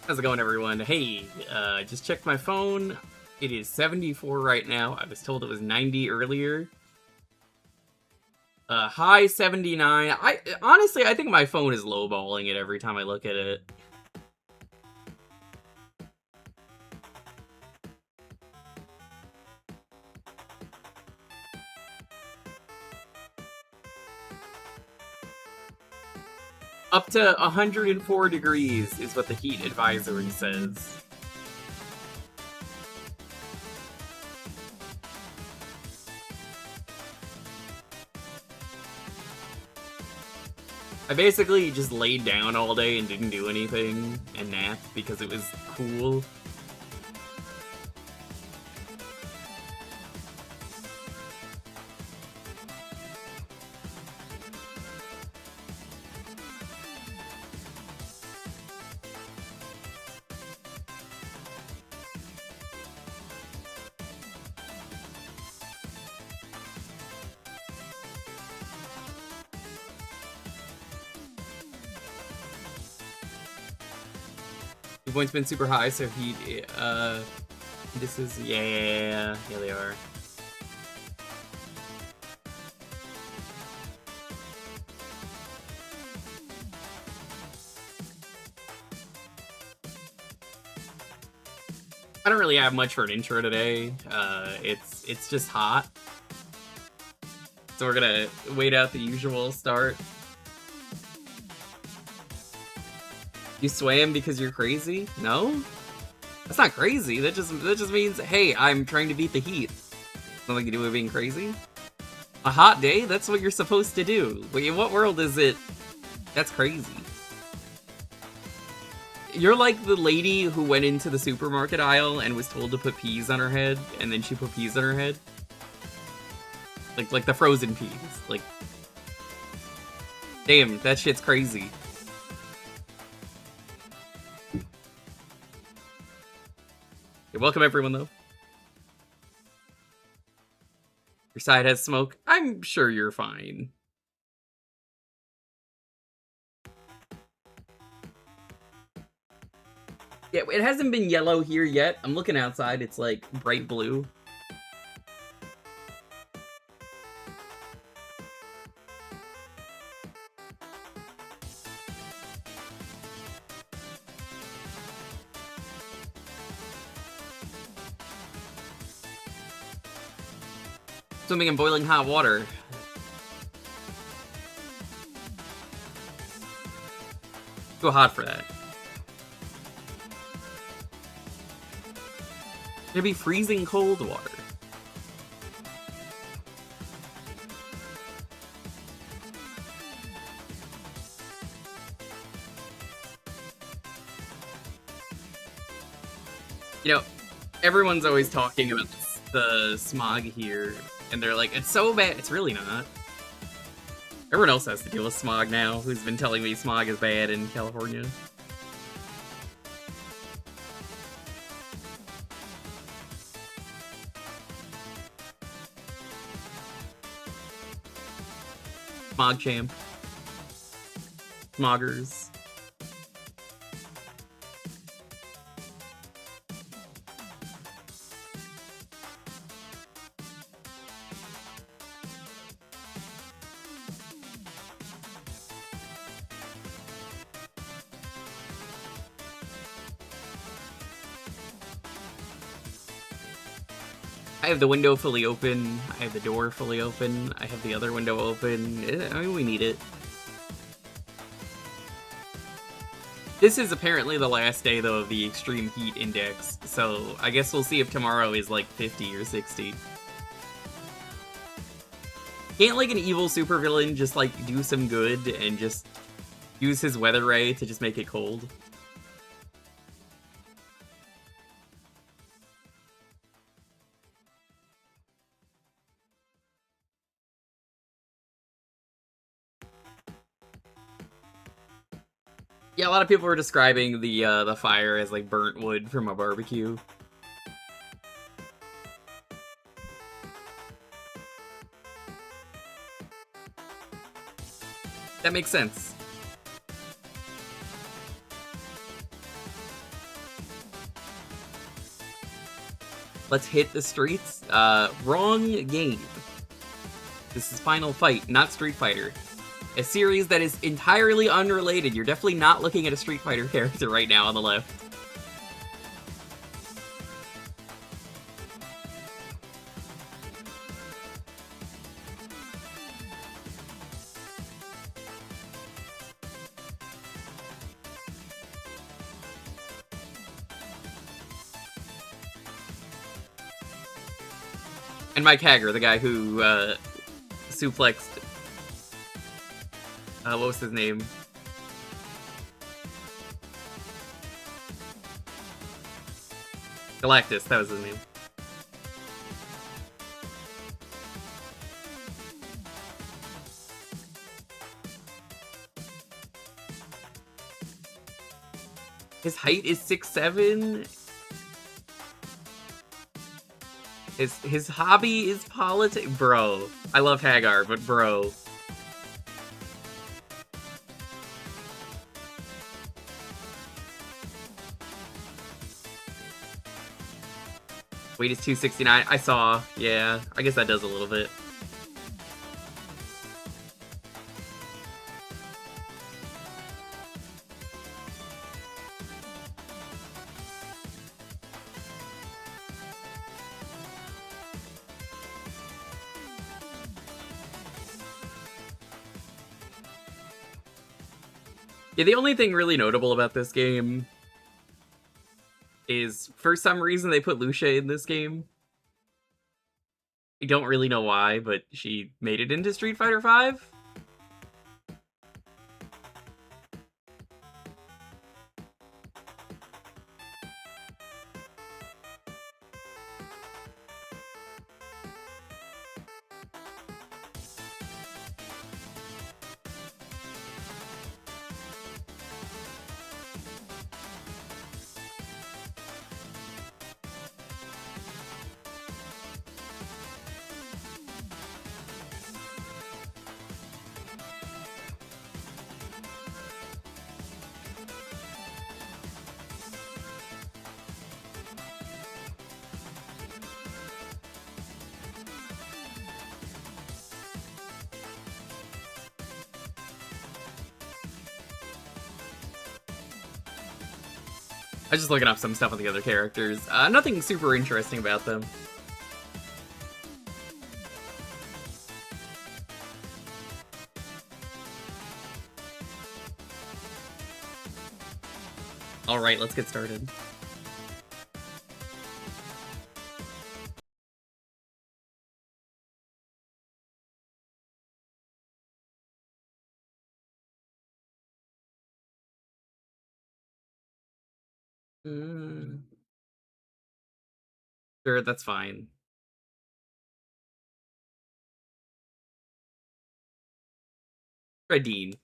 How's it going, everyone? Hey, just checked my phone. It is 74 right now. I was told it was 90 earlier. High 79. Honestly, I think my phone is lowballing it every time I look at it. Up to 104 degrees is what the heat advisory says. I basically just laid down all day and didn't do anything and napped because it was cool. The point's been super high, so this is, yeah, they are. I don't really have much for an intro today. It's just hot. So we're gonna wait out the usual start. You swam because you're crazy? No? That's not crazy. That just means, hey, I'm trying to beat the heat. Nothing to do with being crazy. A hot day? That's what you're supposed to do. Wait, in what world is it? That's crazy. You're like the lady who went into the supermarket aisle and was told to put peas on her head, and then she put peas on her head. Like the frozen peas. Like, damn, that shit's crazy. You're welcome, everyone, though. Your side has smoke. I'm sure you're fine. Yeah, it hasn't been yellow here yet. I'm looking outside. It's like bright blue. Swimming in boiling hot water. Too hot for that. It'd be freezing cold water. You know, everyone's always talking about the smog here, and they're like, it's so bad. It's really not. Everyone else has to deal with smog now, who's been telling me smog is bad in California. Smog champ. Smoggers. I have the window fully open, I have the door fully open, I have the other window open. I mean, we need it. This is apparently the last day, though, of the extreme heat index, so I guess we'll see if tomorrow is like 50 or 60. Can't, like, an evil supervillain just, like, do some good and just use his weather ray to just make it cold? Yeah, a lot of people were describing the fire as like burnt wood from a barbecue. That makes sense. Let's hit the streets. Wrong game. This is Final Fight, not Street Fighter. A series that is entirely unrelated. You're definitely not looking at a Street Fighter character right now on the left. And Mike Hager, the guy who suplexed. What was his name? Galactus, that was his name. His height is 6'7". His hobby is politics. Bro, I love Hagar, but bro. Weight is 269. I saw. Yeah, I guess that does a little bit. Yeah, the only thing really notable about this game is, for some reason, they put Lucia in this game. I don't really know why, but she made it into Street Fighter V. I was just looking up some stuff on the other characters. Nothing super interesting about them. Alright, let's get started. Sure, that's fine. Try Dean.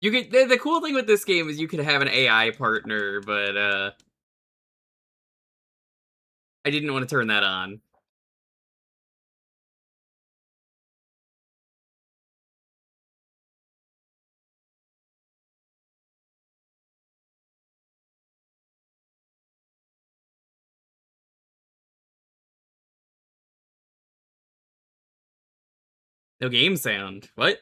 You could, the cool thing with this game is you could have an AI partner, but I didn't want to turn that on. No game sound. What?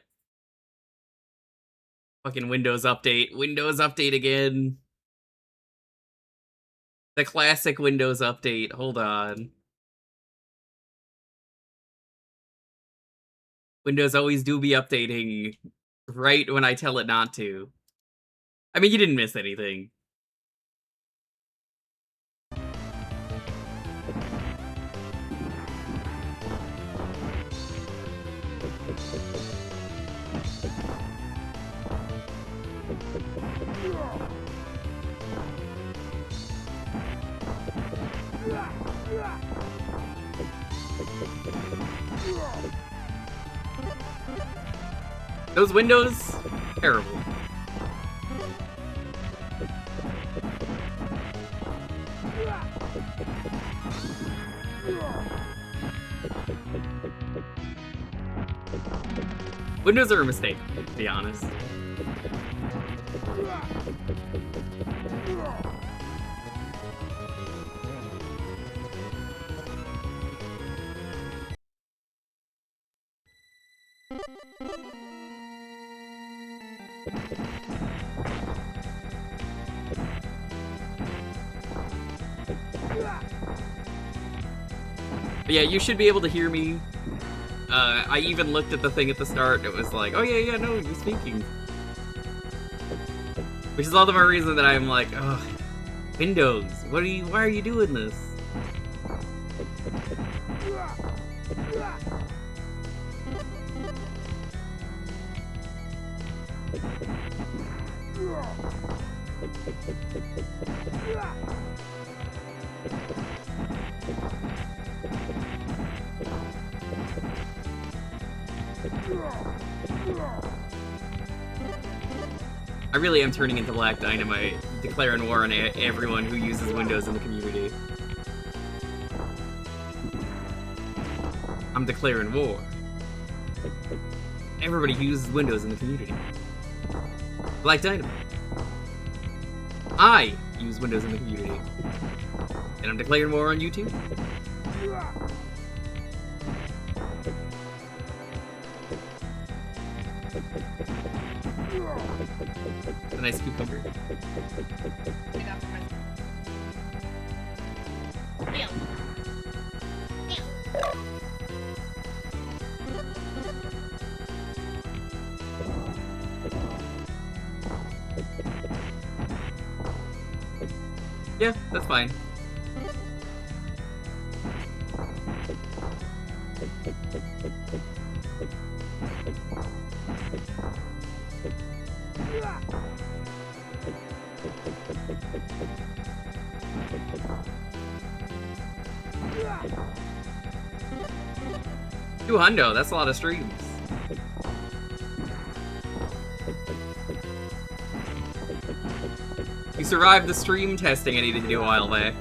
Fucking Windows Update. Windows Update again. The classic Windows Update. Hold on. Windows always do be updating right when I tell it not to. I mean, you didn't miss anything. Those windows, terrible. Windows are a mistake, to be honest. But yeah, you should be able to hear me. I even looked at the thing at the start. It was like, oh yeah, no, you're speaking. Which is all the more reason that I'm like, oh, Windows, why are you doing this? I really am turning into Black Dynamite, declaring war on everyone who uses Windows in the community. I'm declaring war. Everybody who uses Windows in the community. Black Dynamite. I use Windows in the community. And I'm declaring war on you too. A nice cucumber. Yeah, that's fine. $200, that's a lot of streams. You survived the stream testing I needed to do a while back.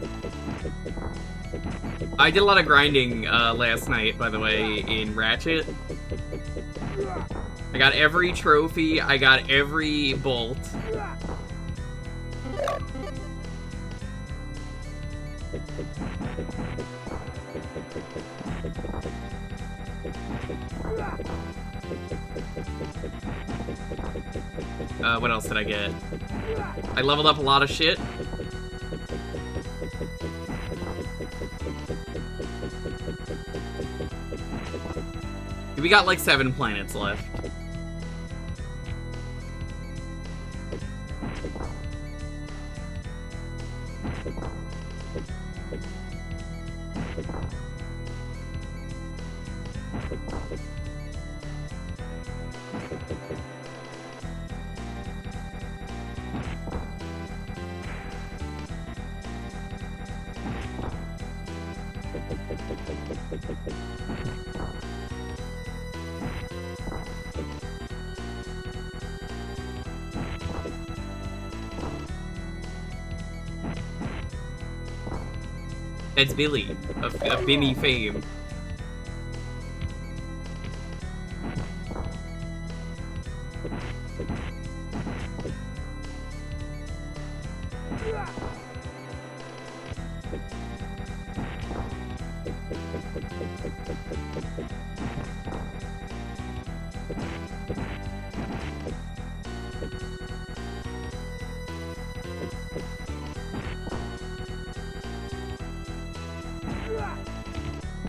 I did a lot of grinding last night, by the way, in Ratchet. I got every trophy, I got every bolt. What else did I get? I leveled up a lot of shit. We got like 7 planets left. That's Billy, of Bimmy fame.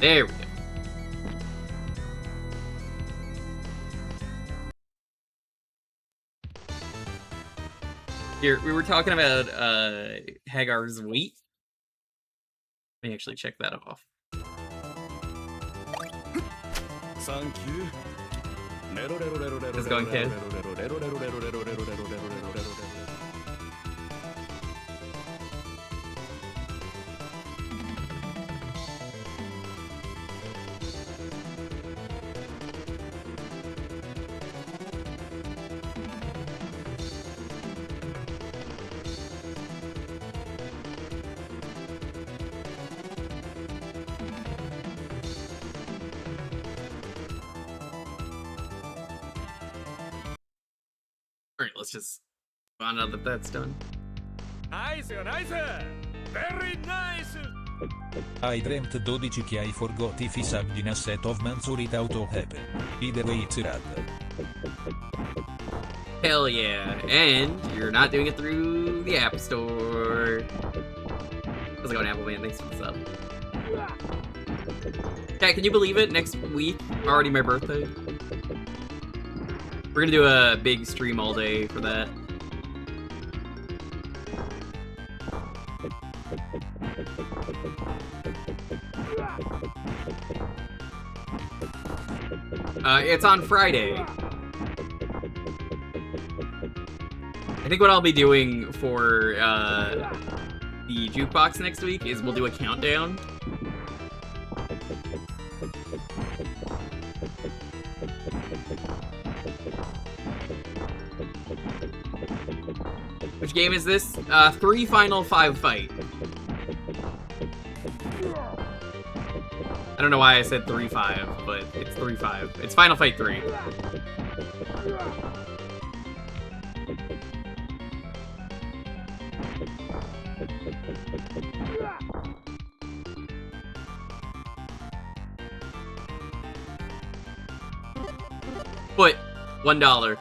There we go. Here, we were talking about Hagar's weight. Let me actually check that off. Thank you. How's it going, kid? Alright, let's just find out that that's done. Nice, nice! Very nice! I dreamt 12 che I forgot if I saved in a set of months or it auto happen. Either way it's rad. Hell yeah. And you're not doing it through the App Store. How's it going, Appleman? Thanks for the sub. Okay, can you believe it? Next week, already my birthday. We're gonna do a big stream all day for that. It's on Friday. I think what I'll be doing for the Jewkbox next week is we'll do a countdown. Which game is this? 3 Final 5 Fight. I don't know why I said 3-5, but it's 3-5. It's Final Fight 3. Foot, $1.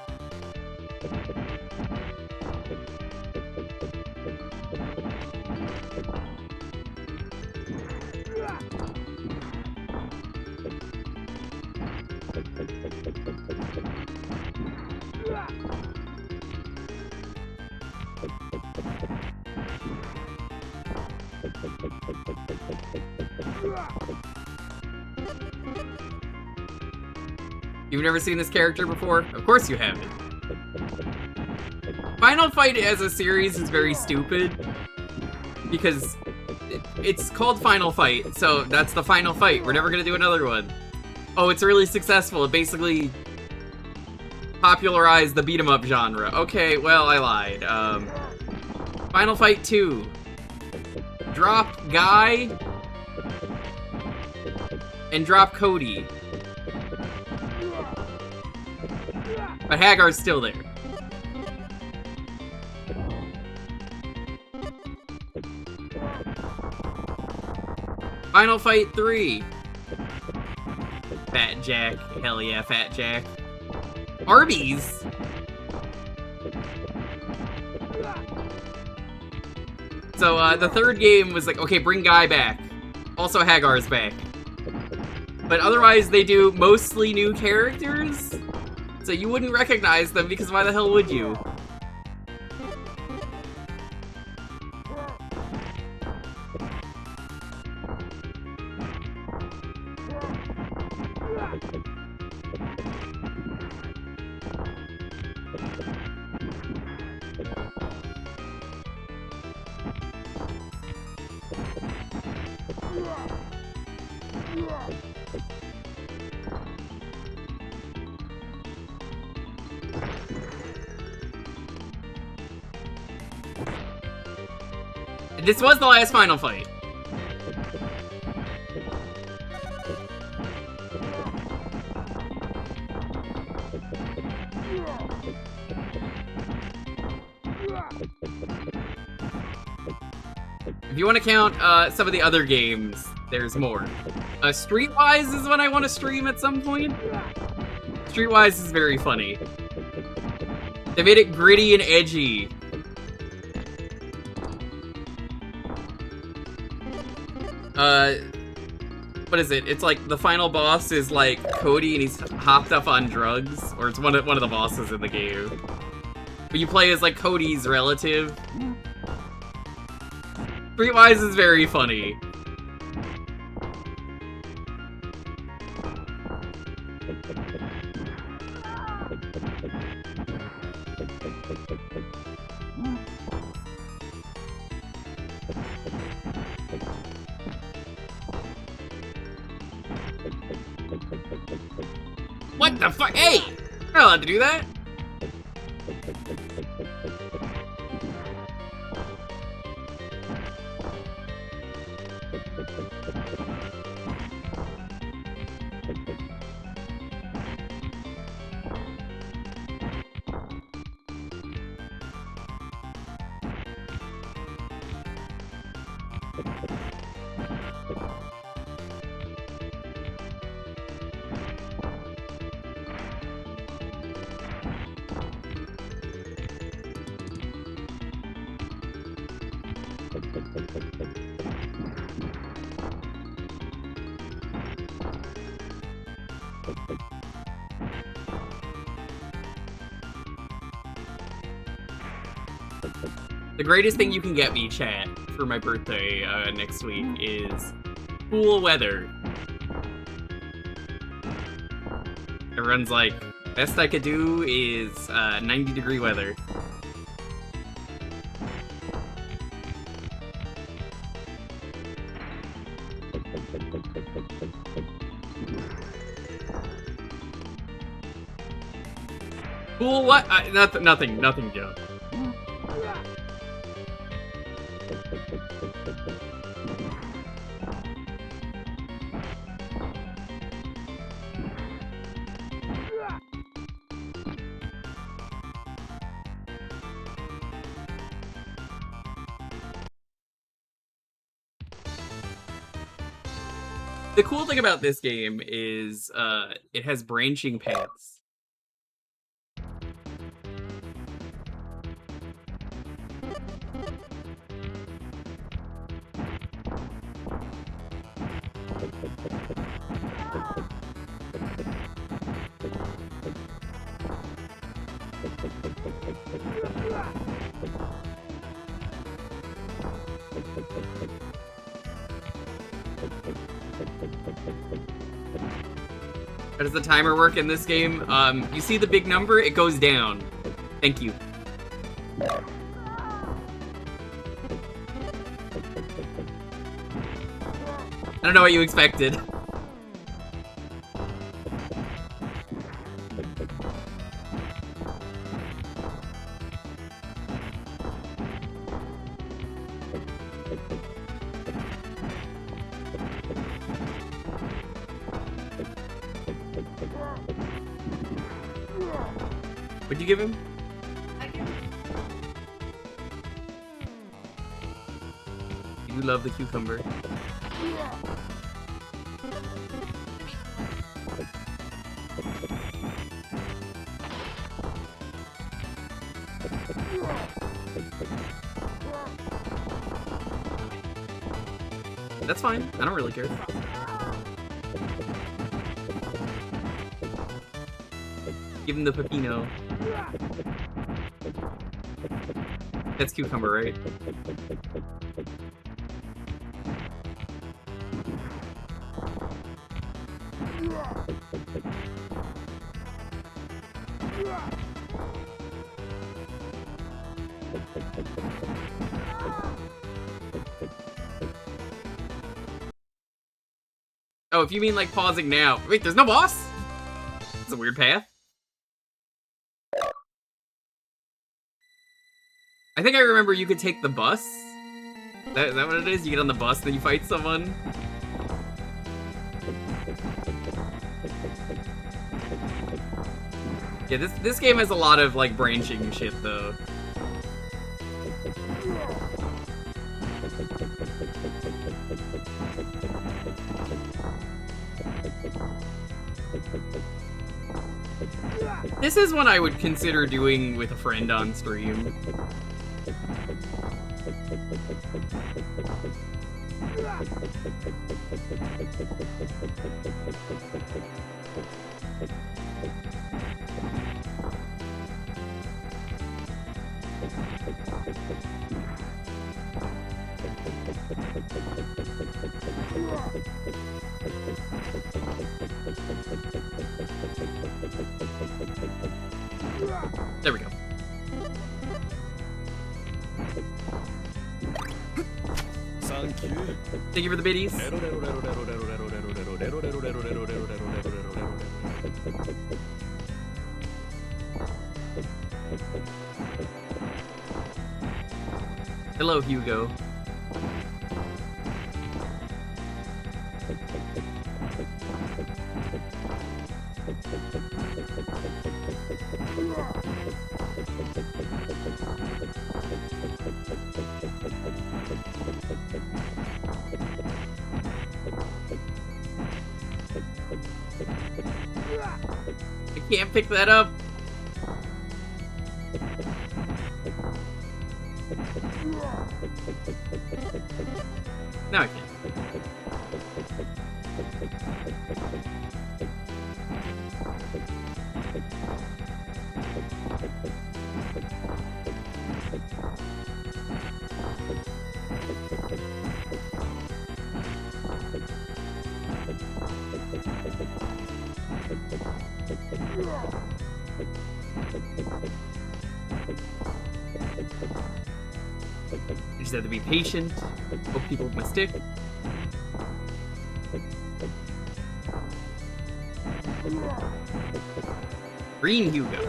You've never seen this character before? Of course you haven't. Final Fight as a series is very stupid because it's called Final Fight, so that's the final fight. We're never gonna do another one. Oh, it's really successful. It basically popularized the beat-em-up genre. Okay, well, I lied. Final Fight 2. Drop Guy and drop Cody. But Hagar's still there. Final Fight 3. Fat Jack. Hell yeah, Fat Jack. Arby's. So, the third game was like, okay, bring Guy back. Also, Hagar's back. But otherwise, they do mostly new characters. So you wouldn't recognize them because why the hell would you? This was the last Final Fight. If you want to count some of the other games, there's more. Streetwise is what I want to stream at some point. Streetwise is very funny. They made it gritty and edgy. What is it? It's like the final boss is like Cody and he's hopped up on drugs, or it's one of the bosses in the game. But you play as like Cody's relative. Streetwise is very funny. What the fuck? Hey! You're not allowed to do that! The greatest thing you can get me, chat, for my birthday next week is cool weather. Everyone's like, best I could do is 90-degree weather. Cool what? Nothing, Joe. The cool thing about this game is it has branching paths. How does the timer work in this game? You see the big number? It goes down. Thank you. I don't know what you expected. What'd you give him? You love the cucumber. That's fine. I don't really care. Give him the pepino. That's cucumber, right? Oh, if you mean like pausing now. Wait, there's no boss? It's a weird path. I think I remember you could take the bus. Is that what it is? You get on the bus, then you fight someone? Yeah, this game has a lot of, like, branching shit, though. This is one I would consider doing with a friend on stream. There we go. Thank you for the biddies. Hello, Hugo. I can't pick that up. No, I can't. You just have to be patient, poke people with my stick. Green Hugo.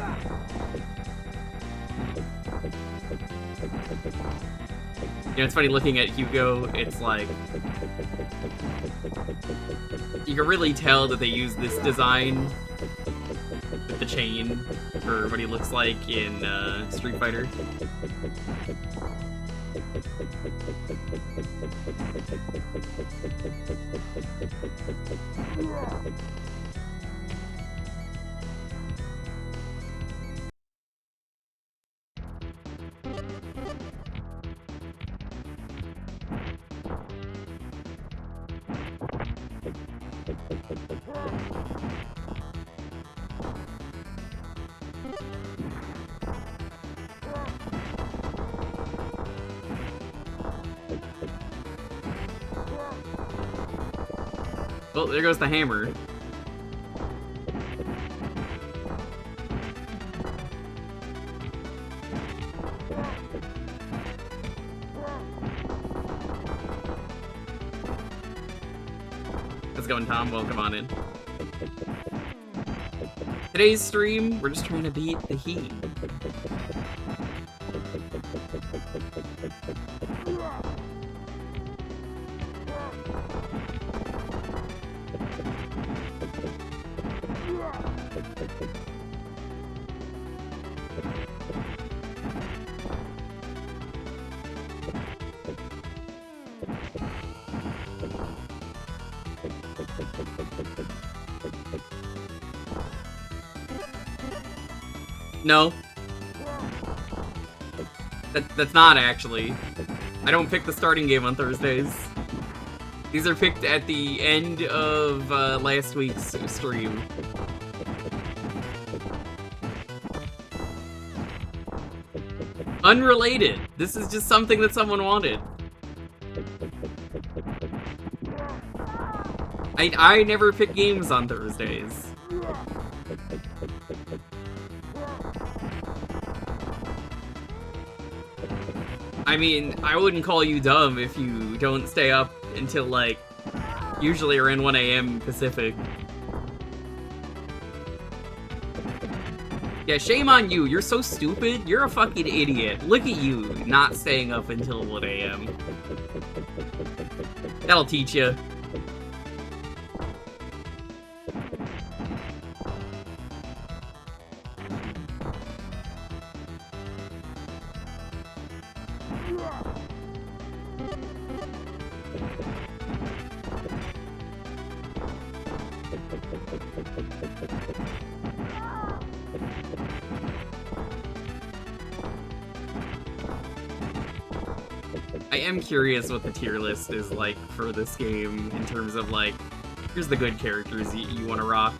You know, it's funny looking at Hugo, it's like... You can really tell that they use this design with the chain for what he looks like in Street Fighter. Well, there goes the hammer. How's it going, Tom? Welcome on in. Today's stream, we're just trying to beat the heat. No. That's not actually. I don't pick the starting game on Thursdays. These are picked at the end of last week's stream. Unrelated. This is just something that someone wanted. I never pick games on Thursdays. I mean, I wouldn't call you dumb if you don't stay up until, like, usually around 1 AM Pacific. Yeah, shame on you. You're so stupid. You're a fucking idiot. Look at you, not staying up until 1 AM. That'll teach you. I am curious what the tier list is like for this game in terms of, like, here's the good characters you want to rock.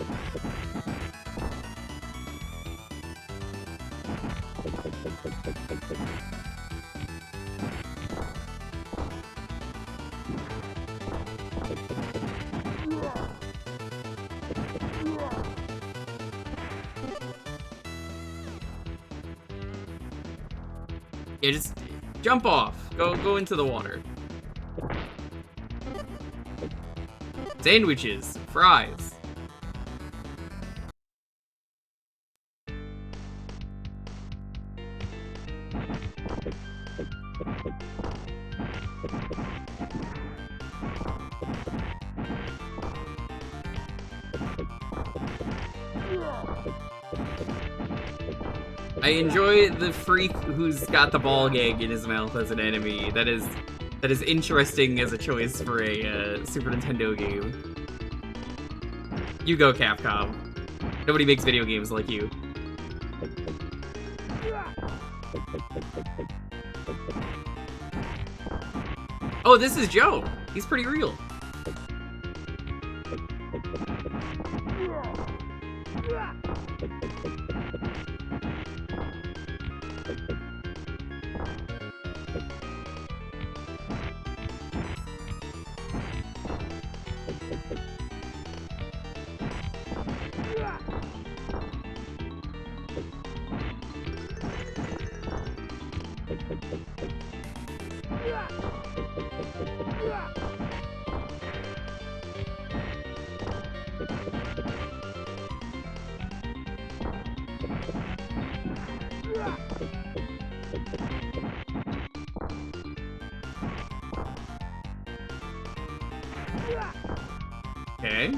Yeah, just jump off. Go into the water. Sandwiches, fries. I enjoy the freak who's got the ball gag in his mouth as an enemy. That is interesting as a choice for a Super Nintendo game. You go, Capcom. Nobody makes video games like you. Oh, this is Joe. He's pretty real. Okay.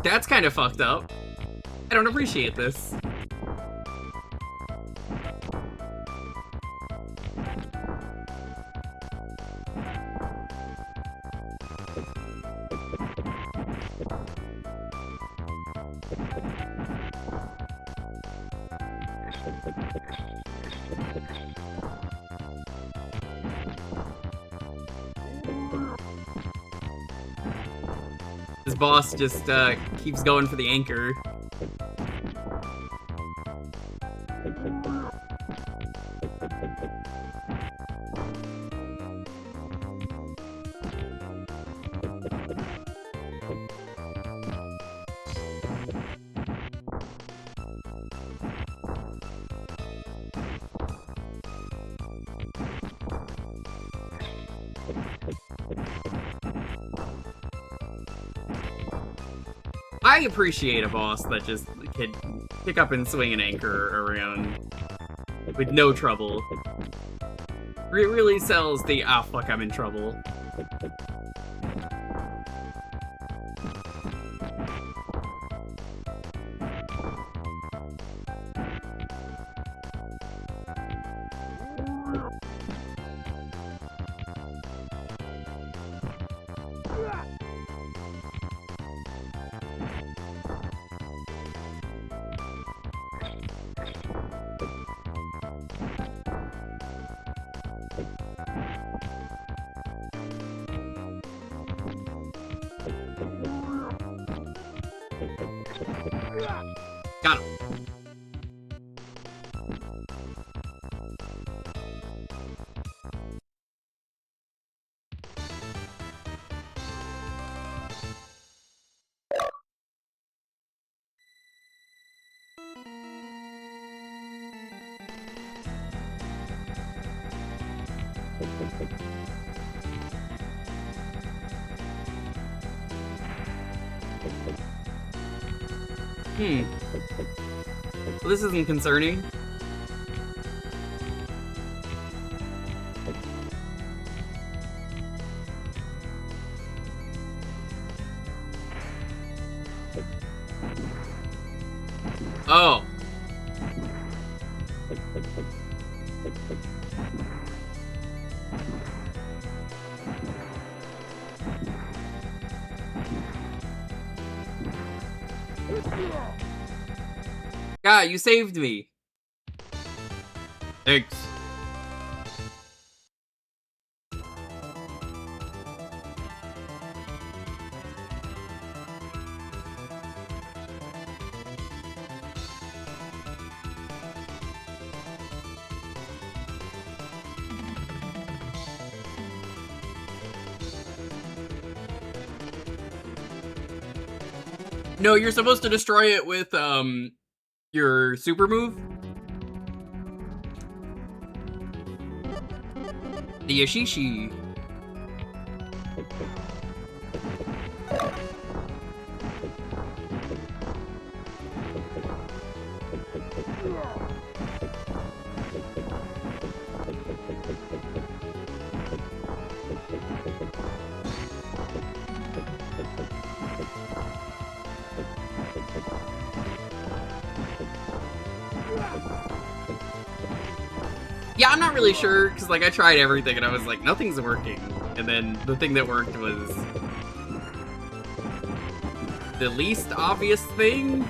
That's kind of fucked up. I don't appreciate this. This boss just keeps going for the anchor. I appreciate a boss that just can pick up and swing an anchor around with no trouble. It really sells the, ah, fuck, I'm in trouble. Got him. Well, this isn't concerning. Oh. God, you saved me. Thanks. No, you're supposed to destroy it with, your super move? The Yashishi. Yeah, I'm not really sure, because, like, I tried everything, and I was like, nothing's working. And then the thing that worked was the least obvious thing.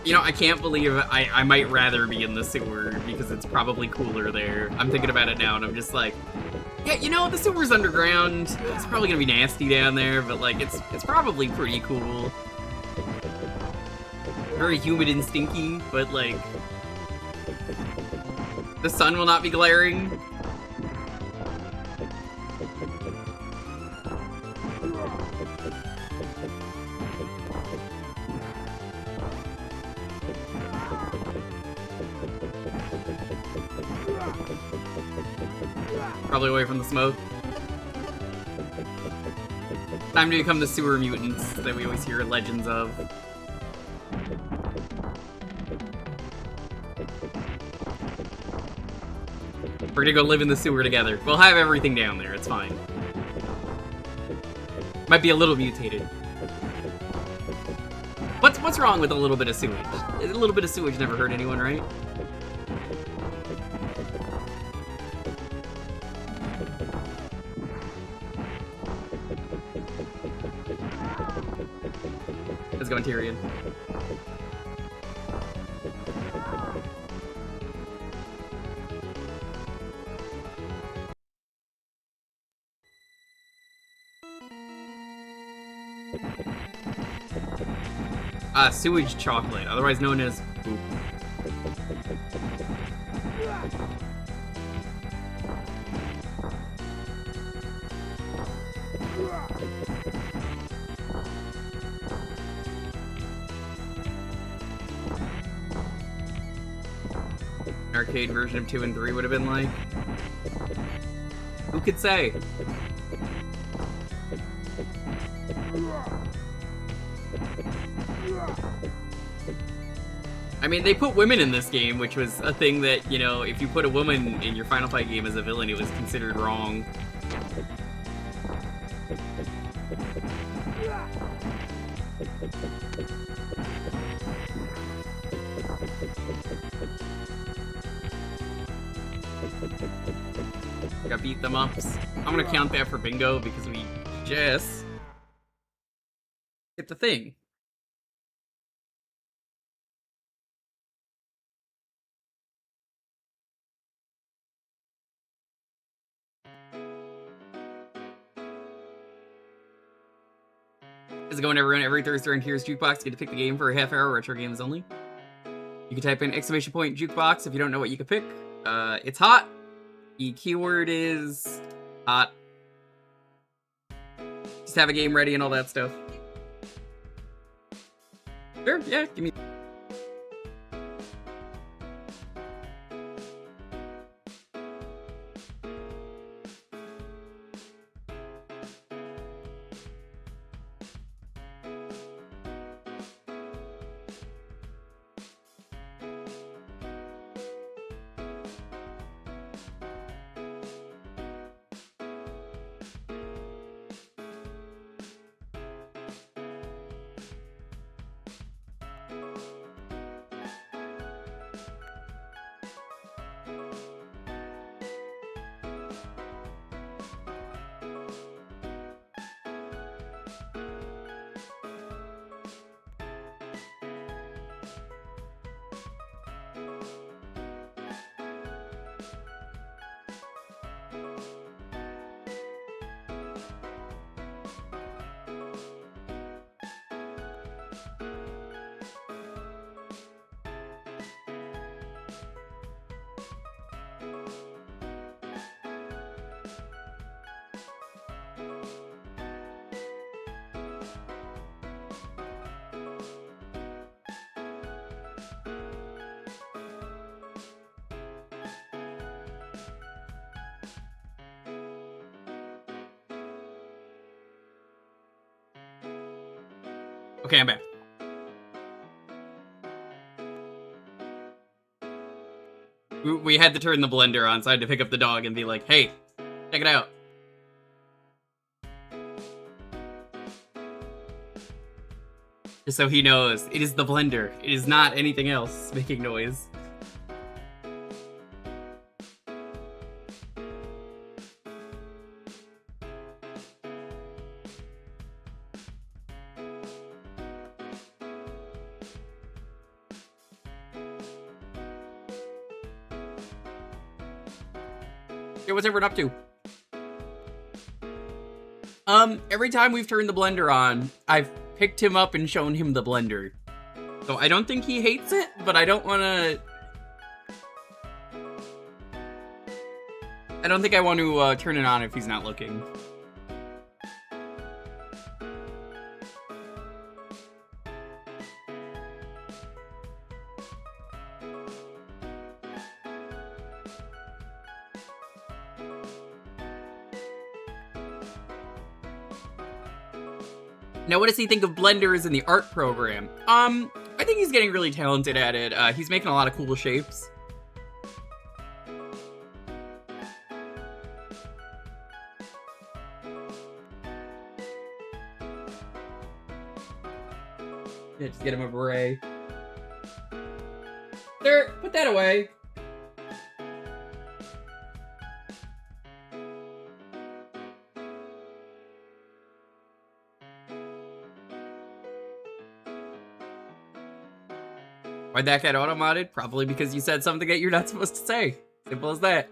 You know, I can't believe I might rather be in the sewer because it's probably cooler there. I'm thinking about it now and I'm just like, yeah, you know, the sewer's underground. It's probably gonna be nasty down there, but like, it's probably pretty cool. Very humid and stinky, but like, the sun will not be glaring. Probably away from the smoke. Time to become the sewer mutants that we always hear legends of. We're gonna go live in the sewer together. We'll have everything down there, it's fine. Might be a little mutated. What's wrong with a little bit of sewage? A little bit of sewage never hurt anyone, right? Let's go, Tyrion. Sewage chocolate, otherwise known as poop. An arcade version of 2 and 3 would have been like. Who could say? I mean, they put women in this game, which was a thing that, you know, if you put a woman in your Final Fight game as a villain, it was considered wrong. Got beat them ups. I'm gonna count that for bingo because we just hit the thing. How's it going, everyone? Every Thursday on Here's Jewkbox, you get to pick the game for a half hour, retro games only. You can type in !Jewkbox if you don't know what you could pick. It's hot. The keyword is hot. Just have a game ready and all that stuff. Sure, yeah, give me... Okay, I'm back. We had to turn the blender on, so I had to pick up the dog and be like, hey, check it out. Just so he knows, it is the blender. It is not anything else making noise. Hey, what's everyone up to? Every time we've turned the blender on, I've picked him up and shown him the blender. So I don't think he hates it, but I don't want to... I don't think I want to turn it on if he's not looking. Now, what does he think of blenders in the art program? I think he's getting really talented at it. He's making a lot of cool shapes. Yeah, just get him a beret. Sir, put that away. Why'd that get auto-modded? Probably because you said something that you're not supposed to say. Simple as that.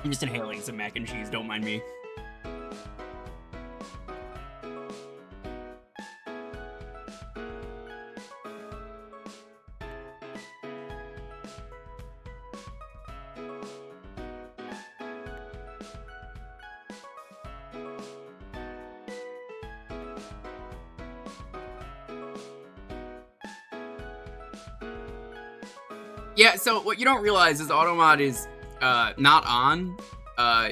I'm just inhaling some mac and cheese, don't mind me. Yeah, so what you don't realize is automod is not on.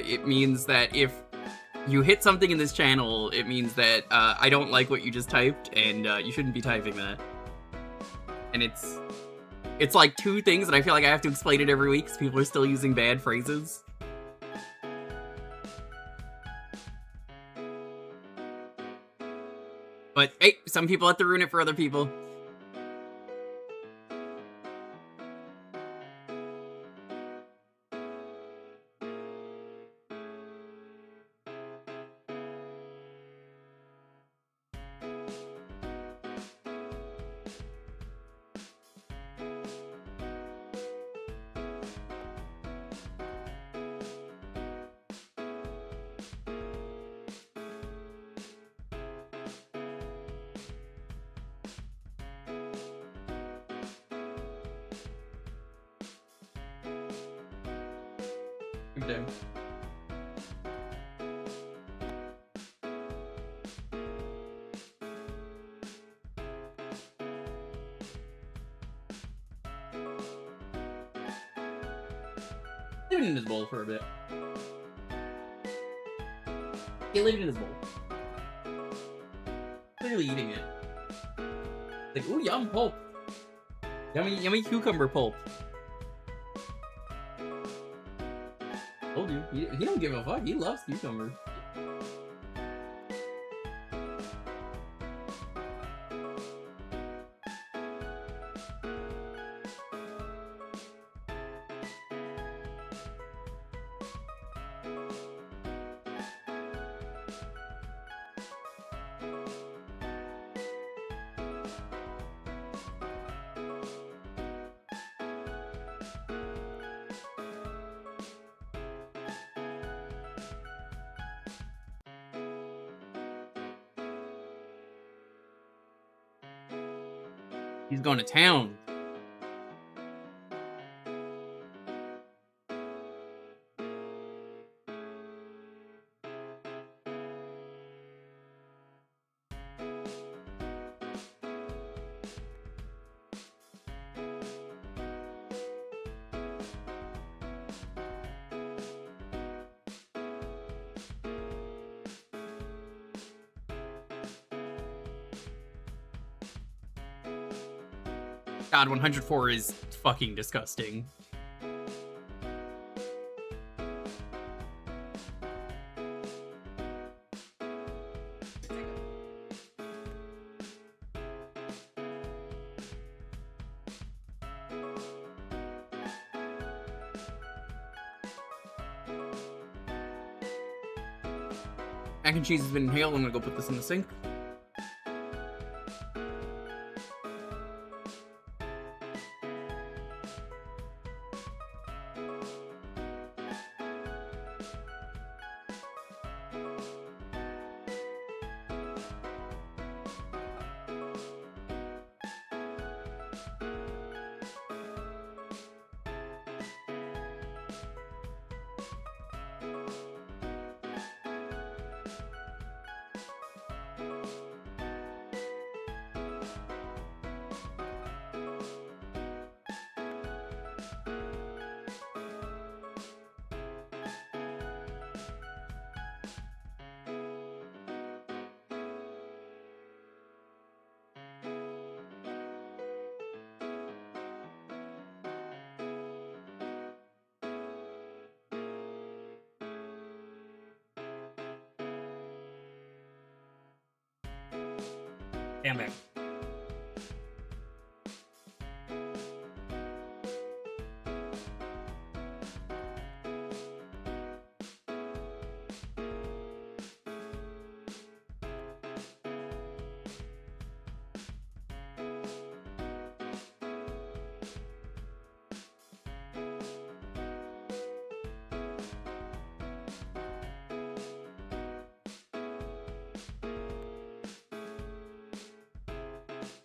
It means that if you hit something in this channel, it means that I don't like what you just typed, and you shouldn't be typing that. And it's like two things, and I feel like I have to explain it every week because people are still using bad phrases. But hey, some people have to ruin it for other people. Down. Leave it in his bowl for a bit. Yeah, leave it in his bowl. Clearly eating it. Like, ooh, yum pulp. Yummy, yummy cucumber pulp. Told you, he don't give a fuck. He loves cucumber. He's going to town. God, 104 is fucking disgusting. Mac and cheese has been inhaled. I'm gonna go put this in the sink. Damn it.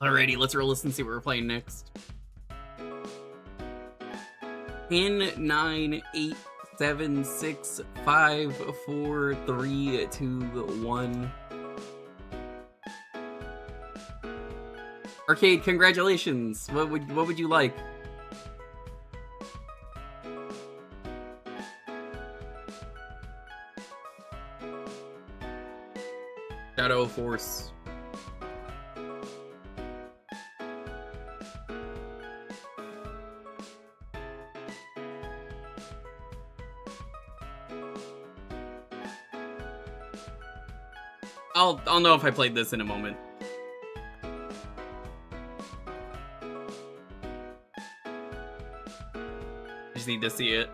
Alrighty, let's roll this and see what we're playing next. 10, 9, 8, 7, 6, 5, 4, 3, 2, 1. Arcade, congratulations! What would you like? Shadow Force. I'll know if I played this in a moment. Just need to see it.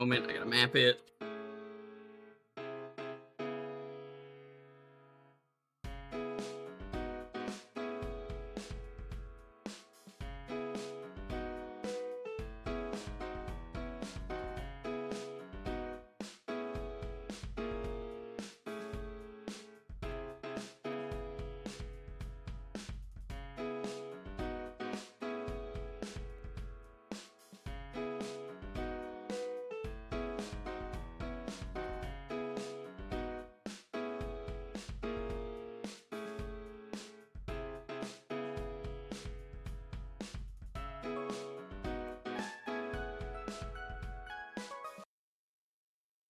Moment, I gotta map it.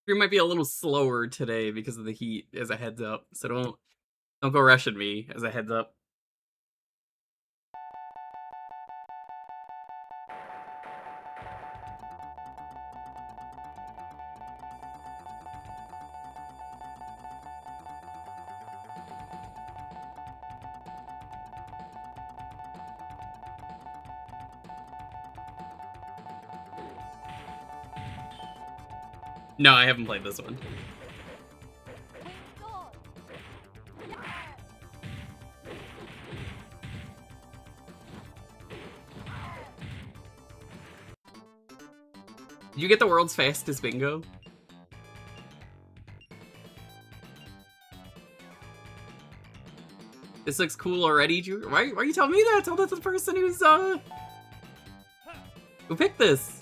We might be a little slower today because of the heat, as a heads up. So don't go rushing me, as a heads up. No, I haven't played this one. Did you get the world's fastest bingo? This looks cool already, Jewker. Why are you telling me that? Tell that to the person who picked this.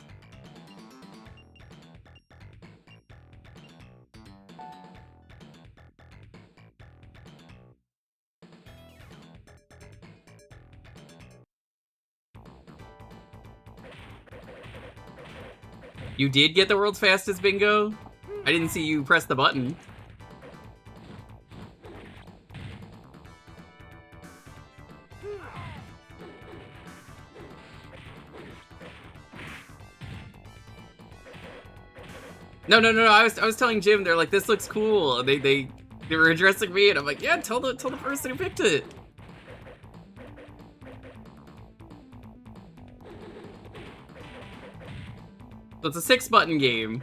You did get the world's fastest bingo? I didn't see you press the button. No. I was telling Jim, they're like, this looks cool. They were addressing me, and I'm like, yeah, tell the person who picked it. So it's a 6-button game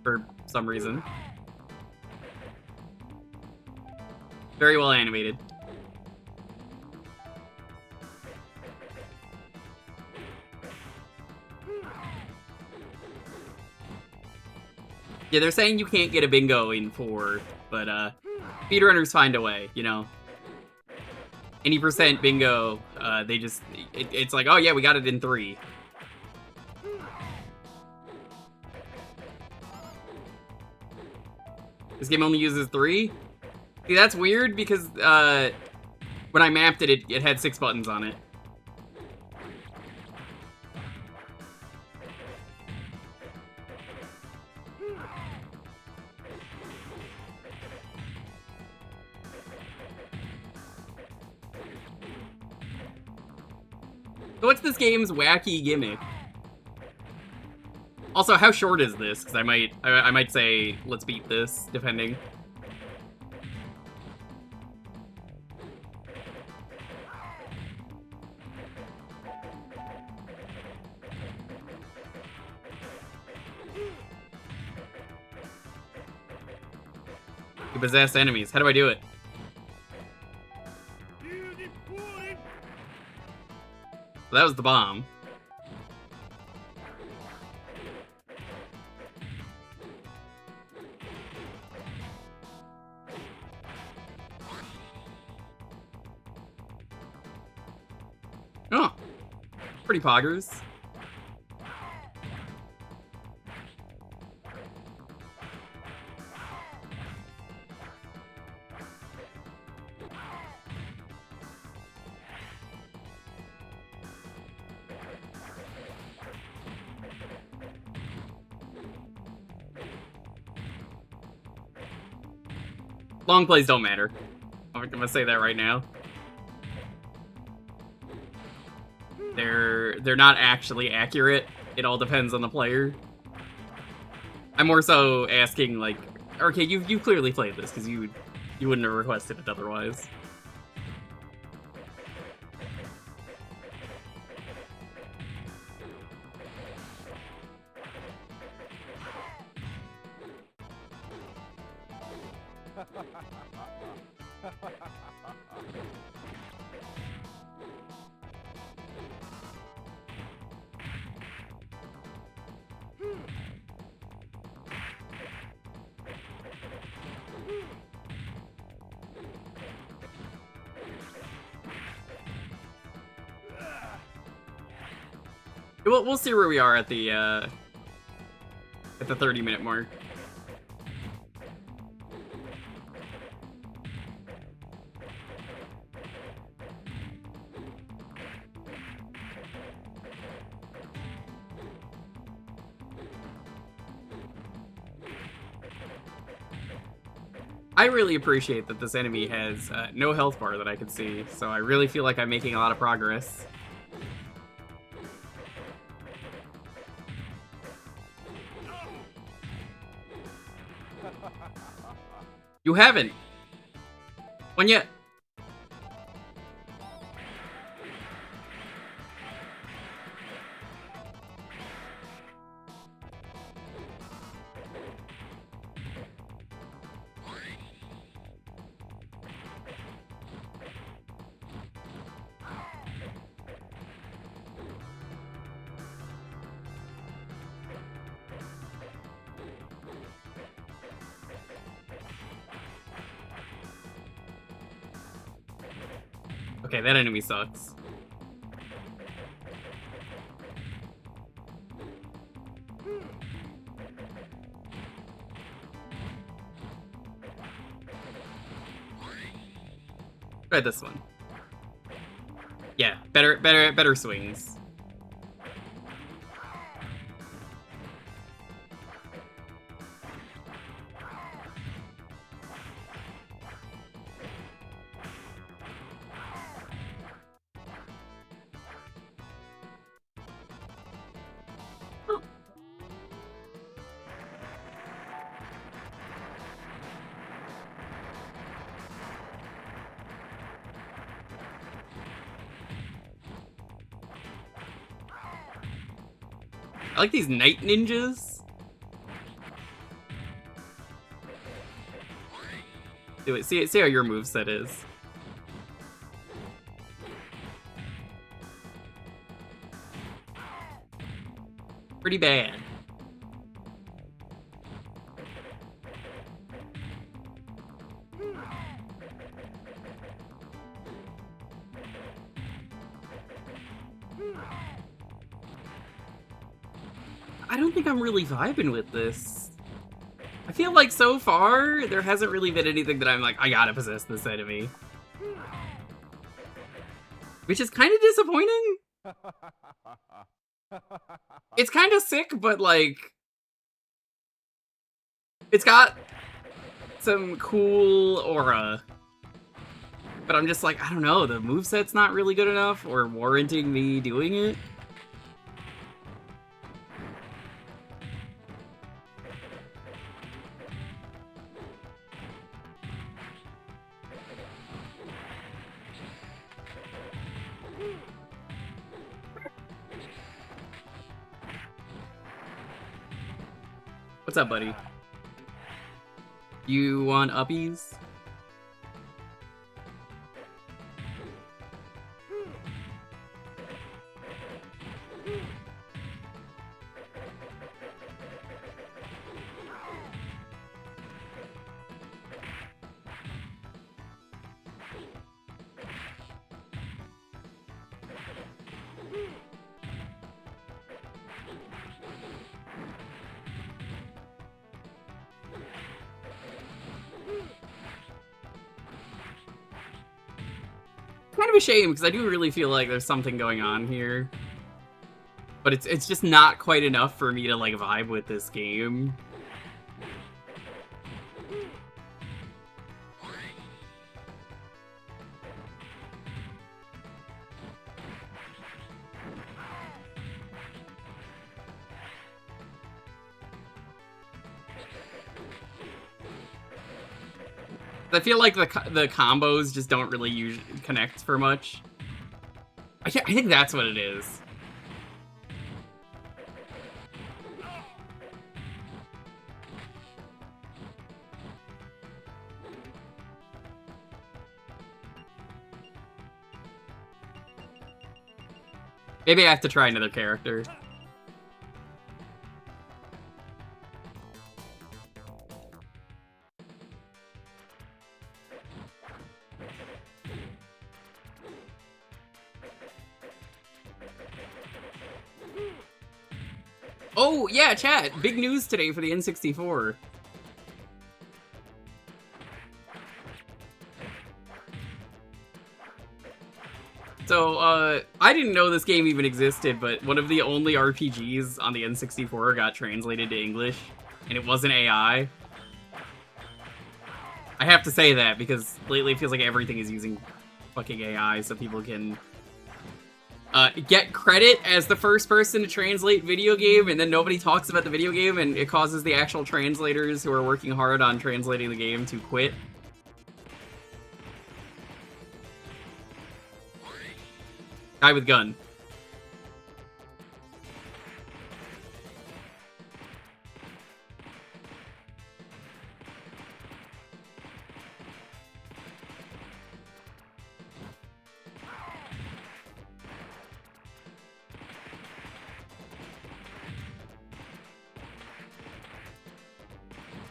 for some reason. Very well animated. Yeah, they're saying you can't get a bingo in 4, but speedrunners find a way, you know. Any percent bingo, they just it's like, oh yeah, we got it in 3. This game only uses 3? See, that's weird because when I mapped it, it had 6 buttons on it. So what's this game's wacky gimmick? Also, how short is this? Because I might say, let's beat this, depending. You possess enemies. How do I do it? That was the bomb. Oh, pretty poggers. Long plays don't matter. I'm gonna say that right now. They're not actually accurate. It all depends on the player. I'm more so asking, like, okay, you clearly played this because you wouldn't have requested it otherwise. We'll see where we are at the 30-minute mark. I really appreciate that this enemy has no health bar that I can see, so I really feel like I'm making a lot of progress. You haven't. When yet? Okay, that enemy sucks. Try this one. Yeah, better swings. I like these night ninjas. Do it. See how your moveset is. Pretty bad. I don't think I'm really vibing with this. I feel like so far, there hasn't really been anything that I'm like, I gotta possess this enemy. Which is kind of disappointing. It's kind of sick, but like... It's got some cool aura. But I'm just like, I don't know, the moveset's not really good enough or warranting me doing it. What's up, buddy? You want uppies? Kind of a shame, because I do really feel like there's something going on here. But it's just not quite enough for me to, like, vibe with this game. I feel like the combos just don't really connect for much. I think that's what it is. Maybe I have to try another character. Oh, yeah, chat! Big news today for the N64. So, I didn't know this game even existed, but one of the only RPGs on the N64 got translated to English, and it wasn't AI. I have to say that, because lately it feels like everything is using fucking AI, so people can get credit as the first person to translate video game, and then nobody talks about the video game, and it causes the actual translators who are working hard on translating the game to quit. Guy with gun.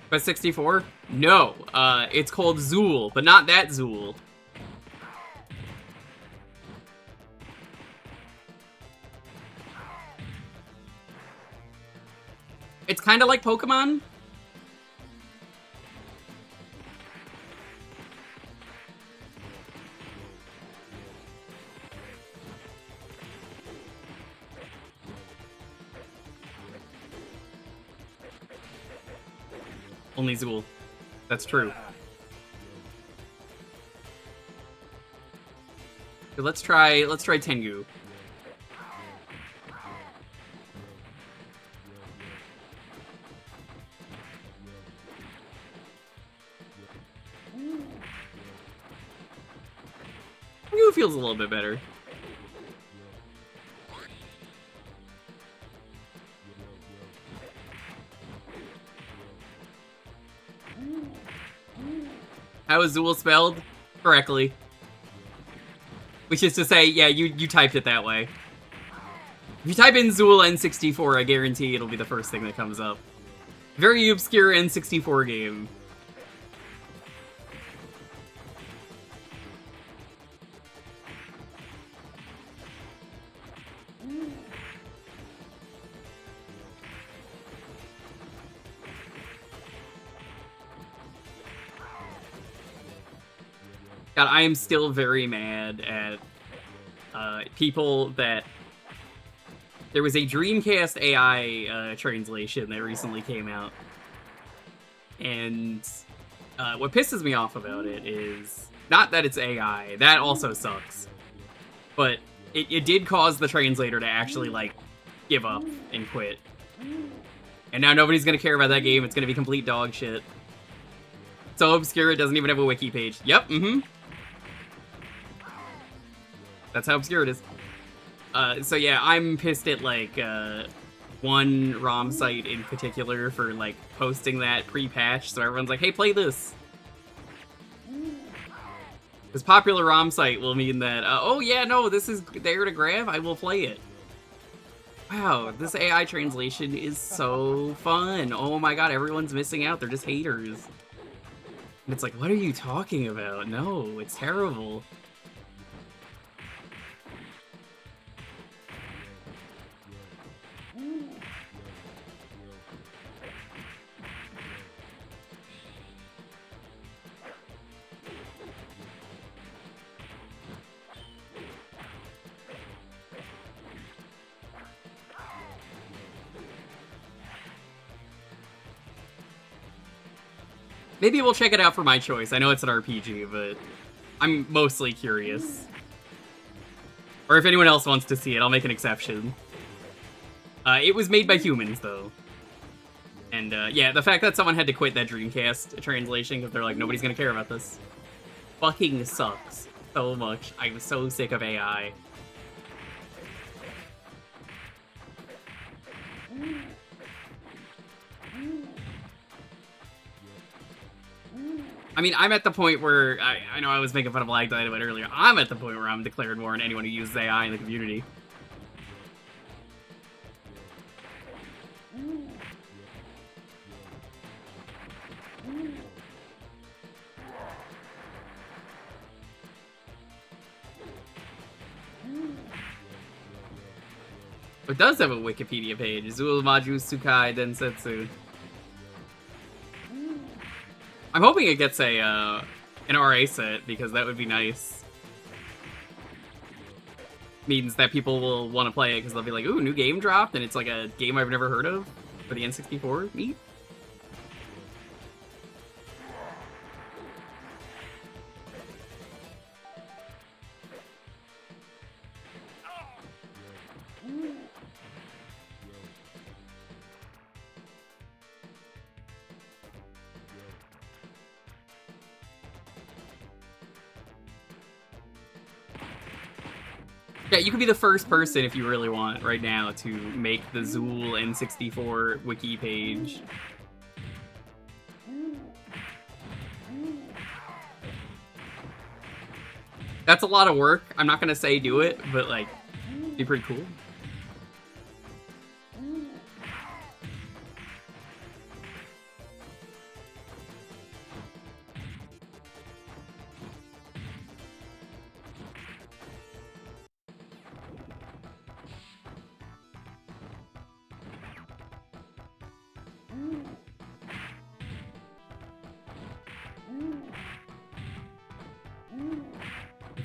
But 64? No, it's called Zool, but not that Zool. kind of like Pokemon. Only Zool. That's true. Okay, let's try Tengu. Tengu feels a little bit better. How is Zool spelled? Correctly. Which is to say, yeah, you typed it that way. If you type in Zool N64, I guarantee it'll be the first thing that comes up. Very obscure N64 game. God, I am still very mad at people that... There was a Dreamcast AI translation that recently came out. And what pisses me off about it is... Not that it's AI, that also sucks. But it did cause the translator to actually, like, give up and quit. And now nobody's gonna care about that game, it's gonna be complete dog shit. So obscure, it doesn't even have a wiki page. Yep, That's how obscure it is. So yeah, I'm pissed at, like, one ROM site in particular for, like, posting that pre-patch, so everyone's like, hey, play this! This popular ROM site will mean that, oh yeah, no, this is there to grab, I will play it. Wow, this AI translation is so fun! Oh my god, everyone's missing out, they're just haters. And it's like, what are you talking about? No, it's terrible. Maybe we'll check it out for my choice. I know it's an RPG, but I'm mostly curious. Or if anyone else wants to see it, I'll make an exception. It was made by humans, though. And, yeah, the fact that someone had to quit that Dreamcast translation because they're like, nobody's gonna care about this, fucking sucks so much. I was so sick of AI. I mean, I'm at the point where, I know I was making fun of Lag Dynamite earlier, I'm at the point where I'm declaring war on anyone who uses AI in the community. It does have a Wikipedia page. Zool Majyu Sukai Densetsu. I'm hoping it gets a an RA set, because that would be nice. Means that people will want to play it, because they'll be like, ooh, new game dropped, and it's like a game I've never heard of for the N64. Neat. Yeah, you could be the first person, if you really want, right now, to make the Zool N64 wiki page. That's a lot of work. I'm not gonna say do it, but, like, it'd be pretty cool.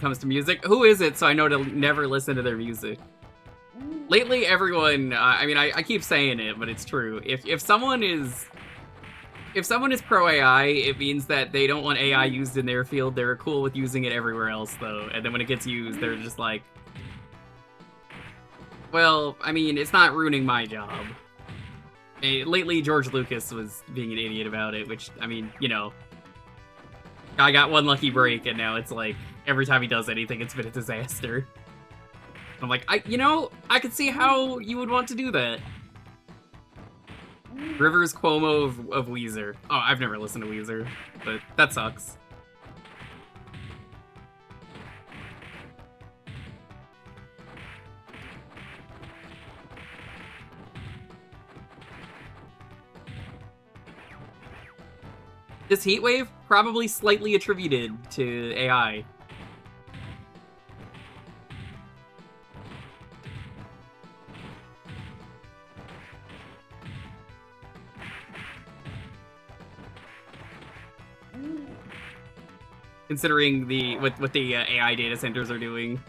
comes to music. Who is it so I know to never listen to their music? Lately, everyone, I mean, I keep saying it, but it's true. If someone is pro AI, it means that they don't want AI used in their field. They're cool with using it everywhere else, though. And then when it gets used, they're just like, well, I mean, it's not ruining my job. Lately, George Lucas was being an idiot about it, which, I mean, you know, I got one lucky break, and now it's like, every time he does anything, it's been a disaster. I'm like, I could see how you would want to do that. Rivers Cuomo of Weezer. Oh, I've never listened to Weezer, but that sucks. This heat wave probably slightly attributed to AI. Considering what the AI data centers are doing.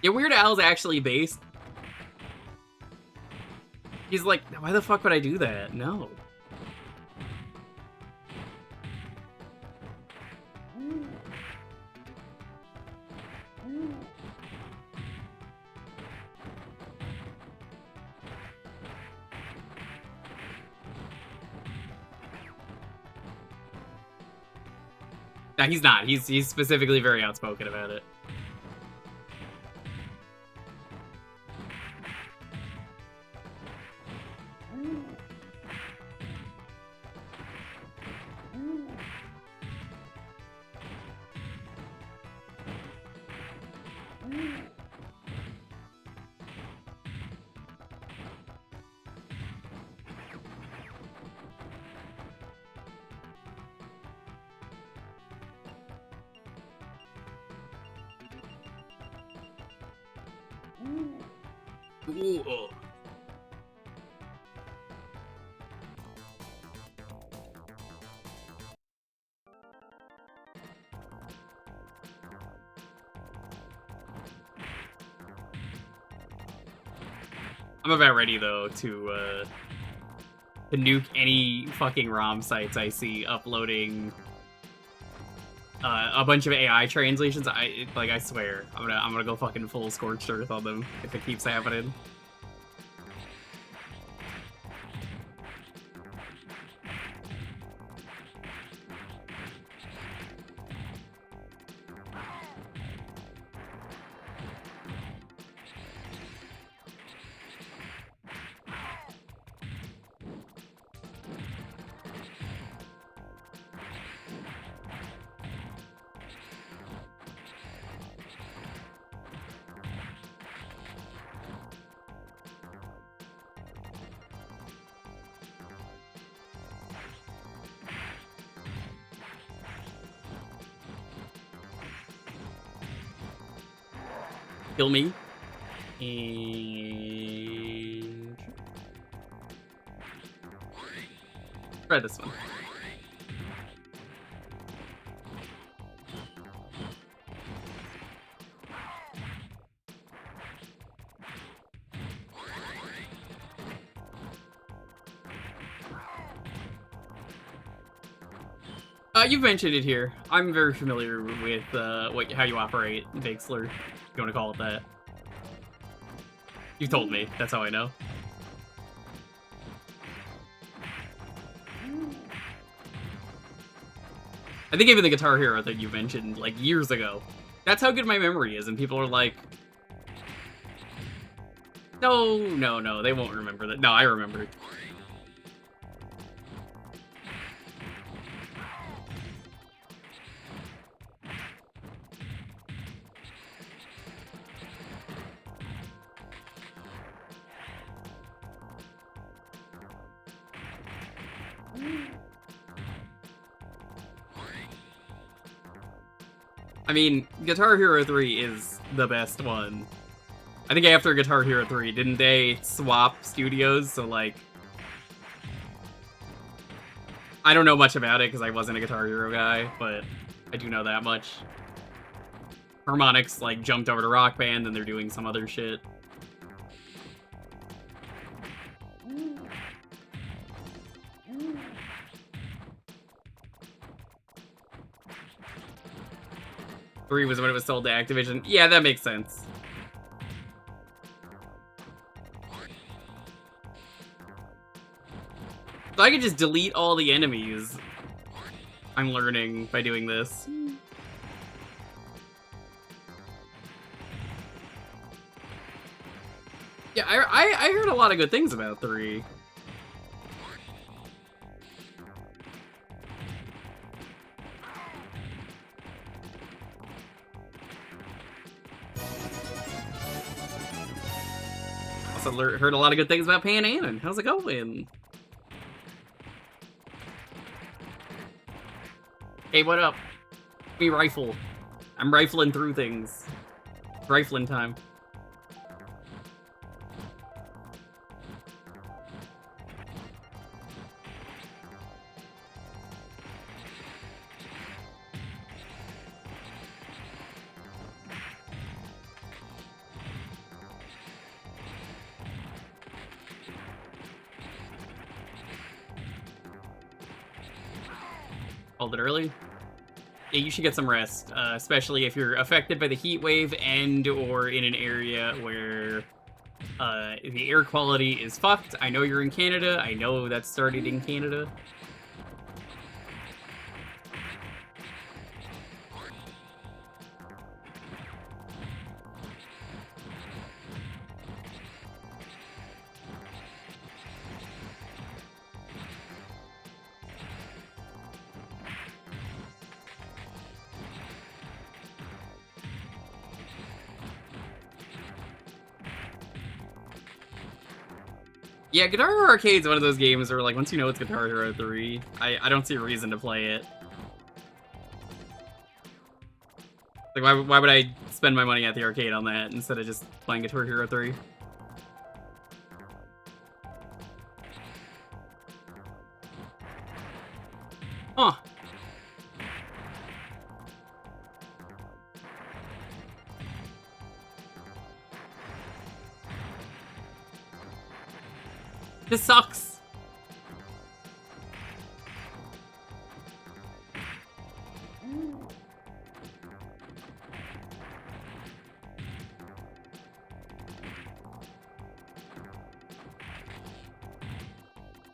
Yeah, Weird Al's actually based. He's like, why the fuck would I do that? No. No, he's not. He's specifically very outspoken about it. Ooh. I'm about ready though to nuke any fucking ROM sites I see uploading a bunch of AI translations. I swear, I'm gonna go fucking full scorched earth on them if it keeps happening. Kill me. And try this one. You've mentioned it here. I'm very familiar with how you operate Bixler, if you want to call it that. You've told me. That's how I know. I think even the Guitar Hero that you mentioned, like, years ago. That's how good my memory is, and people are like, no, they won't remember that. No, I remember. I mean, Guitar Hero 3 is the best one. I think after Guitar Hero 3, didn't they swap studios? So, like, I don't know much about it because I wasn't a Guitar Hero guy, but I do know that much. Harmonix, like, jumped over to Rock Band, and they're doing some other shit. Three was when it was sold to Activision. Yeah, that makes sense. So I could just delete all the enemies. I'm learning by doing this. Yeah, I heard a lot of good things about 3. Also heard a lot of good things about Pan Anon. How's it going? Hey, what up? Me rifle. I'm rifling through things. Rifling time. Called it early. Yeah, you should get some rest, especially if you're affected by the heat wave and or in an area where the air quality is fucked. I know you're in Canada. I know that started in Canada. Yeah, Guitar Hero Arcade's one of those games where, like, once you know it's Guitar Hero 3, I don't see a reason to play it. Like, why would I spend my money at the arcade on that instead of just playing Guitar Hero 3? Huh. This sucks.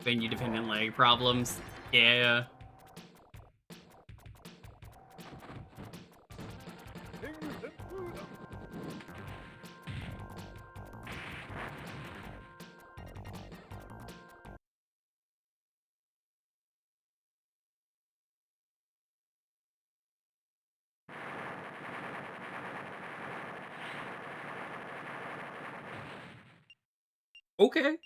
Venue dependent lag problems. Yeah. Okay.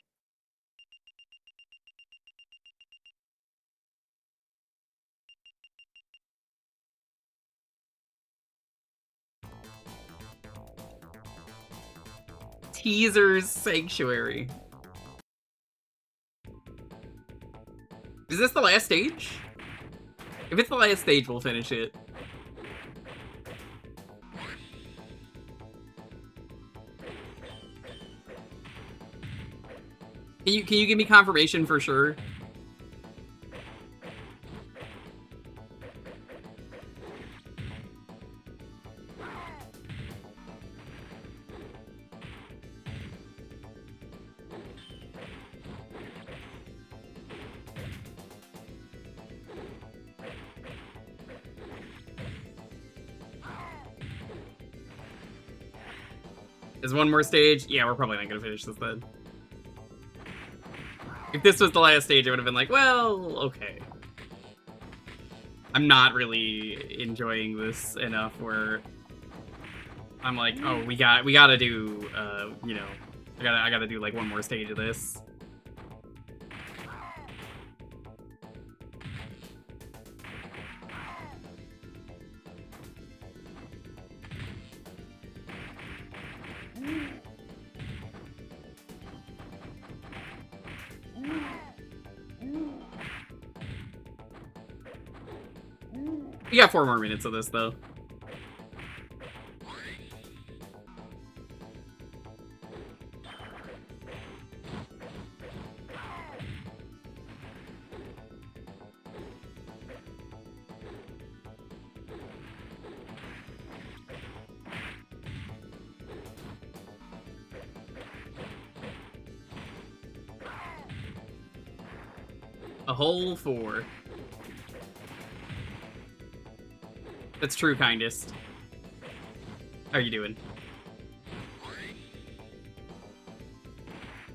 Teasers Sanctuary. Is this the last stage? If it's the last stage, we'll finish it. Can you give me confirmation for sure? Is one more stage? Yeah, we're probably not gonna finish this then. If this was the last stage, I would have been like, well, okay. I'm not really enjoying this enough where I'm like, oh, we gotta do, you know, I gotta do like one more stage of this. We got 4 more minutes of this, though. A whole 4. That's true kindest. How are you doing?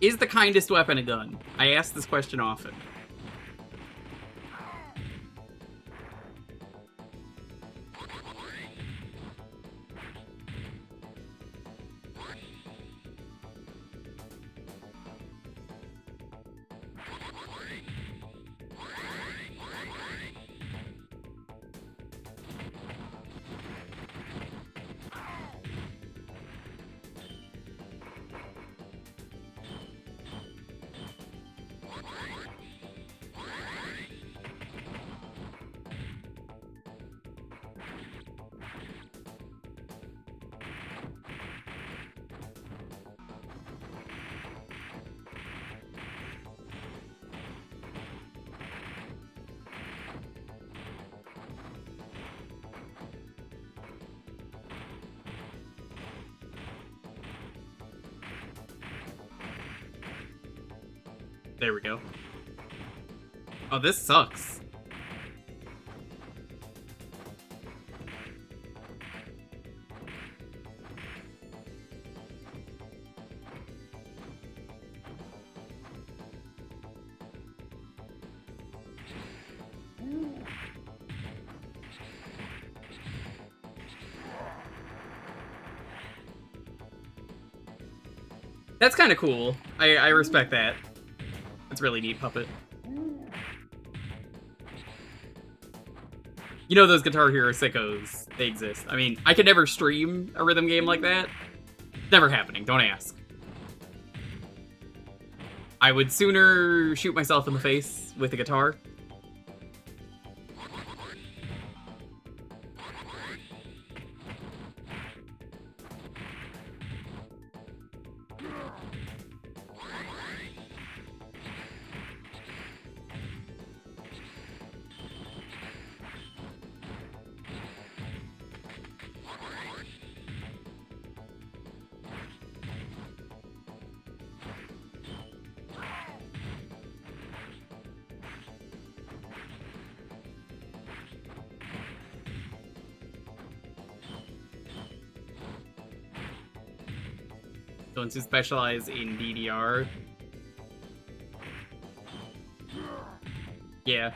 Is the kindest weapon a gun? I ask this question often. There we go. Oh, this sucks. That's kind of cool. I respect that. It's really neat, Puppet. You know those Guitar Hero sickos, they exist. I mean, I could never stream a rhythm game like that. Never happening, don't ask. I would sooner shoot myself in the face with a guitar. Ones who specialize in DDR. Yeah.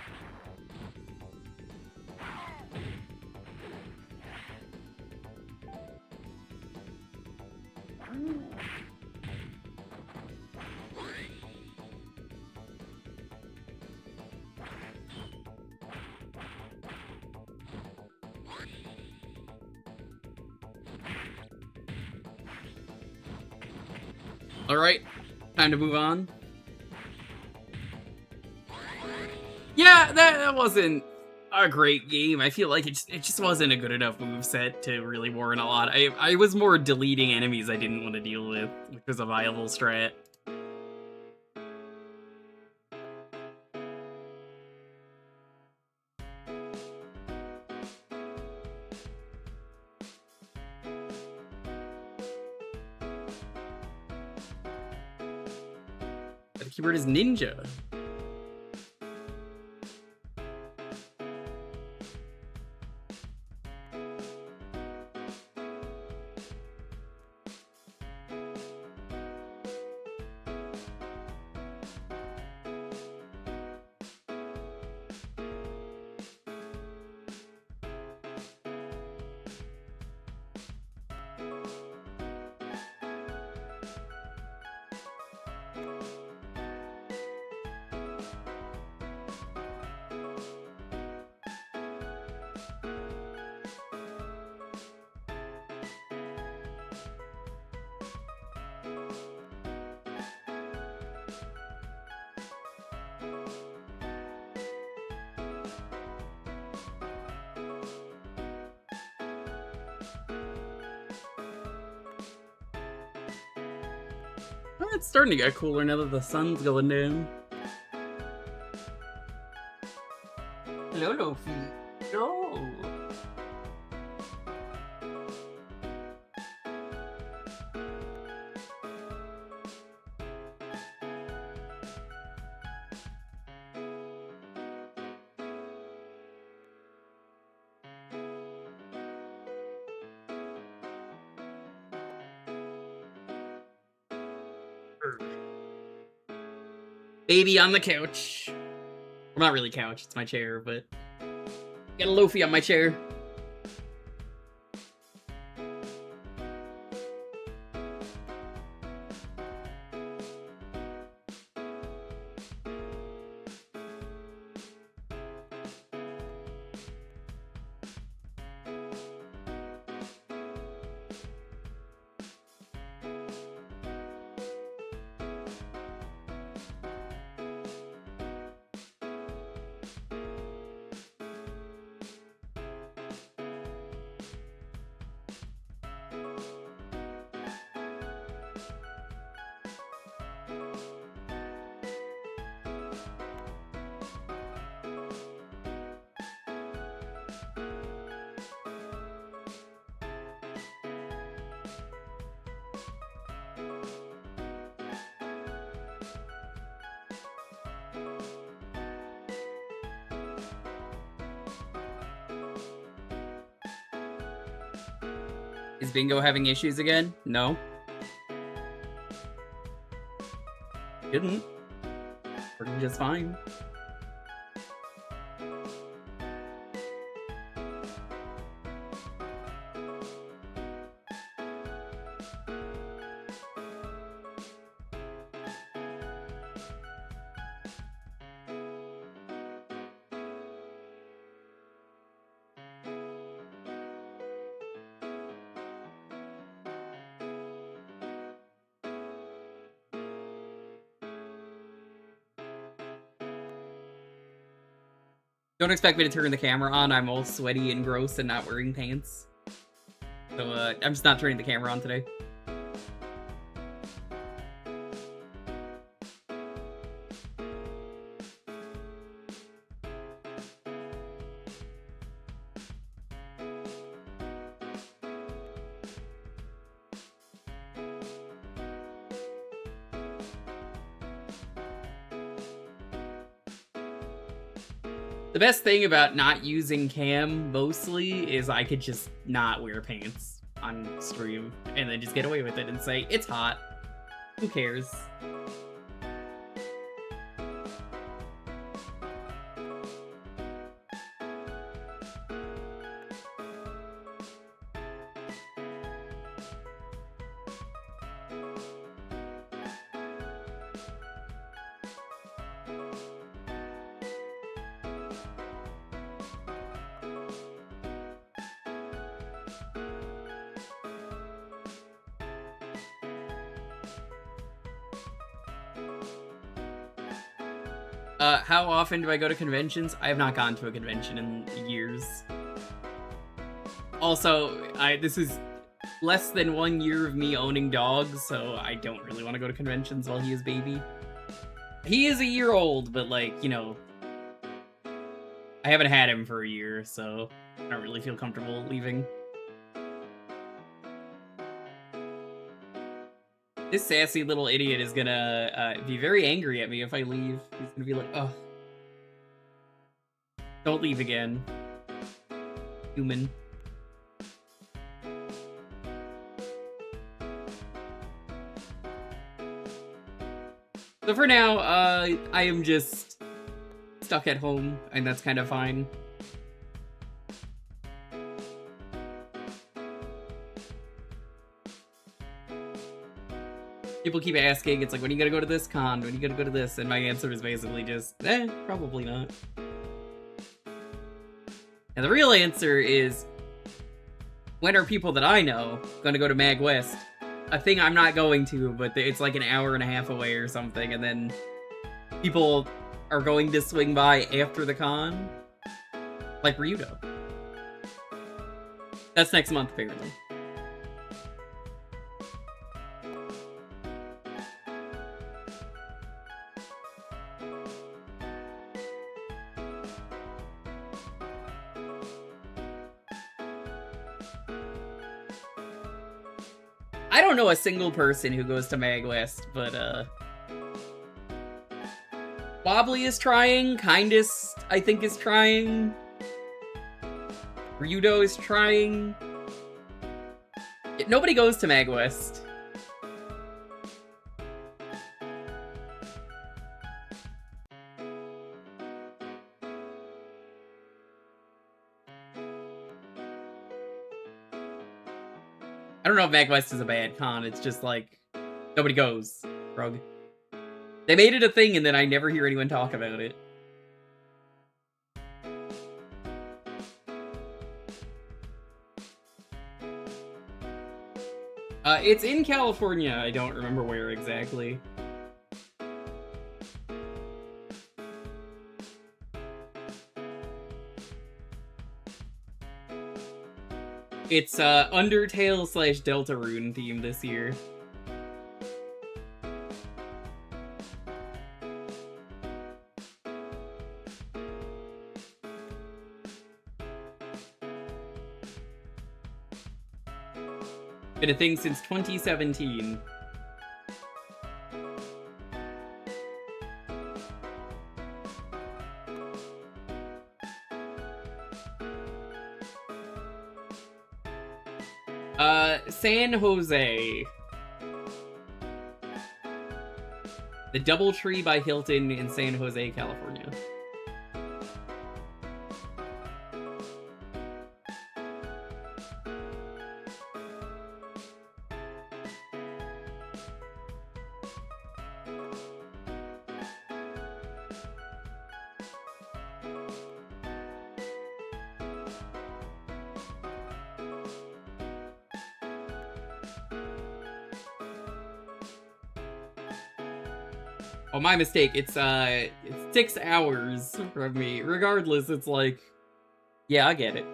Alright, time to move on. Yeah, that wasn't a great game. I feel like it just wasn't a good enough moveset to really warrant a lot. I was more deleting enemies I didn't want to deal with, which was a viable strat. The keyword is ninja. Oh, it's starting to get cooler now that the sun's going down. Hello, Lofi. No. Baby on the couch. Well, not really couch, it's my chair, but... Got a Lofi on my chair. Is Bingo having issues again? No. Didn't. Working just fine. Don't expect me to turn the camera on. I'm all sweaty and gross and not wearing pants. So, I'm just not turning the camera on today. The best thing about not using cam mostly is I could just not wear pants on stream and then just get away with it and say, it's hot. Who cares? How often do I go to conventions? I have not gone to a convention in years. Also, this is less than 1 year of me owning dogs, so I don't really want to go to conventions while he is baby. He is a year old, but like, you know, I haven't had him for a year, so I don't really feel comfortable leaving. This sassy little idiot is gonna be very angry at me if I leave. He's gonna be like, oh. Don't leave again. Human. So for now, I am just stuck at home, and that's kind of fine. People keep asking, it's like, when are you gonna go to this con? When are you gonna go to this? And my answer is basically just, probably not. And the real answer is, when are people that I know gonna go to Mag West? A thing I'm not going to, but it's like an hour and a half away or something, and then people are going to swing by after the con. Like Ryudo. That's next month, apparently. I don't know a single person who goes to Mag West, but Wobbly is trying, Kindest, I think, is trying. Ryudo is trying. Nobody goes to Mag West. I don't know if Mag West is a bad con, it's just like, nobody goes, Rug. They made it a thing and then I never hear anyone talk about it. It's in California, I don't remember where exactly. It's Undertale / Deltarune theme this year. Been a thing since 2017. San Jose. The Doubletree by Hilton in San Jose, California. Oh, my mistake. It's 6 hours from me. Regardless, it's like, yeah, I get it.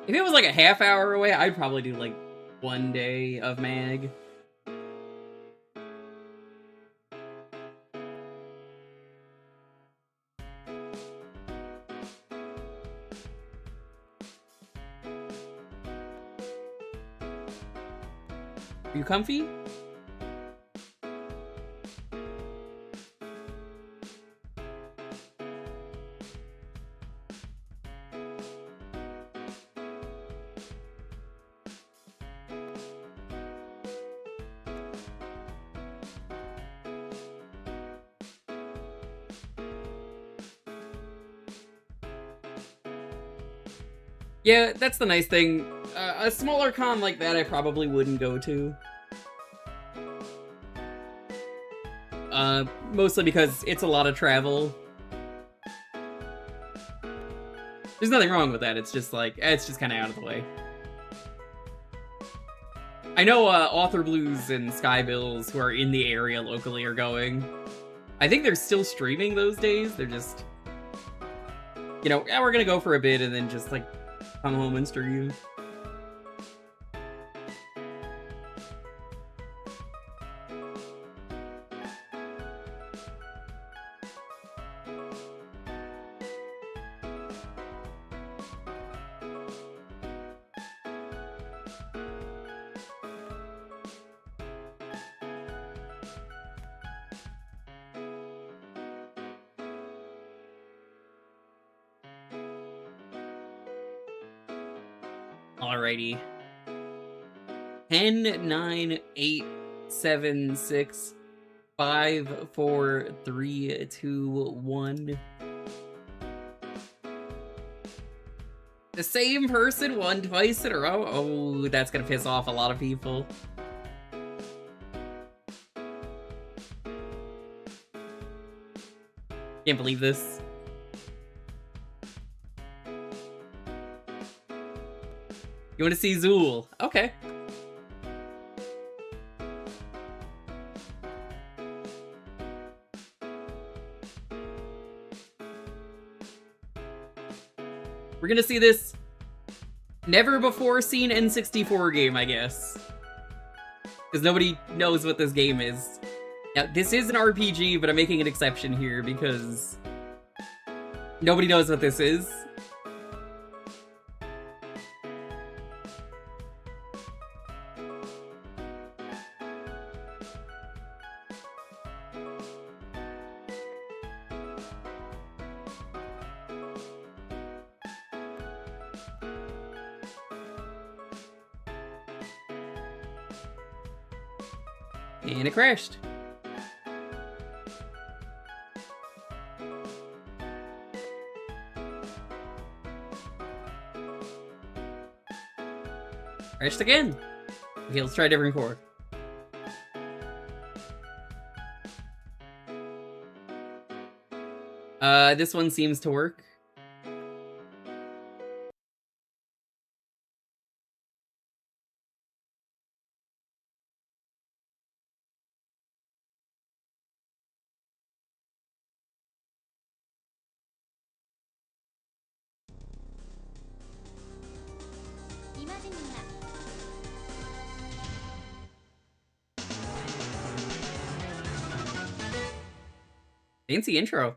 If it was like a half hour away, I'd probably do like 1 day of Mag. Are you comfy? Yeah, that's the nice thing. A smaller con like that I probably wouldn't go to. Mostly because it's a lot of travel. There's nothing wrong with that, it's just like, it's just kind of out of the way. I know Author Blues and Sky Bills, who are in the area locally, are going. I think they're still streaming those days, they're just... You know, yeah, we're gonna go for a bit and then just, like, come home and stream. Alrighty. 10, 9, 8, 7, 6, 5, 4, 3, 2, 1. The same person won twice in a row? Oh, that's gonna piss off a lot of people. Can't believe this. You want to see Zool? Okay. We're gonna see this never-before-seen N64 game, I guess. Because nobody knows what this game is. Now, this is an RPG, but I'm making an exception here because nobody knows what this is. And it crashed. Crashed again. Okay, let's try a different core. This one seems to work. Fancy intro.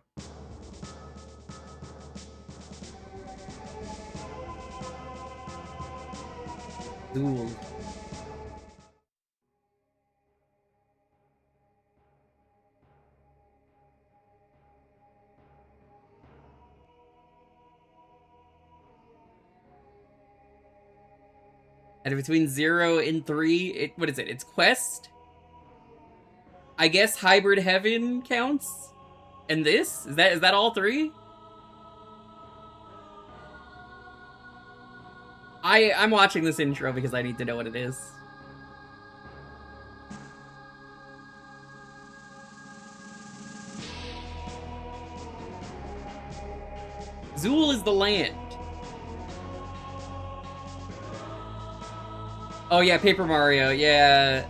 Zool. And between 0 and 3, what is it? It's Quest? I guess Hybrid Heaven counts? And this? Is that all 3? I'm watching this intro because I need to know what it is. Zool is the land. Oh yeah, Paper Mario, yeah.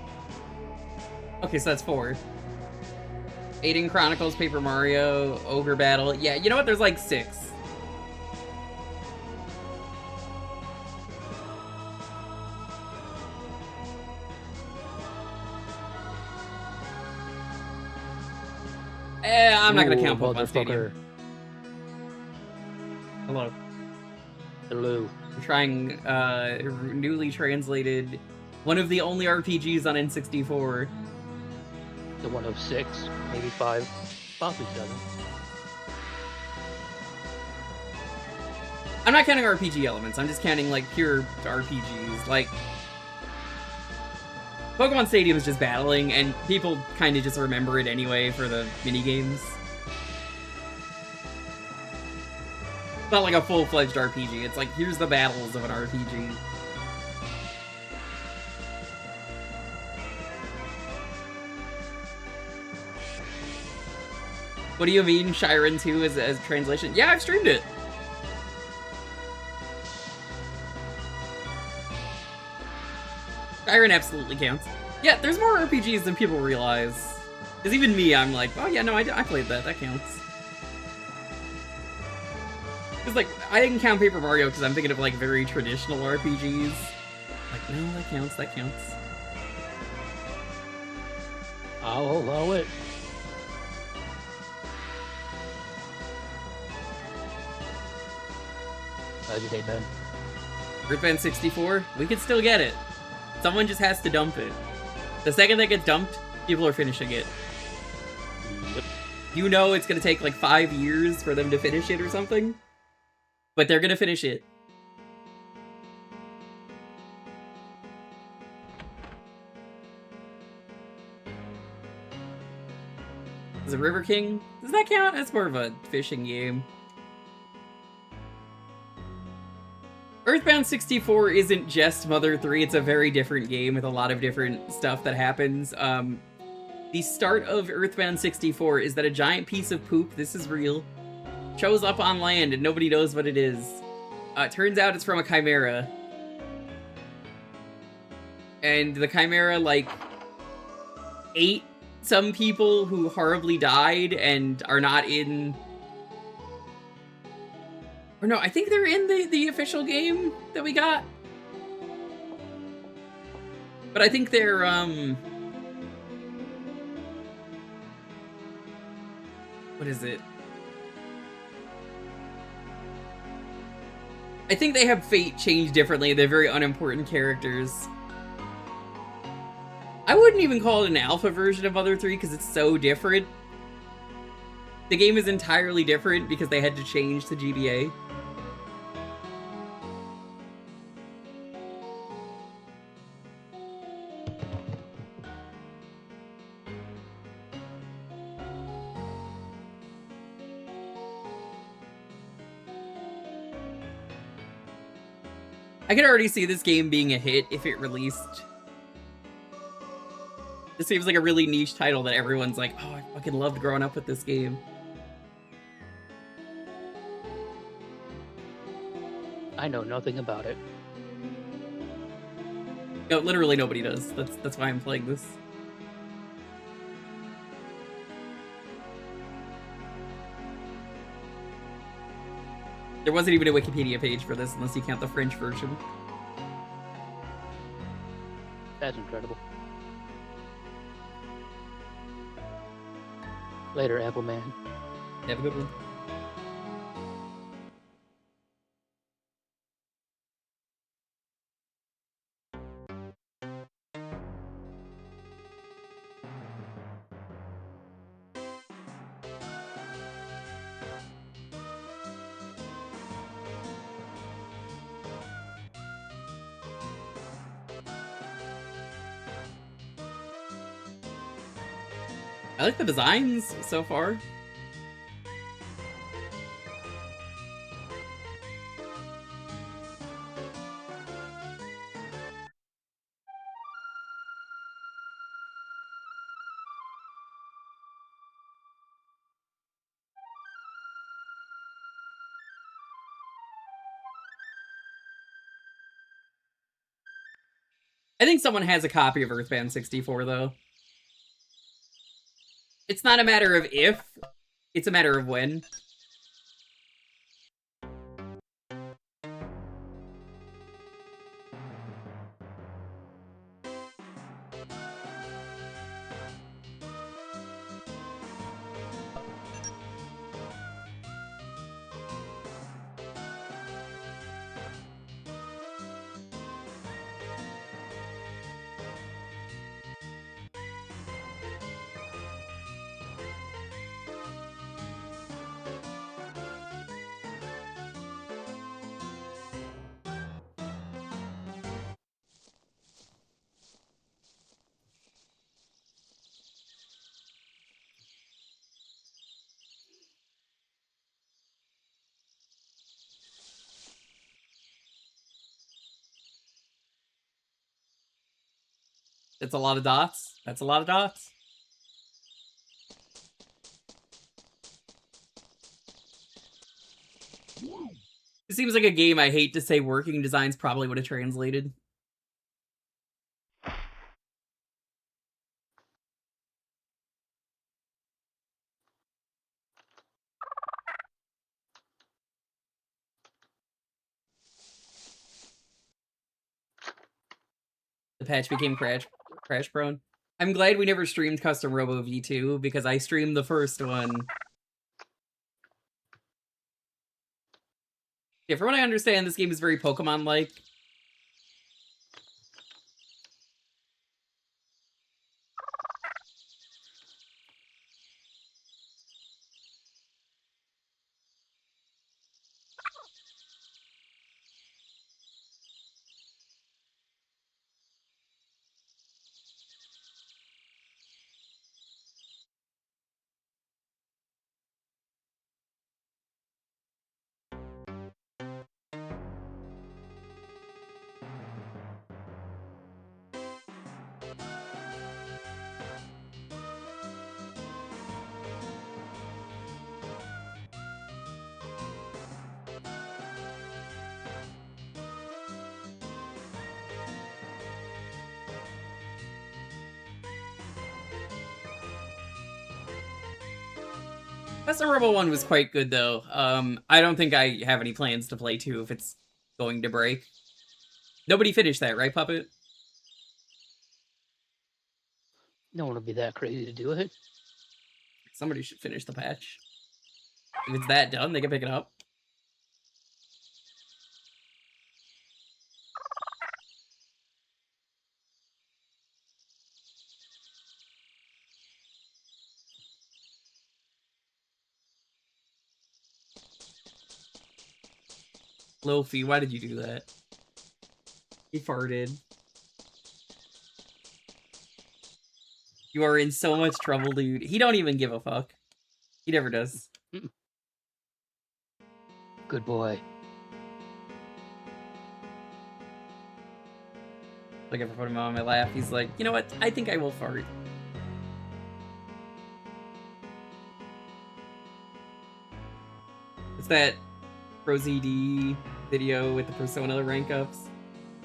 Okay, so that's 4. Aiden Chronicles, Paper Mario, Ogre Battle. Yeah, you know what? There's like 6. I'm not gonna count Pokemon Stadium. Hello. Hello. I'm trying newly translated one of the only RPGs on N64. The one of 6, maybe 5, possibly 7. I'm not counting RPG elements, I'm just counting like pure RPGs. Like Pokemon Stadium is just battling, and people kind of just remember it anyway for the minigames. It's not like a full-fledged RPG, it's like, here's the battles of an RPG. What do you mean, Shyren 2 as translation? Yeah, I've streamed it! Shyren absolutely counts. Yeah, there's more RPGs than people realize. Because even me, I'm like, oh yeah, no, I played that, that counts. Because, like, I didn't count Paper Mario because I'm thinking of, like, very traditional RPGs. Like, no, that counts, that counts. I'll allow it. How'd you think, Ben? Earthbound 64, we could still get it. Someone just has to dump it. The second that gets dumped, people are finishing it. Yep. You know it's gonna take, like, 5 years for them to finish it or something. But they're gonna finish it. Is it River King? Does that count? That's more of a fishing game. Earthbound 64 isn't just Mother 3, it's a very different game with a lot of different stuff that happens. The start of Earthbound 64 is that a giant piece of poop, this is real, shows up on land and nobody knows what it is. Turns out it's from a chimera. And the chimera, like, ate some people who horribly died and are not in... Or no, I think they're in the official game that we got. But I think they're, what is it? I think they have fate changed differently. They're very unimportant characters. I wouldn't even call it an alpha version of Mother 3 because it's so different. The game is entirely different because they had to change the GBA. I could already see this game being a hit if it released. This seems like a really niche title that everyone's like, oh, I fucking loved growing up with this game. I know nothing about it. No, literally nobody does. That's why I'm playing this. There wasn't even a Wikipedia page for this unless you count the French version. That's incredible. Later, Apple Man. Have a good one. I like the designs so far. I think someone has a copy of Earthbound 64, though. It's not a matter of if, it's a matter of when. It's a lot of dots. That's a lot of dots. It seems like a game I hate to say working designs probably would have translated. The patch became crash prone. I'm glad we never streamed Custom Robo V2 because I streamed the first one. Yeah, from what I understand, this game is very Pokemon-like. Custom Robo 1 was quite good, though. I don't think I have any plans to play 2 if it's going to break. Nobody finished that, right, Puppet? No one would be that crazy to do it. Somebody should finish the patch. If it's that done, they can pick it up. Lofi, why did you do that? He farted. You are in so much trouble, dude. He don't even give a fuck. He never does. Good boy. Like if I put him on my lap, he's like, you know what? I think I will fart. It's that Rosie D video with the Persona rank ups.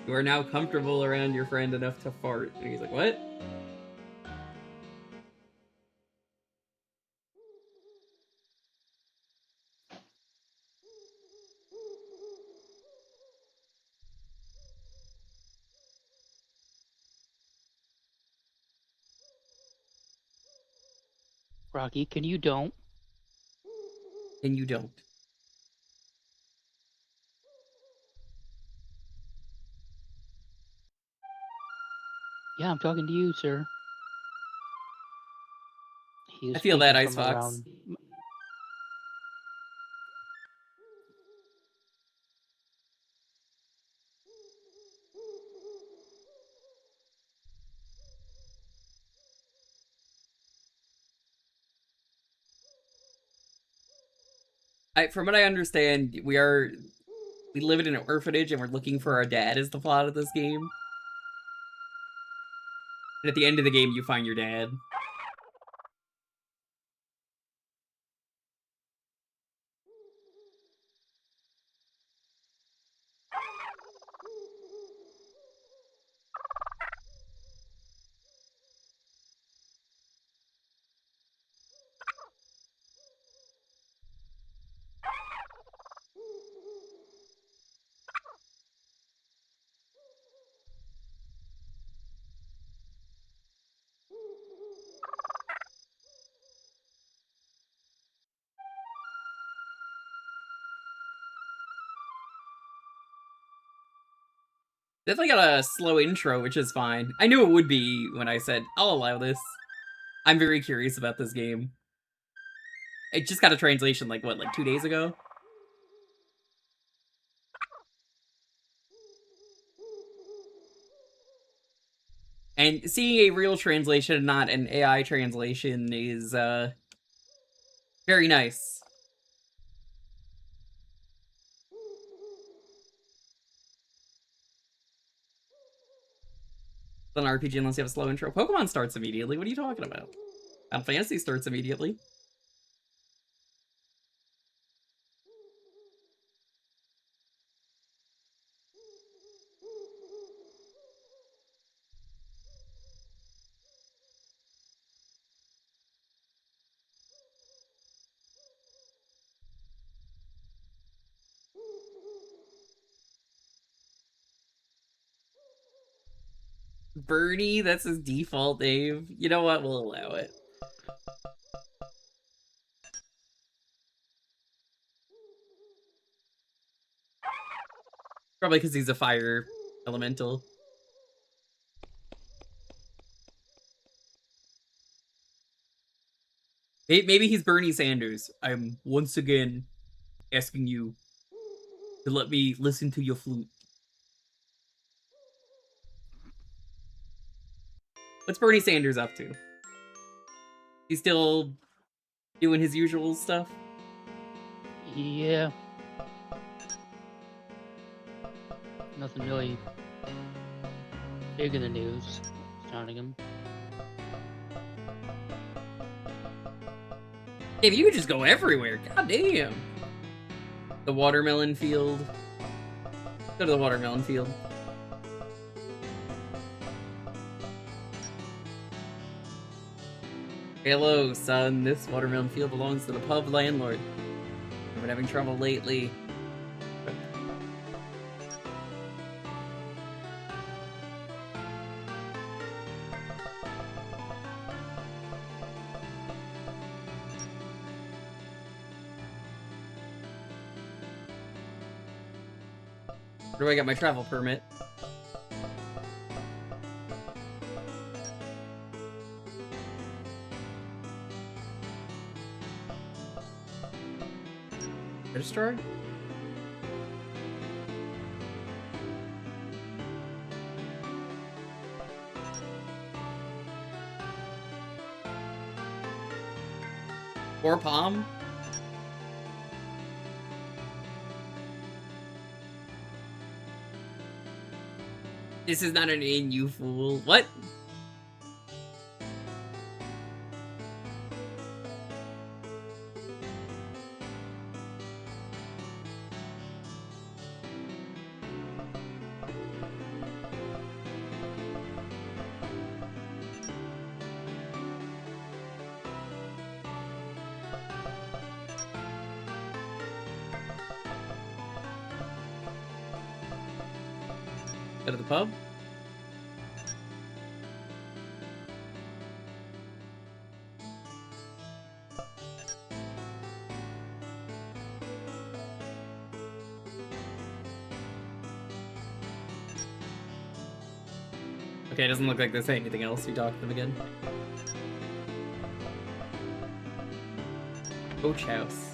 You are now comfortable around your friend enough to fart. And he's like, what? Rocky, can you don't? And you don't. Yeah, I'm talking to you, sir. He was I feel that, speaking Ice from Fox. around. From what I understand, we live in an orphanage and we're looking for our dad is the plot of this game. And at the end of the game, you find your dad. Definitely got a slow intro, which is fine. I knew it would be when I said, I'll allow this. I'm very curious about this game. It just got a translation, like, what, like 2 days ago? And seeing a real translation, not an AI translation, is, very nice. It's an RPG unless you have a slow intro. Pokemon starts immediately. What are you talking about? Final Fantasy starts immediately. Bernie, that's his default name. You know what? We'll allow it. Probably because he's a fire elemental. Maybe he's Bernie Sanders. I'm once again asking you to let me listen to your flute. What's Bernie Sanders up to? He's still doing his usual stuff? Yeah. Nothing really big in the news surrounding him. Damn, you could just go everywhere. God damn. The watermelon field. Go to the watermelon field. Hello, son. This watermelon field belongs to the pub landlord. I've been having trouble lately. Where do I get my travel permit? Registrar? Or Palm? This is not an in, you fool. What? Go to the pub? Okay, it doesn't look like there's anything else. We talk to them again. Coach house.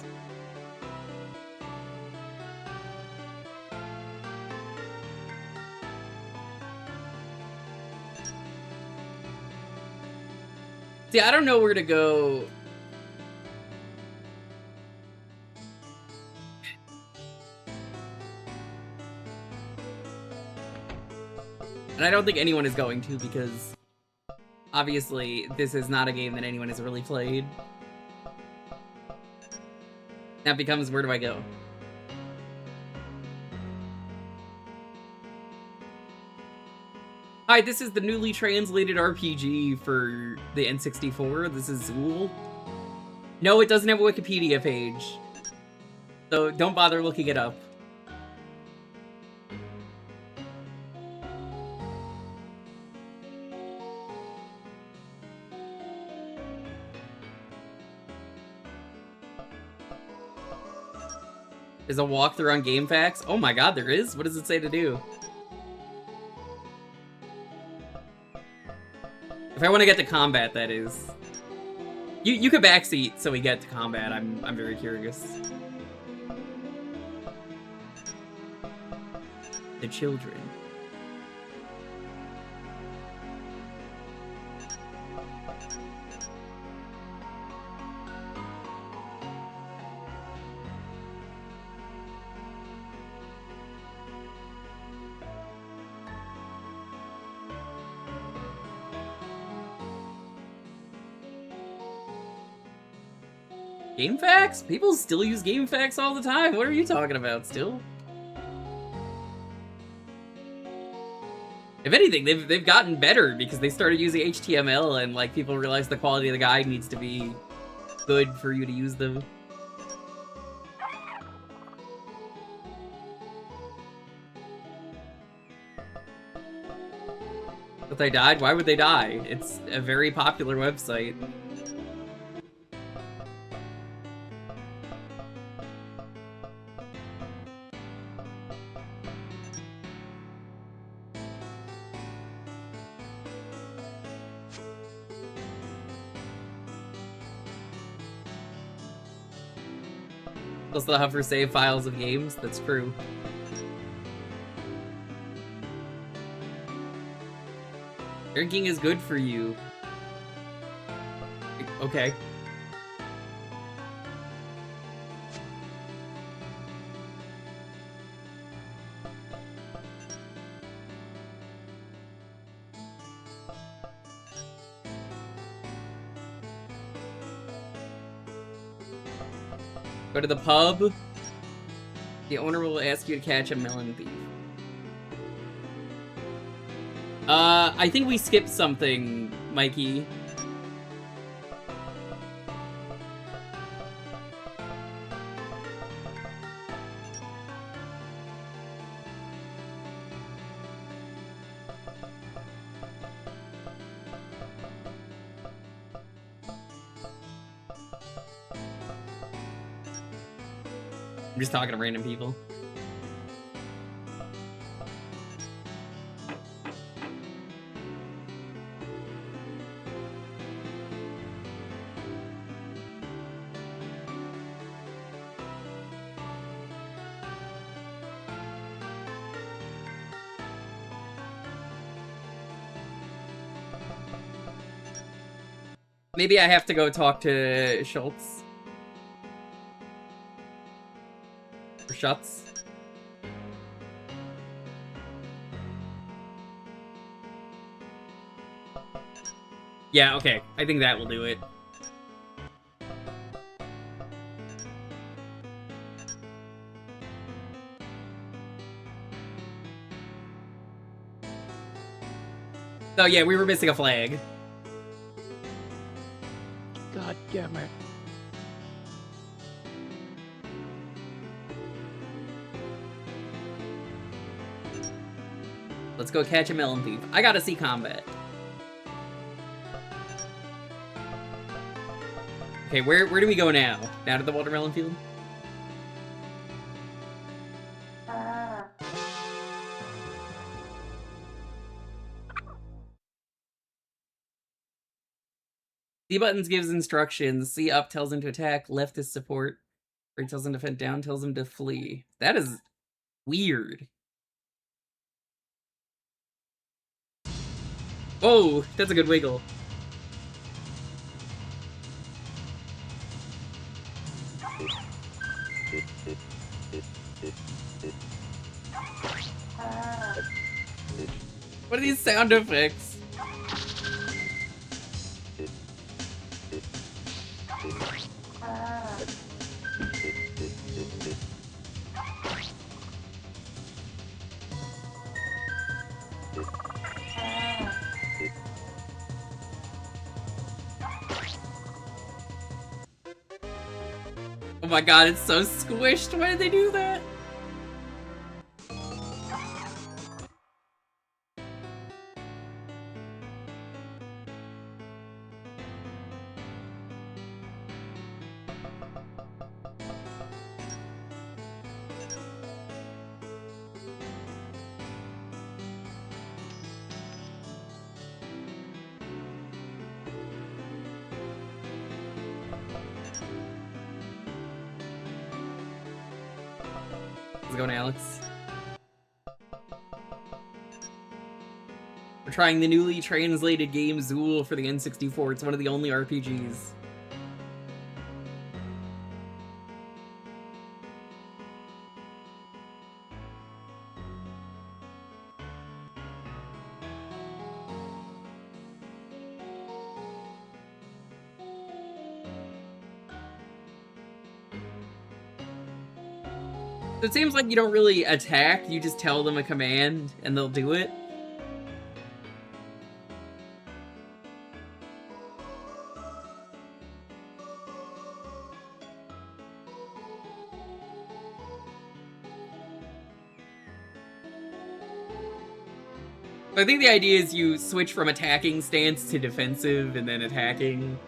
See, I don't know where to go. And I don't think anyone is going to, because obviously this is not a game that anyone has really played. That becomes, where do I go? Hi, this is the newly translated RPG for the N64. This is Zool. No, it doesn't have a Wikipedia page. So don't bother looking it up. There's a walkthrough on GameFAQs? Oh my god, there is? What does it say to do? If I want to get to combat, that is. You could backseat so we get to combat. I'm very curious. The children. GameFAQs? People still use GameFAQs all the time. What are you talking about still? If anything, they've gotten better because they started using HTML and like people realized the quality of the guide needs to be good for you to use them. But they died? Why would they die? It's a very popular website. They'll still have for save files of games. That's true. Drinking is good for you. Okay. Go to the pub. The owner will ask you to catch a melon thief. I think we skipped something, Mikey. I'm just talking to random people. Maybe I have to go talk to Schultz. Or Schutz. Yeah, okay. I think that will do it. So yeah, we were missing a flag. God damn it. Let's go catch a melon thief. I gotta see combat. Okay, where do we go now? Down to the watermelon field? C buttons gives instructions. C up tells him to attack. Left is support. Right tells him to defend. Down tells him to flee. That is weird. Oh, that's a good wiggle. What are these sound effects? Oh my god, it's so squished. Why did they do that? How's it going, Alex? We're trying the newly translated game Zool for the N64. It's one of the only RPGs. So it seems like you don't really attack, you just tell them a command and they'll do it. I think the idea is you switch from attacking stance to defensive and then attacking.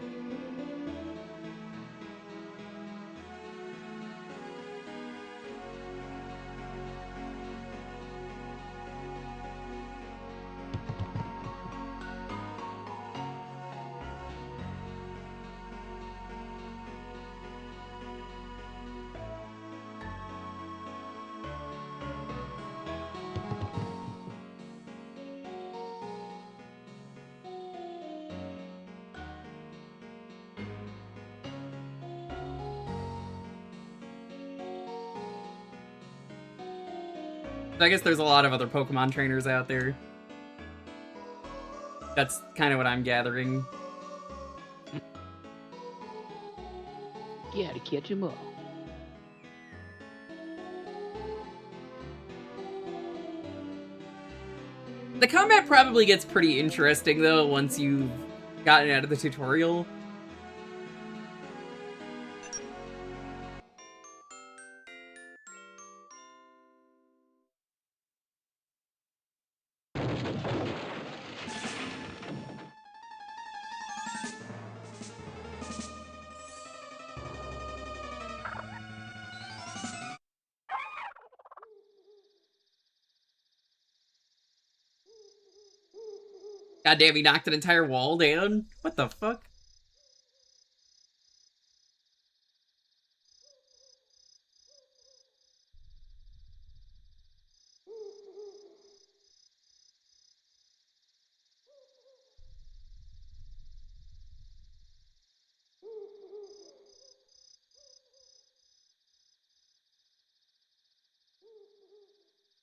So I guess there's a lot of other Pokemon trainers out there. That's kind of what I'm gathering. Gotta catch him up. The combat probably gets pretty interesting, though, once you've gotten out of the tutorial. God damn, he knocked an entire wall down? What the fuck?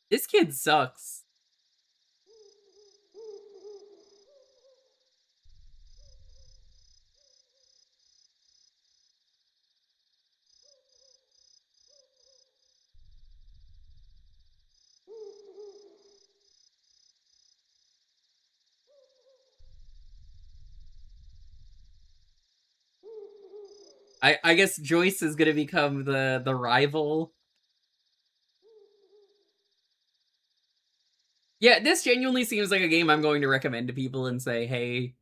This kid sucks. I guess Joyce is gonna become the rival. Yeah, this genuinely seems like a game I'm going to recommend to people and say, hey,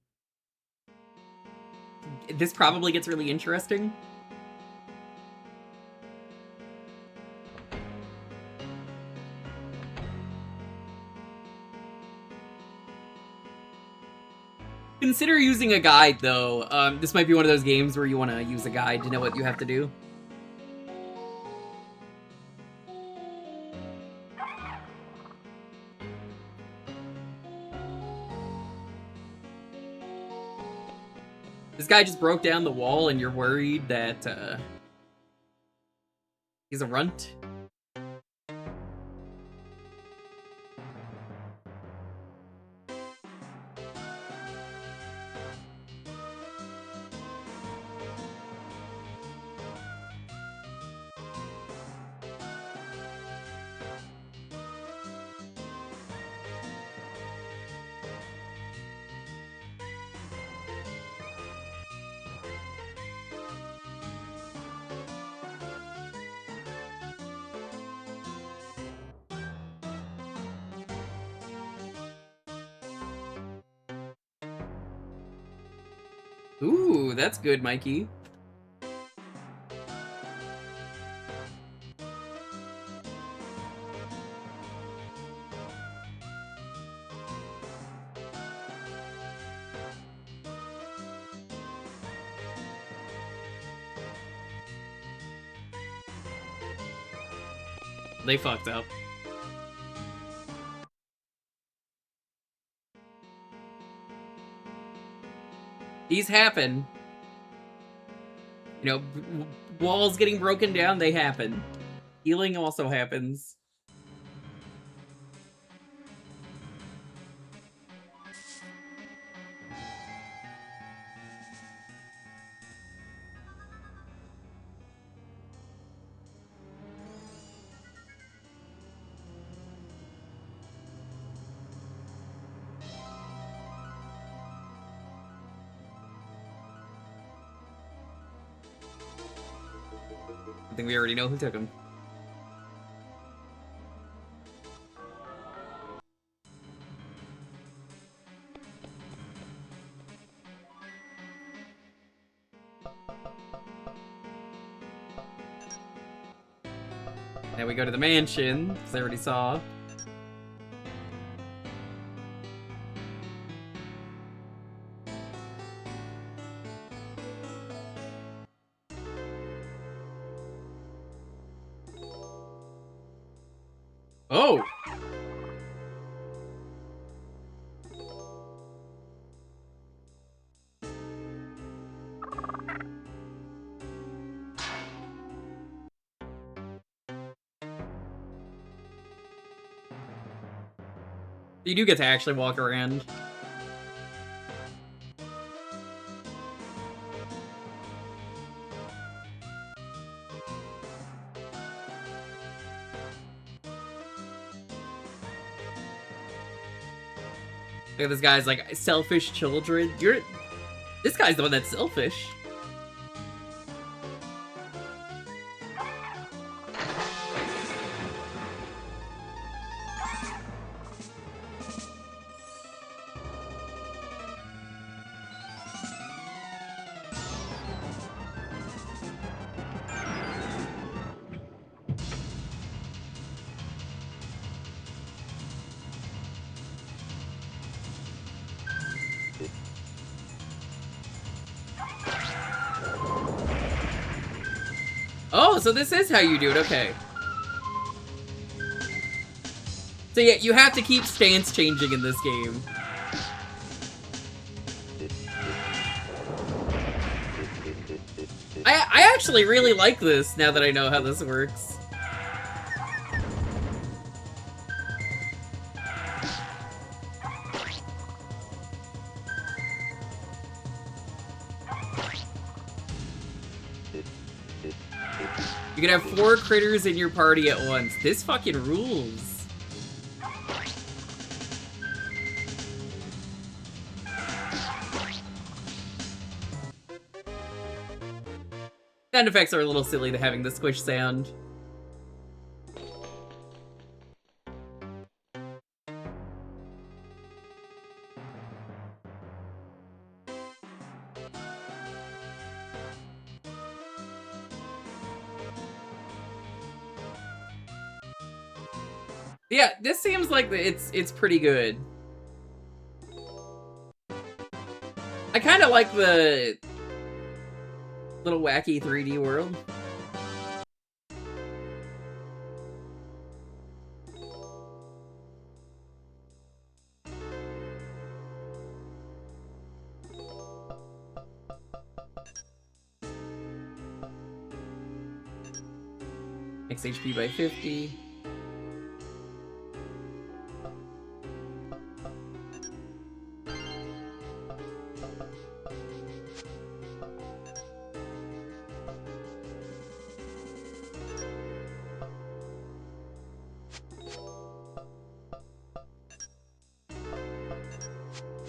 this probably gets really interesting. Consider using a guide, though. This might be one of those games where you want to use a guide to know what you have to do. This guy just broke down the wall and you're worried that, he's a runt? Ooh, that's good, Mikey. They fucked up. These happen. You know, walls getting broken down, they happen. Healing also happens. I think we already know who took him. Now we go to the mansion, as I already saw. Oh! You do get to actually walk around. Look at this guy's like, selfish children. This guy's the one that's selfish. Oh, so this is how you do it, okay. So yeah, you have to keep stance changing in this game. I actually really like this, now that I know how this works. You can have 4 critters in your party at once. This fucking rules. Sound effects are a little silly to having the squish sound. Yeah, this seems like it's pretty good. I kind of like the little wacky 3D world. Max HP by 50.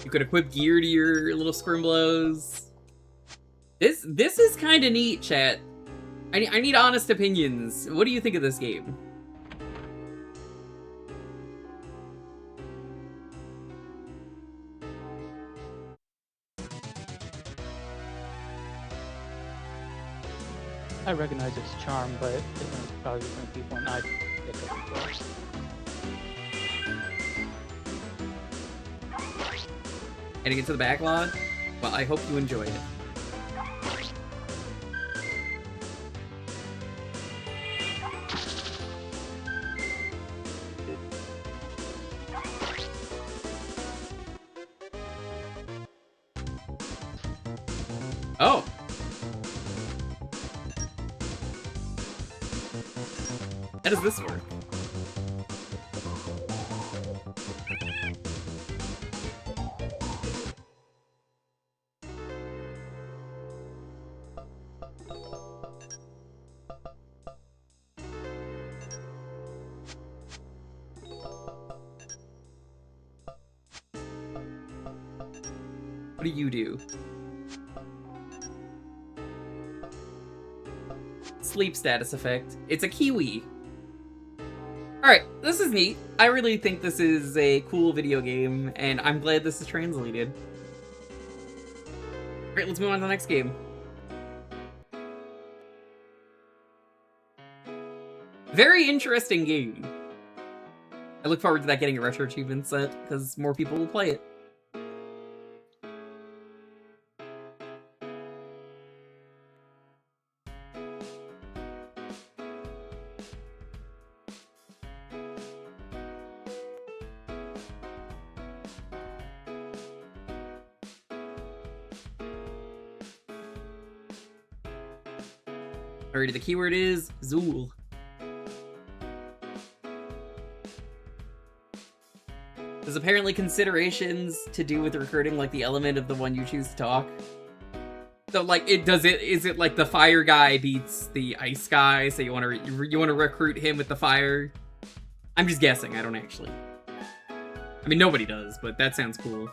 You could equip gear to your little scrimblows. This is kind of neat, chat. I need honest opinions. What do you think of this game? I recognize its charm, but different, probably different people, and I pick up the first. Heading into the backlog? Well, I hope you enjoy it. Oh! How does this work? What do you do? Sleep status effect. It's a kiwi. Alright, this is neat. I really think this is a cool video game, and I'm glad this is translated. Alright, let's move on to the next game. Very interesting game. I look forward to that getting a retro achievement set, because more people will play it. Alrighty, the keyword is Zool. There's apparently considerations to do with recruiting, like the element of the one you choose to talk. So, like, is it like the fire guy beats the ice guy, so you want to recruit him with the fire? I'm just guessing, I don't actually. I mean, nobody does, but that sounds cool.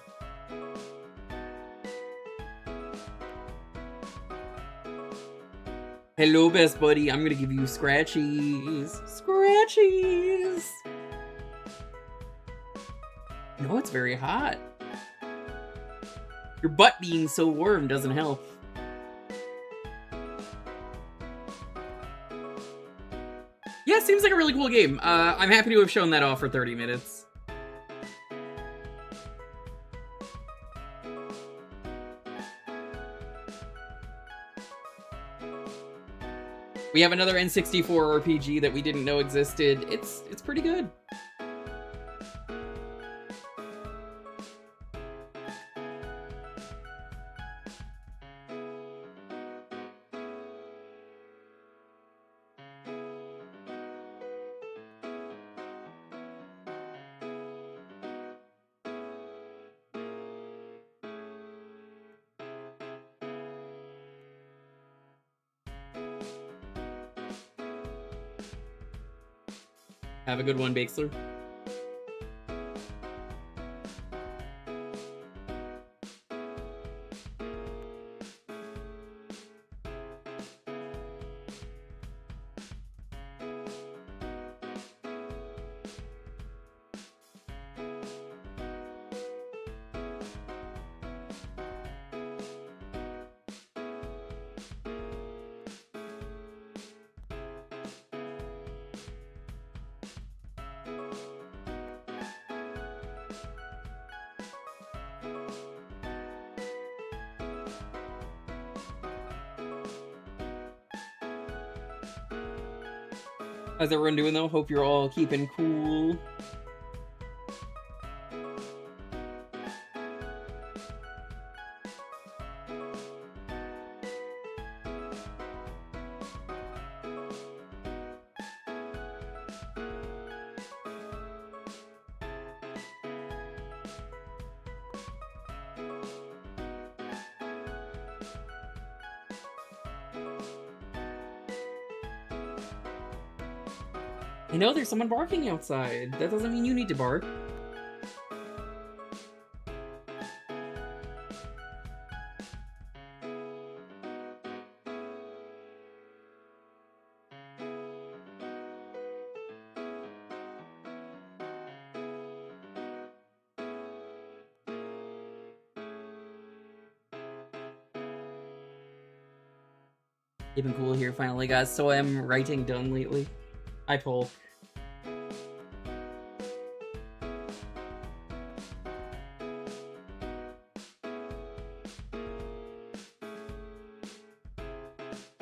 Hello, best buddy. I'm gonna give you scratchies. Scratchies! No, it's very hot. Your butt being so warm doesn't help. Yeah, it seems like a really cool game. I'm happy to have shown that off for 30 minutes. We have another N64 RPG that we didn't know existed. It's pretty good. Have a good one, Bakesler. How's everyone doing though? Hope you're all keeping cool. I know there's someone barking outside. That doesn't mean you need to bark. Keeping cool here finally, guys. So I'm writing done lately. I pull.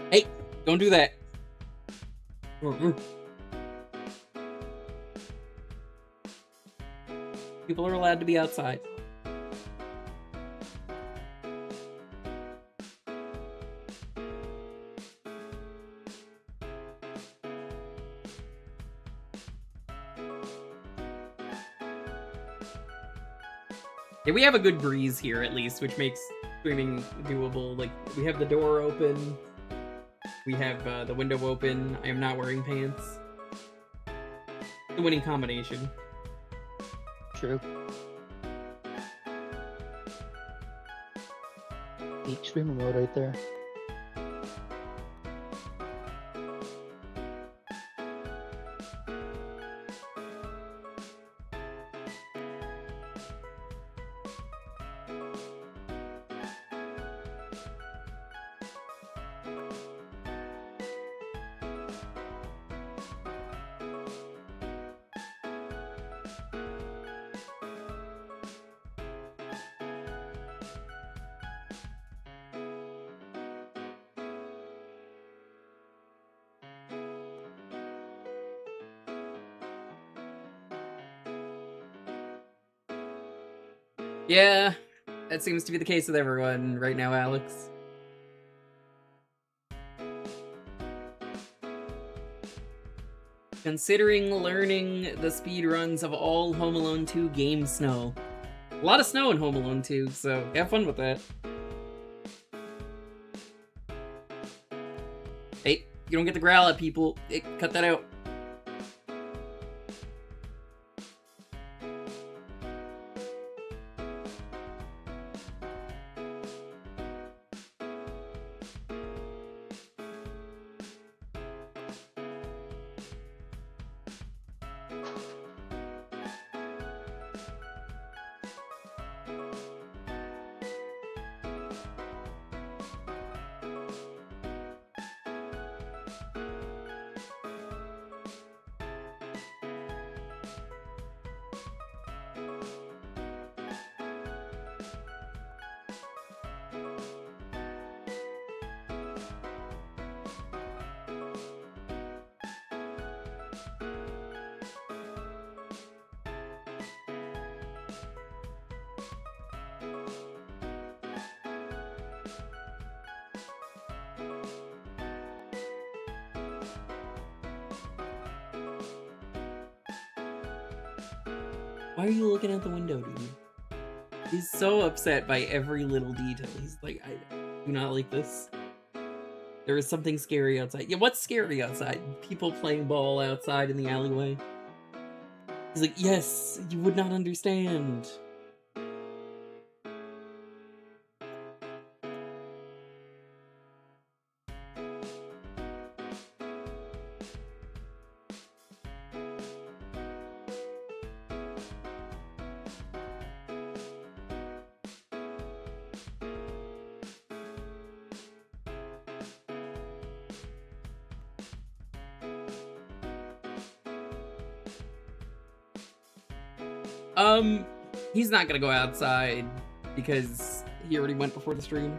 Hey, don't do that. People are allowed to be outside. Yeah, we have a good breeze here at least, which makes swimming doable. Like, we have the door open. We have the window open. I am not wearing pants. The winning combination. True. Peak streamer mode right there. Yeah, that seems to be the case with everyone right now, Alex. Considering learning the speedruns of all Home Alone 2 game snow. A lot of snow in Home Alone 2, so have fun with that. Hey, you don't get to growl at people. Hey, cut that out. Why are you looking out the window, dude? He's so upset by every little detail. He's like, I do not like this. There is something scary outside. Yeah, what's scary outside? People playing ball outside in the alleyway. He's like, yes, you would not understand. He's not gonna go outside because he already went before the stream.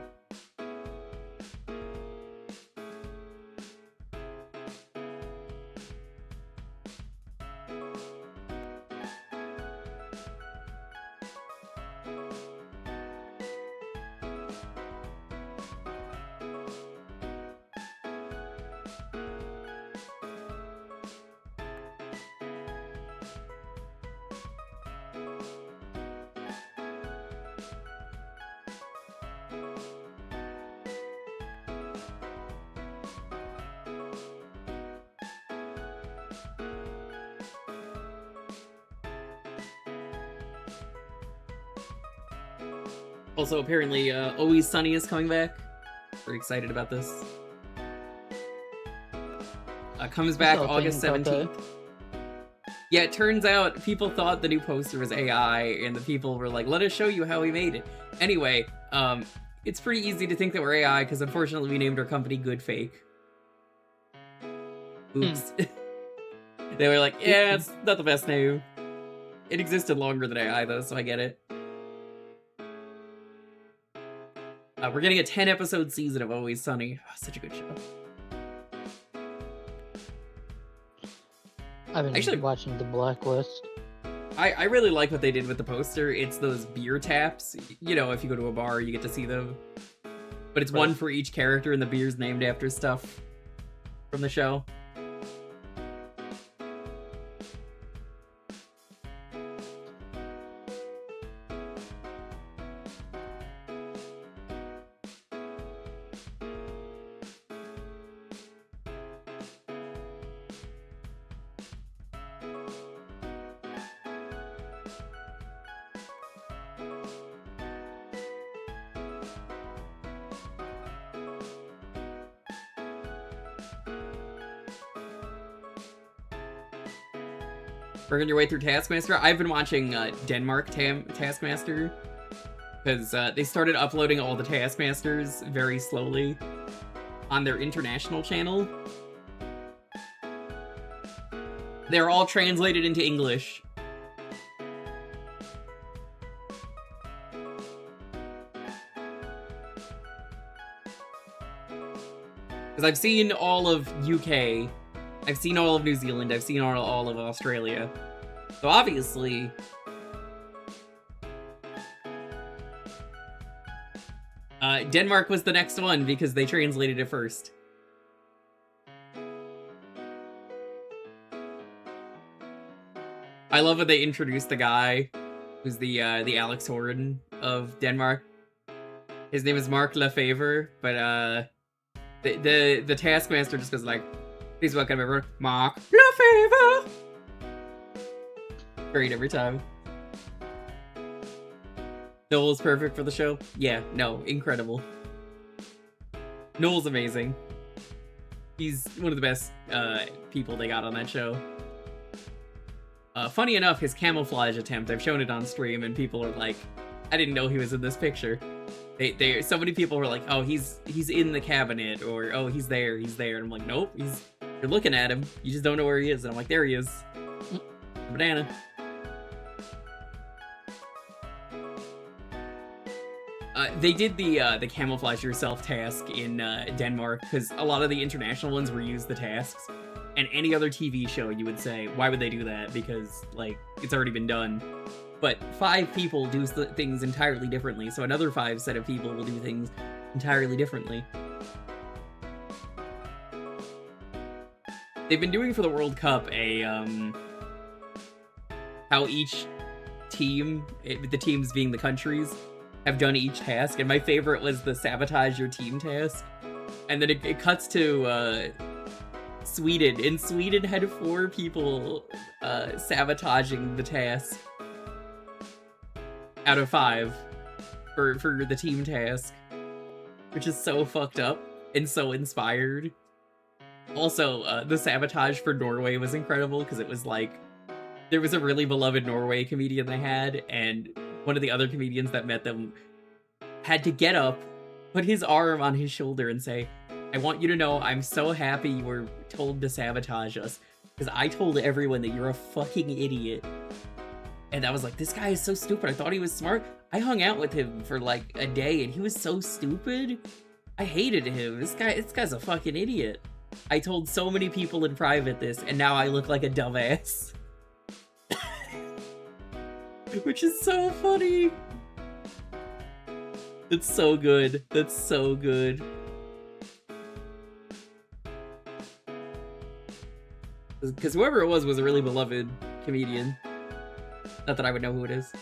Also, apparently, Always Sunny is coming back. Very excited about this. Comes back August 17th. Yeah, it turns out people thought the new poster was AI, and the people were like, let us show you how we made it. Anyway, it's pretty easy to think that we're AI, because unfortunately we named our company Good Fake. Oops. They were like, yeah, it's not the best name. It existed longer than AI, though, so I get it. We're getting a 10-episode season of Always Sunny. Oh, such a good show. I've been Actually, watching The Blacklist. I really like what they did with the poster. It's those beer taps. You know, if you go to a bar, you get to see them. But it's one for each character, and the beer's named after stuff from the show. Working your way through Taskmaster. I've been watching Denmark Taskmaster because they started uploading all the Taskmasters very slowly on their international channel. They're all translated into English. Because I've seen all of UK, I've seen all of New Zealand, I've seen all of Australia. So obviously... Denmark was the next one because they translated it first. I love when they introduced the guy who's the Alex Horan of Denmark. His name is Mark Lefevre, but the Taskmaster just goes like, please welcome everyone, Mark Lefevre. Great every time. Noel's perfect for the show? Yeah, no, incredible. Noel's amazing. He's one of the best people they got on that show. Funny enough, his camouflage attempt, I've shown it on stream, and people are like, I didn't know he was in this picture. So many people were like, oh, he's in the cabinet, or oh, he's there. And I'm like, nope, you're looking at him, you just don't know where he is. And I'm like, there he is. Banana. They did the camouflage yourself task in Denmark, because a lot of the international ones reuse the tasks. And any other TV show, you would say, why would they do that? Because, like, it's already been done. But 5 people do things entirely differently, so another 5 set of people will do things entirely differently. They've been doing for the World Cup how each team, the teams being the countries, have done each task, and my favorite was the sabotage your team task. And then it cuts to Sweden, and Sweden had 4 people sabotaging the task out of 5 for the team task, which is so fucked up and so inspired. Also, the sabotage for Norway was incredible, because it was like, there was a really beloved Norway comedian they had, and one of the other comedians that met them had to get up, put his arm on his shoulder, and say, I want you to know I'm so happy you were told to sabotage us, because I told everyone that you're a fucking idiot. And I was like, this guy is so stupid. I thought he was smart. I hung out with him for like a day, and he was so stupid. I hated him. This guy's a fucking idiot. I told so many people in private this, and now I look like a dumbass. Which is so funny. It's so good. That's so good. Because whoever it was a really beloved comedian. Not that I would know who it is.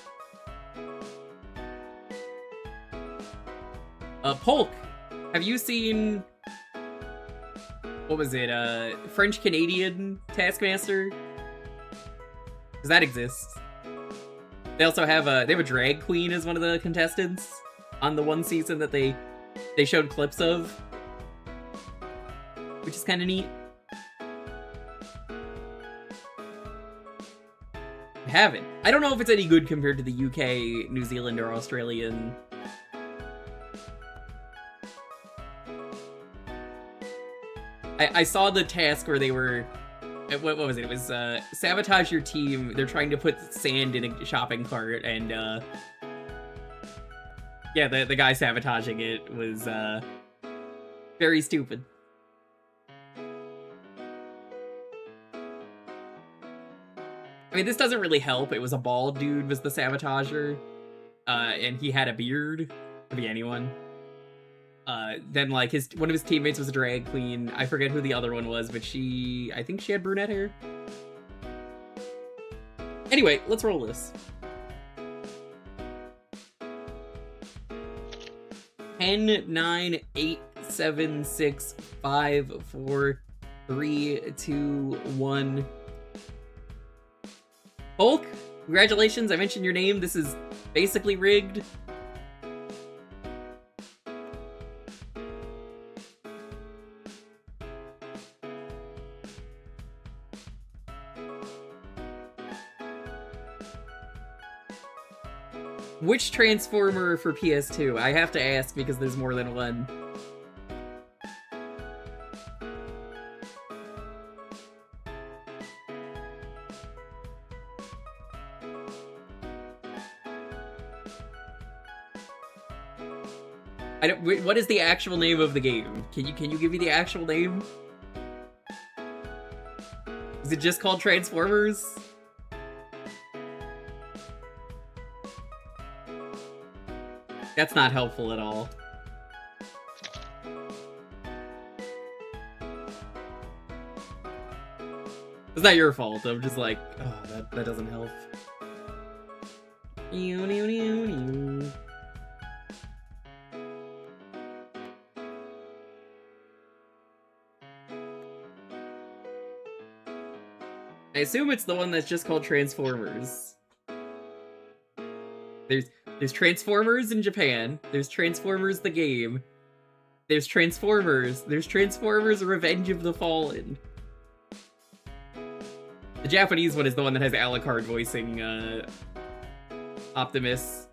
Polk, have you seen... what was it? French-Canadian Taskmaster? Because that exists. They also have they have a drag queen as one of the contestants. on the one season that they showed clips of, which is kind of neat. I haven't. I don't know if it's any good compared to the UK, New Zealand, or Australian. I saw the task where they were... What was it? It was sabotage your team. They're trying to put sand in a shopping cart, and yeah, the guy sabotaging it was very stupid. I mean, this doesn't really help. It was a bald dude was the sabotager, and he had a beard. Could be anyone. Then, like, one of his teammates was a drag queen. I forget who the other one was, but I think she had brunette hair. Anyway, let's roll this. 10, 9, 8, 7, 6, 5, 4, 3, 2, 1. Hulk, congratulations, I mentioned your name. This is basically rigged. Which Transformer for PS2? I have to ask because there's more than one. What is the actual name of the game? Can you give me the actual name? Is it just called Transformers? That's not helpful at all. It's not your fault. I'm just like, oh, that doesn't help. I assume it's the one that's just called Transformers. There's Transformers in Japan. There's Transformers the game. There's Transformers. There's Transformers Revenge of the Fallen. The Japanese one is the one that has Alucard voicing Optimus.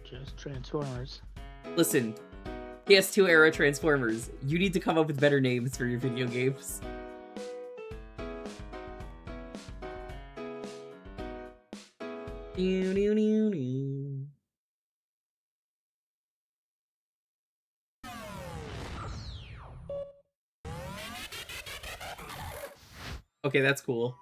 Just Transformers. Listen, PS2 era Transformers, you need to come up with better names for your video games. Okay, that's cool.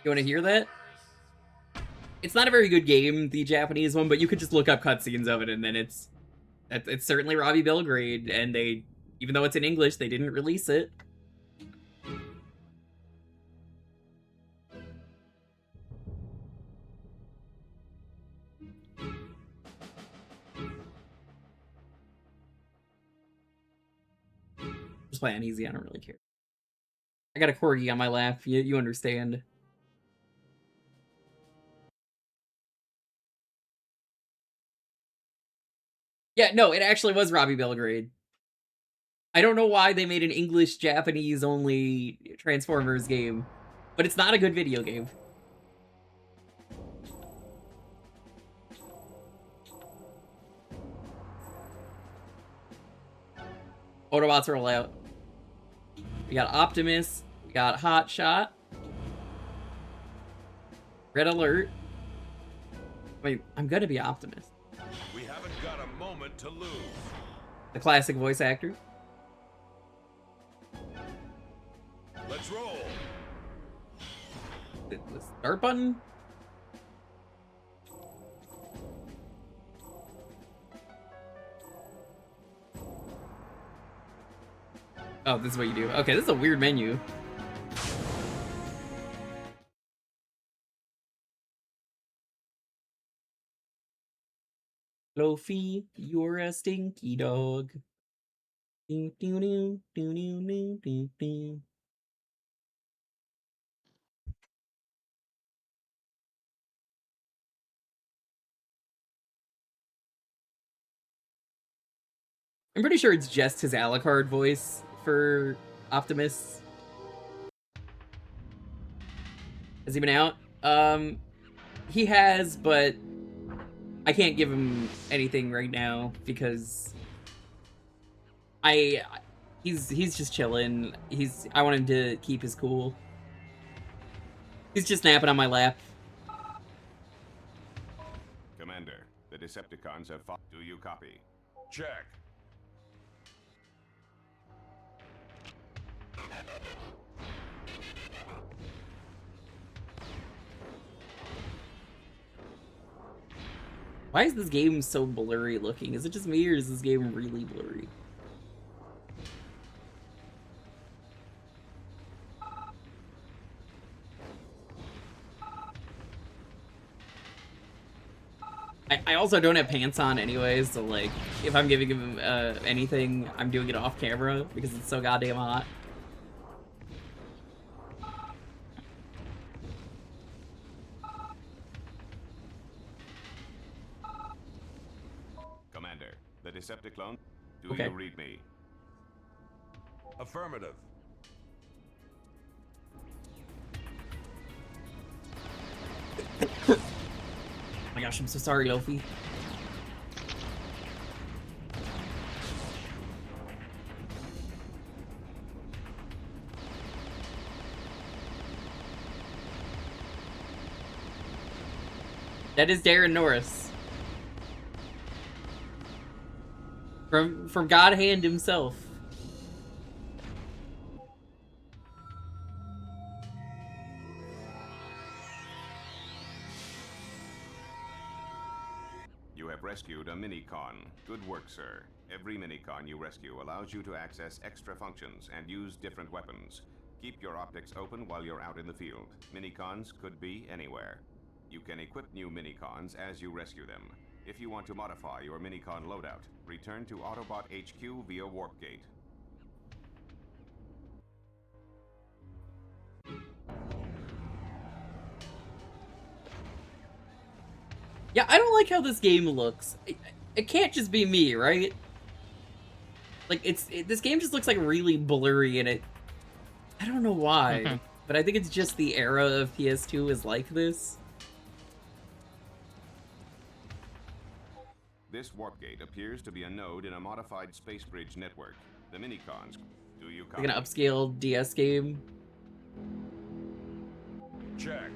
You want to hear that? It's not a very good game, the Japanese one, but you could just look up cutscenes of it, and then it's certainly Robbie Belgrade, and they, even though it's in English, they didn't release it. Just play on easy, I don't really care. I got a corgi on my lap, you understand. Yeah, no, it actually was Robbie Belgrade. I don't know why they made an English-Japanese only Transformers game, but it's not a good video game. Autobots roll out. We got Optimus, we got Hot Shot, Red Alert. Wait, I'm gonna be Optimus. We haven't got a moment to lose. The classic voice actor. Let's roll. The start button? Oh, this is what you do. Okay, this is a weird menu. Lofi, you're a stinky dog. Doo, doo, doo, doo, doo, doo, doo, doo. I'm pretty sure it's just his Alucard voice for Optimus. Has he been out? He has, but I can't give him anything right now because he's just chilling. I want him to keep his cool. He's just napping on my lap. Commander, the Decepticons have fought. Do you copy? Check. Why is this game so blurry looking? Is it just me, or is this game really blurry? I also don't have pants on anyways, so like, if I'm giving him anything, I'm doing it off camera because it's so goddamn hot. Commander, the Decepticon. Do Okay. you read me? Affirmative. Oh my gosh, I'm so sorry, Lofi. That is Darren Norris. From God Hand himself. You have rescued a minicon. Good work, sir. Every minicon you rescue allows you to access extra functions and use different weapons. Keep your optics open while you're out in the field. Minicons could be anywhere. You can equip new minicons as you rescue them. If you want to modify your minicon loadout, return to Autobot HQ via Warp Gate. Yeah, I don't like how this game looks. It can't just be me, right? Like, this game just looks like really blurry, and I don't know why, but I think it's just the era of PS2 is like this. This Warp Gate appears to be a node in a modified space bridge network. The minicons. Do you copy? Like an upscale DS game. Check.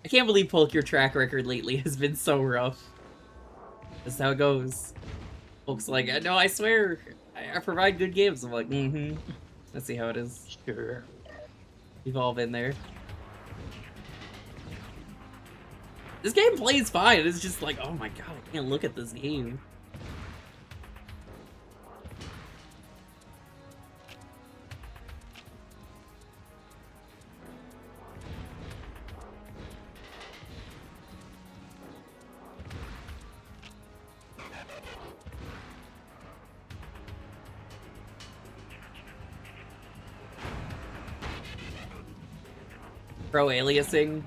I can't believe Polk, your track record lately has been so rough. That's how it goes. Polk's like, no, I swear, I provide good games. I'm like, Let's see how it is. Sure. We've all been there. This game plays fine. It's just like, oh my god, I can't look at this game. Pro aliasing.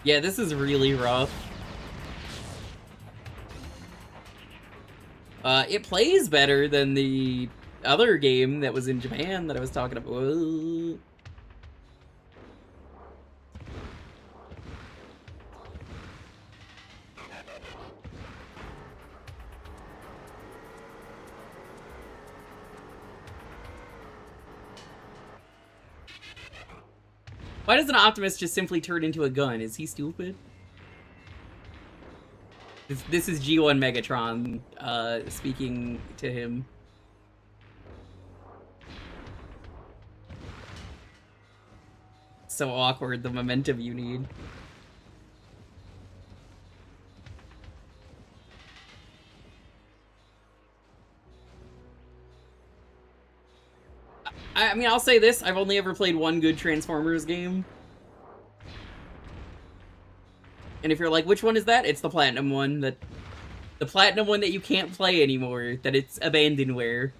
Yeah, this is really rough. It plays better than the other game that was in Japan that I was talking about. Whoa. Why doesn't Optimus just simply turn into a gun? Is he stupid? This is G1 Megatron speaking to him. So awkward, the momentum you need. I mean, I'll say this, I've only ever played one good Transformers game. And if you're like, which one is that? It's the Platinum one. The Platinum one that you can't play anymore. That it's abandonware.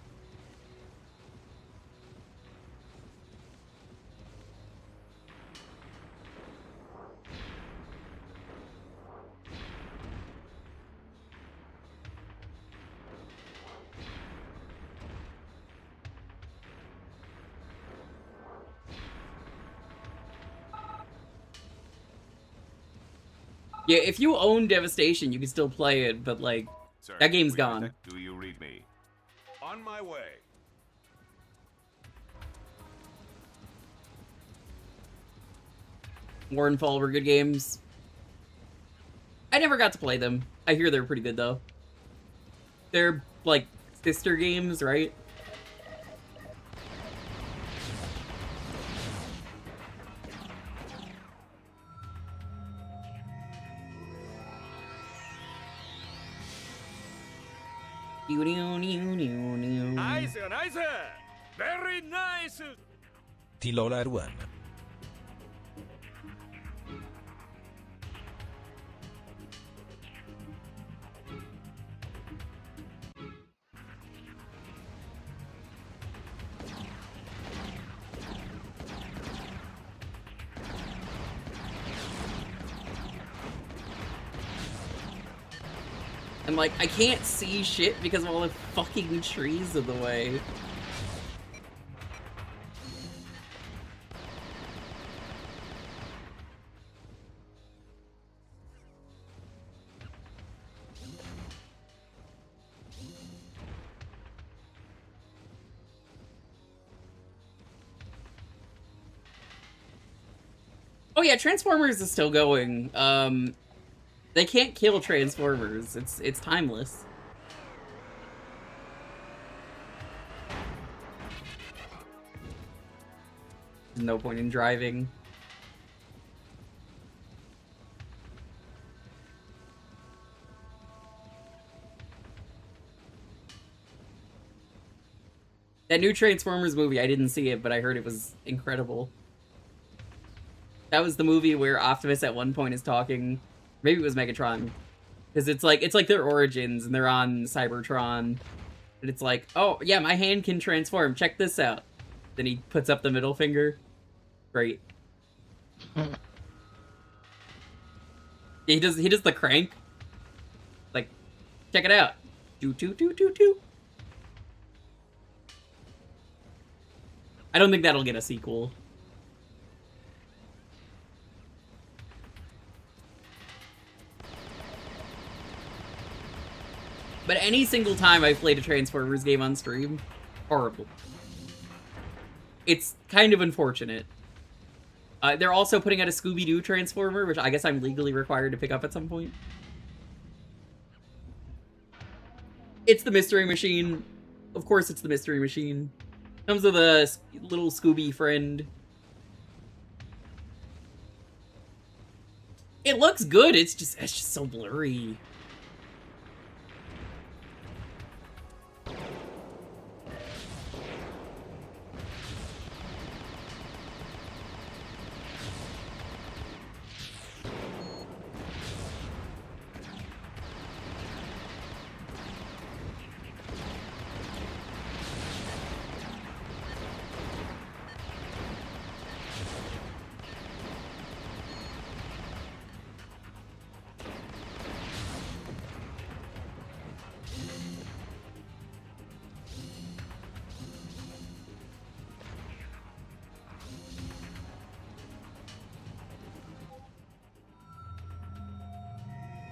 Yeah, if you own Devastation, you can still play it, but like, Sir, that game's we gone. detect- Do you read me? On my way. War and Fall were good games. I never got to play them. I hear they're pretty good, though. They're, like, sister games, right? Nice, nice. Very nice. Tilola Ruan. And like, I can't see shit because of all the fucking trees in the way. Oh yeah, Transformers is still going. They can't kill Transformers. It's timeless. There's no point in driving. That new Transformers movie, I didn't see it, but I heard it was incredible. That was the movie where Optimus at one point is talking. Maybe it was Megatron. Because it's like their origins, and they're on Cybertron. And it's like, oh, yeah, my hand can transform. Check this out. Then he puts up the middle finger. Great. He does the crank. Like, check it out. Do. I don't think that'll get a sequel. But any single time I've played a Transformers game on stream, horrible. It's kind of unfortunate. They're also putting out a Scooby-Doo Transformer, which I guess I'm legally required to pick up at some point. It's the Mystery Machine. Of course it's the Mystery Machine. Comes with a little Scooby friend. It looks good, it's just so blurry.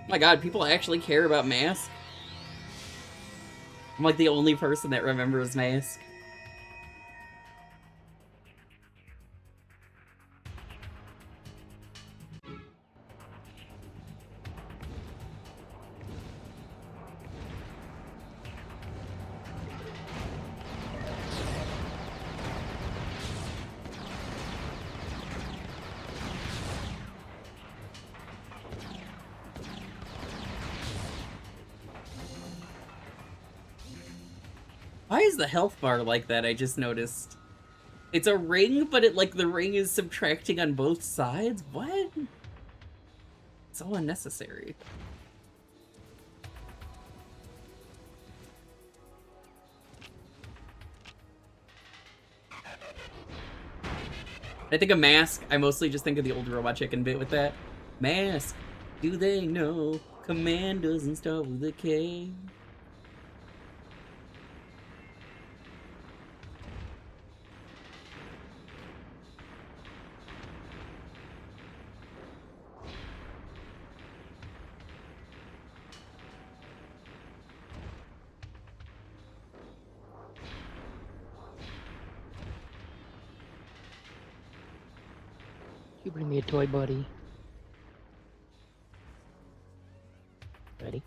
Oh my god, people actually care about Mask? I'm like the only person that remembers Mask. Why is the health bar like that? I just noticed. It's a ring, but the ring is subtracting on both sides? What? It's all unnecessary. I think a mask, I mostly just think of the old Robot Chicken bit with that. Mask, do they know command doesn't start with a K? You bring me a toy, buddy. Ready?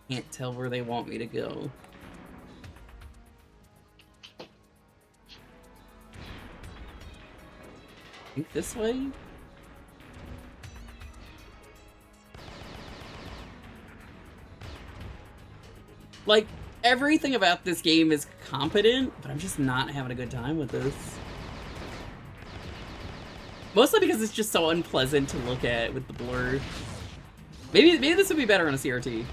Can't tell where they want me to go. Think this way? Like, everything about this game is competent, but I'm just not having a good time with this. Mostly because it's just so unpleasant to look at with the blur. Maybe this would be better on a CRT.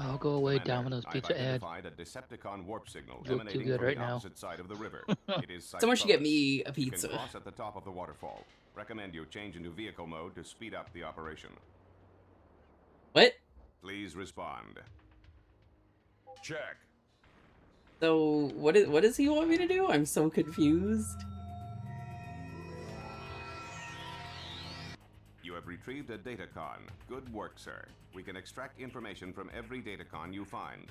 I'll go away, Domino's Pizza ad. I've identified a Decepticon warp signal You look too emanating good from right the now. opposite side of the river. It is Someone should get site-focused. me a You pizza. can cross at the top of the waterfall. Recommend you change into vehicle mode to speed up the operation. What? Please respond. Check. So, what does he want me to do? I'm so confused. You have retrieved a datacon. Good work, sir. We can extract information from every datacon you find.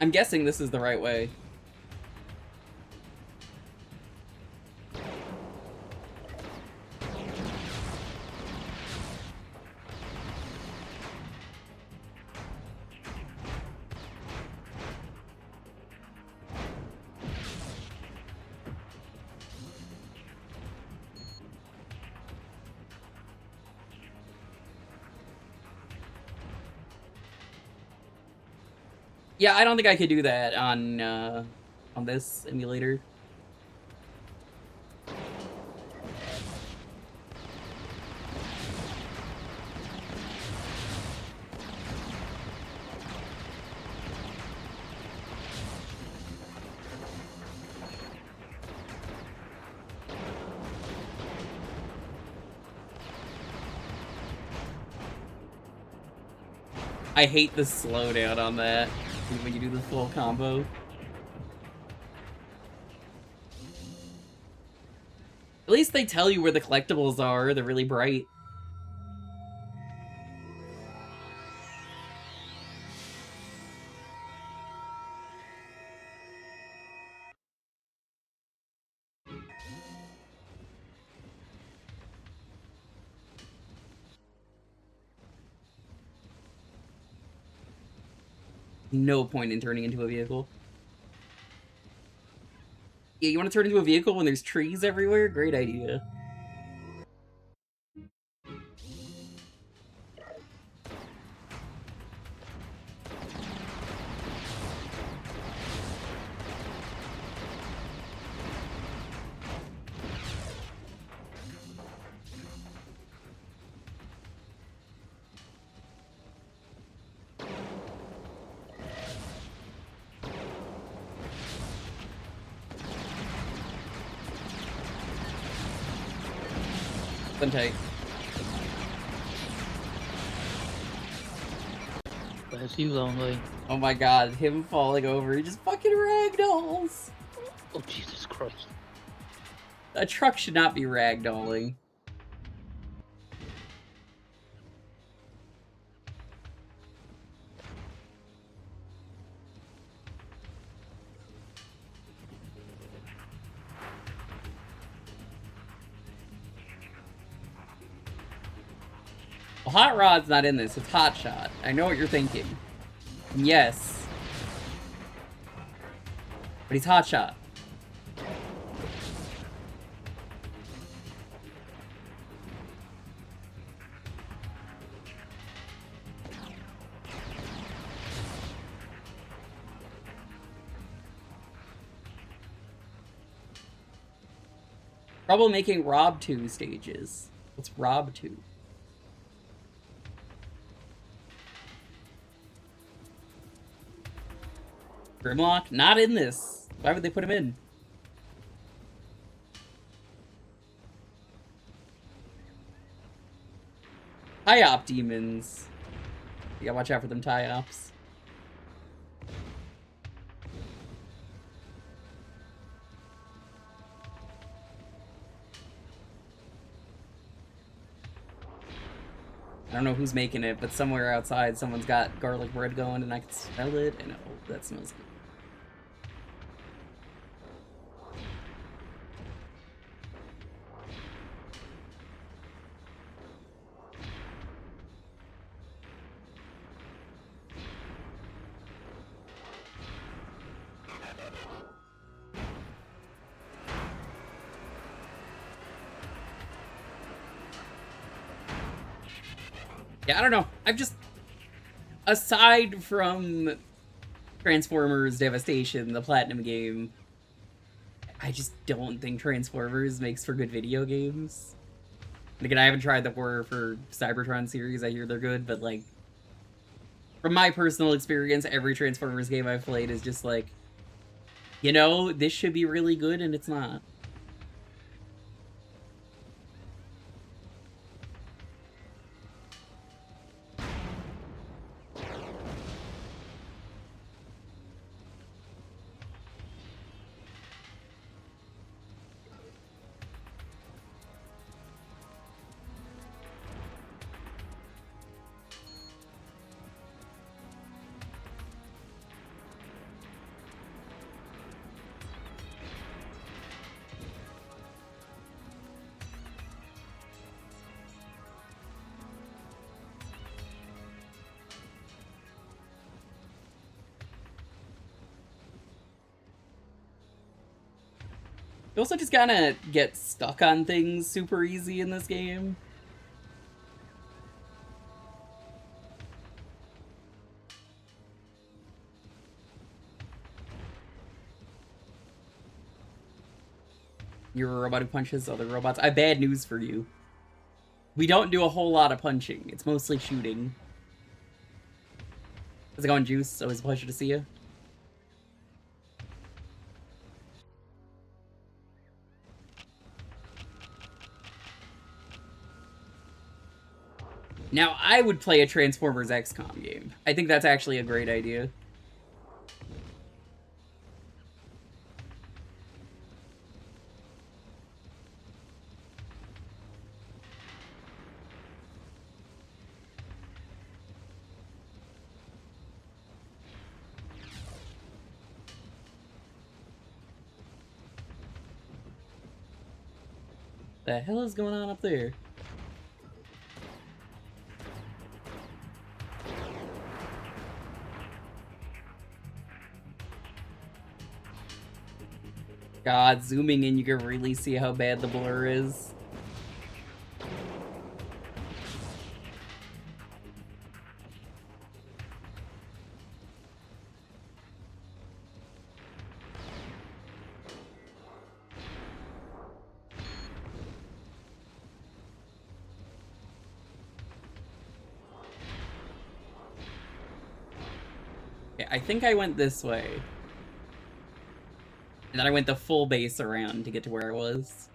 I'm guessing this is the right way. Yeah, I don't think I could do that on this emulator. I hate the slowdown on that when you do the full combo. At least they tell you where the collectibles are. They're really bright. No point in turning into a vehicle. Yeah, you want to turn into a vehicle when there's trees everywhere? Great idea. Tight. The Miss you, lonely. Oh my god, him falling over, he just fucking ragdolls! Oh, Jesus Christ. A truck should not be ragdolling. Well, Hot Rod's not in this, it's Hot Shot. I know what you're thinking. Yes. But he's Hot Shot. Trouble making Rob 2 stages. What's Rob 2? Grimlock? Not in this. Why would they put him in? TIE-op demons. You gotta watch out for them TIE-ops. I don't know who's making it, but somewhere outside someone's got garlic bread going and I can smell it, and oh, that smells good. Yeah, I don't know. I've just... Aside from Transformers Devastation, the Platinum game, I just don't think Transformers makes for good video games. And again, I haven't tried the horror for Cybertron series. I hear they're good, but like... From my personal experience, every Transformers game I've played is just like... You know, this should be really good, and it's not. You also just kinda get stuck on things super easy in this game. You're a robot who punches other robots. I have bad news for you. We don't do a whole lot of punching. It's mostly shooting. How's it going, Juice? Always a pleasure to see you. Now, I would play a Transformers XCOM game. I think that's actually a great idea. The hell is going on up there? God, zooming in, you can really see how bad the blur is. Okay, I think I went this way. And then I went the full base around to get to where I was.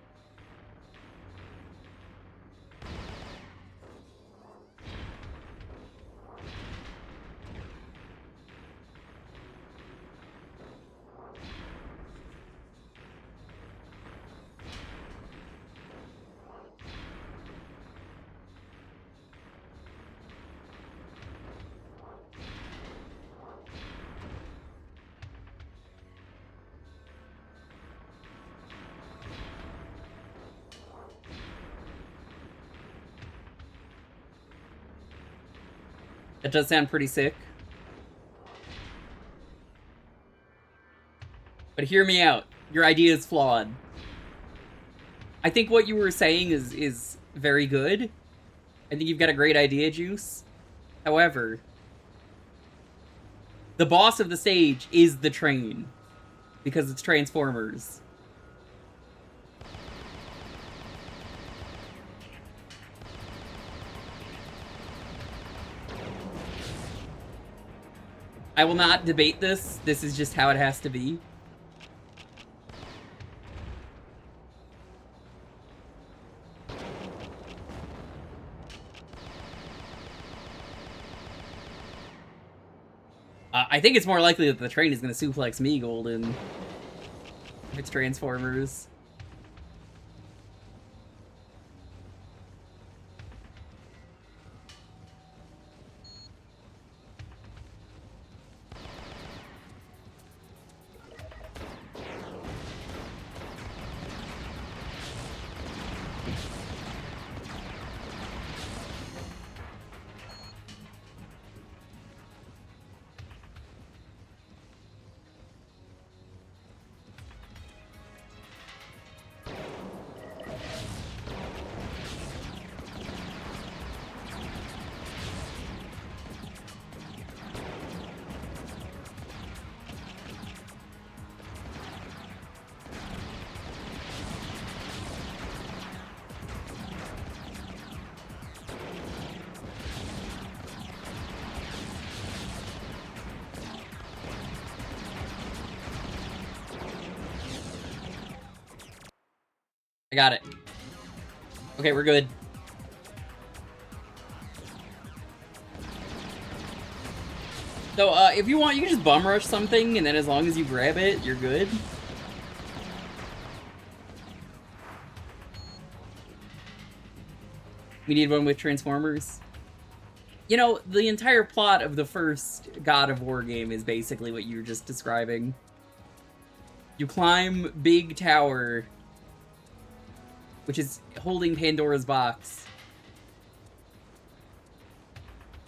That does sound pretty sick. But hear me out. Your idea is flawed. I think what you were saying is very good. I think you've got a great idea, Juice. However, the boss of the stage is the train. Because it's Transformers. I will not debate this. This is just how it has to be. I think it's more likely that the train is going to suplex me, Golden. If it's Transformers. I got it. Okay, we're good. So, if you want, you can just bum rush something, and then as long as you grab it, you're good. We need one with Transformers. You know, the entire plot of the first God of War game is basically what you were just describing. You climb big tower, which is holding Pandora's box.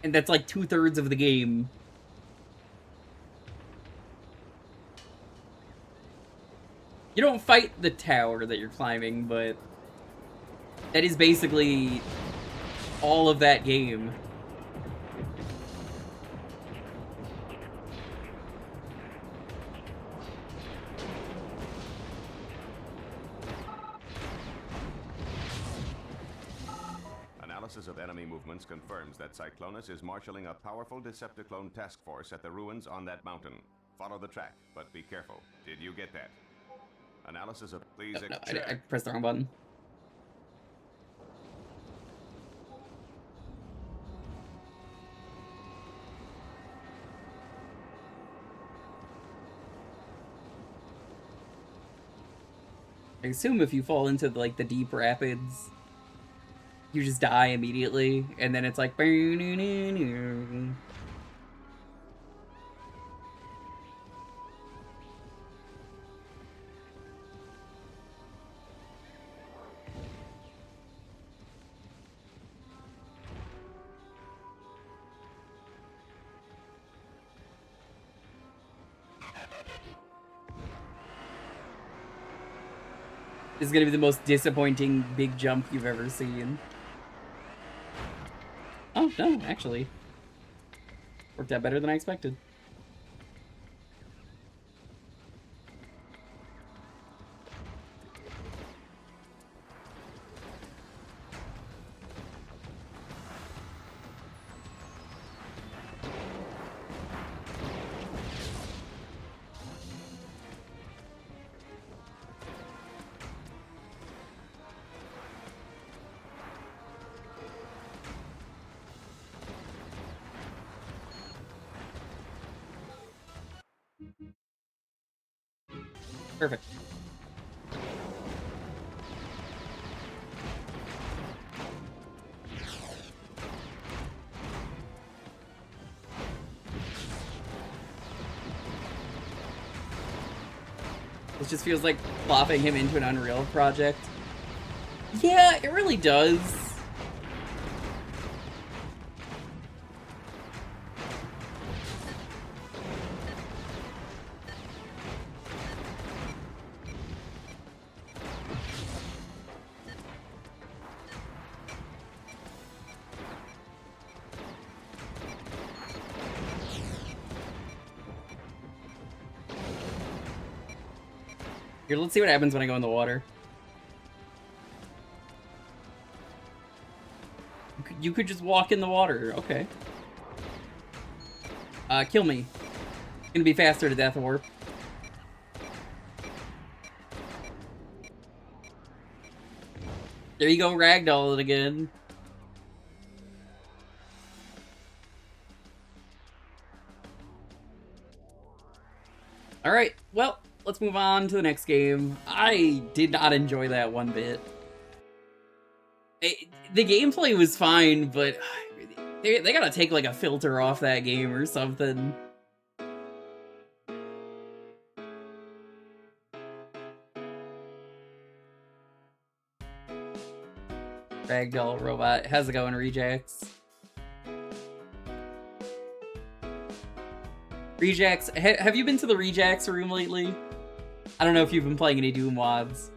And that's like 2/3 of the game. You don't fight the tower that you're climbing, but that is basically all of that game. Analysis of enemy movements confirms that Cyclonus is marshaling a powerful Decepticlone task force at the ruins on that mountain. Follow the track, but be careful. Did you get that? Analysis of... Please... No, I pressed the wrong button. I assume if you fall into like the deep rapids, you just die immediately, and then it's like... This is gonna be the most disappointing big jump you've ever seen. Oh, no, actually. Worked out better than I expected. Perfect. This just feels like plopping him into an Unreal project. Yeah, it really does. Here, let's see what happens when I go in the water. You could just walk in the water. Okay. Kill me. It's gonna be faster to death warp. There you go, ragdoll it again. Alright, well, let's move on to the next game. I did not enjoy that one bit. The gameplay was fine, but they gotta take like a filter off that game or something. Ragdoll robot. How's it going, Rejax? Rejax, have you been to the Rejax room lately? I don't know if you've been playing any Doom mods.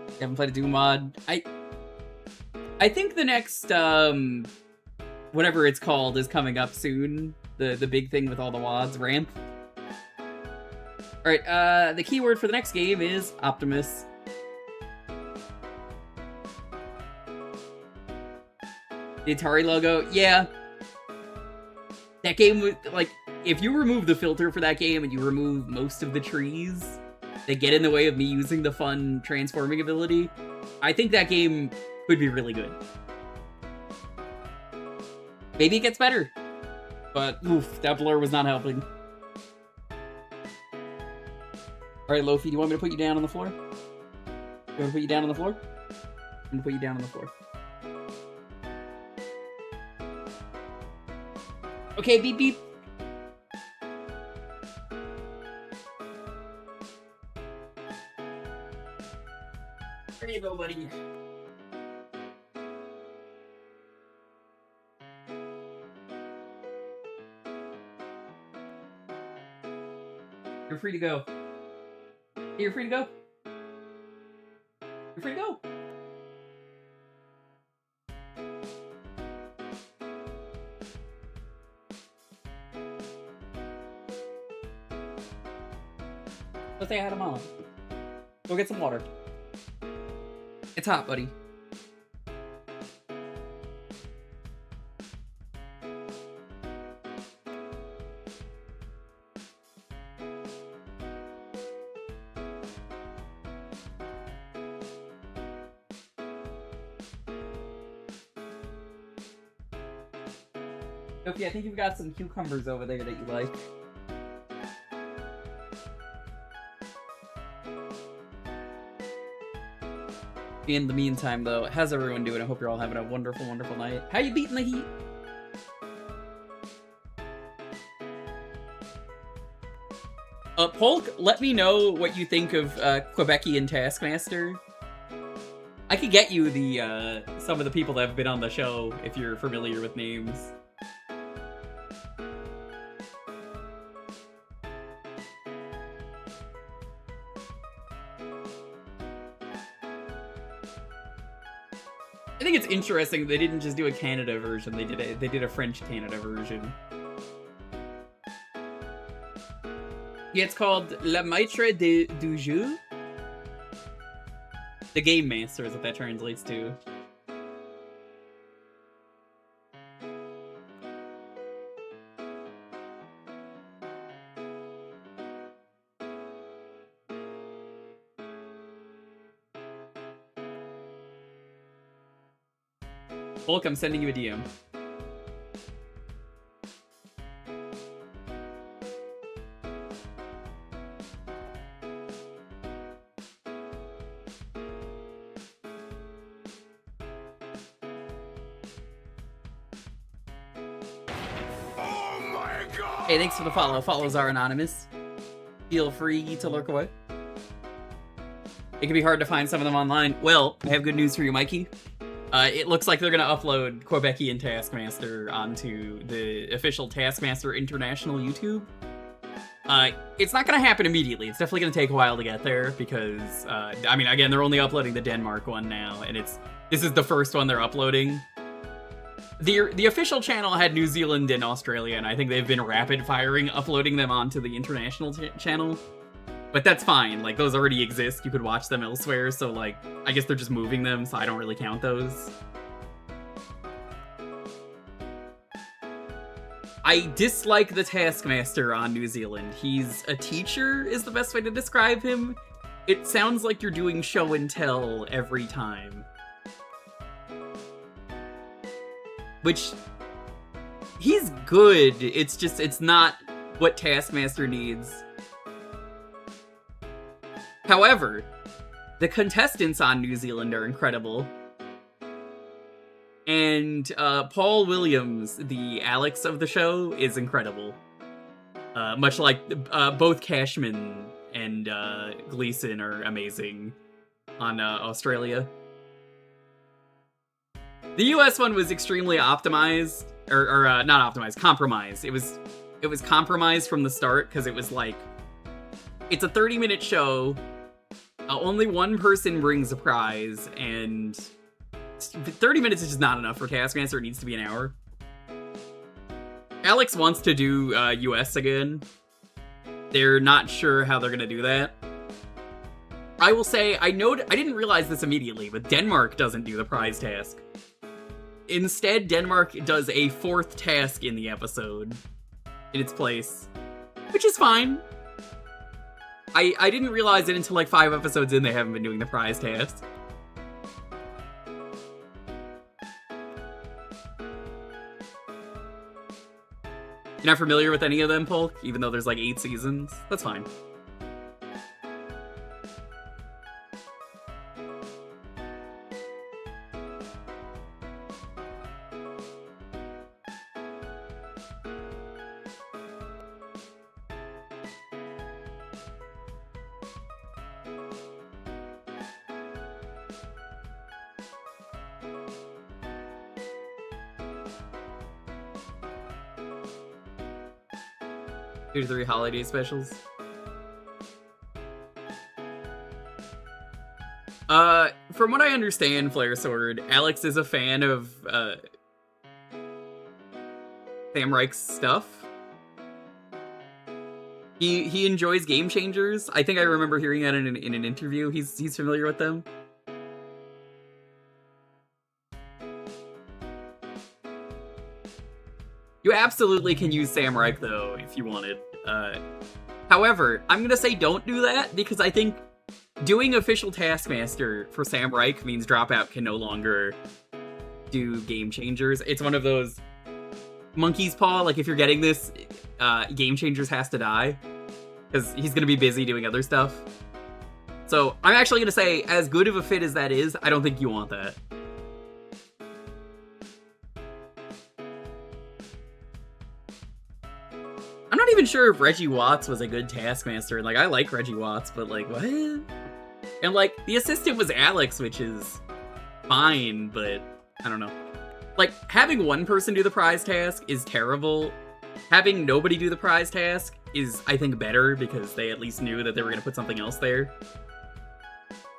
You haven't played a Doom mod? I think the next, whatever it's called is coming up soon. The big thing with all the mods, ramp. Alright, the keyword for the next game is Optimus. The Atari logo, yeah. That game was, like, if you remove the filter for that game and you remove most of the trees that get in the way of me using the fun transforming ability, I think that game could be really good. Maybe it gets better. But, oof, that blur was not helping. Alright, Lofi, do you want me to put you down on the floor? You want me to put you down on the floor? I'm gonna put you down on the floor. Okay, beep beep. There you go, buddy. You're free to go. You're free to go. You're free to go. Let's say hi to Mom. Go get some water. It's hot, buddy. Sophie, I think you've got some cucumbers over there that you like. In the meantime, though, how's everyone doing? I hope you're all having a wonderful, wonderful night. How you beating the heat? Polk, let me know what you think of Quebecian Taskmaster. I could get you the some of the people that have been on the show if you're familiar with names. I think it's interesting they didn't just do a Canada version. They did a French Canada version. Yeah, it's called Le Maître du Jeu. The Game Master is what that translates to. Bulk, I'm sending you a DM. Oh my god! Hey, thanks for the follow. Follows are anonymous. Feel free to lurk away. It can be hard to find some of them online. Well, I have good news for you, Mikey. It looks like they're going to upload Quebecian Taskmaster onto the official Taskmaster International YouTube. It's not gonna happen immediately. It's definitely gonna take a while to get there because, I mean, again, they're only uploading the Denmark one now, and this is the first one they're uploading. The official channel had New Zealand and Australia, and I think they've been rapid firing uploading them onto the international channel. But that's fine, like, those already exist, you could watch them elsewhere, so, like, I guess they're just moving them, so I don't really count those. I dislike the Taskmaster on New Zealand. He's a teacher, is the best way to describe him. It sounds like you're doing show and tell every time. Which, he's good, it's just, it's not what Taskmaster needs. However, the contestants on New Zealand are incredible. And Paul Williams, the Alex of the show, is incredible. Much like both Cashman and Gleason are amazing on Australia. The US one was extremely optimized, or not optimized, compromised. It was compromised from the start because it was like, it's a 30-minute show. Only one person brings a prize, and 30 minutes is just not enough for Taskmaster. It needs to be an hour. Alex wants to do US again. They're not sure how they're gonna do that. I will say, I didn't realize this immediately, but Denmark doesn't do the prize task. Instead, Denmark does a 4th task in the episode in its place, which is fine. I didn't realize it until like 5 episodes in they haven't been doing the prize task. You're not familiar with any of them, Polk? Even though there's like 8 seasons? That's fine. Two to 3 holiday specials. From what I understand, Flare Sword, Alex is a fan of Sam Reich's stuff. He enjoys Game Changers. I think I remember hearing that in an interview. He's familiar with them. You absolutely can use Sam Reich, though, if you wanted. However, I'm gonna say don't do that, because I think doing official Taskmaster for Sam Reich means Dropout can no longer do Game Changers. It's one of those monkey's paw, like if you're getting this, Game Changers has to die, because he's gonna be busy doing other stuff. So I'm actually gonna say, as good of a fit as that is, I don't think you want that. I'm not even sure if Reggie Watts was a good Taskmaster. Like, I like Reggie Watts, but like, what? And like, the assistant was Alex, which is fine, but I don't know. Like, having one person do the prize task is terrible. Having nobody do the prize task is, I think, better, because they at least knew that they were going to put something else there.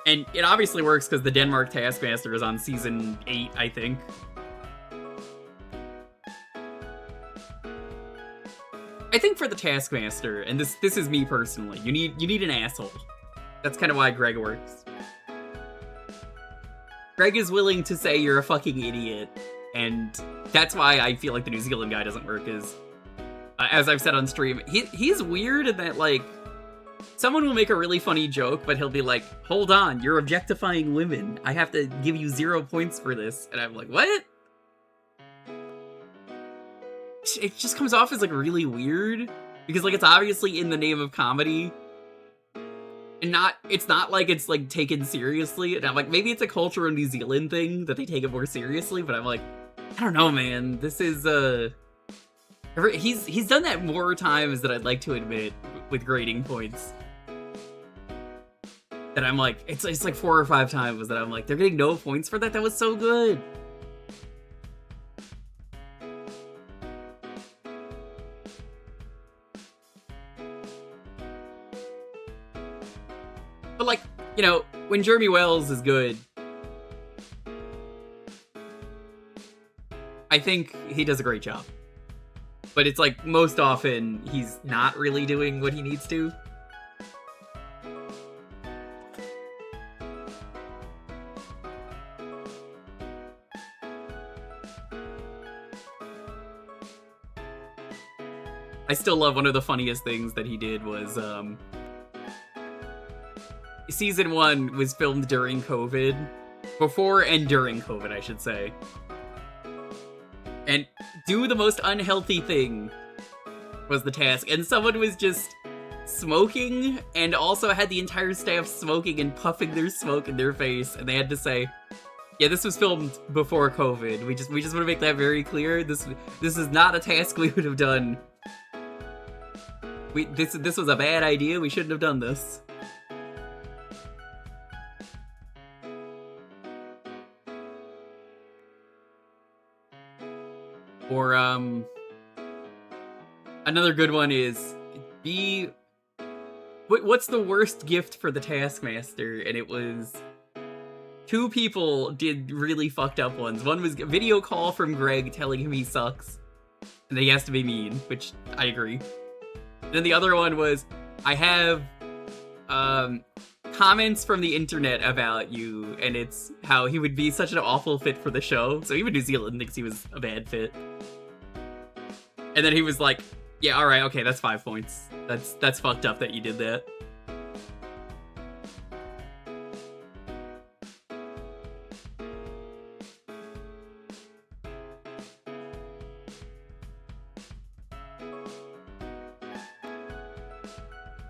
And it obviously works because the Denmark Taskmaster is on season 8, I think. I think for the Taskmaster, and this is me personally, you need an asshole. That's kind of why Greg works. Greg is willing to say you're a fucking idiot, and that's why I feel like the New Zealand guy doesn't work, is, as I've said on stream, he's weird in that, like, someone will make a really funny joke, but he'll be like, hold on, you're objectifying women. I have to give you 0 points for this. And I'm like, what? It just comes off as, like, really weird, because, like, it's obviously in the name of comedy, and it's not like it's, like, taken seriously, and I'm like, maybe it's a cultural New Zealand thing, that they take it more seriously, but I'm like, I don't know, man, this is, he's done that more times than I'd like to admit, with grading points, that I'm like, it's like 4 or 5 times that I'm like, they're getting no points for that, that was so good. You know, when Jeremy Wells is good, I think he does a great job. But it's like, most often, he's not really doing what he needs to. I still love one of the funniest things that he did was, Season 1 was filmed during COVID. Before and during COVID, I should say. And do the most unhealthy thing was the task. And someone was just smoking, and also had the entire staff smoking and puffing their smoke in their face. And they had to say, yeah, this was filmed before COVID. We just want to make that very clear. This is not a task we would have done. This was a bad idea. We shouldn't have done this. Or, another good one is, what's the worst gift for the Taskmaster? And it was, 2 people did really fucked up ones. One was a video call from Greg telling him he sucks, and that he has to be mean, which I agree. And then the other one was, I have, comments from the internet about you, and it's how he would be such an awful fit for the show. So even New Zealand thinks he was a bad fit. And then he was like, yeah, alright, okay, that's 5 points. That's fucked up that you did that.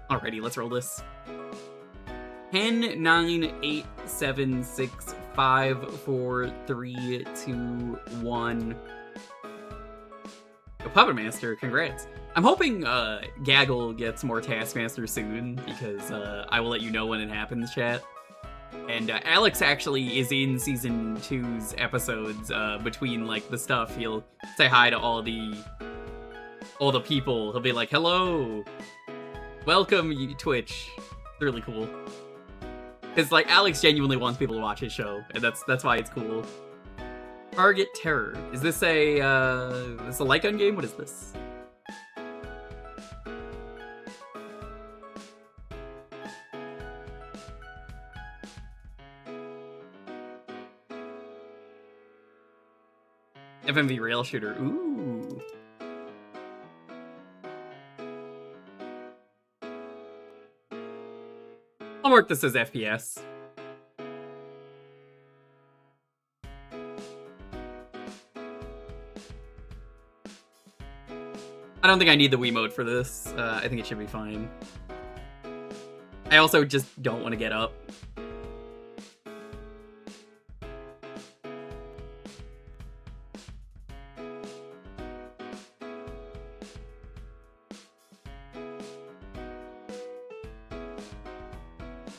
Alrighty, let's roll this. 10, 9, 8, 7, 6, 5, 4, 3, 2, 1. Oh, Puppet Master, congrats. I'm hoping Gaggle gets more Taskmaster soon, because I will let you know when it happens, chat. And Alex actually is in Season 2's episodes, between, like, the stuff. He'll say hi to all the people. He'll be like, hello! Welcome, Twitch. It's really cool. Because, like, Alex genuinely wants people to watch his show, and that's why it's cool. Target Terror. Is this a light gun game? What is this? FMV rail shooter. Ooh. I'll mark this as FPS. I don't think I need the Wiimote for this. I think it should be fine. I also just don't want to get up.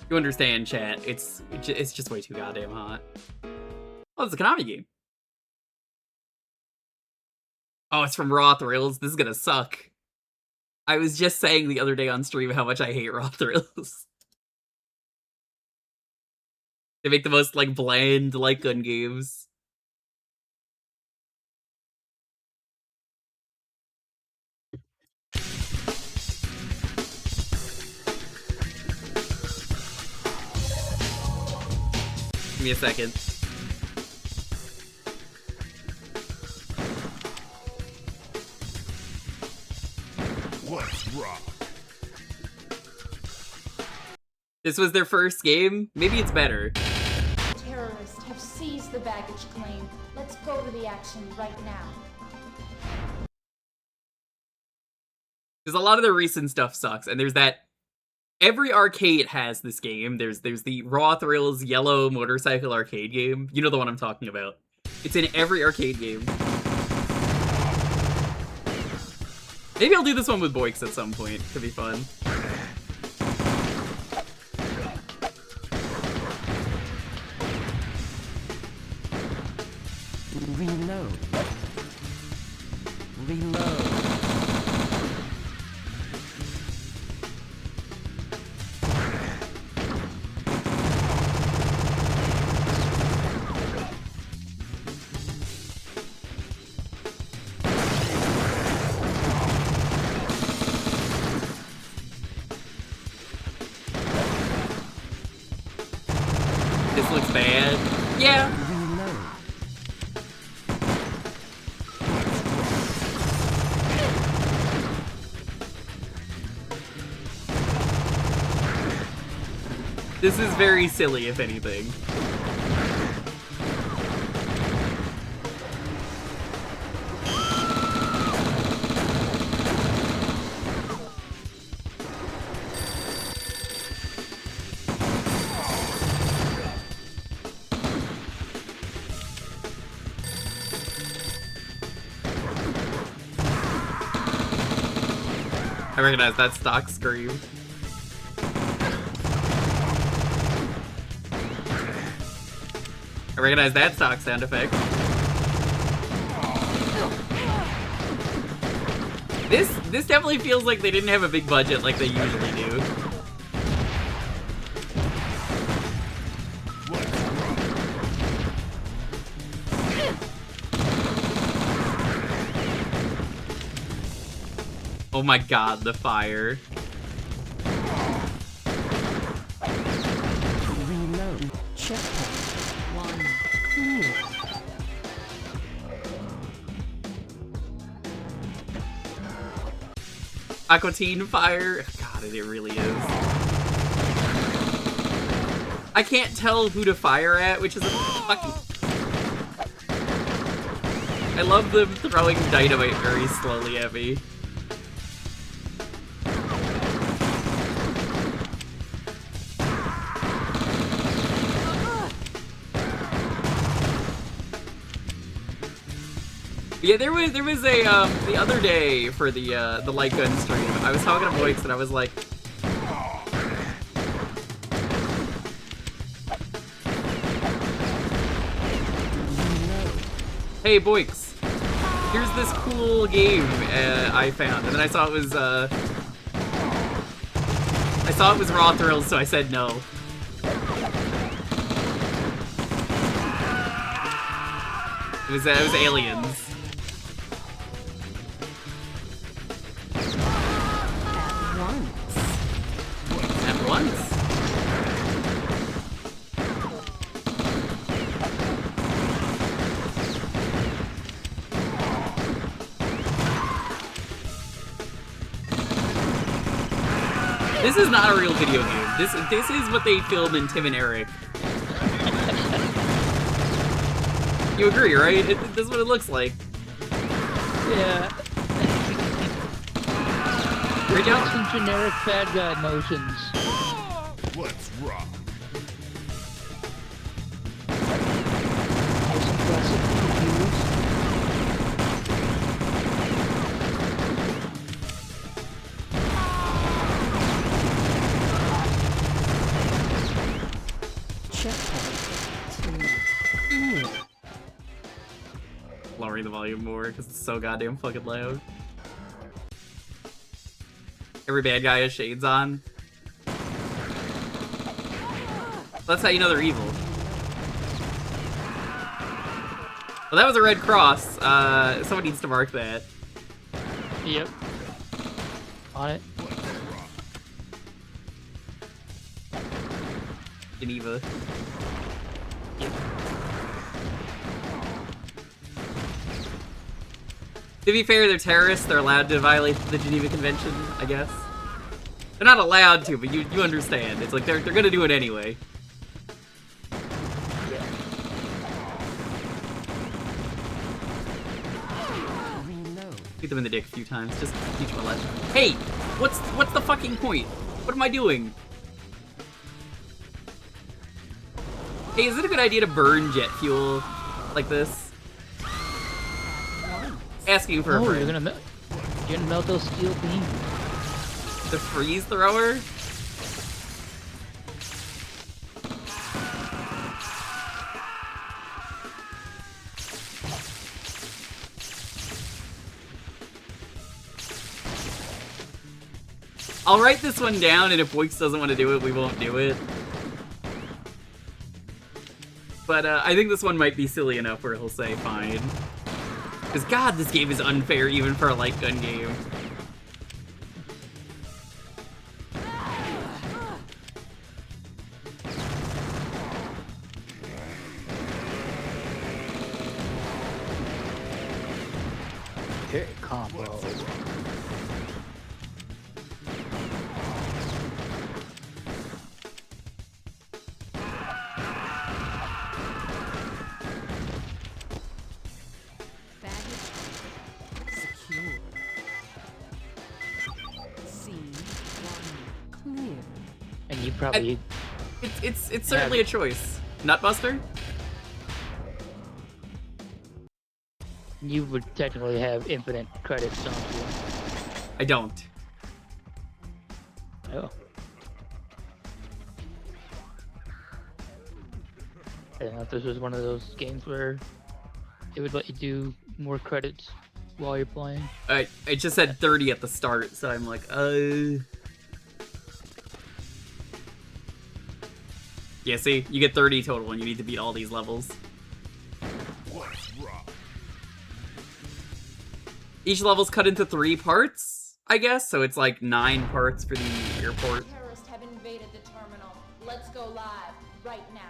You understand, chat. It's just way too goddamn hot. Oh, it's a Konami game. Oh, it's from Raw Thrills. This is gonna suck. I was just saying the other day on stream how much I hate Raw Thrills. They make the most, like, bland light gun games. Give me a second. Let's rock. This was their first game. Maybe it's better. Terrorists have seized the baggage claim. Let's go to the action right now. Because a lot of the recent stuff sucks, and there's that. Every arcade has this game. There's the Raw Thrills yellow motorcycle arcade game. You know the one I'm talking about. It's in every arcade game. Maybe I'll do this one with Boix at some point. Could be fun. Reload. Reload. this looks bad. Yeah. This is very silly, if anything. I recognize that stock scream. I recognize that stock sound effect. This definitely feels like they didn't have a big budget like they usually do. Oh my god, the fire. Reload. Checkpoint. 1. Aqua Teen fire. God, it really is. I can't tell who to fire at, which is a fucking... I love them throwing dynamite very slowly at me. Yeah, there was a the other day for the light gun stream. I was talking to Boix and I was like, "Hey Boix, here's this cool game I found," and then I saw it was Raw Thrills, so I said no. It was Aliens. At once. This is not a real video game. This is what they filmed in Tim and Eric. You agree, right? This is what it looks like. Yeah. Right now, Some generic bad guy motions. Let's rock. Most impressive reviews. Checkpoint. 2. lowering the volume more because it's so goddamn fucking loud. Every bad guy has shades on. That's how you know they're evil. Well, that was a red cross. Someone needs to mark that. Yep. On it. Geneva. Yep. To be fair, they're terrorists. They're allowed to violate the Geneva Convention, I guess. They're not allowed to, but you understand. It's like they're gonna do it anyway. Beat them in the dick a few times, just teach them a lesson. Hey, what's the fucking point? What am I doing? Hey, is it a good idea to burn jet fuel like this? Asking for a Oh, friend. you're gonna melt those steel beams. The freeze thrower? I'll write this one down, and if Boix doesn't want to do it, we won't do it. But I think this one might be silly enough where he'll say fine. Because god, this game is unfair even for a light gun game. Hit combo. Baggage secure. Scene 1 clear. And you probably It's certainly a choice. Nutbuster? you would technically have infinite credits, don't you? I don't. Oh. I don't know if this was one of those games where it would let you do more credits while you're playing. It just said 30 at the start, so I'm like, Yeah, see? You get 30 total and you need to beat all these levels. What's wrong? Each level's cut into 3 parts, I guess, so it's like 9 parts for the airport. Terrorists have invaded the terminal. Let's go live right now.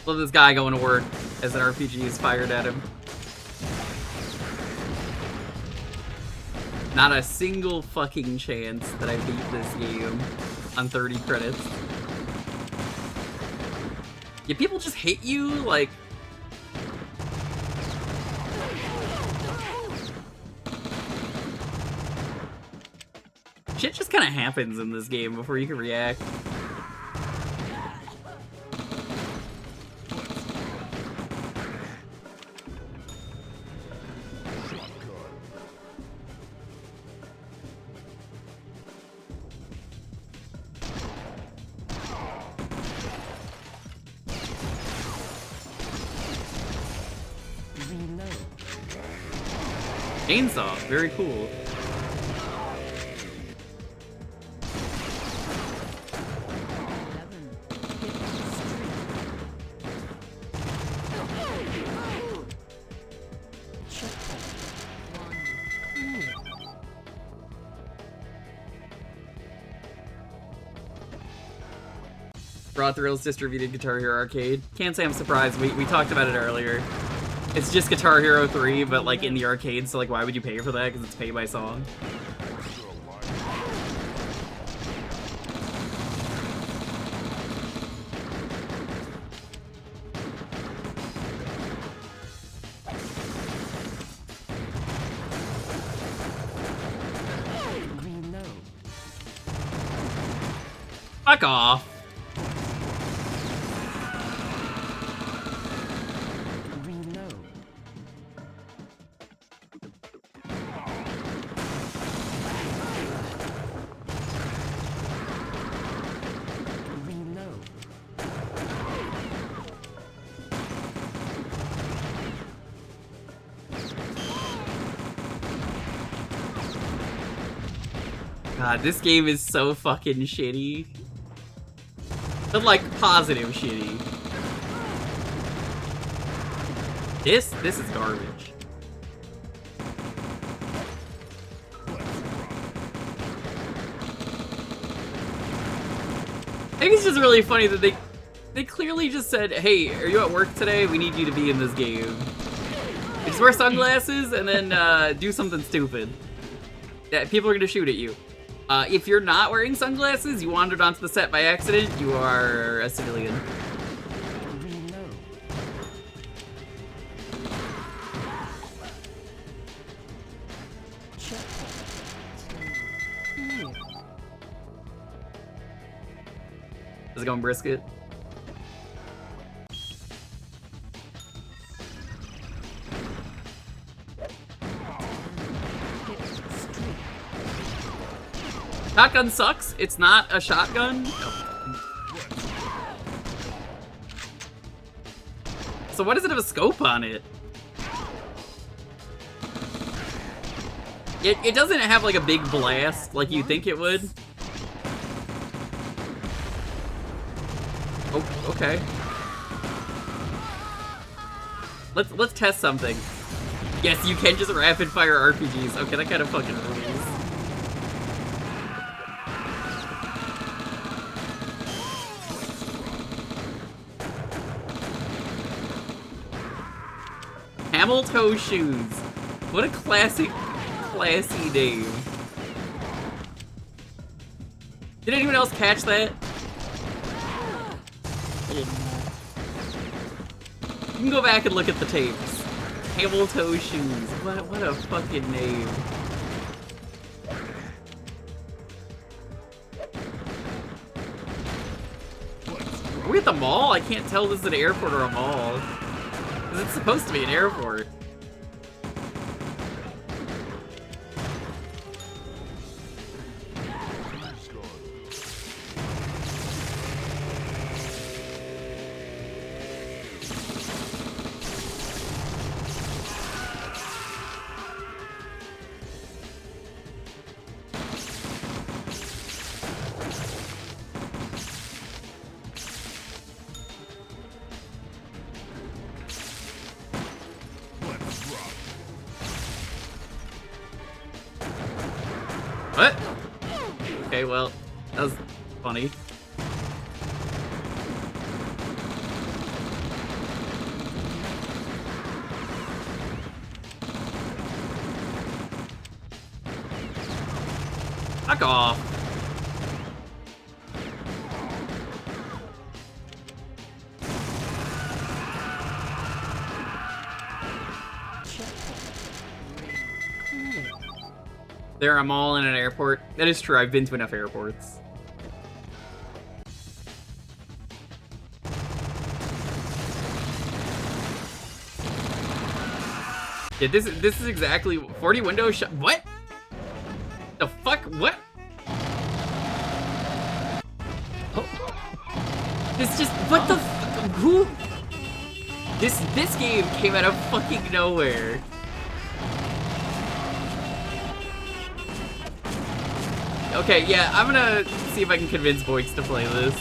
Love this guy going to work as an RPG is fired at him. Not a single fucking chance that I beat this game on 30 credits. Yeah, people just hit you, like... Shit just kind of happens in this game before you can react. Chainsaw, very cool. Raw Thrills distributed Guitar Hero Arcade. Can't say I'm surprised. We talked about it earlier. It's just Guitar Hero 3, but like in the arcade, so like why would you pay for that? Because it's pay by song. Fuck off. God, this game is so fucking shitty. But like, positive shitty. This is garbage. I think it's just really funny that they clearly just said, hey, are you at work today? We need you to be in this game. Just wear sunglasses and then do something stupid. Yeah, people are gonna shoot at you. If you're not wearing sunglasses, you wandered onto the set by accident, you are a civilian. How's it going, Brisket? Shotgun sucks. It's not a shotgun. So why does it have a scope on it? It doesn't have like a big blast like you think it would. Oh, okay. Let's test something. Yes, you can just rapid fire RPGs. Okay, that kind of fucking rules. Camel toe shoes. What a classic, classy name. Did anyone else catch that? I didn't know. You can go back and look at the tapes. Camel toe shoes. What a fucking name. Are we at the mall? I can't tell if this is an airport or a mall. Because it's supposed to be an airport. What? Okay, well, that was funny. Fuck off. There, a mall and an airport. That is true, I've been to enough airports. Yeah, this is exactly 40 window shot. What? The fuck? What? This just what the who? This game came out of fucking nowhere. Okay, yeah, I'm gonna see if I can convince Boyks to play this.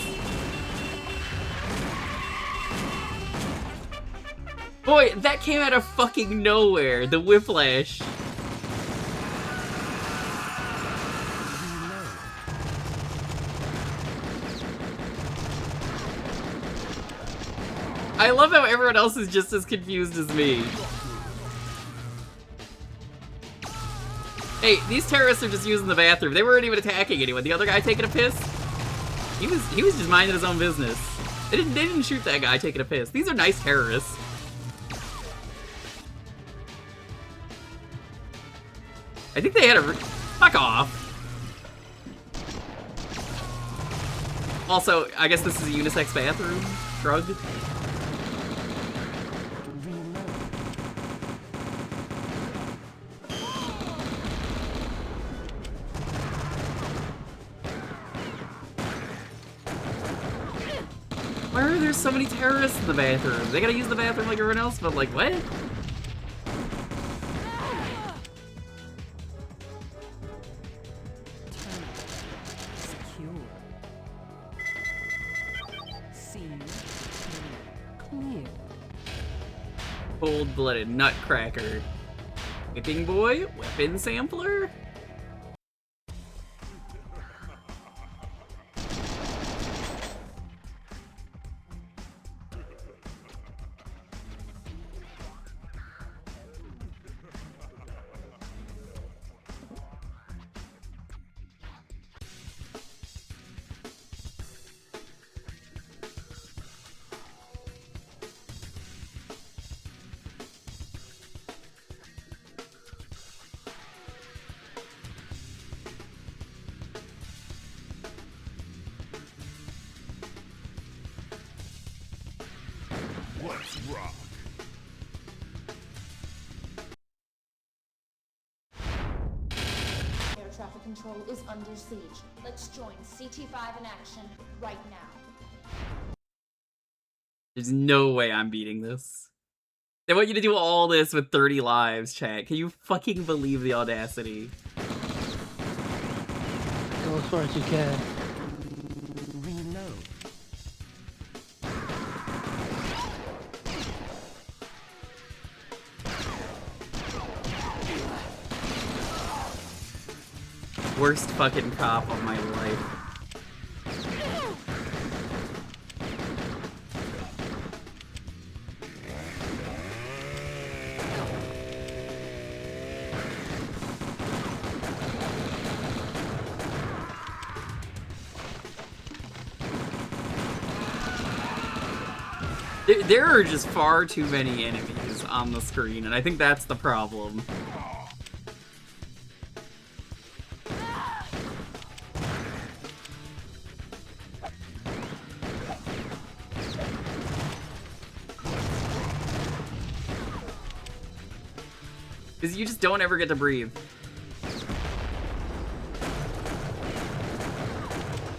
Boy, that came out of fucking nowhere. The whiplash. I love how everyone else is just as confused as me. Hey, these terrorists are just using the bathroom. They weren't even attacking anyone. The other guy taking a piss? He was just minding his own business. They didn't shoot that guy taking a piss. These are nice terrorists. I think they had a fuck off. Also, I guess this is a unisex bathroom. Shrug. Why are there so many terrorists in the bathroom? They gotta use the bathroom like everyone else, but like, what? Secure. Scene clear. Cold-blooded nutcracker. Whipping boy? Weapon sampler? Let's rock. Air traffic control is under siege. Let's join CT5 in action right now. There's no way I'm beating this. They want you to do all this with 30 lives, chat. Can you fucking believe the audacity? Go as far as you can. Reload. Worst fucking cop of my life. There are just far too many enemies on the screen, and I think that's the problem. Because you just don't ever get to breathe.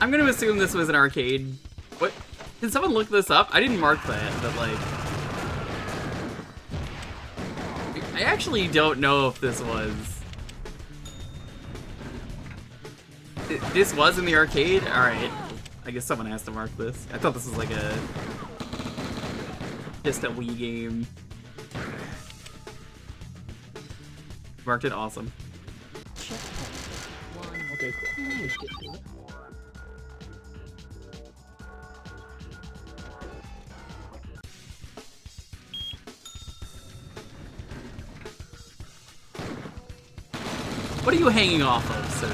I'm gonna assume this was an arcade. What? Did someone look this up? I didn't mark that, but like... I actually don't know if this was... This was in the arcade? Alright. I guess someone has to mark this. I thought this was like a... just a Wii game. Marked it, awesome. Okay, cool. Let's get to it. What are you hanging off of, sir?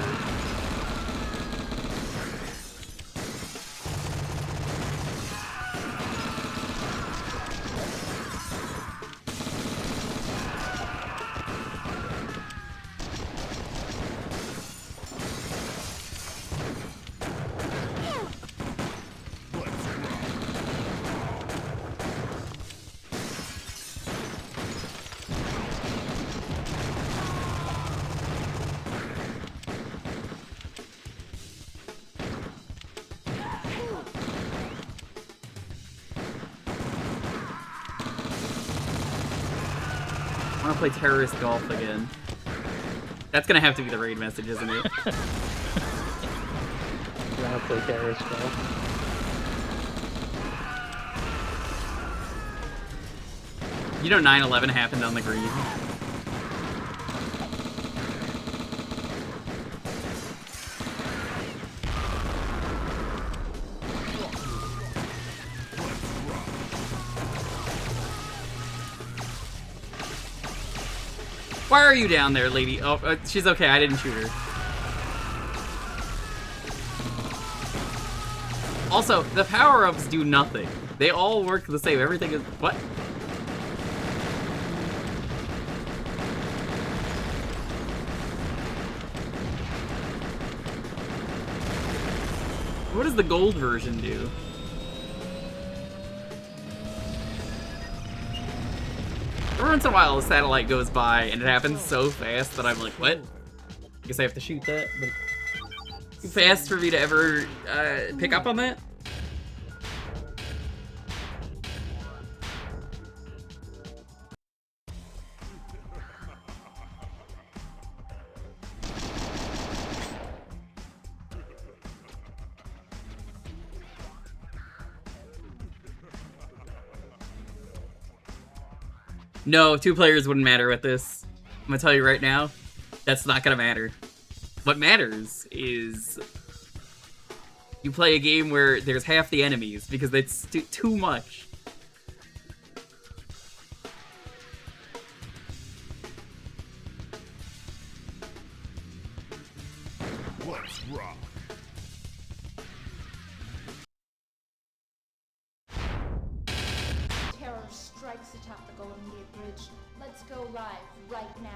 I want to play terrorist golf again. That's gonna have to be the raid message, isn't it? You wanna play terrorist golf? You know 9/11 happened on the green. Why are you down there, lady? Oh, she's okay. I didn't shoot her. Also, the power-ups do nothing. They all work the same. Everything is... What? What does the gold version do? Every once in a while, a satellite goes by, and it happens so fast that I'm like, what? I guess I have to shoot that, but too fast for me to ever pick up on that? No, 2 players wouldn't matter with this. I'm gonna tell you right now, that's not gonna matter. What matters is you play a game where there's half the enemies, because that's too much. Let's rock. Terror strikes atop the Golden Gate Bridge. Let's go live right now.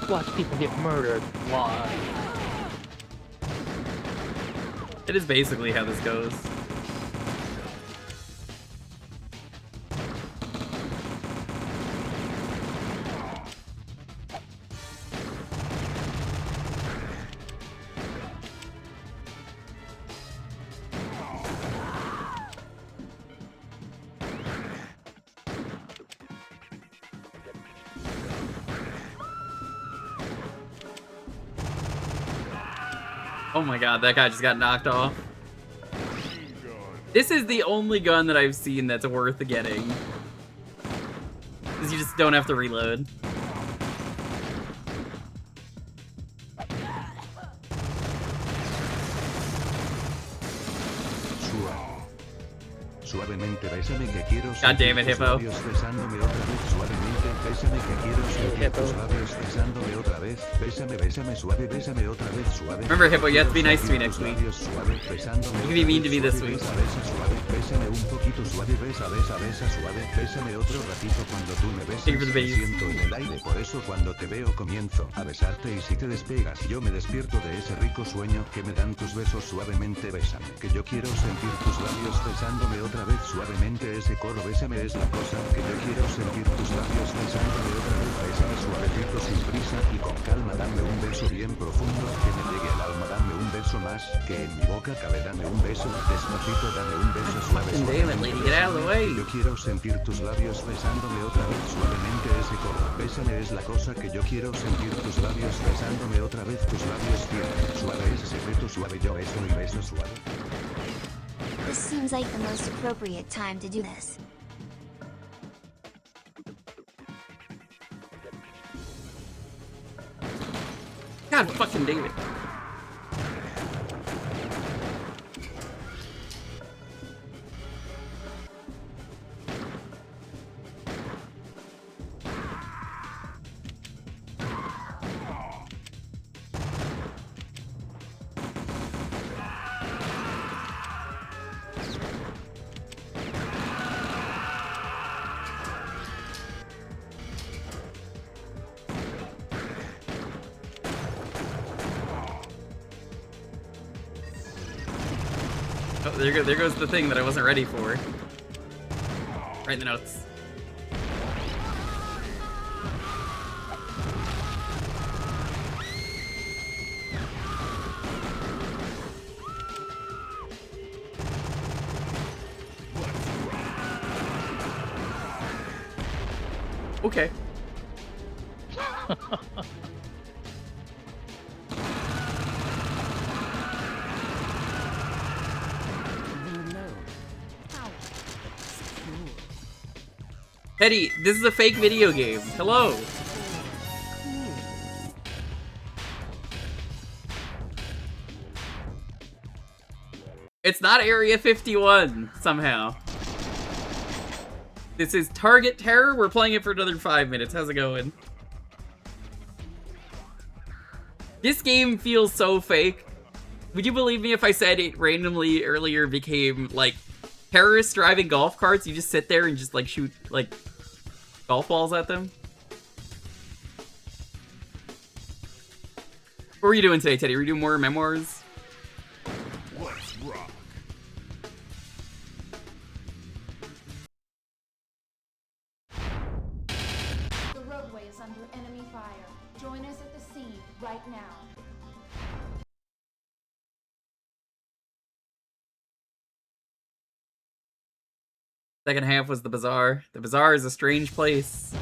Watch people get murdered live. It is basically how this goes. Oh my god, that guy just got knocked off. This is the only gun that I've seen that's worth getting. Because you just don't have to reload. Suavemente bésame que quiero God damn it, sentir tus Hippo. labios besándome otra vez suavemente, bésame que quiero sentir tus labios besándome otra vez, bésame, bésame suave, bésame otra vez suave. Remember, Hippo, you have to be nice to me next week. Suave, besándome You can be mean to me this week. Besa, besa, suave, bésame un poquito suave, besa, besa, besa suave, bésame otro ratito cuando tú me besas. Thank you for the Me base. siento en el aire, por eso cuando te veo comienzo a besarte y si te despegas yo me despierto de ese rico sueño que me dan tus besos suavemente, bésame, que yo quiero sentir tus labios besándome otra vez suavemente, ese coro bésame es la cosa que yo quiero sentir tus labios besándome otra vez, bésame suavecito sin prisa y con calma, dame un beso bien profundo que me llegue al alma, dame un beso más que en mi boca cabe, dame un beso despacito, dame un beso suave, Damn it, lady, get out of the way. yo quiero sentir tus labios besándome otra vez suavemente, ese coro bésame es la cosa que yo quiero sentir tus labios besándome otra vez, tus labios tienen suave ese secreto suave, yo beso y beso suave. This seems like the most appropriate time to do this. God fucking damn it. Oh, there goes the thing that I wasn't ready for. Right in the notes. Okay. Teddy, this is a fake video game. Hello. It's not Area 51, somehow. This is Target Terror. We're playing it for another 5 minutes. How's it going? This game feels so fake. Would you believe me if I said it randomly earlier became, like, terrorists driving golf carts? You just sit there and just, like, shoot, like, golf balls at them? What were you doing today, Teddy? Were you doing more memoirs? Let's rock. The roadway is under enemy fire. Join us at the scene right now. Second half was the bazaar. The bazaar is a strange place.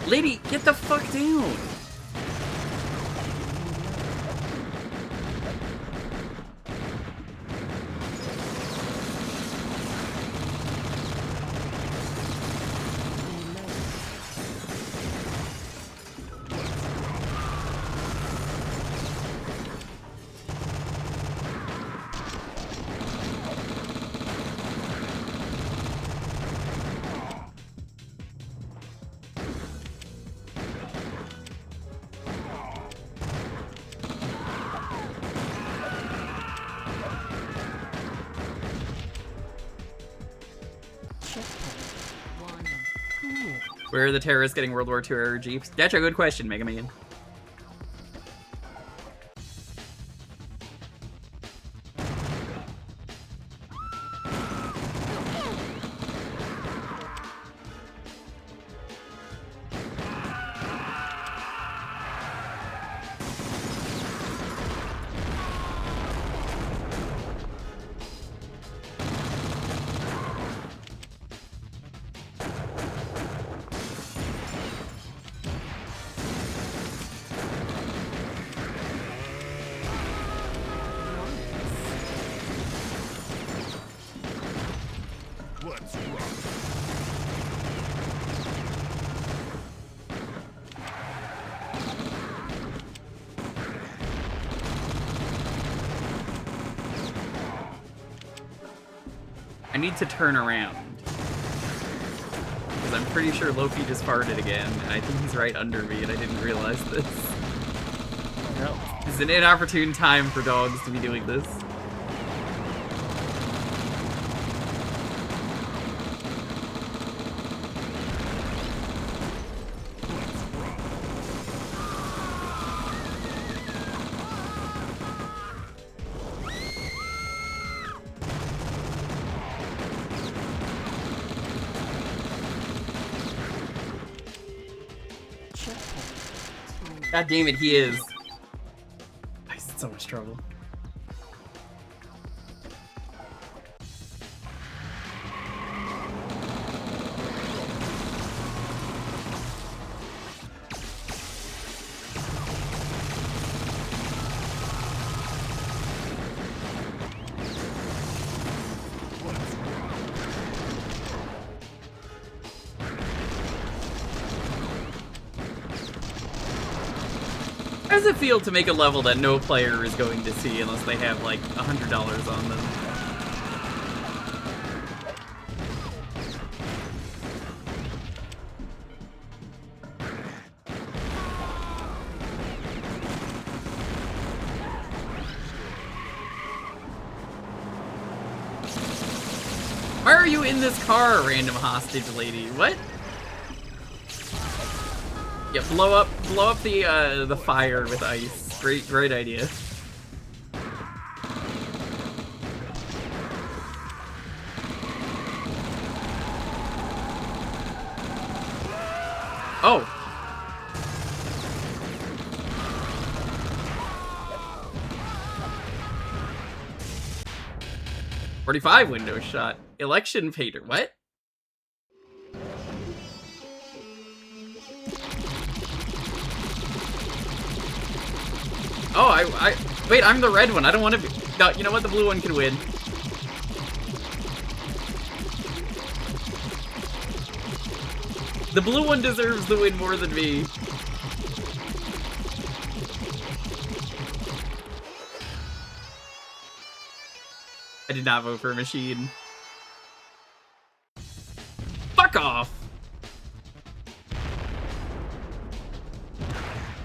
Lady, get the fuck down! Where are the terrorists getting World War II era jeeps? That's a good question, Mega Man. I need to turn around. Because I'm pretty sure Loki just farted again, and I think he's right under me, and I didn't realize this. No. This is an inopportune time for dogs to be doing this. God damn it, he is. He's in so much trouble. How does it feel to make a level that no player is going to see unless they have like $100 on them? Why are you in this car, random hostage lady? What? Yeah, blow up the fire with ice. Great idea. Oh. .45 window shot. Election painter. What? Oh, wait, I'm the red one. I don't want to be. No, you know what? The blue one can win. The blue one deserves the win more than me. I did not vote for a machine. Fuck off!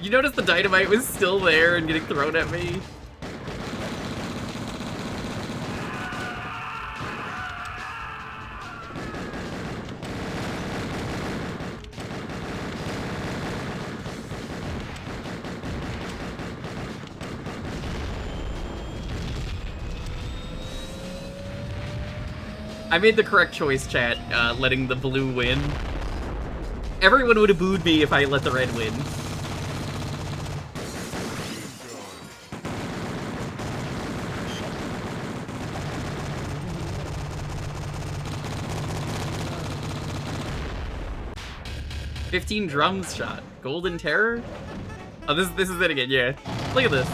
You notice the dynamite was still there and getting thrown at me? I made the correct choice, chat, letting the blue win. Everyone would have booed me if I let the red win. $15 drums shot. Golden Terror? Oh, this is it again, yeah. Look at this.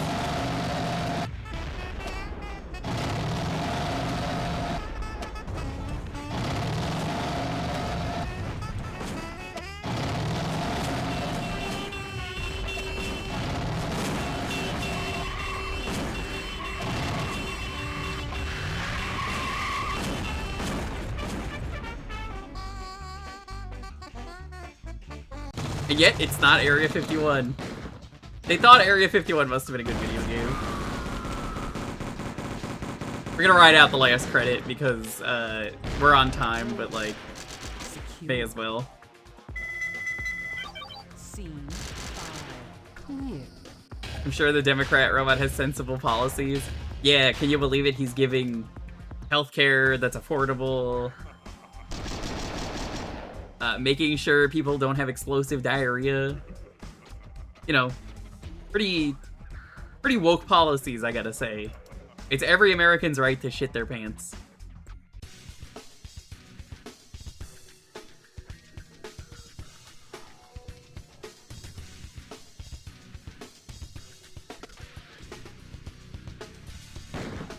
And yet, it's not Area 51. They thought Area 51 must have been a good video game. We're gonna ride out the last credit because we're on time, but like, may as well. Scene 5. Clear. I'm sure the Democrat robot has sensible policies. Yeah, can you believe it? He's giving healthcare that's affordable. Making sure people don't have explosive diarrhea. You know, pretty woke policies, I gotta say. It's every American's right to shit their pants.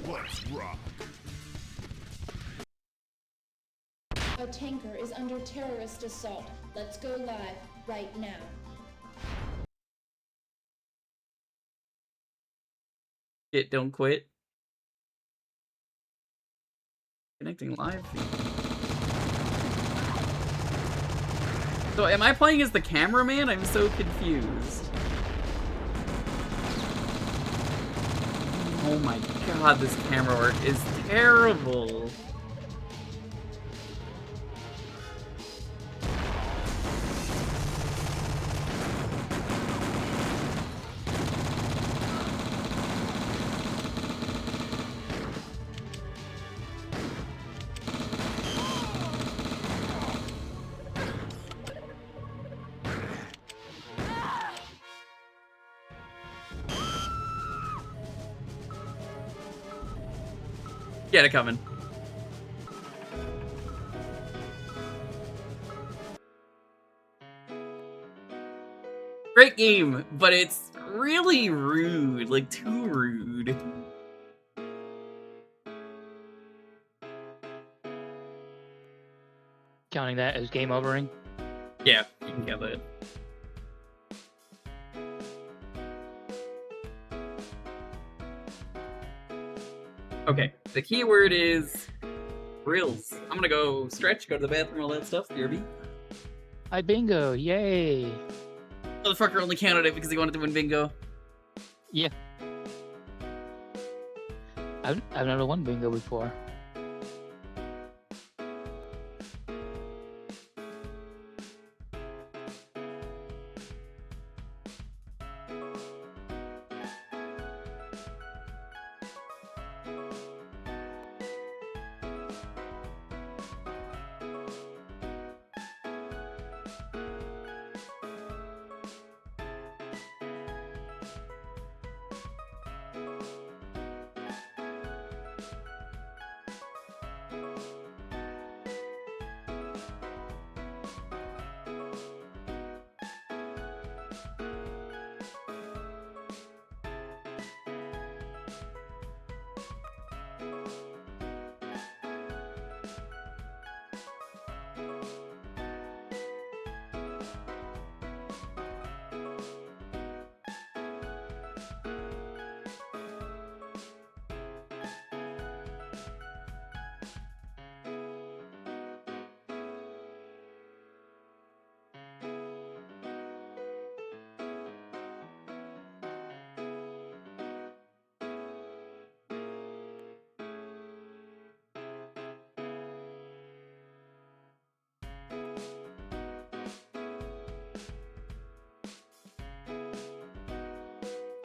Let's rock. A tanker is under terrorist assault. Let's go live right now. Shit, don't quit. Connecting live feed. So am I playing as the cameraman? I'm so confused. Oh my god, this camera work is terrible. Get it coming. Great game, but it's really rude, like too rude. Counting that as game overing. Yeah, you can count that. Okay, the keyword is grills. I'm gonna go stretch, go to the bathroom, all that stuff. Kirby. I bingo, yay! Motherfucker only counted it because he wanted to win bingo. Yeah. I've never won bingo before.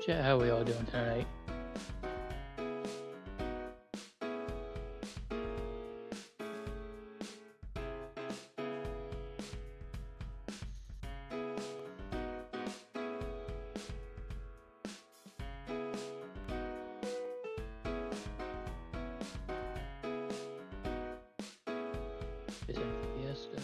Chat, how we all doing tonight? Is it Fiesta?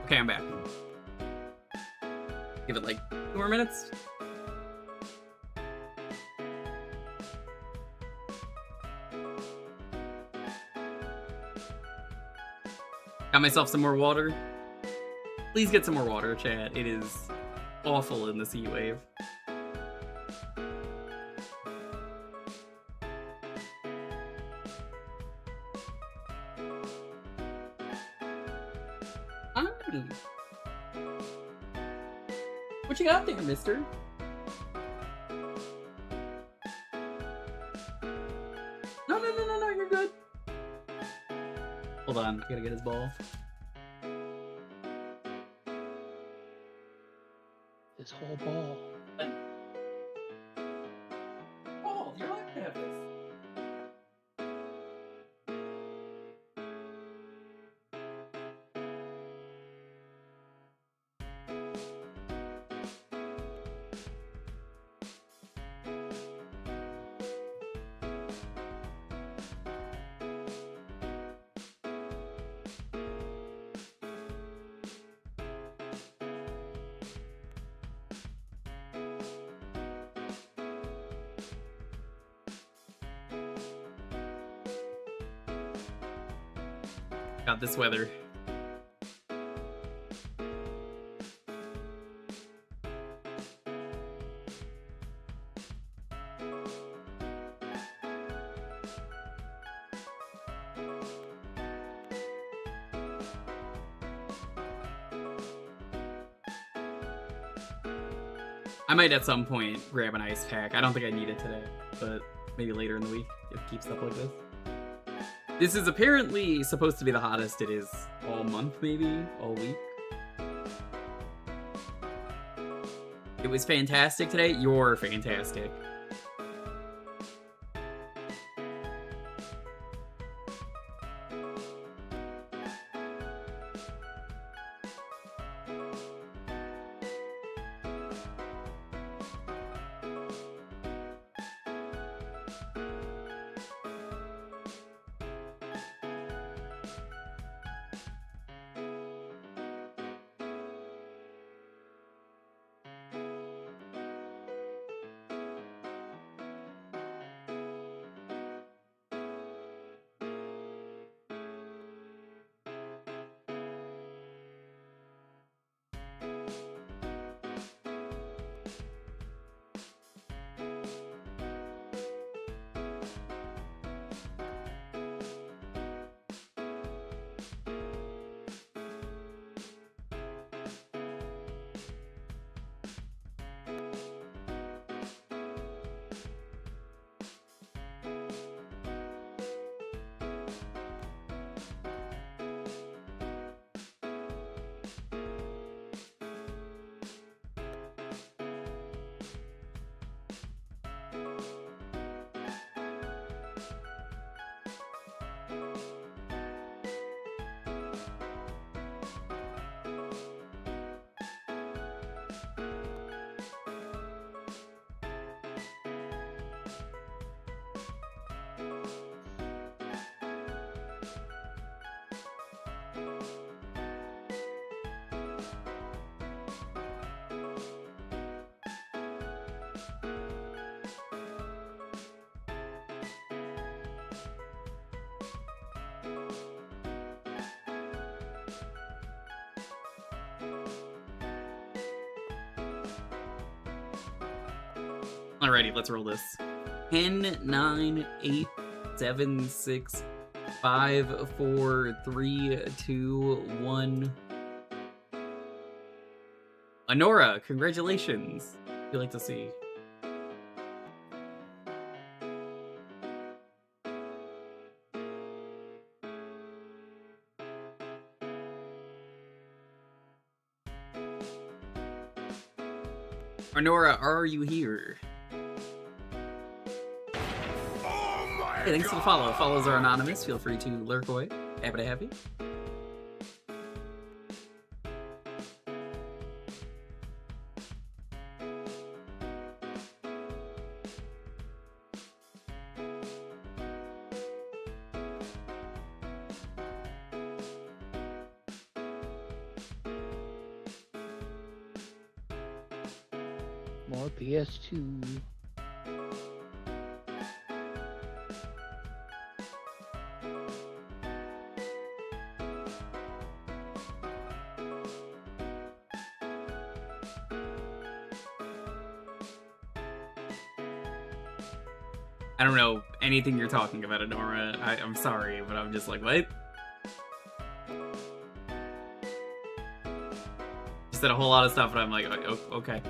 Okay, I'm back. Give it like 2 more minutes. Got myself some more water. Please get some more water, chat. It is awful in this heat wave. What you got there, mister? No, you're good. Hold on, I gotta get his ball. This whole ball. Oh, you're not gonna have this. God, this weather. I might at some point grab an ice pack. I don't think I need it today, but maybe later in the week if it keeps up like this. This is apparently supposed to be the hottest it is all month, maybe? All week? It was fantastic today. You're fantastic. Alrighty, let's roll this. 10, 9, 8, 7, 6, 5, 4, 3, 2, 1. Honora, congratulations. What do you like to see? Honora, are you here? Hey, thanks for the follow. Follows are anonymous. Feel free to lurk away. Happy to have you. More PS2. I don't know anything you're talking about, Honora. I'm sorry, but I'm just like, what? Just said a whole lot of stuff, and I'm like, okay.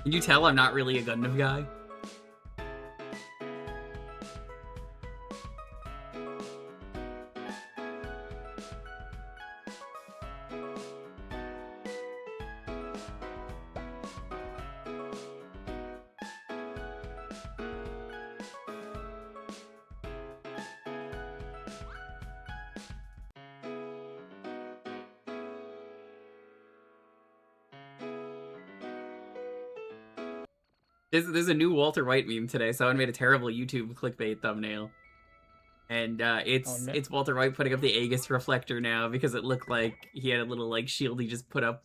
Can you tell I'm not really a Gundam guy? There's a new Walter White meme today. Someone made a terrible YouTube clickbait thumbnail. And it's Walter White putting up the Aegis reflector now because it looked like he had a little like shield he just put up.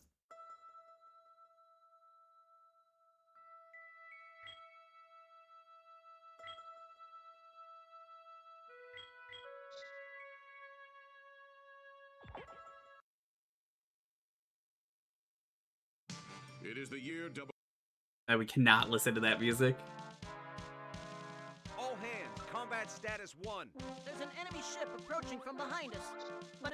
It is the year double. We cannot listen to that music. All hands, combat status 1. There's an enemy ship approaching from behind us. But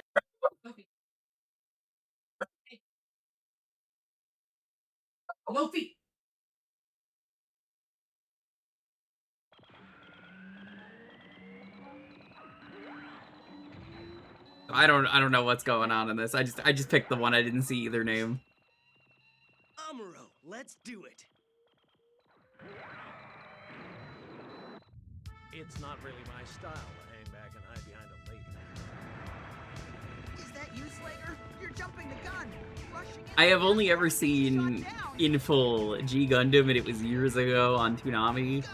Luffy! I don't know what's going on in this. I just picked the one I didn't see either name. Amuro, let's do it. It's not really my style to hang back and hide behind a lady. Is that you, Slater? You're jumping the gun. Rushing in I have only ever seen in full G Gundam, and it was years ago on Toonami.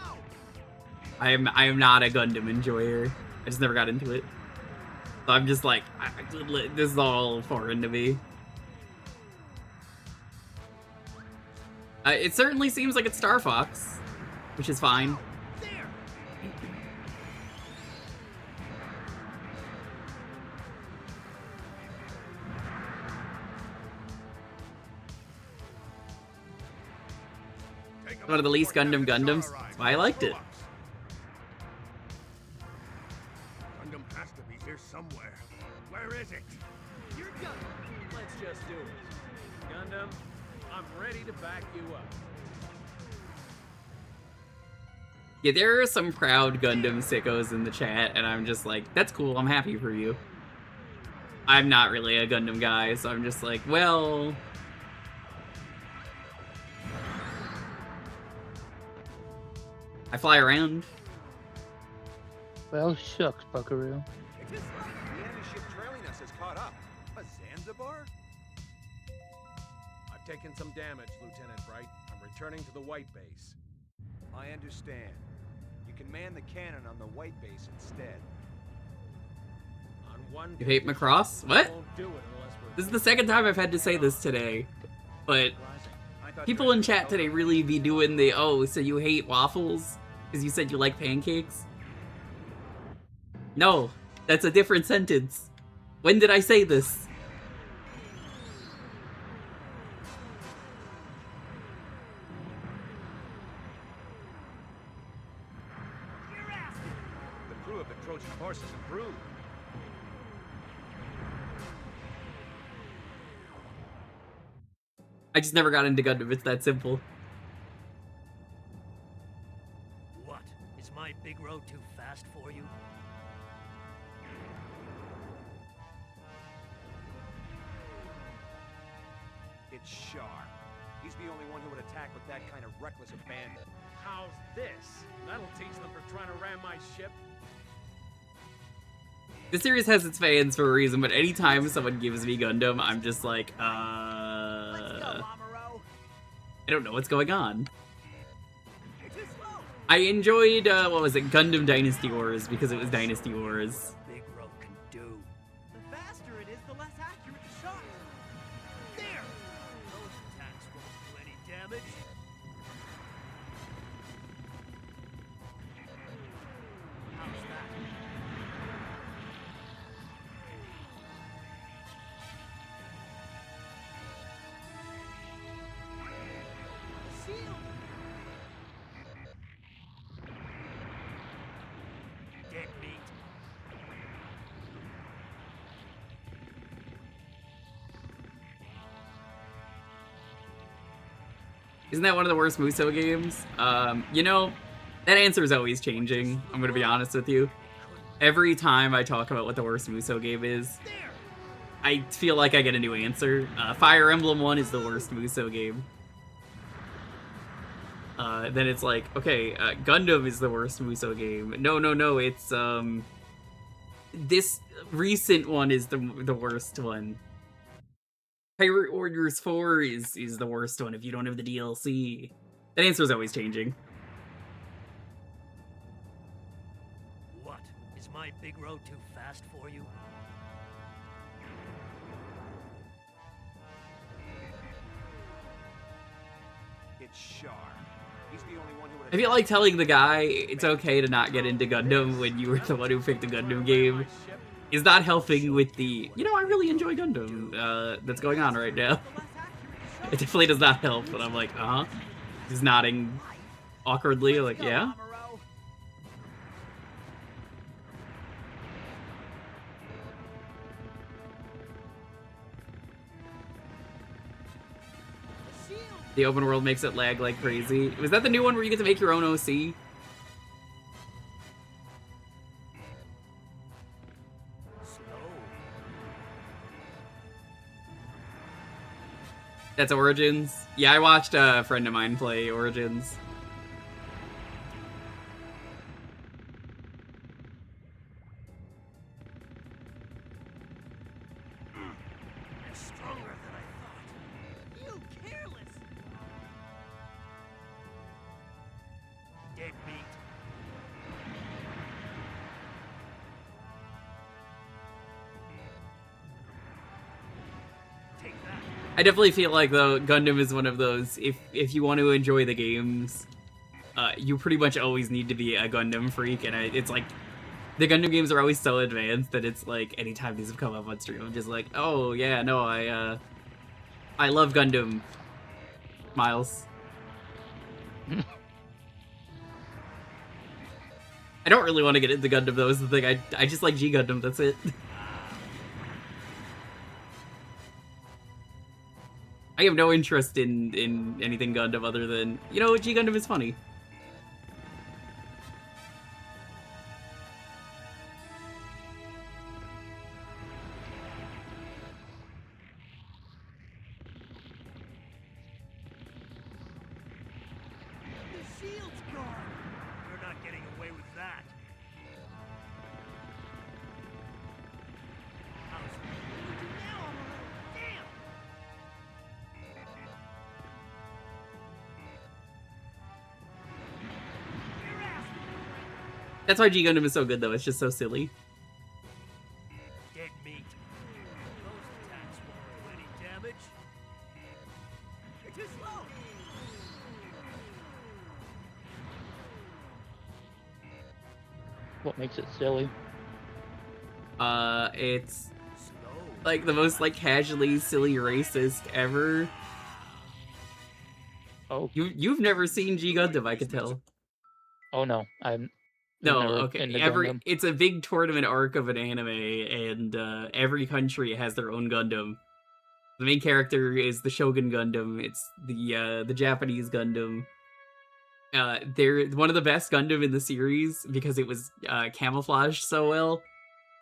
I am not a Gundam enjoyer. I just never got into it. So I'm just like, this is all foreign to me. It certainly seems like it's Star Fox, which is fine. there. One of the least Gundam Gundams. That's why I liked it. Gundam has to be here somewhere. Where is it? You're done. Let's just do it. Gundam, I'm ready to back you up. Yeah, there are some proud Gundam sickos in the chat, and I'm just like, that's cool, I'm happy for you. I'm not really a Gundam guy, so I'm just like, well... I fly around. Well, shucks, Buckaroo. The enemy ship trailing us has caught up. A Zanzibar? I've taken some damage, Lieutenant Bright. I'm returning to the White Base. I understand. You can man the cannon on the White Base instead. On one You hate Macross? What? This is the second time I've had to say this today. But people in chat today really be doing the, oh, so you hate waffles? Because you said you like pancakes? No, that's a different sentence. When did I say this? The crew of the Trojan horse has improved. I just never got into Gundam, it's that simple. What? Is my big road too fast for you? It's Shar. He's the only one who would attack with that kind of reckless abandon. How's this? That'll teach them for trying to ram my ship. The series has its fans for a reason, but anytime someone gives me Gundam, I'm just like, I don't know what's going on. I enjoyed, what was it, Gundam Dynasty Wars, because it was Dynasty Wars. Big road can do. The faster it is, the less accurate the shot. There! Those attacks won't do any damage. How's that? Shield! Dead meat. Isn't that one of the worst Muso games? You know, that answer is always changing, I'm gonna be honest with you. Every time I talk about what the worst Muso game is, I feel like I get a new answer. Fire Emblem 1 is the worst Muso game. Then it's like, okay, Gundam is the worst Muso game. No, it's, this recent one is the worst one. Pirate Warriors 4 is the worst one if you don't have the DLC. That answer is always changing. What? Is my big road too fast for you? It's Shar. He's the only one who would I feel like telling the guy it's okay to not get into Gundam when you were the one who picked the Gundam game is not helping with the, you know, I really enjoy Gundam, that's going on right now. It definitely does not help, but I'm like, uh-huh. He's nodding awkwardly, like, yeah? The open world makes it lag like crazy. Was that the new one where you get to make your own OC? That's Origins? Yeah, I watched a friend of mine play Origins. You're stronger than I thought. You careless! Dead meat. Take that. I definitely feel like though Gundam is one of those, if you want to enjoy the games, you pretty much always need to be a Gundam freak, and it's like the Gundam games are always so advanced that it's like anytime these have come up on stream, I'm just like, oh yeah, no, I love Gundam. Miles. I don't really want to get into Gundam though, is the thing. I just like G Gundam, that's it. I have no interest in anything Gundam other than, you know, G Gundam is funny. The shield's gone! You're not getting away with that. Now I'm a little... Damn! Your ass! That's why G Gundam is so good though, it's just so silly. Dead meat. Those attacks won't do any damage. You're too slow! What makes it silly? It's Slow. like the most like casually silly racist ever. Oh, You've never seen G Gundam, I can tell. oh no, I'm No, never okay. into Every Gundam. it's a big tournament arc of an anime, and every country has their own Gundam. The main character is the Shogun Gundam. It's the Japanese Gundam. They're one of the best Gundam in the series because it was camouflaged so well.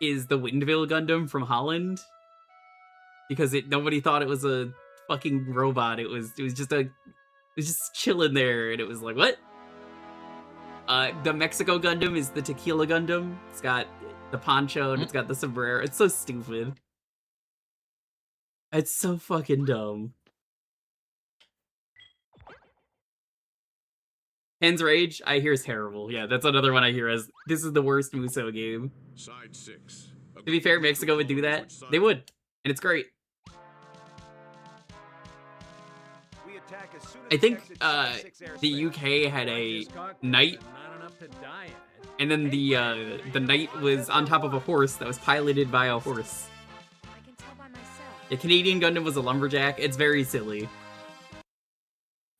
Is the Windville Gundam from Holland? Because nobody thought it was a fucking robot. It was just chilling there, and it was like, what? The Mexico Gundam is the Tequila Gundam. It's got the poncho and it's got the sombrero. It's so stupid. It's so fucking dumb. Hen's Rage, I hear is terrible. Yeah, that's another one I hear as this is the worst Muso game. Side 6. To be fair, Mexico would do that. They would. And it's great. We attack as soon as I we think exit Side 6 airspace. the UK had a knight, Not enough to die in it. and then the knight was on top of a horse that was piloted by a horse. I can tell by myself. The Canadian Gundam was a lumberjack. It's very silly.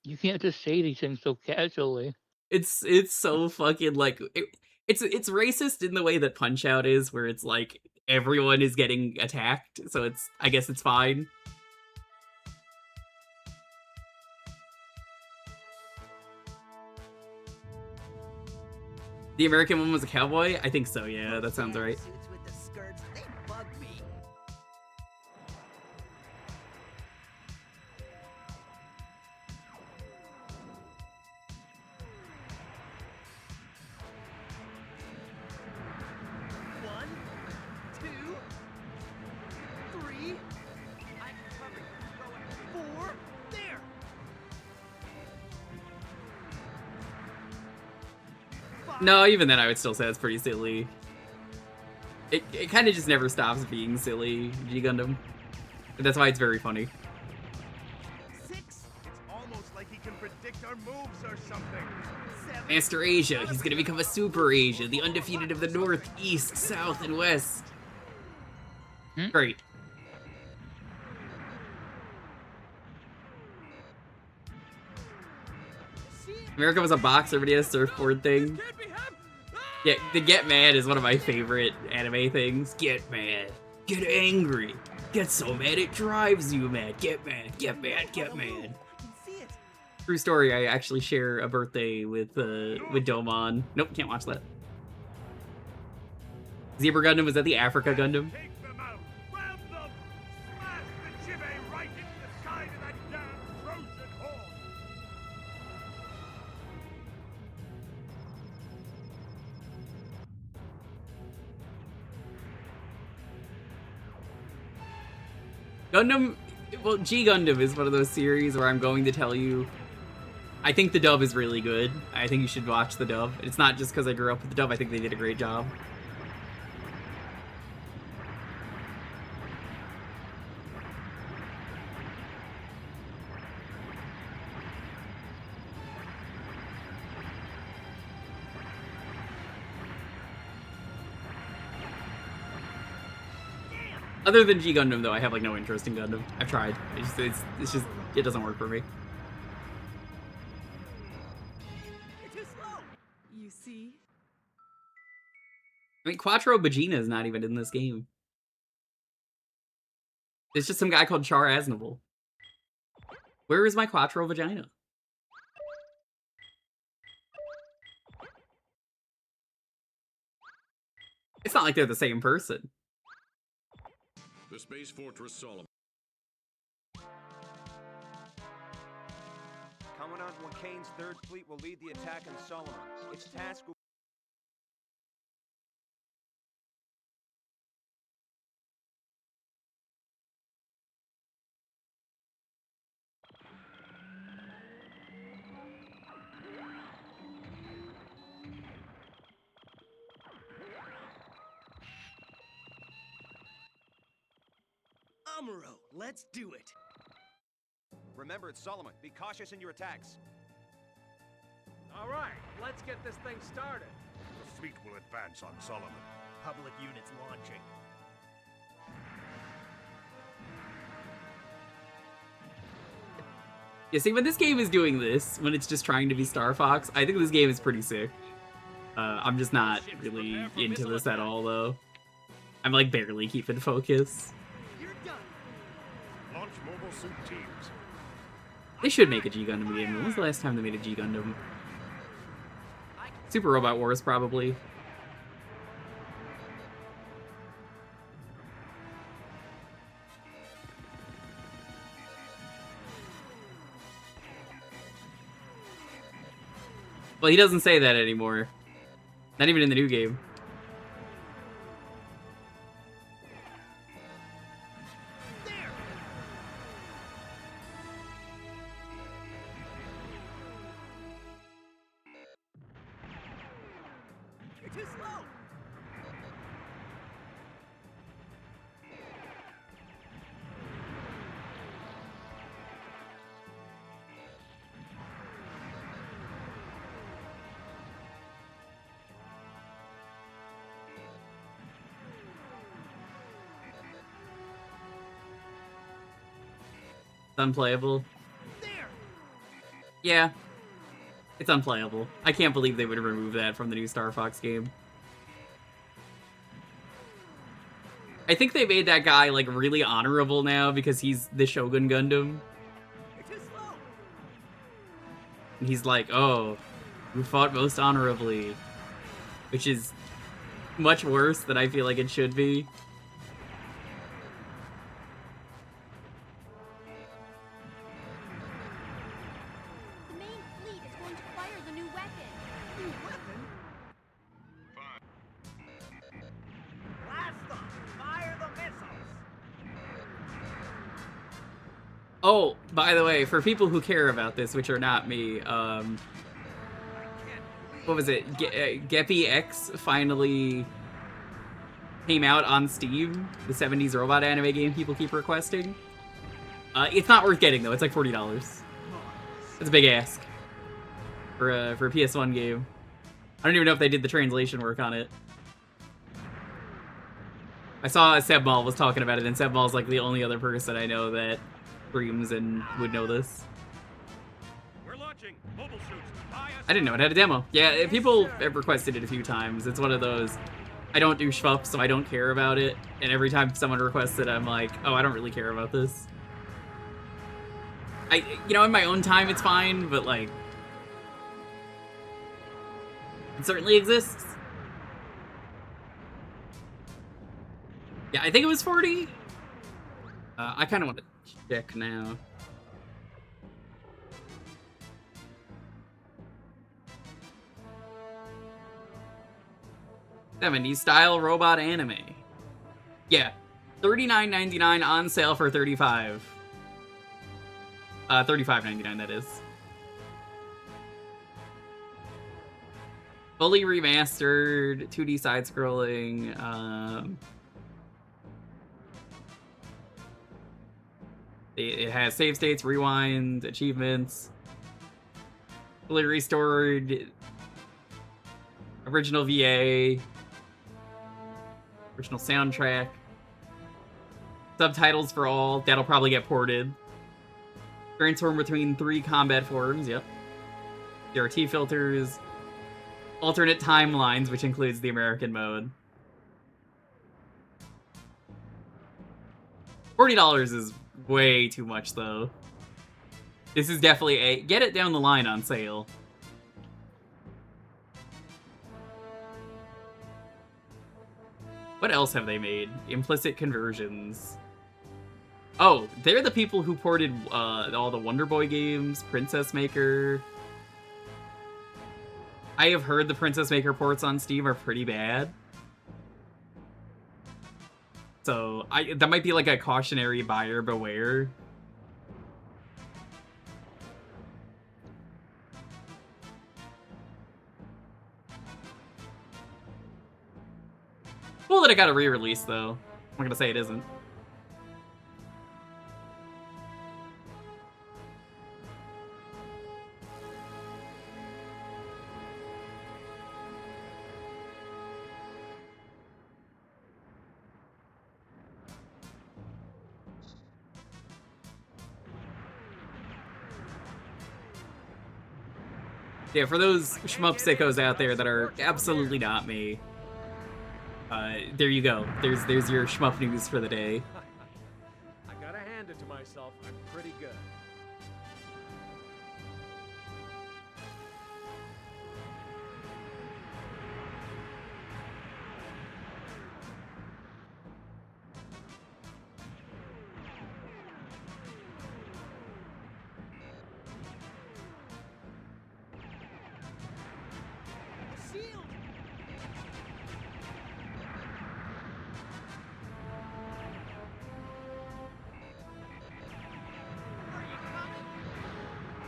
You can't just say these things so casually. It's so fucking like it's racist in the way that Punch Out is, where it's like everyone is getting attacked, so I guess it's fine. The American one was a cowboy? I think so, yeah, that sounds right. Suits with the skirts, they bug me. One, two, three. I can cover you. Going 4. There. 5. No, even then I would still say it's pretty silly. It kind of just never stops being silly, G Gundam. That's why it's very funny. 6. It's almost like he can predict our moves or something. 7. Master Asia, he's gonna become a Super Asia, the undefeated of the North, East, South, and West. Great. America was a boxer, but he had a surfboard thing. Yeah, the Get Mad is one of my favorite anime things. Get mad. Get angry. Get so mad it drives you mad. Get mad. Get mad. Get mad. I can see it. True story, I actually share a birthday with Domon. Nope, can't watch that. Zebra Gundam was that the Africa Gundam? Take them out! Grab them! Smash the Chibe right into the side of that damn Gundam, well, G Gundam is one of those series where I'm going to tell you, I think the dub is really good. I think you should watch the dub. It's not just because I grew up with the dub, I think they did a great job. Other than G Gundam, though, I have like no interest in Gundam. I've tried. It's just it doesn't work for me. You see? I mean, Quattro Vagina is not even in this game. It's just some guy called Char Aznavour. Where is my Quattro Vagina? It's not like they're the same person. The Space Fortress Solomon. Commandant Wakane's Third Fleet will lead the attack on Solomon. Its task will... Amuro, let's do it. Remember, it's Solomon. Be cautious in your attacks. All right, let's get this thing started. The fleet will advance on Solomon. Public units launching. Yeah, see, when this game is doing this, when it's just trying to be Star Fox, I think this game is pretty sick. I'm just not really into this at all, though. I'm like barely keeping focus. Launch mobile suit teams. They should make a G Gundam game. When was the last time they made a G Gundam? Super Robot Wars, probably. Well, he doesn't say that anymore. Not even in the new game. Too slow. It's unplayable. Yeah. It's unplayable. I can't believe they would remove that from the new Star Fox game. I think they made that guy, like, really honorable now because he's the Shogun Gundam. And he's like, oh, who fought most honorably? Which is much worse than I feel like it should be. Oh, by the way, for people who care about this, which are not me, what was it? Geppy X finally came out on Steam, the 70s robot anime game people keep requesting. It's not worth getting, though. It's like $40. It's a big ask for a PS1 game. I don't even know if they did the translation work on it. I saw Seb Mall was talking about it, and Seb Mall's like the only other person I know that streams and would know this. We're launching mobile suits. I didn't know it had a demo. Yeah, people have requested it a few times. It's one of those, I don't do shmup, so I don't care about it. And every time someone requests it, I'm like, oh, I don't really care about this. You know, in my own time, it's fine, but like, it certainly exists. Yeah, I think it was 40. I kind of want to check now. 70s style robot anime. Yeah, $39.99 on sale for $35. $35.99, that is. Fully remastered, 2D side-scrolling. It has save states, rewind, achievements, fully restored, original VA, original soundtrack, subtitles for all. That'll probably get ported. Transform between 3 combat forms. Yep. CRT filters. Alternate timelines, which includes the American mode. $40 is way too much, though. This is definitely a get it down the line on sale. What else have they made? Implicit conversions. Oh, they're the people who ported all the Wonder Boy games, Princess Maker. I have heard the Princess Maker ports on Steam are pretty bad. So, that might be like a cautionary buyer beware. Cool that it got a re-release, though. I'm not gonna say it isn't. Yeah, for those shmup sickos out there that are absolutely not me, there you go. There's your shmup news for the day. I gotta hand it to myself. I'm pretty good.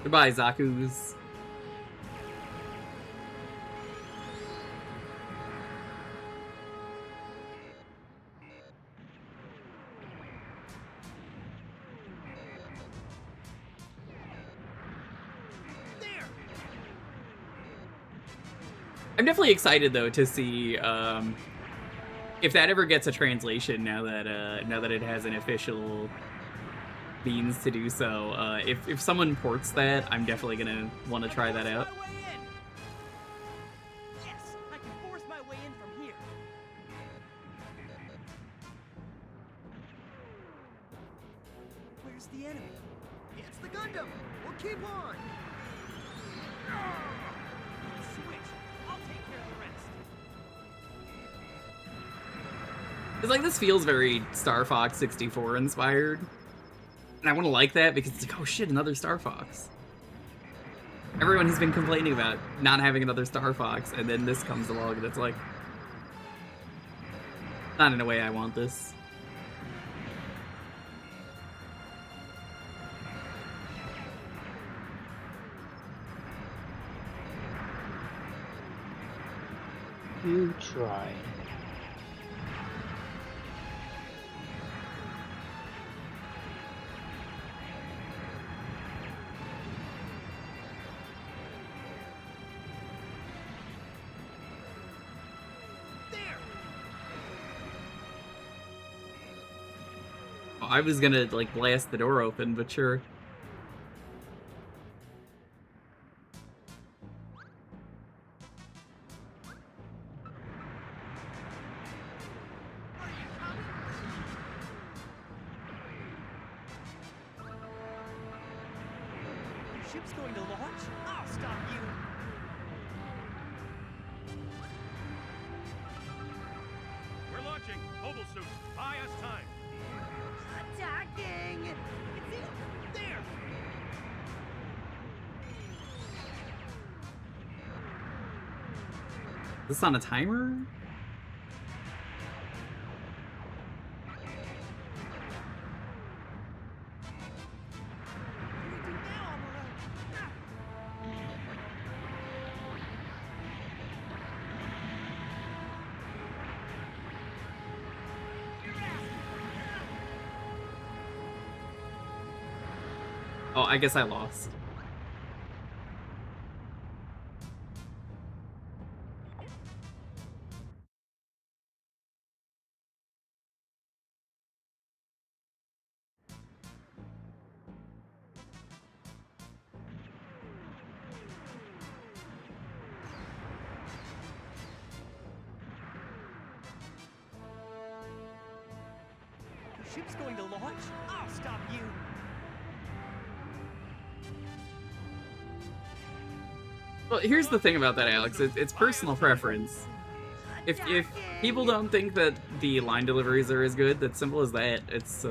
Goodbye, Zaku's. I'm definitely excited though to see if that ever gets a translation now that it has an official means to do so. If someone ports that, I'm definitely gonna want to try that out. Yes, I can force my way in from here. Where's the enemy? It's the Gundam. We'll keep on. Switch. I'll take care of the rest. It's like this feels very Star Fox 64 inspired. And I want to like that because it's like, oh shit, another Star Fox. Everyone has been complaining about not having another Star Fox, and then this comes along and it's like, not in a way I want this. You try. I was gonna, like, blast the door open, but sure. Your ship's going to launch? I'll stop you. We're launching. Mobile suits. Buy us time. Attacking! It's there! Is this on a timer? Oh, I guess I lost. The ship's going to launch. I'll stop you. Well, here's the thing about that, Alex. It's personal preference. If people don't think that the line deliveries are as good, that's simple as that. It's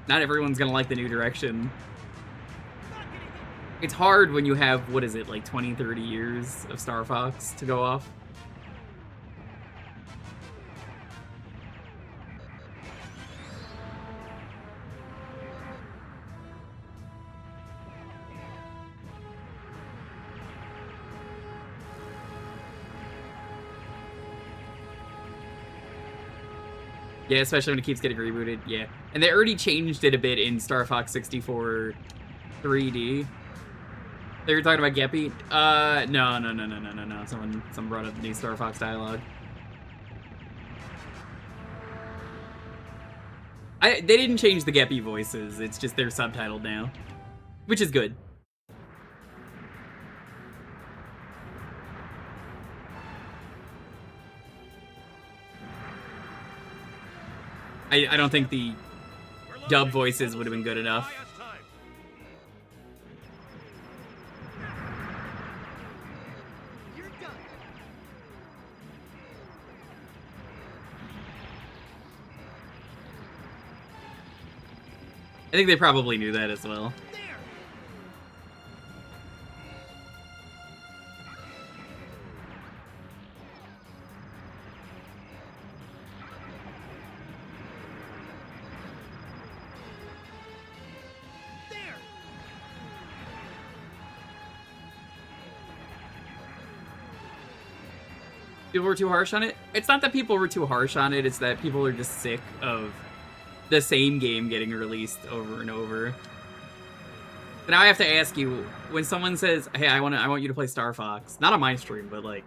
not everyone's gonna like the new direction. It's hard when you have, what is it, like 20, 30 years of Star Fox to go off. Yeah, especially when it keeps getting rebooted, yeah. And they already changed it a bit in Star Fox 64 3D. They were talking about Geppy? No. Someone brought up the new Star Fox dialogue. They didn't change the Geppy voices, it's just they're subtitled now. Which is good. I don't think the dub voices would have been good enough. I think they probably knew that as well. People were too harsh on it? It's not that people were too harsh on it, it's that people are just sick of the same game getting released over and over. But now I have to ask you, when someone says, hey, I want you to play Star Fox, not on my stream, but like,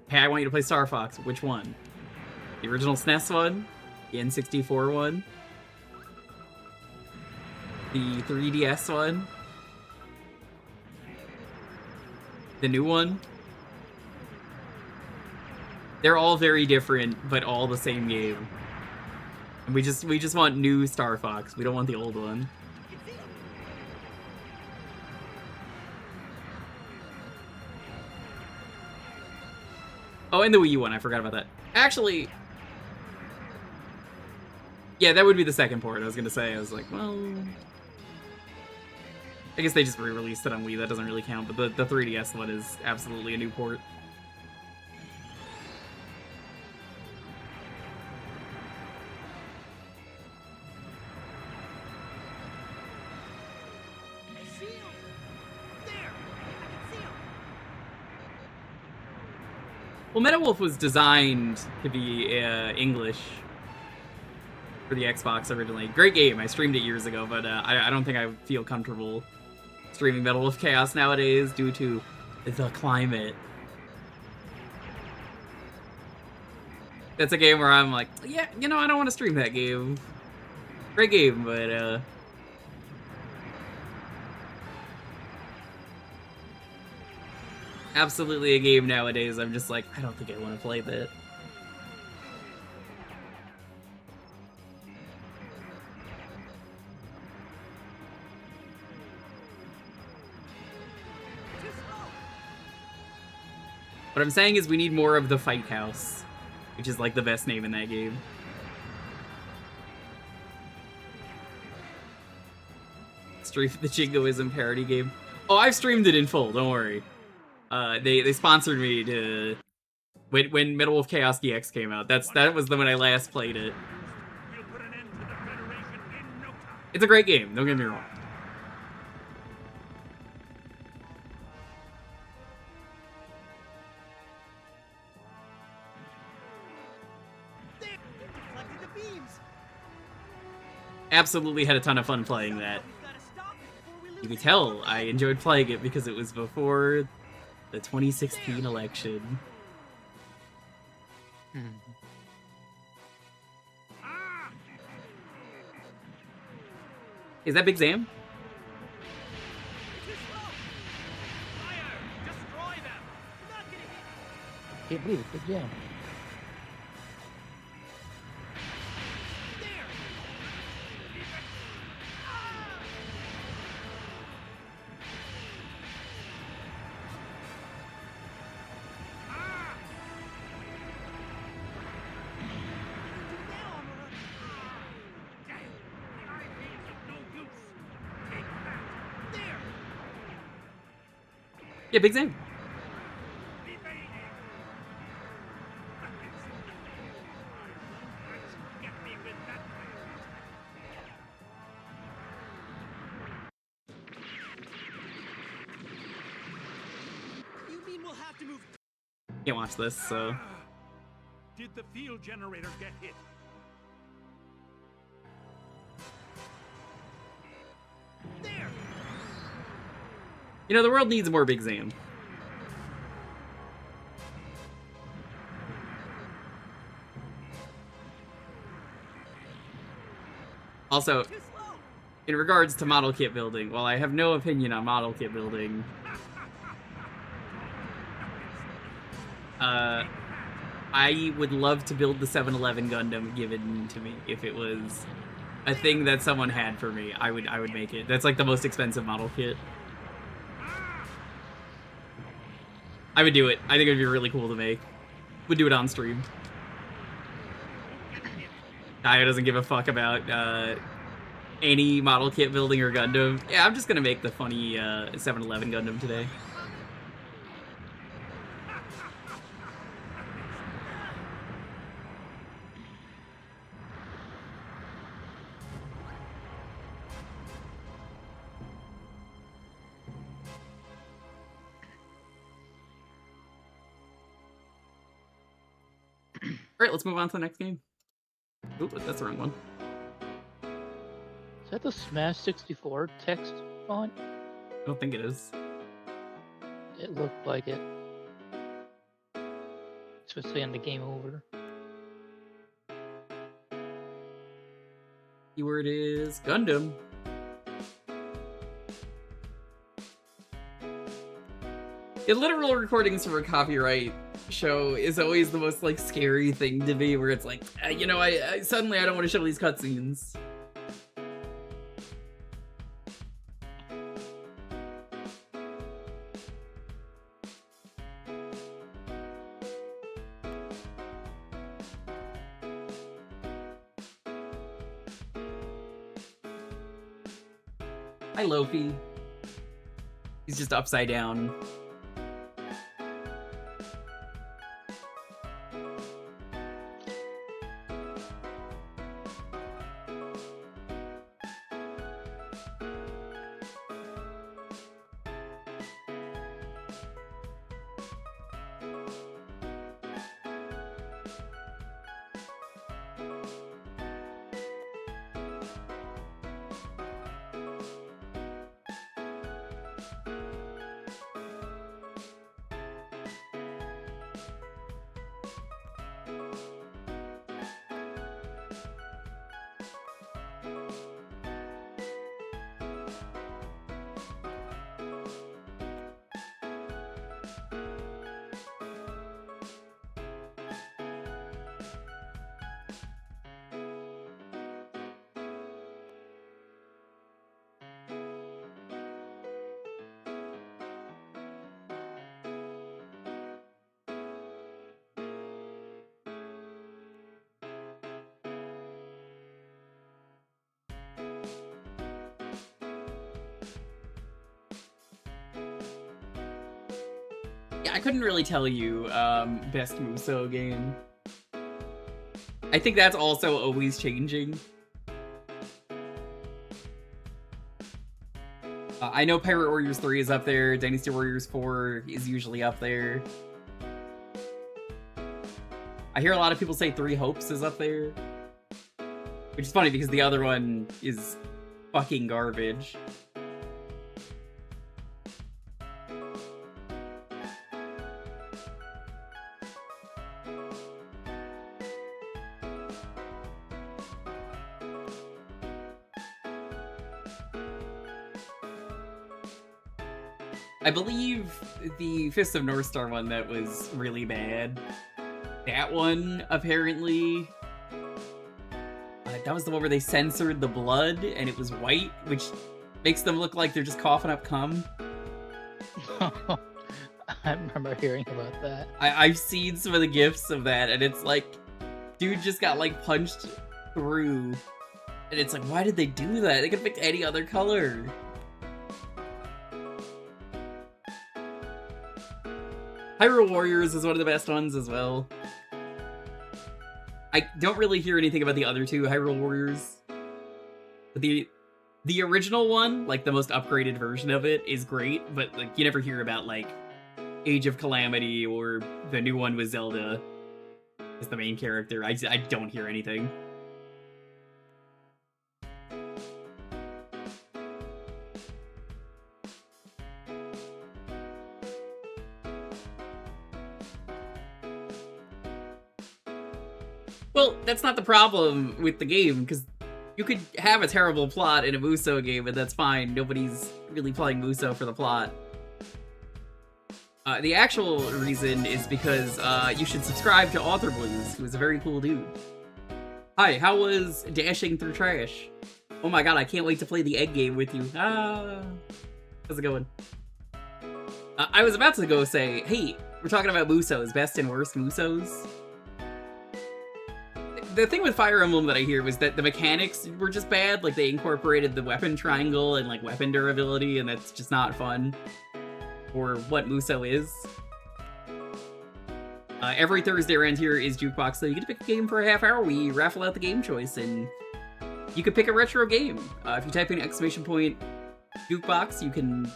hey, I want you to play Star Fox, which one? The original SNES one? The N64 one? The 3DS one? The new one? They're all very different, but all the same game. And we just want new Star Fox. We don't want the old one. Oh, and the Wii U one. I forgot about that. Actually, yeah, that would be the second port. I was gonna say. I was like, well, I guess they just re-released it on Wii. That doesn't really count. But the 3DS one is absolutely a new port. Well, MetaWolf was designed to be English for the Xbox originally. Great game. I streamed it years ago, but I don't think I feel comfortable streaming MetaWolf Chaos nowadays due to the climate. That's a game where I'm like, yeah, you know, I don't want to stream that game. Great game, but absolutely a game nowadays, I'm just like, I don't think I want to play that. What I'm saying is we need more of the Fight House, which is like the best name in that game. Stream the Jingoism parody game. Oh, I've streamed it in full, don't worry. They sponsored me to when Metal Wolf Chaos DX came out. That was when I last played it. It's a great game, don't get me wrong. absolutely had a ton of fun playing that. You could tell I enjoyed playing it because it was before the 2016 election. Is that Big Zam? Can't believe it, Big Jam. Yeah, Big Zam. You mean we'll have to move? Can't watch this, so... Did the field generator get hit? There. You know, the world needs more Big Zam. Also, in regards to model kit building, while I have no opinion on model kit building, I would love to build the 7-Eleven Gundam given to me. If it was a thing that someone had for me, I would make it. That's like the most expensive model kit. I would do it. I think it would be really cool to make. Would do it on stream. Guy doesn't give a fuck about any model kit building or Gundam. Yeah, I'm just gonna make the funny 7-Eleven Gundam today. Alright, let's move on to the next game. Oop, that's the wrong one. Is that the Smash 64 text font? I don't think it is. It looked like it. Especially on the Game Over. Keyword is Gundam. The literal recordings for a copyright show is always the most like scary thing to me, where it's like, you know, I suddenly I don't want to show these cutscenes. Hi, Lofi. He's just upside down. Yeah, I couldn't really tell you best Muso game. I think that's also always changing. I know Pirate Warriors 3 is up there, Dynasty Warriors 4 is usually up there. I hear a lot of people say Three Hopes is up there. Which is funny because the other one is fucking garbage. I believe the Fist of North Star one that was really bad. That one, apparently... that was the one where they censored the blood, and it was white, which makes them look like they're just coughing up cum. I remember hearing about that. I've seen some of the GIFs of that, and it's like... Dude just got, like, punched through. And it's like, why did they do that? They could pick any other color. Hyrule Warriors is one of the best ones as well. I don't really hear anything about the other two Hyrule Warriors. But the original one, like the most upgraded version of it, is great, but like you never hear about like Age of Calamity or the new one with Zelda as the main character. I don't hear anything. Well, that's not the problem with the game, because you could have a terrible plot in a Musou game, and that's fine. Nobody's really playing Musou for the plot. The actual reason is because you should subscribe to Author Blues, who is a very cool dude. Hi, how was dashing through trash? Oh my god, I can't wait to play the egg game with you. Ah, how's it going? I was about to go say, hey, we're talking about Musous, best and worst Musous. The thing with Fire Emblem that I hear was that the mechanics were just bad. Like, they incorporated the weapon triangle and, like, weapon durability, and that's just not fun for what Musou is. Every Thursday around here is Jewkbox, so you get to pick a game for a half hour. We raffle out the game choice, and you could pick a retro game. If you type in !Jewkbox, you can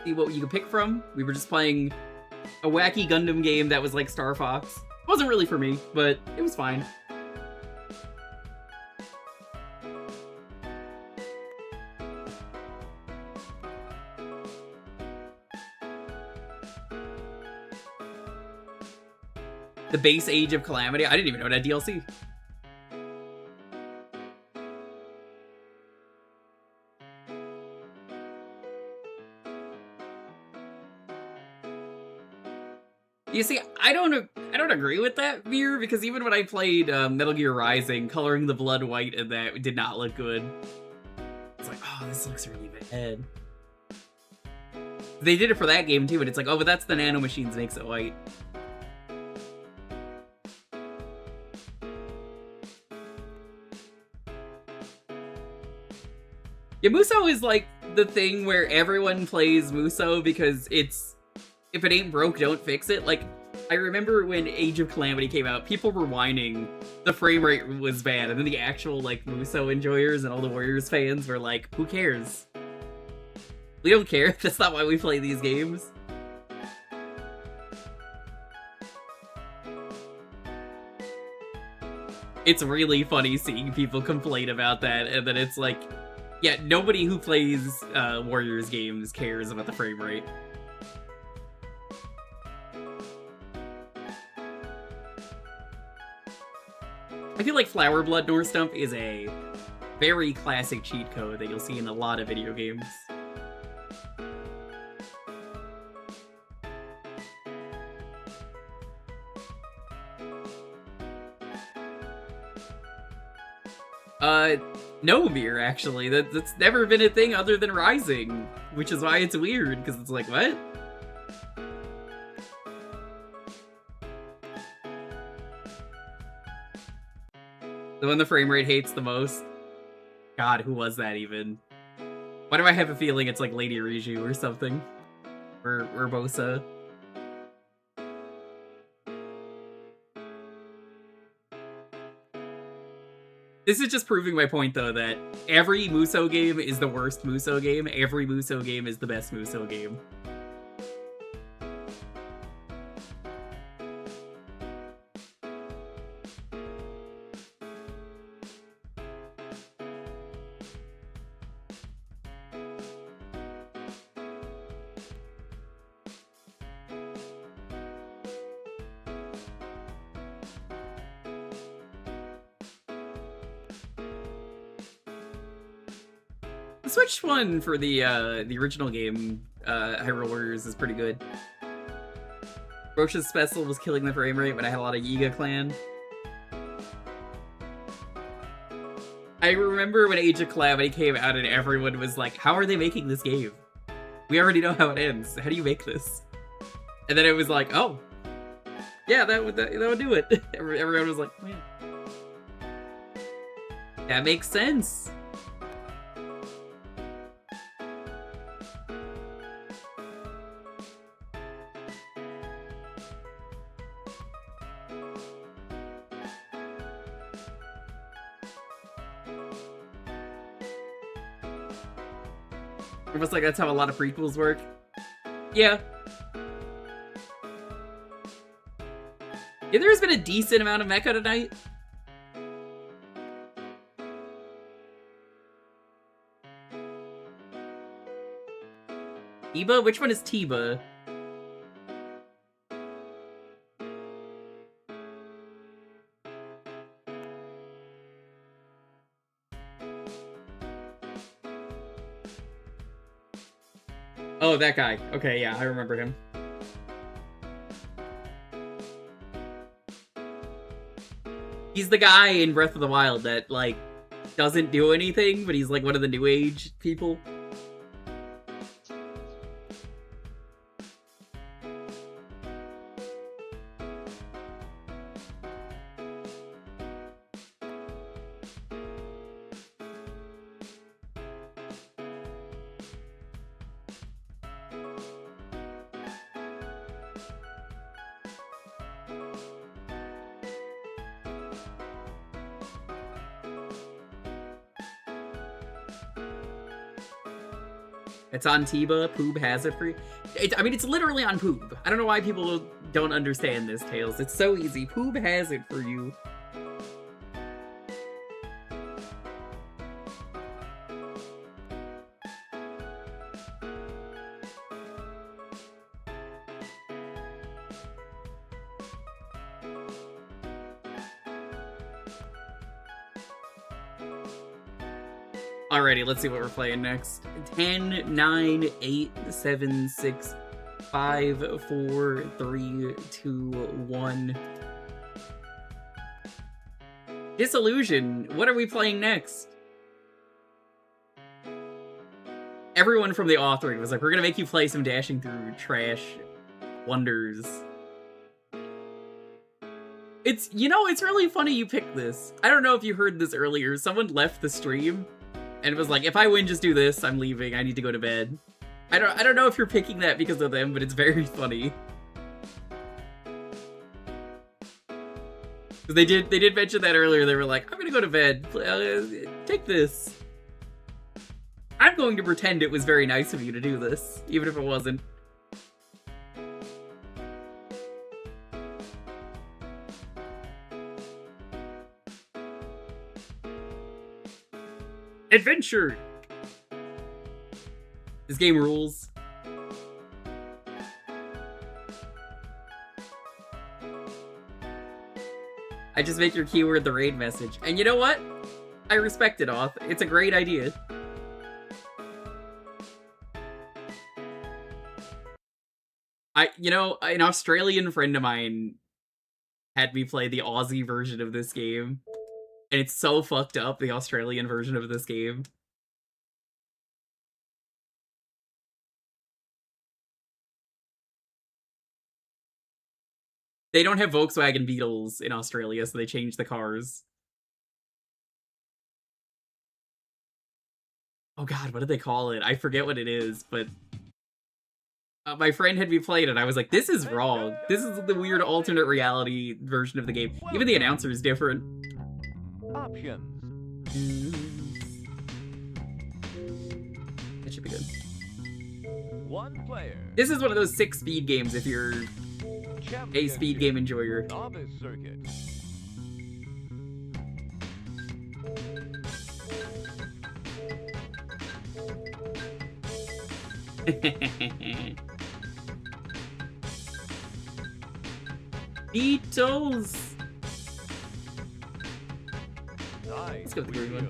see what you can pick from. We were just playing a wacky Gundam game that was like Star Fox. It wasn't really for me, but it was fine. The base Age of Calamity? I didn't even know that DLC. You see, I don't agree with that, Veer, because even when I played Metal Gear Rising, coloring the blood white in that did not look good. It's like, oh, this looks really bad. They did it for that game too, and it's like, oh, but that's the nanomachines makes it white. Yeah, Musou is like the thing where everyone plays Musou because it's, if it ain't broke, don't fix it. Like, I remember when Age of Calamity came out, people were whining the frame rate was bad, and then the actual, like, Musou enjoyers and all the Warriors fans were like, who cares? We don't care, that's not why we play these games. It's really funny seeing people complain about that, and then it's like, yeah, nobody who plays Warriors games cares about the frame rate. I feel like Flower Blood North Stump is a very classic cheat code that you'll see in a lot of video games. No, Mir, actually. That's never been a thing other than Rising, which is why it's weird, because it's like, what? The one the frame rate hates the most? God, who was that even? Why do I have a feeling it's like Lady Riju or something? Or Urbosa? This is just proving my point, though, that every Musou game is the worst Musou game. Every Musou game is the best Musou game. The Switch one for the original game, Hyrule Warriors, is pretty good. Roche's special was killing the frame rate when I had a lot of Yiga Clan. I remember when Age of Calamity came out and everyone was like, how are they making this game? We already know how it ends. How do you make this? And then it was like, oh, yeah, that would do it. Everyone was like, man, that makes sense. Almost like that's how a lot of prequels work. Yeah. Yeah, there's been a decent amount of mecha tonight. Tiba? Which one is Tiba? Oh, that guy. Okay, yeah, I remember him. He's the guy in Breath of the Wild that, like, doesn't do anything, but he's, like, one of the New Age people. It's on Tiba. Poob has it for you. I mean, it's literally on Poob. I don't know why people don't understand this, Tails. It's so easy. Poob has it for you. Alrighty, let's see what we're playing next. 10, 9, 8, 7, 6, 5, 4, 3, 2, 1. Disillusion. What are we playing next? Everyone from the authoring was like, we're gonna make you play some dashing through trash wonders. It's, you know, it's really funny you picked this. I don't know if you heard this earlier. Someone left the stream and was like, if I win, just do this. I'm leaving. I need to go to bed. I don't know if you're picking that because of them, but it's very funny. They did mention that earlier. They were like, I'm gonna go to bed. Take this. I'm going to pretend it was very nice of you to do this, even if it wasn't. Adventure! This game rules. I just make your keyword the raid message. And you know what? I respect it, Auth. It's a great idea. You know, an Australian friend of mine had me play the Aussie version of this game. And it's so fucked up, the Australian version of this game. They don't have Volkswagen Beetles in Australia, so they changed the cars. Oh god, what did they call it? I forget what it is, but... my friend had me play it, and I was like, this is wrong. This is the weird alternate reality version of the game. Even the announcer is different. Options. That should be good. One player. This is one of those 6 speed games if you're a speed game enjoyer. Novice circuit. Beetles! Nice. Let's go with the green one.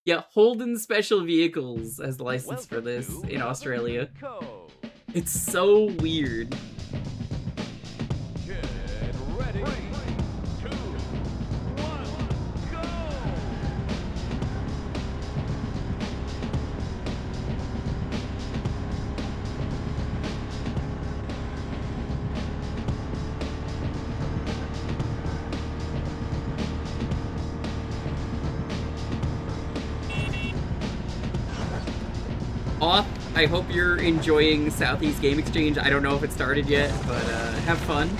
Yeah, Holden Special Vehicles has the license for this in Australia. It's so weird. Get ready. 3, 2, 1, go! Off, I hope you're enjoying Southeast Game Exchange. I don't know if it started yet, but have fun.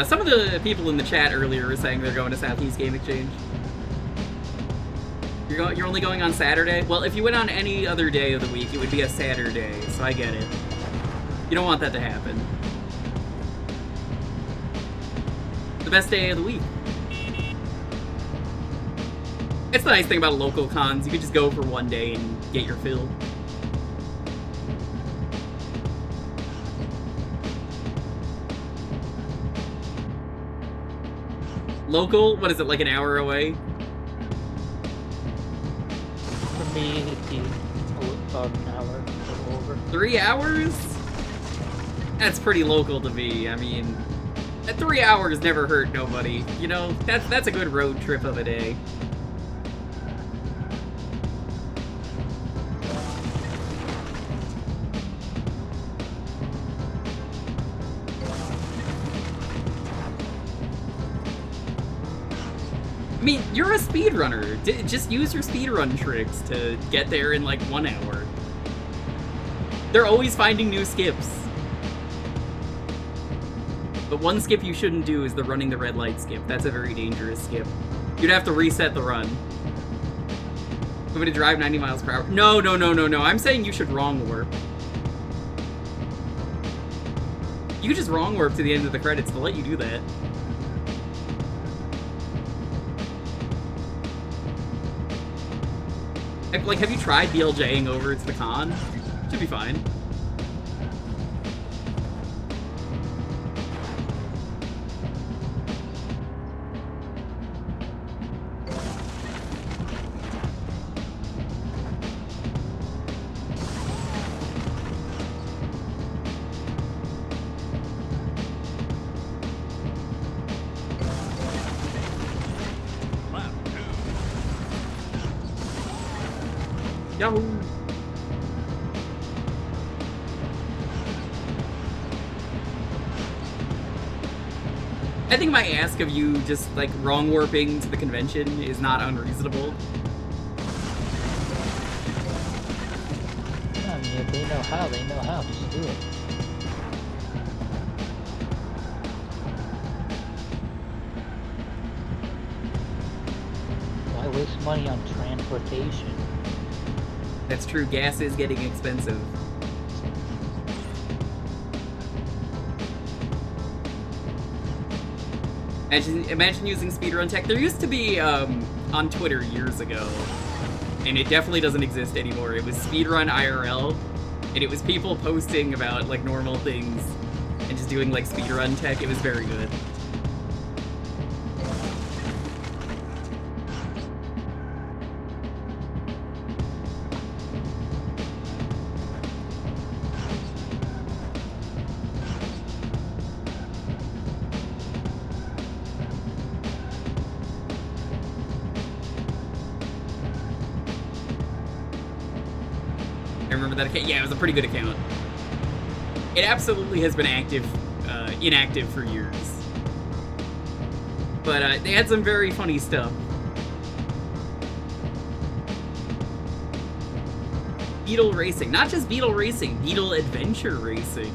Some of the people in the chat earlier were saying they're going to Southeast Game Exchange. You're only going on Saturday? Well, if you went on any other day of the week, it would be a Saturday, so I get it. You don't want that to happen. The best day of the week. It's the nice thing about local cons. You could just go for one day and get your fill. Local? What is it, like an hour away? For me, it'd be about an hour or over. 3 hours? That's pretty local to me. I mean, 3 hours never hurt nobody. You know, that's a good road trip of a day. I mean, you're a speedrunner. Just use your speedrun tricks to get there in like 1 hour. They're always finding new skips. But one skip you shouldn't do is the running the red light skip. That's a very dangerous skip. You'd have to reset the run. I'm gonna drive 90 miles per hour. No. I'm saying you should wrong warp. You could just wrong warp to the end of the credits to let you do that. Like, have you tried BLJing over to the con? Should be fine. Yahoo! I think my ask of you just, like, wrong warping to the convention is not unreasonable. I mean, if they know how, they know how. Just do it. Why waste money on transportation? That's true, gas is getting expensive. Imagine using speedrun tech. There used to be, on Twitter years ago, and it definitely doesn't exist anymore. It was speedrun IRL, and it was people posting about, like, normal things, and just doing, like, speedrun tech. It was very good. That account. Yeah, it was a pretty good account. It absolutely has been inactive for years. But they had some very funny stuff. Beetle Racing. Not just Beetle Racing, Beetle Adventure Racing.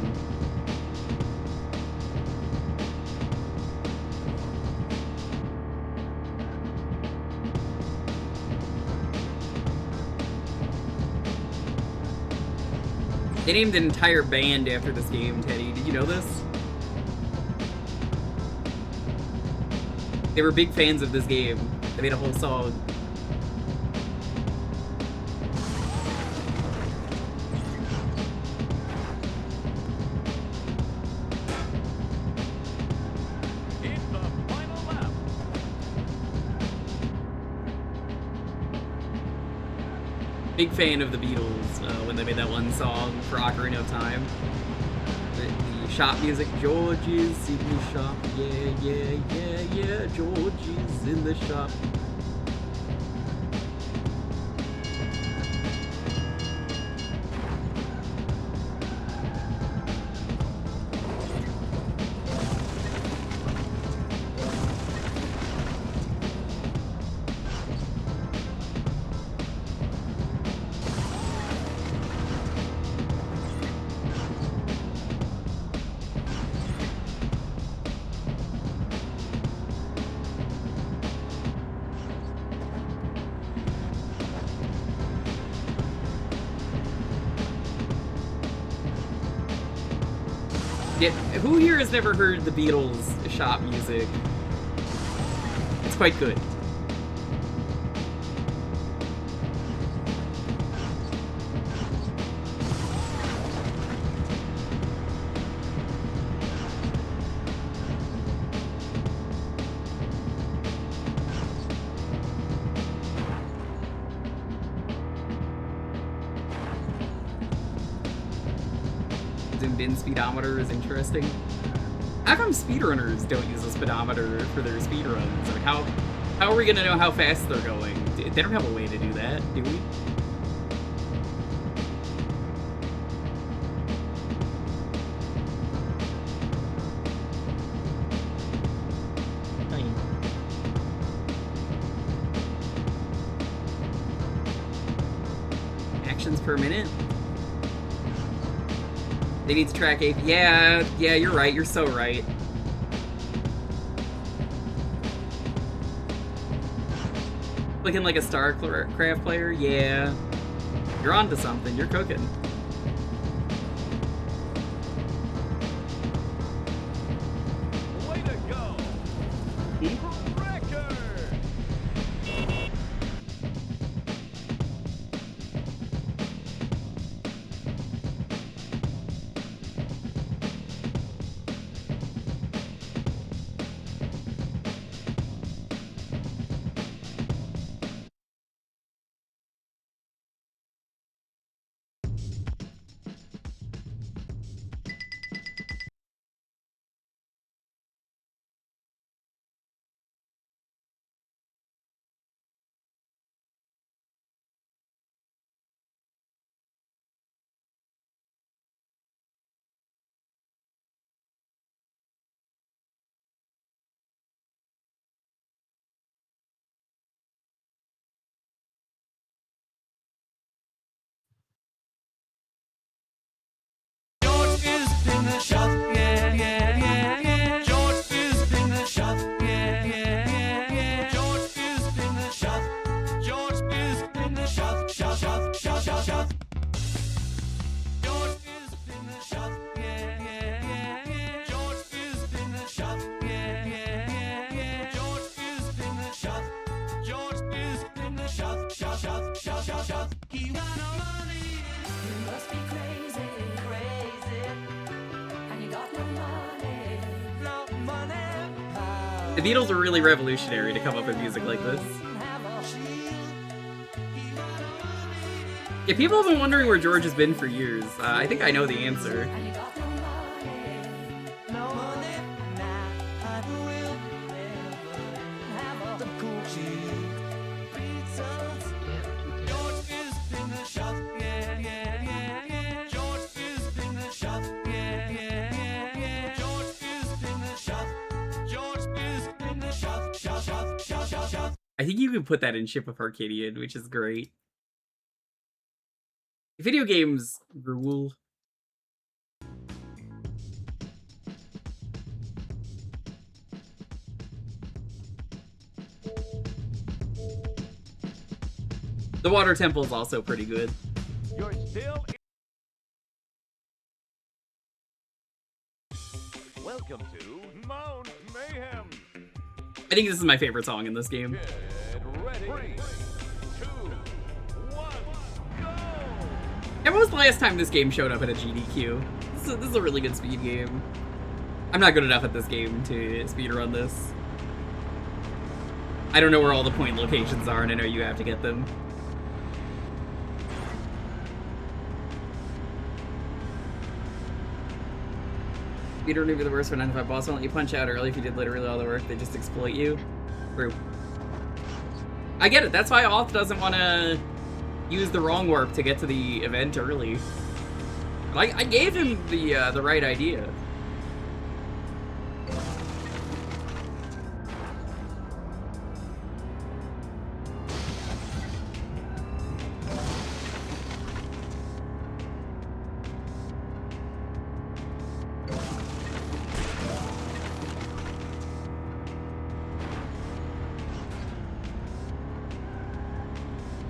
They named an entire band after this game, Teddy. Did you know this? They were big fans of this game. They made a whole song. Big fan of the Beatles when they made that one song for Ocarina of Time. The shop music, George is in the shop, yeah, George is in the shop. Yeah, who here has never heard the Beatles shop music? It's quite good. Zoomed-in speedometer is interesting. How come speedrunners don't use a speedometer for their speedruns? Like, how are we gonna know how fast they're going? They don't have a way to do that, do we? Actions per minute? They need to track AP. Yeah, you're right. You're so right. Looking like a StarCraft player? Yeah. You're onto something. You're cooking. Way to go! Record! The Beatles were really revolutionary to come up with music like this. Yeah, people have been wondering where George has been for years. I think I know the answer. I think you can put that in Ship of Arcadian, which is great. Video games rule. The Water Temple is also pretty good. You're still Welcome to Mount Mayhem. I think this is my favorite song in this game. Get ready. 3, 2, 1, go! And when was the last time this game showed up at a GDQ? This is a really good speed game. I'm not good enough at this game to speedrun this. I don't know where all the point locations are, and I know you have to get them. Speedrunning would be the worst for 9 to 5 boss. Won't let you punch out early if you did literally all the work. They just exploit you. True. I get it. That's why Auth doesn't want to use the wrong warp to get to the event early. But I gave him the right idea.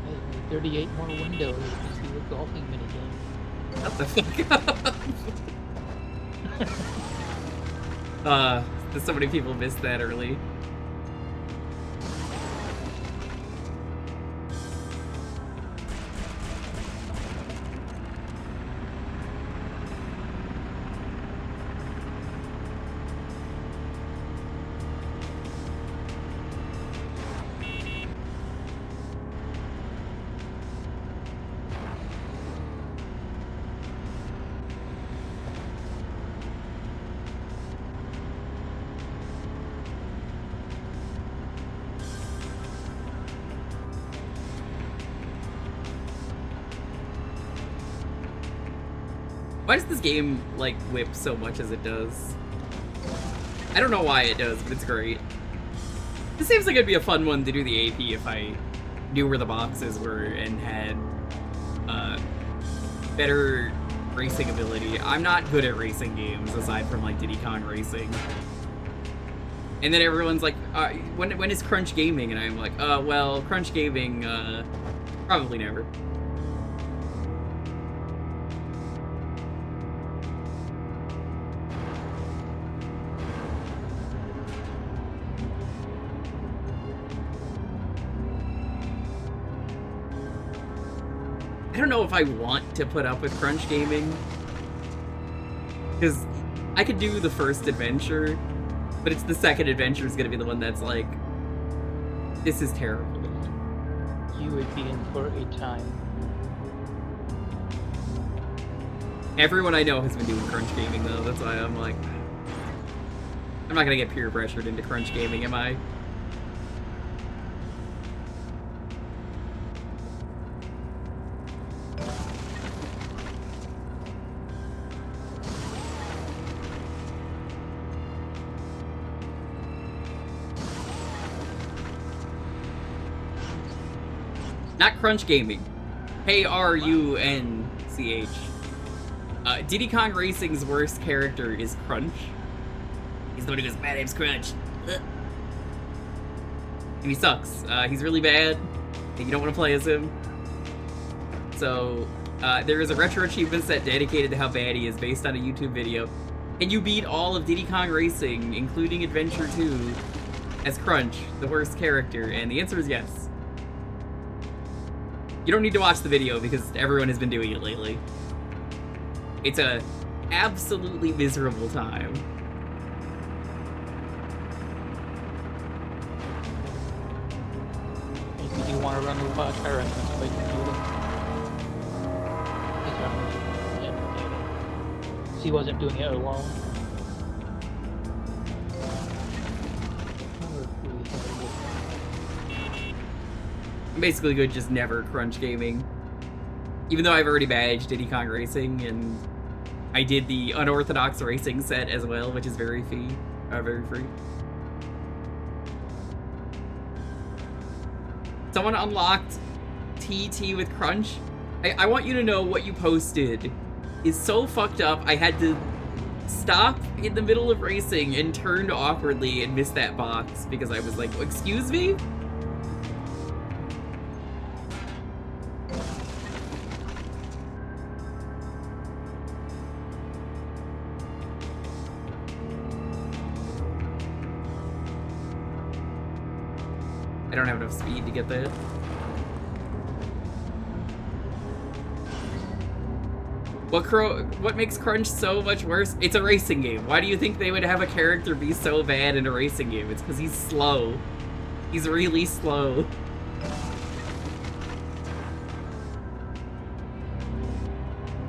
Hey, 38 more windows to do a golfing minigame. What the fuck? So many people missed that early. Why does this game, like, whip so much as it does? I don't know why it does, but it's great. This seems like it'd be a fun one to do the AP if I knew where the boxes were and had better racing ability. I'm not good at racing games, aside from, like, Diddy Kong Racing. And then everyone's like, when is Crunch Gaming? And I'm like, well, Crunch Gaming, probably never. I don't know if I want to put up with Crunch Gaming, because I could do the first adventure, but it's the second adventure is going to be the one that's like, this is terrible. You would be in for a time. Everyone I know has been doing Crunch Gaming though, that's why I'm like, I'm not going to get peer pressured into Crunch Gaming, am I? Not Crunch Gaming. K-R-U-N-C-H. Diddy Kong Racing's worst character is Crunch. He's the one who goes, my name's Crunch. Ugh. And he sucks. He's really bad, and you don't want to play as him. So, there is a retro achievement set dedicated to how bad he is based on a YouTube video. And you beat all of Diddy Kong Racing, including Adventure 2, as Crunch, the worst character, and the answer is yes. You don't need to watch the video because everyone has been doing it lately. It's a absolutely miserable time. If you do want to run the watch, I recommend play computer. He wasn't doing it alone. I'm basically good just never Crunch Gaming. Even though I've already badged Diddy Kong Racing, and I did the unorthodox racing set as well, which is very free. Someone unlocked TT with Crunch. I want you to know what you posted is so fucked up. I had to stop in the middle of racing and turned awkwardly and missed that box because I was like, excuse me? I don't have enough speed to get that. What makes Crunch so much worse? It's a racing game. Why do you think they would have a character be so bad in a racing game? It's because he's slow. He's really slow.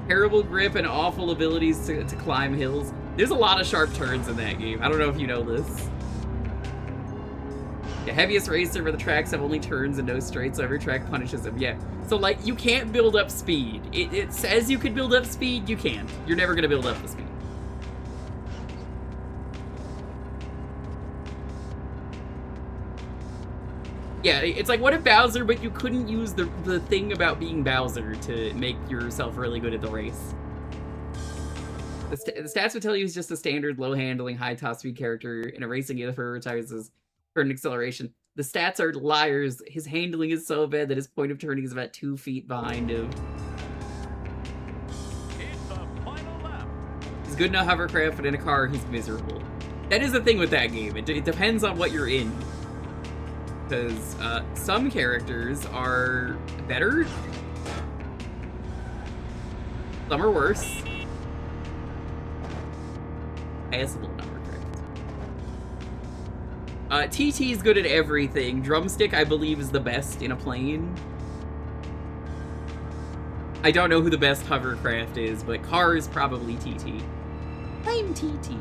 Terrible grip and awful abilities to climb hills. There's a lot of sharp turns in that game. I don't know if you know this. The heaviest racer where the tracks have only turns and no straight, so every track punishes them. Yeah. So, like, you can't build up speed. It says you could build up speed, you can't. You're never gonna build up the speed. Yeah, it's like, what if Bowser, but you couldn't use the thing about being Bowser to make yourself really good at the race? The stats would tell you he's just a standard low-handling, high-top-speed character in a racing game that prioritizes turn acceleration. The stats are liars. His handling is so bad that his point of turning is about 2 feet behind him. He's good in a hovercraft, but in a car, he's miserable. That is the thing with that game. It depends on what you're in. Because some characters are better. Some are worse. Passable hovercraft. TT is good at everything. Drumstick, I believe, is the best in a plane. I don't know who the best hovercraft is, but car is probably TT. I'm TT.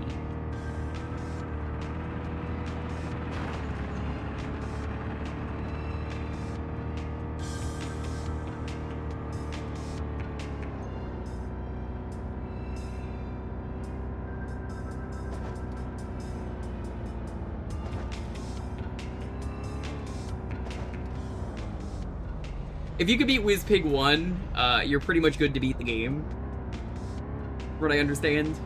If you could beat WizPig 1, you're pretty much good to beat the game. From what I understand.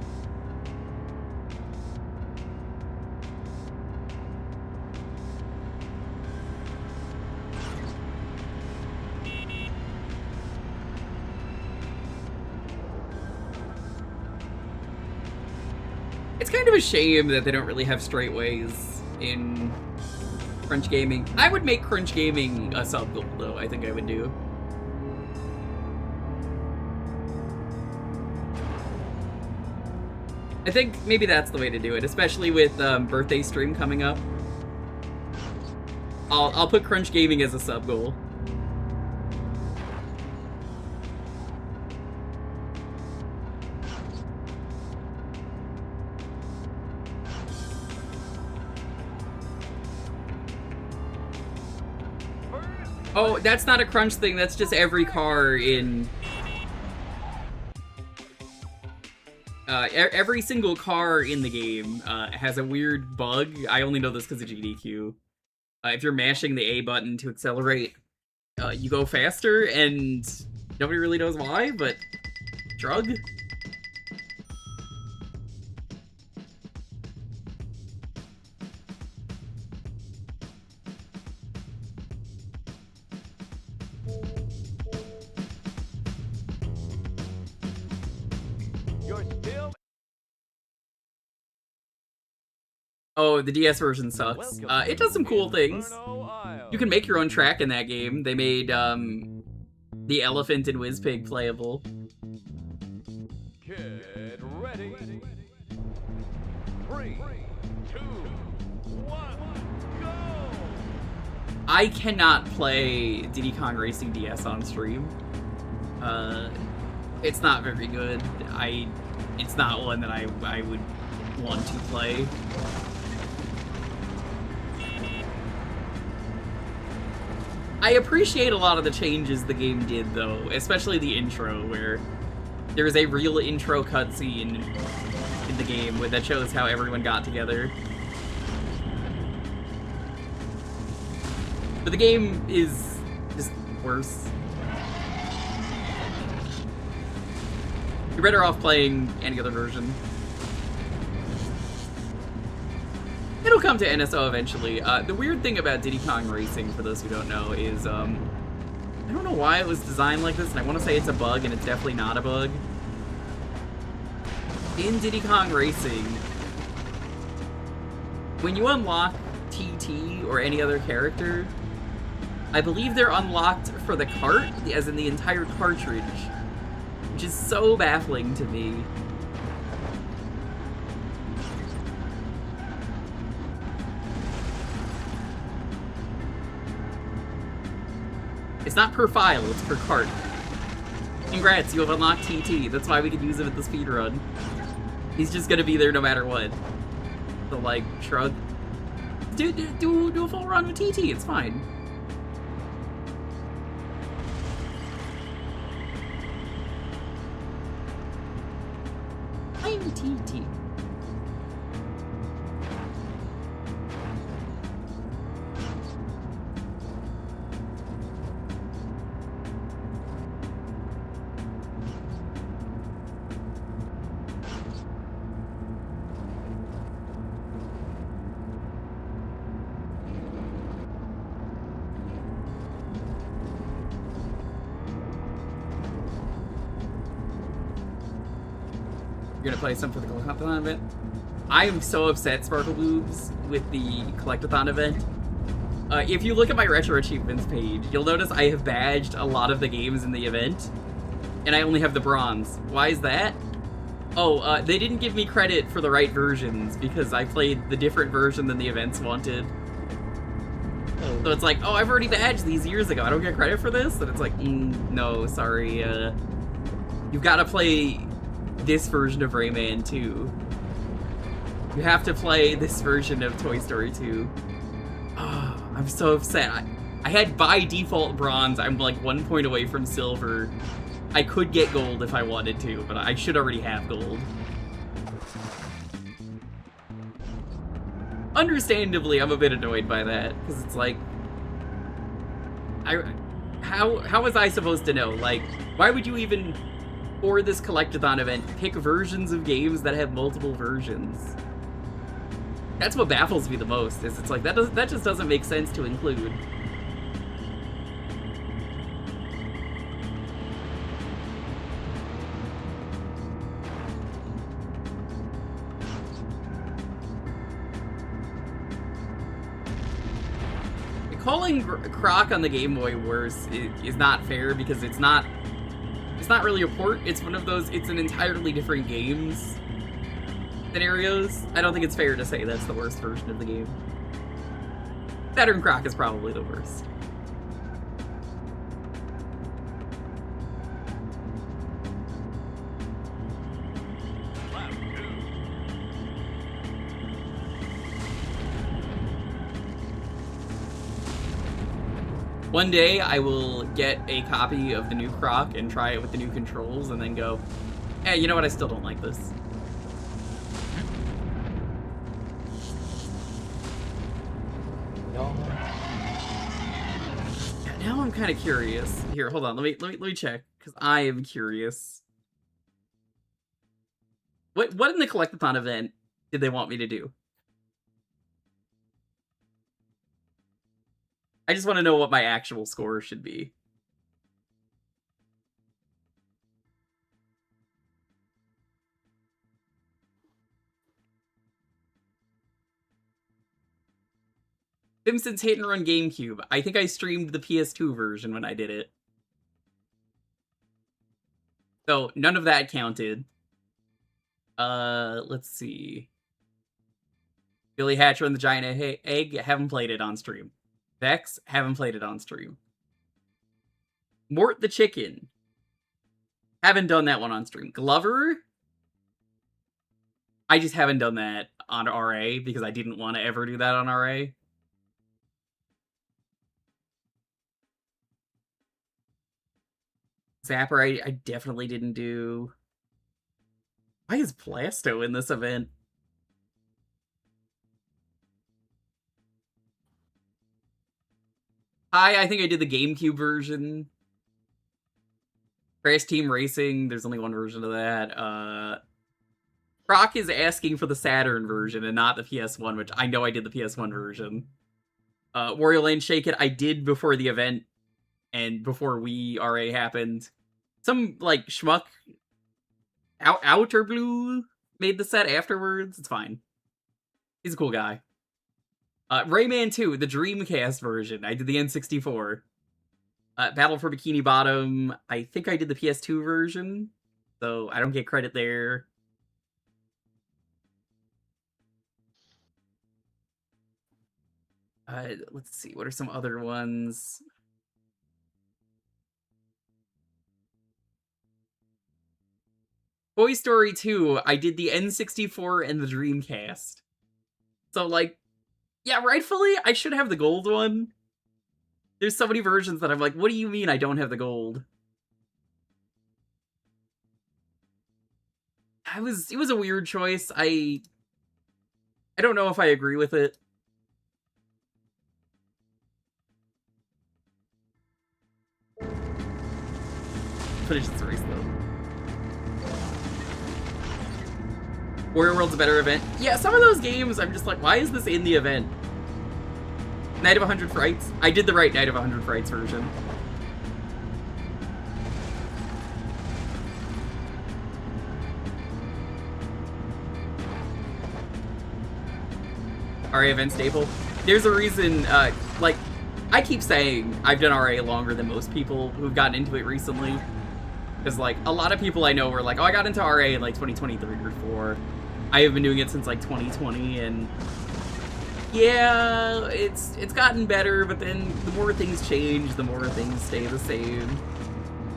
It's kind of a shame that they don't really have straightaways in Crunch Gaming. I would make Crunch Gaming a sub-goal, though. I think I would do. I think maybe that's the way to do it, especially with birthday stream coming up. I'll put Crunch Gaming as a sub-goal. Oh, that's not a crunch thing, that's just every car in... every single car in the game has a weird bug. I only know this because of GDQ. If you're mashing the A button to accelerate, you go faster, and nobody really knows why, but... Drug? Oh, the DS version sucks. It does some cool things. You can make your own track in that game. They made, the elephant in WizPig playable. Get ready. 3, 2, 1, go! I cannot play Diddy Kong Racing DS on stream. It's not very good. It's not one that I would want to play. I appreciate a lot of the changes the game did, though, especially the intro, where there's a real intro cutscene in the game that shows how everyone got together. But the game is just worse. You're better off playing any other version. It'll come to NSO eventually. The weird thing about Diddy Kong Racing, for those who don't know, is, I don't know why it was designed like this, and I want to say it's a bug, and it's definitely not a bug. In Diddy Kong Racing, when you unlock TT or any other character, I believe they're unlocked for the cart, as in the entire cartridge, which is so baffling to me. It's not per file, it's per cart. Congrats, you have unlocked TT. That's why we could use it at the speedrun. He's just gonna be there no matter what. So, like, shrug. Do a full run with TT, it's fine. I'm TT. You're gonna play some for the Collectathon event? I am so upset, Sparkle Boobs, with the Collectathon event. If you look at my Retro Achievements page, you'll notice I have badged a lot of the games in the event, and I only have the bronze. Why is that? Oh, they didn't give me credit for the right versions, because I played the different version than the events wanted. So it's like, oh, I've already badged these years ago, I don't get credit for this? And it's like, no, sorry, you've gotta play this version of Rayman 2. You have to play this version of Toy Story 2. Oh, I'm so upset. I had by default bronze. I'm like 1 point away from silver. I could get gold if I wanted to, but I should already have gold. Understandably, I'm a bit annoyed by that, because it's like... How was I supposed to know? Like, why would you even... for this Collectathon event, pick versions of games that have multiple versions? That's what baffles me the most, is it's like, that just doesn't make sense to include. Calling Croc on the Game Boy worse is not fair, because it's not really a port, it's one of those, it's an entirely different games scenarios. I don't think it's fair to say that's the worst version of the game. Saturn Croc is probably the worst. One day, I will get a copy of the new Croc and try it with the new controls, and then go, hey, you know what, I still don't like this. No. Yeah, now I'm kind of curious. Here, hold on, let me check, because I am curious. What in the Collectathon event did they want me to do? I just want to know what my actual score should be. Simpsons Hit and Run GameCube. I think I streamed the PS2 version when I did it. So, none of that counted. Let's see. Billy Hatcher and the Giant Egg, haven't played it on stream. Vex, haven't played it on stream. Mort the Chicken. Haven't done that one on stream. Glover? I just haven't done that on RA, because I didn't want to ever do that on RA. Zapper, I definitely didn't do. Why is Blasto in this event? I think I did the GameCube version. Crash Team Racing, there's only one version of that. Croc is asking for the Saturn version and not the PS1, which I know I did the PS1 version. Wario Land Shake It, I did before the event and before Wii RA happened. Some, like, schmuck Outer Blue made the set afterwards. It's fine. He's a cool guy. Rayman 2, the Dreamcast version. I did the N64. Battle for Bikini Bottom. I think I did the PS2 version, so I don't get credit there. Let's see, what are some other ones? Toy Story 2, I did the N64 and the Dreamcast. So, like, yeah, rightfully, I should have the gold one. There's so many versions that I'm like, what do you mean I don't have the gold? It was a weird choice. I don't know if I agree with it. Finish this race, though. Warrior World's a better event. Yeah, some of those games, I'm just like, why is this in the event? Night of 100 Frights? I did the right Night of 100 Frights version. RA event staple. There's a reason, like, I keep saying I've done RA longer than most people who've gotten into it recently. Because, like, a lot of people I know were like, oh, I got into RA in, like, 2023 or 4. I have been doing it since, like, 2020, and yeah, it's gotten better, but then the more things change, the more things stay the same.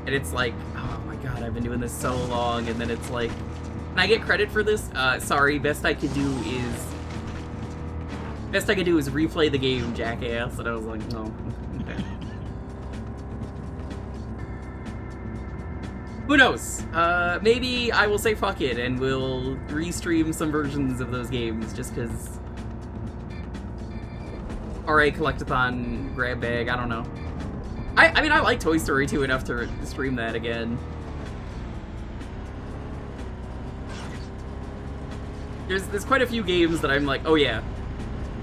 And it's like, oh my god, I've been doing this so long, and then it's like, can I get credit for this? Sorry, best I could do is replay the game, jackass. And I was like, no. Okay. Who knows? Maybe I will say fuck it and we'll restream some versions of those games just because RA Collectathon grab bag, I don't know. I mean, I like Toy Story 2 enough to stream that again. There's quite a few games that I'm like, oh yeah,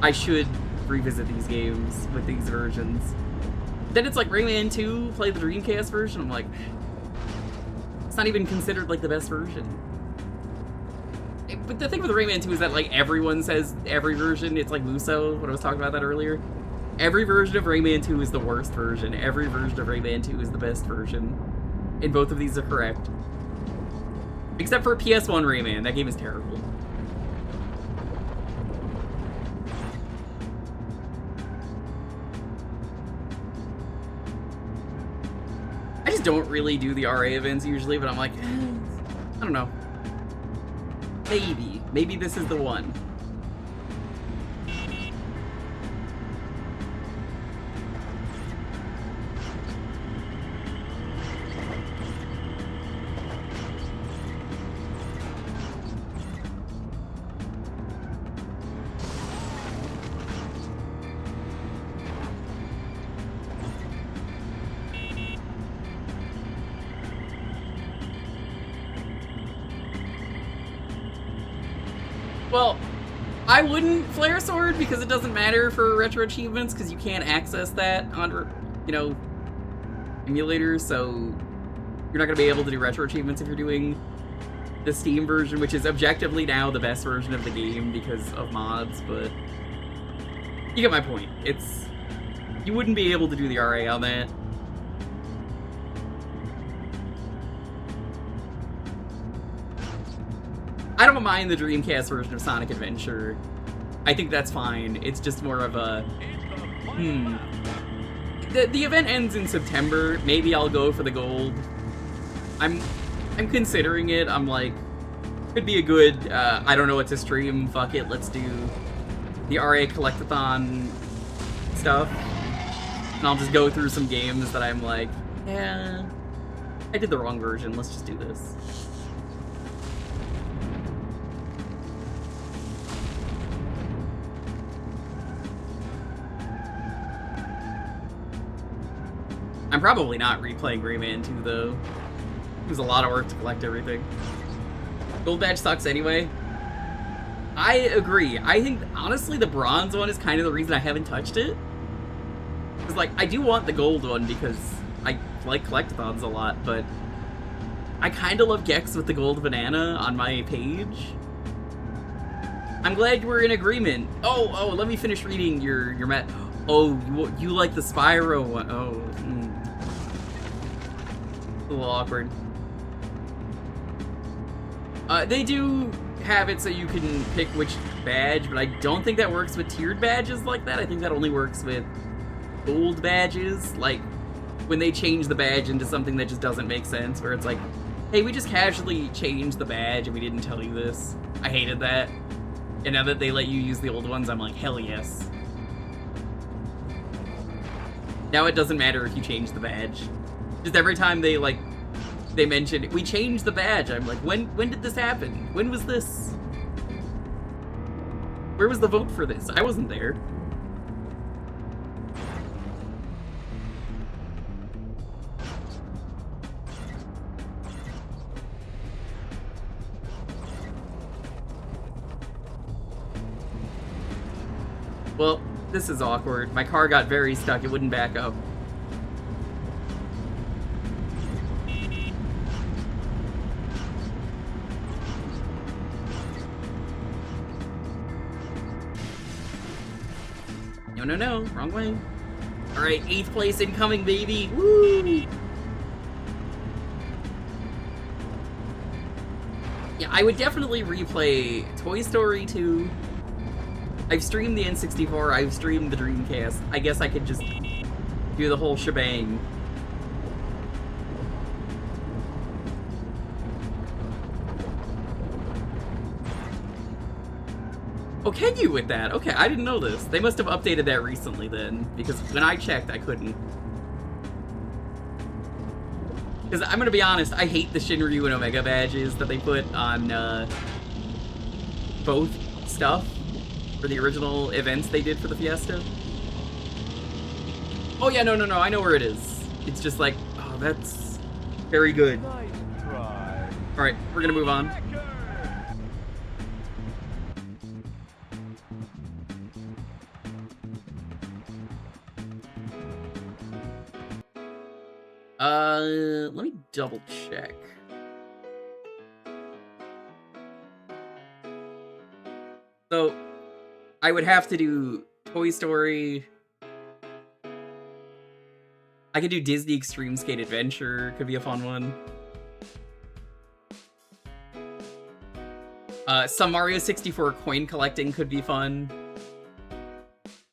I should revisit these games with these versions. Then it's like Rayman 2, play the Dreamcast version, I'm like, it's not even considered like the best version. But the thing with Rayman 2 is that like everyone says every version, it's like Muso, when I was talking about that earlier. Every version of Rayman 2 is the worst version. Every version of Rayman 2 is the best version. And both of these are correct. Except for PS1 Rayman, that game is terrible. I just don't really do the RA events usually, but I'm like, I don't know. Maybe this is the one. Well, I wouldn't Flare Sword because it doesn't matter for retro achievements because you can't access that on, you know, emulators, so you're not going to be able to do retro achievements if you're doing the Steam version, which is objectively now the best version of the game because of mods, but you get my point. You wouldn't be able to do the RA on that. I don't mind the Dreamcast version of Sonic Adventure. I think that's fine. It's just more of a, The event ends in September. Maybe I'll go for the gold. I'm considering it. I'm like, could be a good, I don't know what to stream. Fuck it, let's do the RA Collectathon stuff. And I'll just go through some games that I'm like, yeah, I did the wrong version. Let's just do this. I'm probably not replaying Rayman 2, though. It was a lot of work to collect everything. Gold badge sucks anyway. I agree. I think, honestly, the bronze one is kind of the reason I haven't touched it. Because, like, I do want the gold one because I like collectathons a lot, but I kind of love Gex with the gold banana on my page. I'm glad we're in agreement. Oh, let me finish reading your mat. Oh, you like the Spyro one. Oh, a little awkward. They do have it so you can pick which badge, but I don't think that works with tiered badges like that. I think that only works with gold badges, like when they change the badge into something that just doesn't make sense, where it's like hey, we just casually changed the badge and we didn't tell you this. I hated that. And now that they let you use the old ones, I'm like, hell yes. Now it doesn't matter if you change the badge. Just every time they mention, we changed the badge, I'm like, when did this happen? When was this? Where was the vote for this? I wasn't there. Well, this is awkward. My car got very stuck. It wouldn't back up. No, wrong way. Alright, 8th place incoming, baby. Woo! Yeah, I would definitely replay Toy Story 2. I've streamed the N64, I've streamed the Dreamcast. I guess I could just do the whole shebang. Oh, can you with that? Okay, I didn't know this. They must have updated that recently then, because when I checked, I couldn't. Because I'm gonna be honest, I hate the Shinryu and Omega badges that they put on both stuff for the original events they did for the Fiesta. Oh yeah, no, I know where it is. It's just like, oh, that's very good. Nice try. Alright, we're gonna move on. Let me double check. So, I would have to do Toy Story. I could do Disney Extreme Skate Adventure, could be a fun one. Some Mario 64 coin collecting could be fun.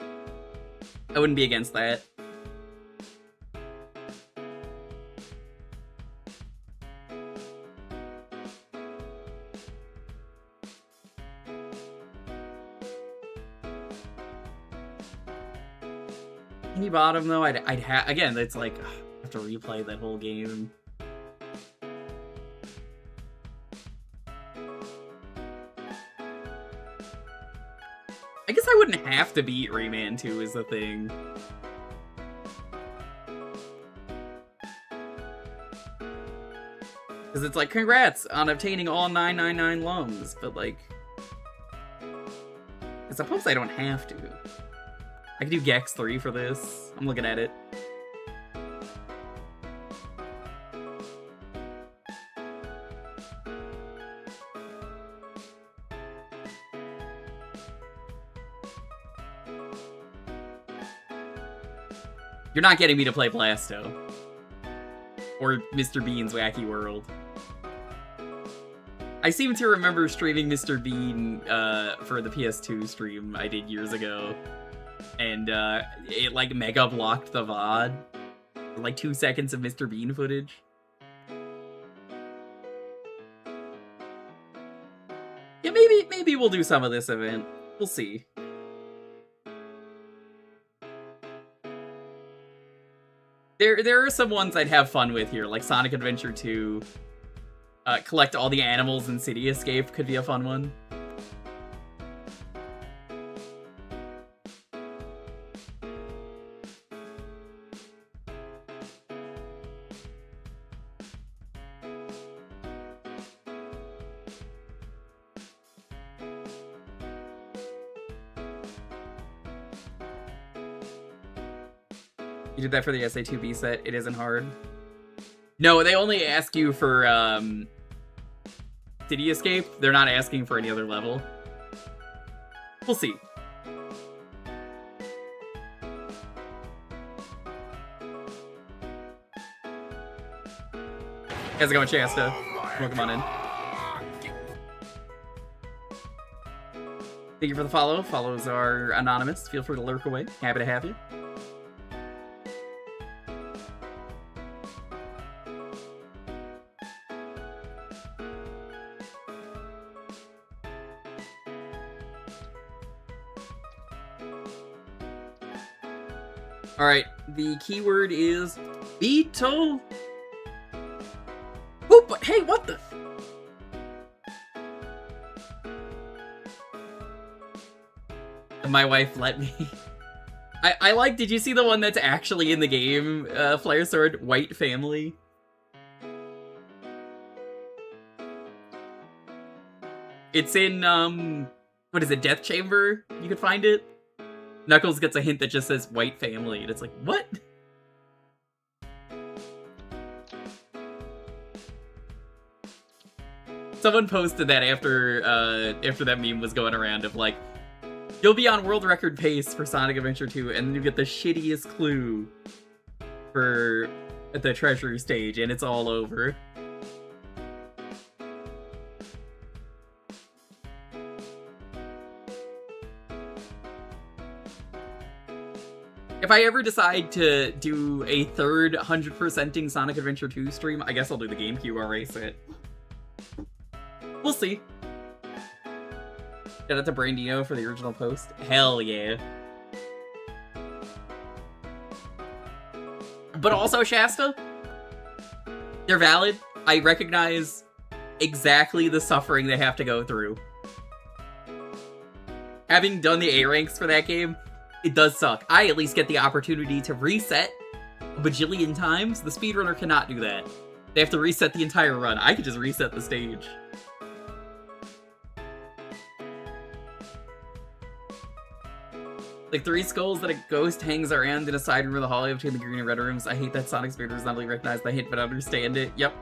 I wouldn't be against that. Any bottom though, I'd have again. It's like ugh, I have to replay that whole game. I guess I wouldn't have to beat Rayman 2 is the thing. Because it's like, congrats on obtaining all 999 lungs, but like, I suppose I don't have to. I could do Gex 3 for this. I'm looking at it. You're not getting me to play Blasto. Or Mr. Bean's Wacky World. I seem to remember streaming Mr. Bean for the PS2 stream I did years ago. And it like mega blocked the VOD. Like 2 seconds of Mr. Bean footage. Yeah, maybe we'll do some of this event. We'll see. There are some ones I'd have fun with here, like Sonic Adventure 2. Collect all the animals in City Escape could be a fun one. You did that for the SA2B set. It isn't hard. No, they only ask you for City Escape. They're not asking for any other level. We'll see. How's it going, Shasta? Welcome on in. Thank you for the follow. Follows are anonymous. Feel free to lurk away. Happy to have you. Alright, the keyword is Beetle. Oh, but hey, what the? My wife let me. I like, did you see the one that's actually in the game? Flare Sword, White Family? It's in, what is it, Death Chamber? You can find it? Knuckles gets a hint that just says White Family, and it's like, what? Someone posted that after that meme was going around of like, you'll be on world record pace for Sonic Adventure 2, and then you get the shittiest clue for the treasure stage, and it's all over. If I ever decide to do a third 100%ing Sonic Adventure 2 stream, I guess I'll do the GameCube RA set. We'll see. Shout out to Brandino for the original post. Hell yeah. But also, Shasta, they're valid. I recognize exactly the suffering they have to go through. Having done the A ranks for that game, it does suck. I at least get the opportunity to reset a bajillion times. The speedrunner cannot do that. They have to reset the entire run. I could just reset the stage. Like 3 skulls that a ghost hangs around in a side room of the hallway between the green and red rooms. I hate that Sonic speedrunner does not really recognize the hint, but understand it. Yep.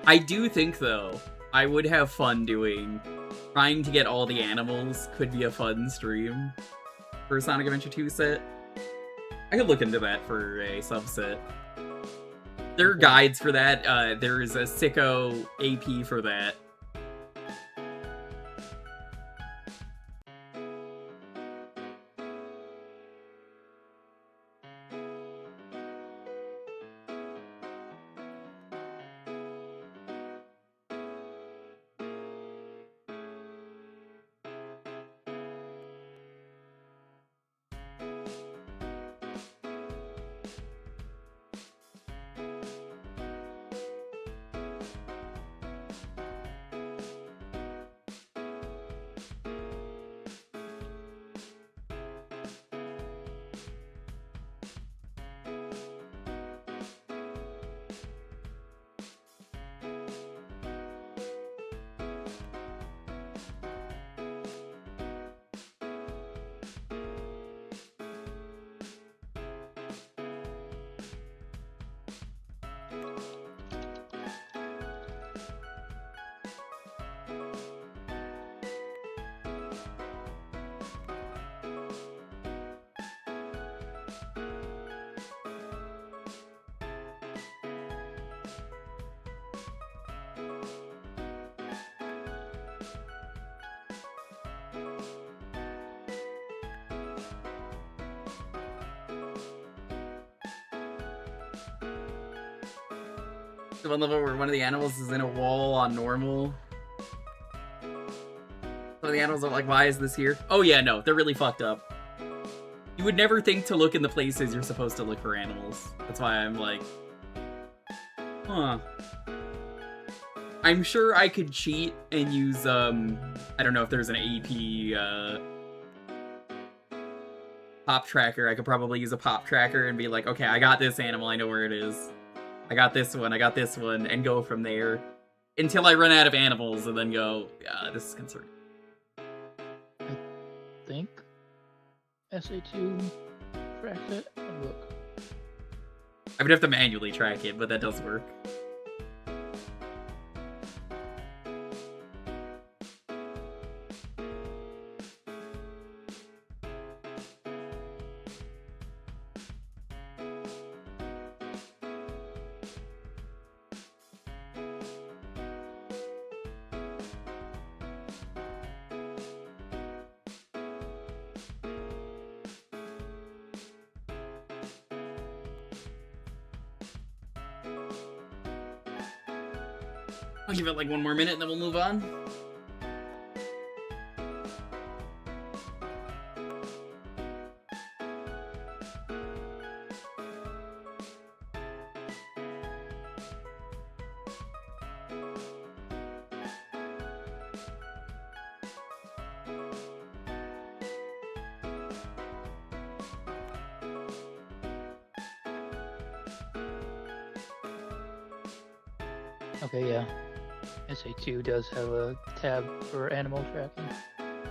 I do think, though, I would have fun doing... Trying to get all the animals could be a fun stream for Sonic Adventure 2 set. I could look into that for a subset. There are guides for that. There is a sicko AP for that. The one level where one of the animals is in a wall on normal. One of the animals are like, why is this here? Oh yeah, no, they're really fucked up. You would never think to look in the places you're supposed to look for animals. That's why I'm like, huh. I'm sure I could cheat and use, I don't know if there's an AP, pop tracker. I could probably use a pop tracker and be like, okay, I got this animal, I know where it is. I got this one, and go from there. Until I run out of animals, and then go, yeah, this is concerning. I think SA2 tracks it. Look. I would have to manually track it, but that does work. I'll give it like one more minute and then we'll move on. Okay, yeah. SA2 does have a tab for animal tracking.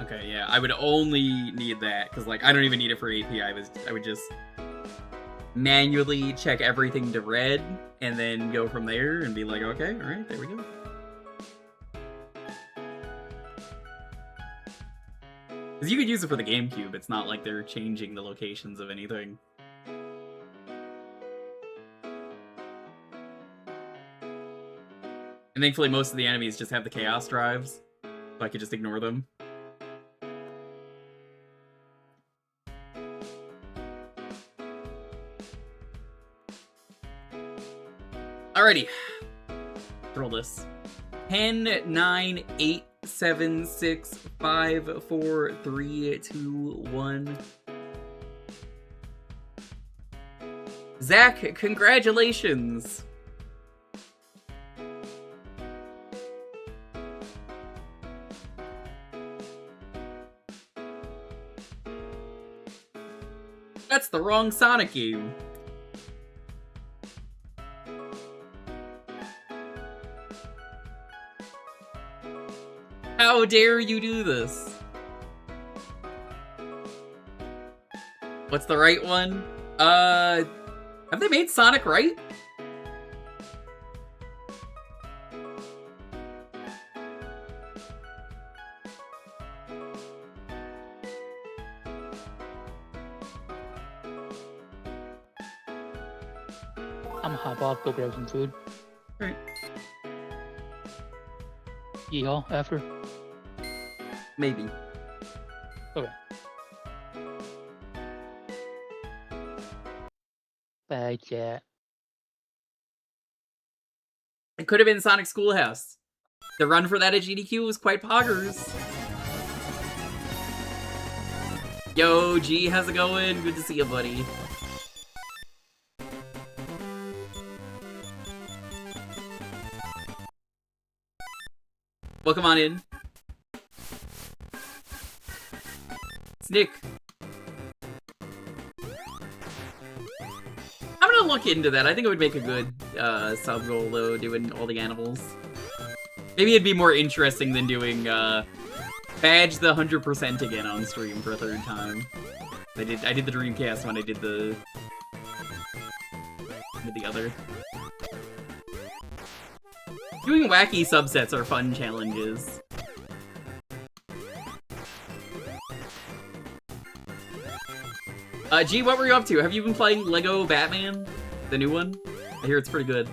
Okay, yeah, I would only need that, because, like, I don't even need it for AP. I would just manually check everything to red, and then go from there, and be like, okay, alright, there we go. Because you could use it for the GameCube, it's not like they're changing the locations of anything. And thankfully most of the enemies just have the chaos drives, so I could just ignore them. Alrighty. Roll this. 10, 9, 8, 7, 6, 5, 4, 3, 2, 1. Zach, congratulations! That's the wrong Sonic game. How dare you do this? What's the right one? Have they made Sonic right? I'm gonna hop off, go grab some food. Alright. Yeehaw, after? Maybe. Okay. Bye, chat. It could have been Sonic Schoolhouse. The run for that at GDQ was quite poggers. Yo, G, how's it going? Good to see you, buddy. Welcome on in. Snick. I'm gonna look into that. I think it would make a good sub goal though, doing all the animals. Maybe it'd be more interesting than doing badge the 100% again on stream for a third time. I did the Dreamcast when I did the other. Doing wacky subsets are fun challenges. G, what were you up to? Have you been playing Lego Batman? The new one? I hear it's pretty good.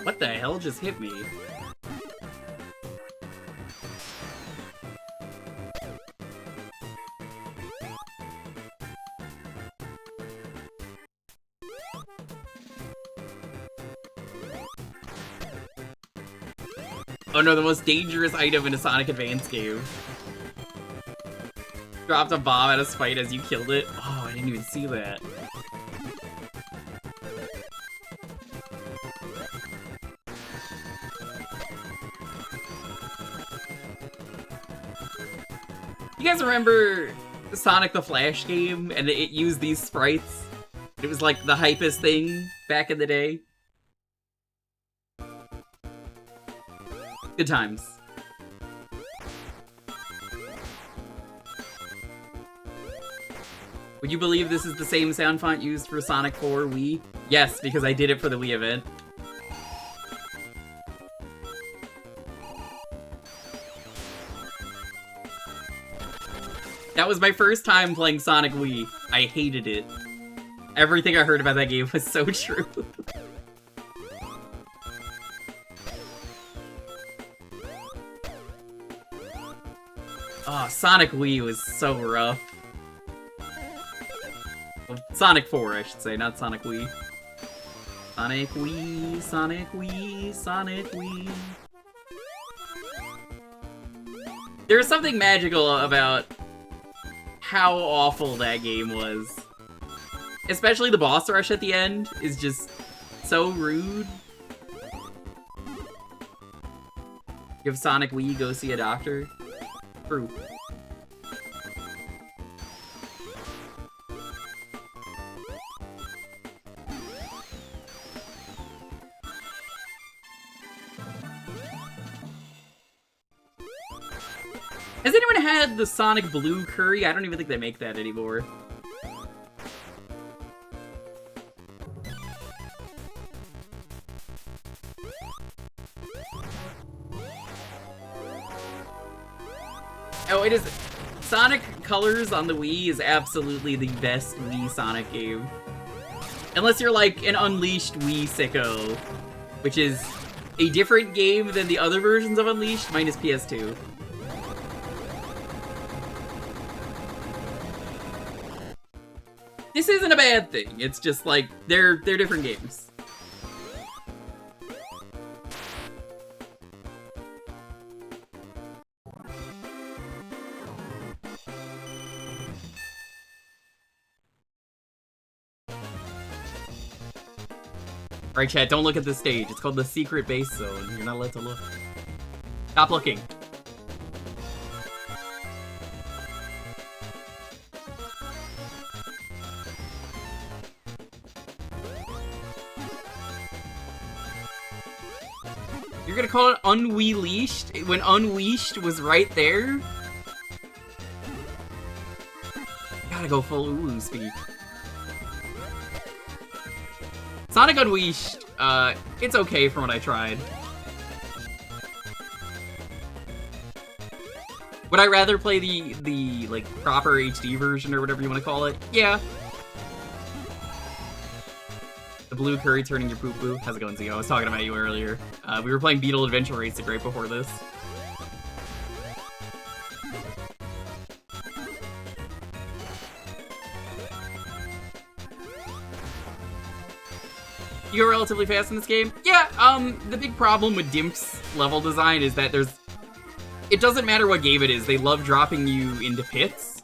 What the hell just hit me? Oh no, the most dangerous item in a Sonic Advance game. Dropped a bomb at a fight as you killed it. Oh, I didn't even see that. You guys remember Sonic the Flash game, and it used these sprites? It was like the hypest thing back in the day. Good times. Would you believe this is the same sound font used for Sonic 4 Wii? Yes, because I did it for the Wii event. That was my first time playing Sonic Wii. I hated it. Everything I heard about that game was so true. Oh, Sonic Wii was so rough. Well, Sonic 4, I should say, not Sonic Wii. Sonic Wii, Sonic Wii, Sonic Wii. There's something magical about how awful that game was. Especially the boss rush at the end is just so rude. Give Sonic Wii, go see a doctor. True. Has anyone had the Sonic Blue Curry? I don't even think they make that anymore. Oh, it is... Sonic Colors on the Wii is absolutely the best Wii Sonic game. Unless you're like an Unleashed Wii sicko, which is a different game than the other versions of Unleashed, minus PS2. This isn't a bad thing, it's just like, they're different games. Alright, chat, don't look at the stage. It's called the Secret Base Zone. You're not allowed to look. Stop looking. You're gonna call it Unwee-leashed when Unleashed was right there? Gotta go full Ulu speed. Sonic Unleashed, it's okay from what I tried. Would I rather play the like, proper HD version or whatever you want to call it? Yeah. The blue curry turning your poo-poo. How's it going, Zio? I was talking about you earlier. We were playing Beetle Adventure Racing right before this. You go relatively fast in this game? Yeah, the big problem with Dimp's level design is that it doesn't matter what game it is, they love dropping you into pits.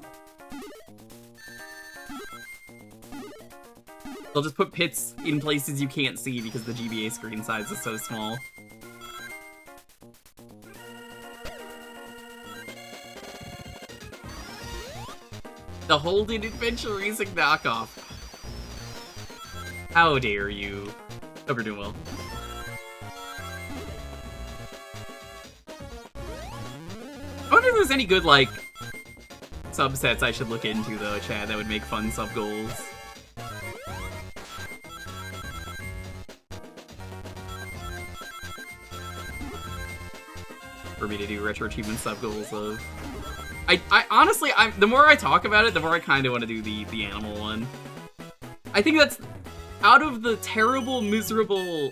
They'll just put pits in places you can't see because the GBA screen size is so small. The Holden Adventure Racing knockoff. How dare you? Hope you're doing well. I wonder if there's any good, like, subsets I should look into, though, chat, that would make fun sub-goals. For me to do retro achievement sub-goals of... I honestly, the more I talk about it, the more I kind of want to do the animal one. I think that's... Out of the terrible, miserable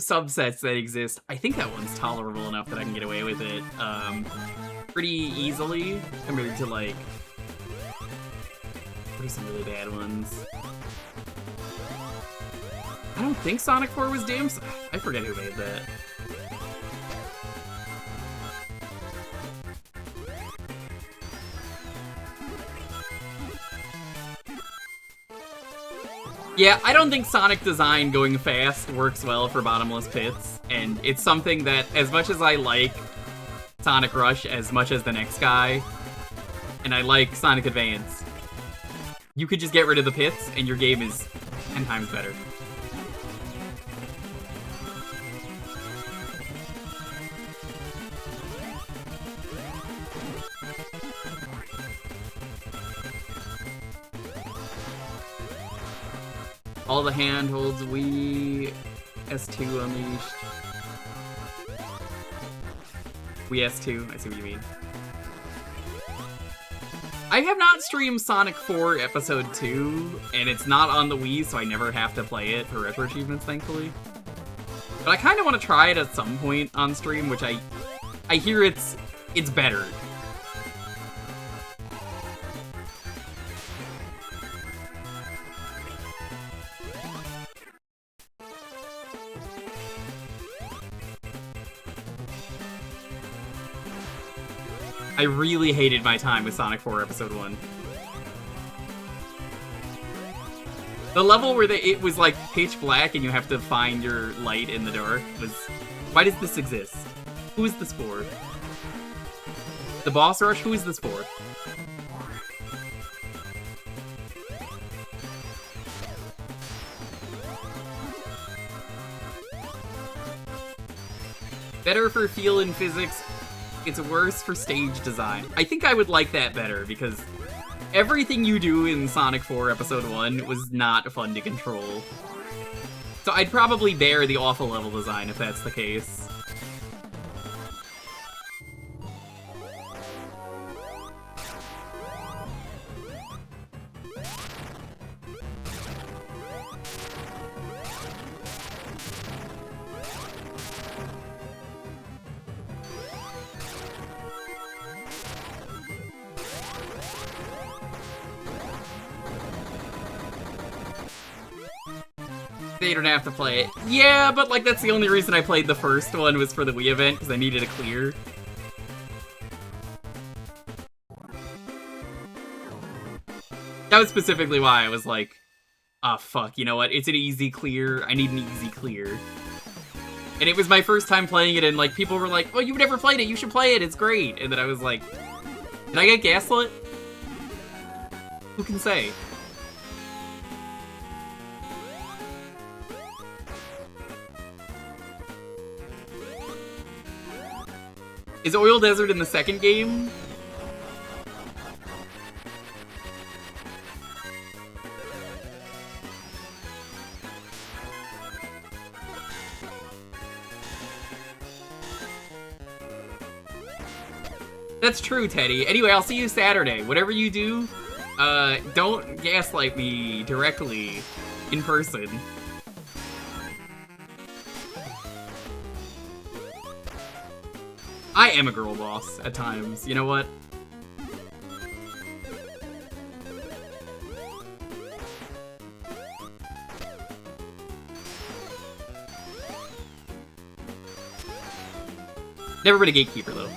subsets that exist, I think that one's tolerable enough that I can get away with it pretty easily compared to, like, what are some really bad ones? I don't think Sonic 4 was damn. I forget who made that. Yeah, I don't think Sonic design going fast works well for bottomless pits, and it's something that, as much as I like Sonic Rush as much as the next guy, and I like Sonic Advance, you could just get rid of the pits, and your game is 10 times better. All the handholds, Wii, S2 Unleashed. Wii S2, I see what you mean. I have not streamed Sonic 4 Episode 2, and it's not on the Wii, so I never have to play it for retro achievements, thankfully. But I kind of want to try it at some point on stream, which I hear it's better. I really hated my time with Sonic 4 Episode 1. The level where it was like pitch black and you have to find your light in the dark was... Why does this exist? Who is this for? The boss rush? Who is this for? Better for feel and physics. It's worse for stage design. I think I would like that better, because everything you do in Sonic 4 Episode 1 was not fun to control. So I'd probably bear the awful level design if that's the case. They don't have to play it. Yeah, but like that's the only reason I played the first one was for the Wii event, because I needed a clear. That was specifically why I was like, ah, fuck, you know what? It's an easy clear. I need an easy clear. And it was my first time playing it, and like people were like, oh, you've never played it, you should play it, it's great. And then I was like, did I get gaslit? Who can say? Is Oil Desert in the second game? That's true, Teddy. Anyway, I'll see you Saturday. Whatever you do, don't gaslight me directly in person. I am a girl boss at times, you know what? Never been a gatekeeper, though.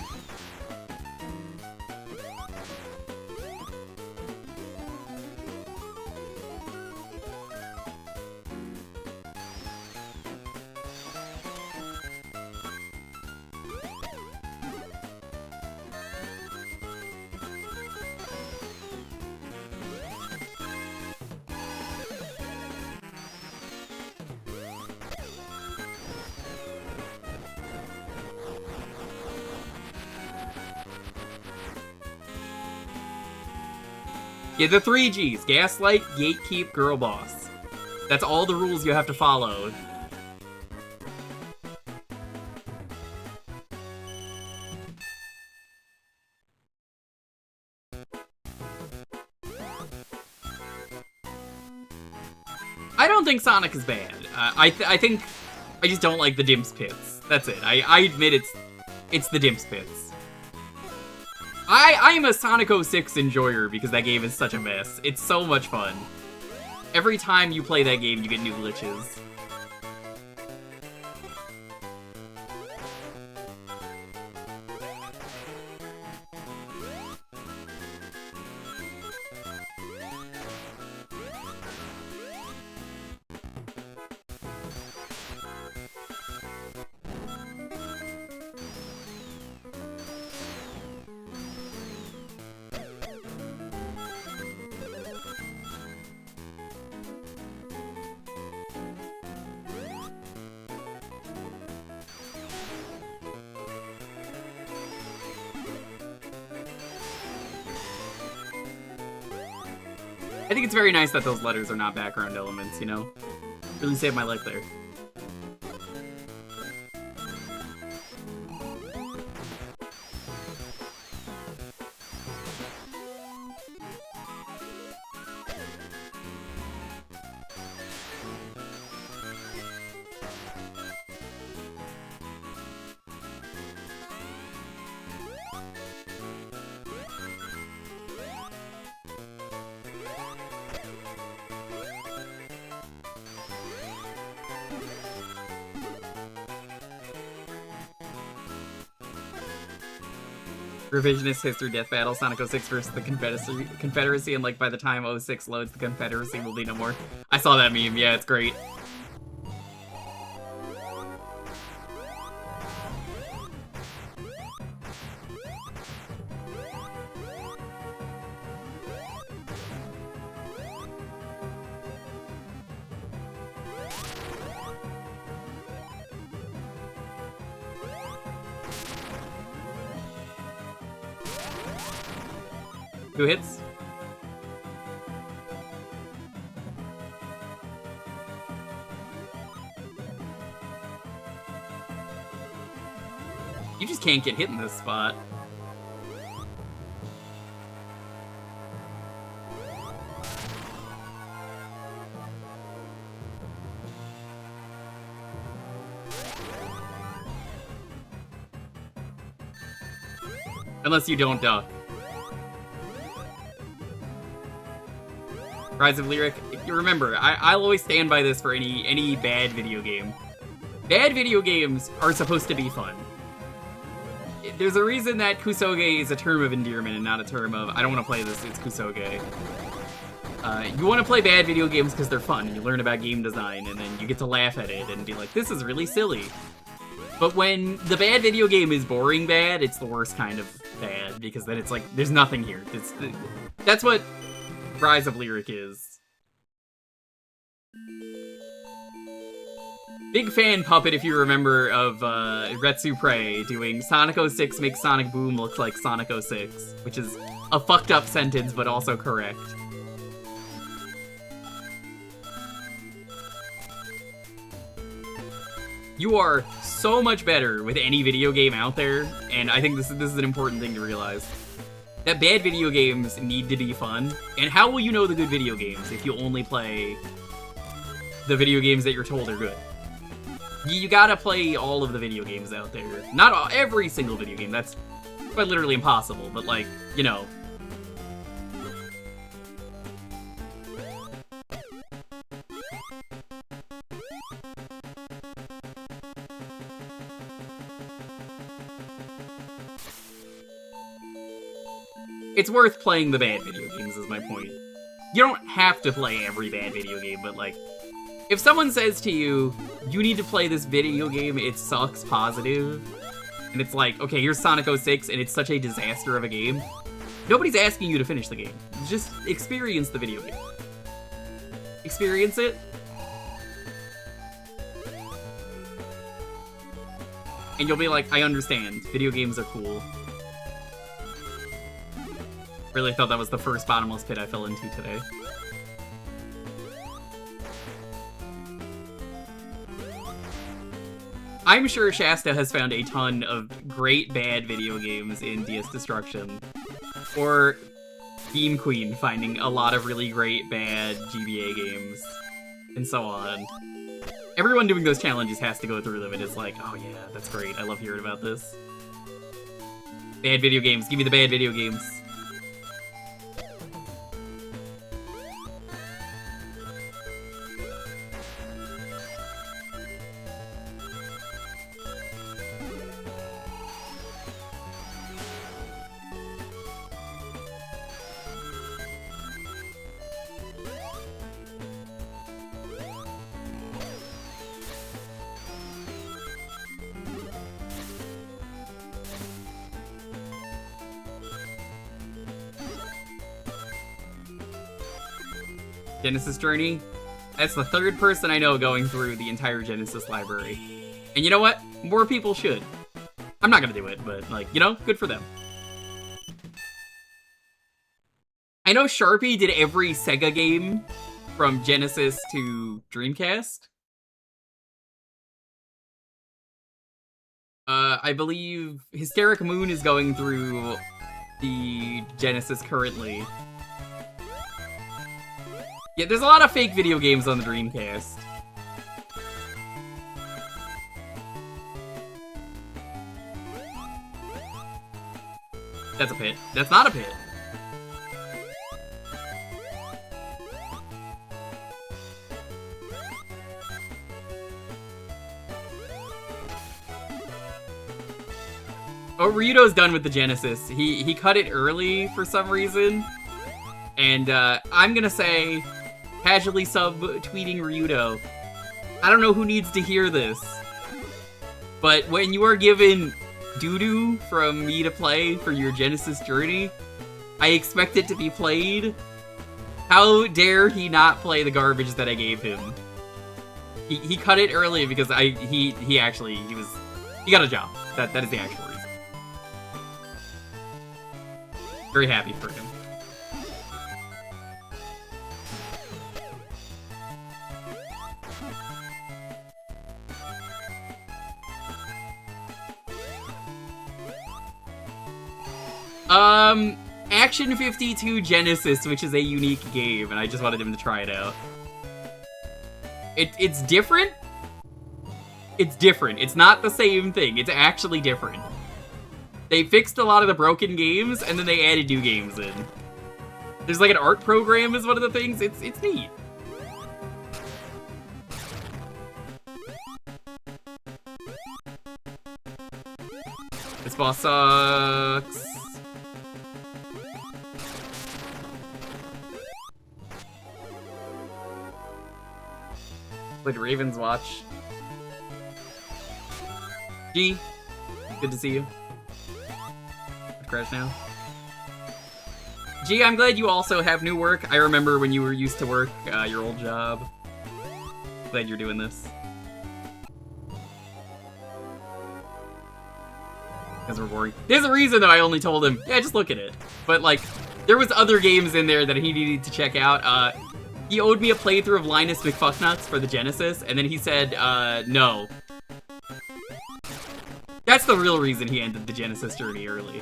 Yeah, the 3 Gs. Gaslight, gatekeep, girl boss. That's all the rules you have to follow. I don't think Sonic is bad. I think I just don't like the Dimps Pits. That's it. I admit it's the Dimps Pits. I'm a Sonic 06 enjoyer because that game is such a mess. It's so much fun. Every time you play that game, you get new glitches. I think it's very nice that those letters are not background elements, you know? Really saved my life there. Revisionist history death battle, Sonic 06 versus the Confederacy, and like by the time 06 loads, the Confederacy will be no more. I saw that meme, yeah, it's great. Who hits? You just can't get hit in this spot. Unless you don't duck. Rise of Lyric, you remember, I'll always stand by this for any bad video game. Bad video games are supposed to be fun. There's a reason that Kusoge is a term of endearment and not a term of, I don't want to play this, it's Kusoge. You want to play bad video games because they're fun, and you learn about game design, and then you get to laugh at it and be like, this is really silly. But when the bad video game is boring bad, it's the worst kind of bad, because then it's like, there's nothing here. That's what Rise of Lyric is. Big fan puppet, if you remember, of Retsu Prey doing Sonic 06 makes Sonic Boom look like Sonic 06, which is a fucked up sentence, but also correct. You are so much better with any video game out there, and I think this is an important thing to realize. That bad video games need to be fun, and how will you know the good video games if you only play the video games that you're told are good? You gotta play all of the video games out there. Not every single video game, that's quite literally impossible, but like, you know. It's worth playing the bad video games, is my point. You don't have to play every bad video game, but like, if someone says to you, you need to play this video game, it sucks positive, and it's like, okay, here's Sonic 06, and it's such a disaster of a game, nobody's asking you to finish the game. Just experience the video game. Experience it. And you'll be like, I understand. Video games are cool. Really thought that was the first bottomless pit I fell into today. I'm sure Shasta has found a ton of great bad video games in DS Destruction. Or Beam Queen finding a lot of really great bad GBA games. And so on. Everyone doing those challenges has to go through them, and it's like, oh yeah, that's great. I love hearing about this. Bad video games. Give me the bad video games. Genesis Journey. That's the third person I know going through the entire Genesis library. And you know what? More people should. I'm not gonna do it, but, like, you know, good for them. I know Sharpie did every Sega game from Genesis to Dreamcast. I believe Hysteric Moon is going through the Genesis currently. Yeah, there's a lot of fake video games on the Dreamcast. That's a pit. That's not a pit. Oh, Ryudo's done with the Genesis. He cut it early for some reason. And I'm gonna say, casually sub-tweeting Ryudo, I don't know who needs to hear this, but when you are given doo-doo from me to play for your Genesis journey, I expect it to be played. How dare he not play the garbage that I gave him? He cut it early because he got a job. That is the actual reason. Very happy for him. Action 52 Genesis, which is a unique game, and I just wanted him to try it out. It's different. It's different. It's not the same thing. It's actually different. They fixed a lot of the broken games, and then they added new games in. There's like an art program is one of the things. It's neat. This boss sucks. Played Raven's Watch. G, good to see you. Crash now. G, I'm glad you also have new work. I remember when you were used to work your old job. Glad you're doing this. Because we're boring. There's a reason though I only told him, yeah, just look at it. But like, there was other games in there that he needed to check out. He owed me a playthrough of Linus McFucknuts for the Genesis, and then he said, no. That's the real reason he ended the Genesis journey early.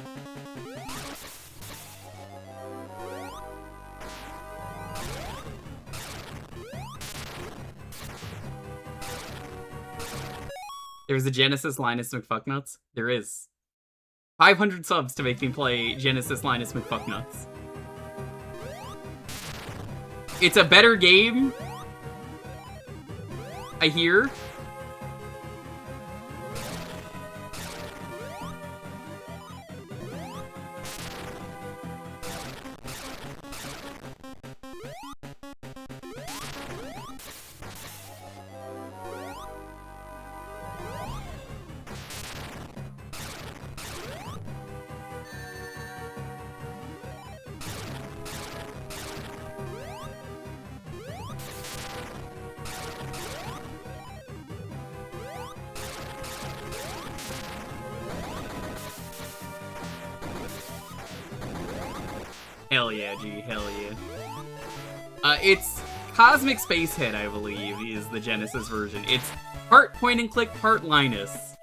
There's a Genesis Linus McFucknuts? There is. 500 subs to make me play Genesis Linus McFucknuts. It's a better game, I hear. Hell yeah, G, hell yeah. It's Cosmic Spacehead, I believe, is the Genesis version. It's part point and click, part Linus.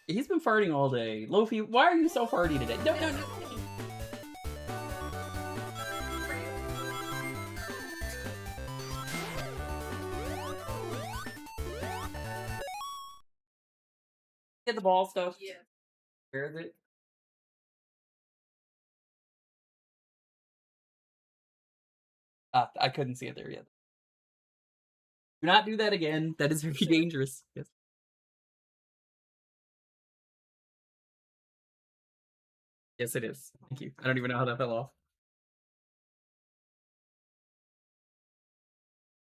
He's been farting all day. Lofi, why are you so farty today? No, no, no. Get the ball stuff. Yeah. Where is it? I couldn't see it there yet. Do not do that again. That is very dangerous. Yes. Yes, it is. Thank you. I don't even know how that fell off.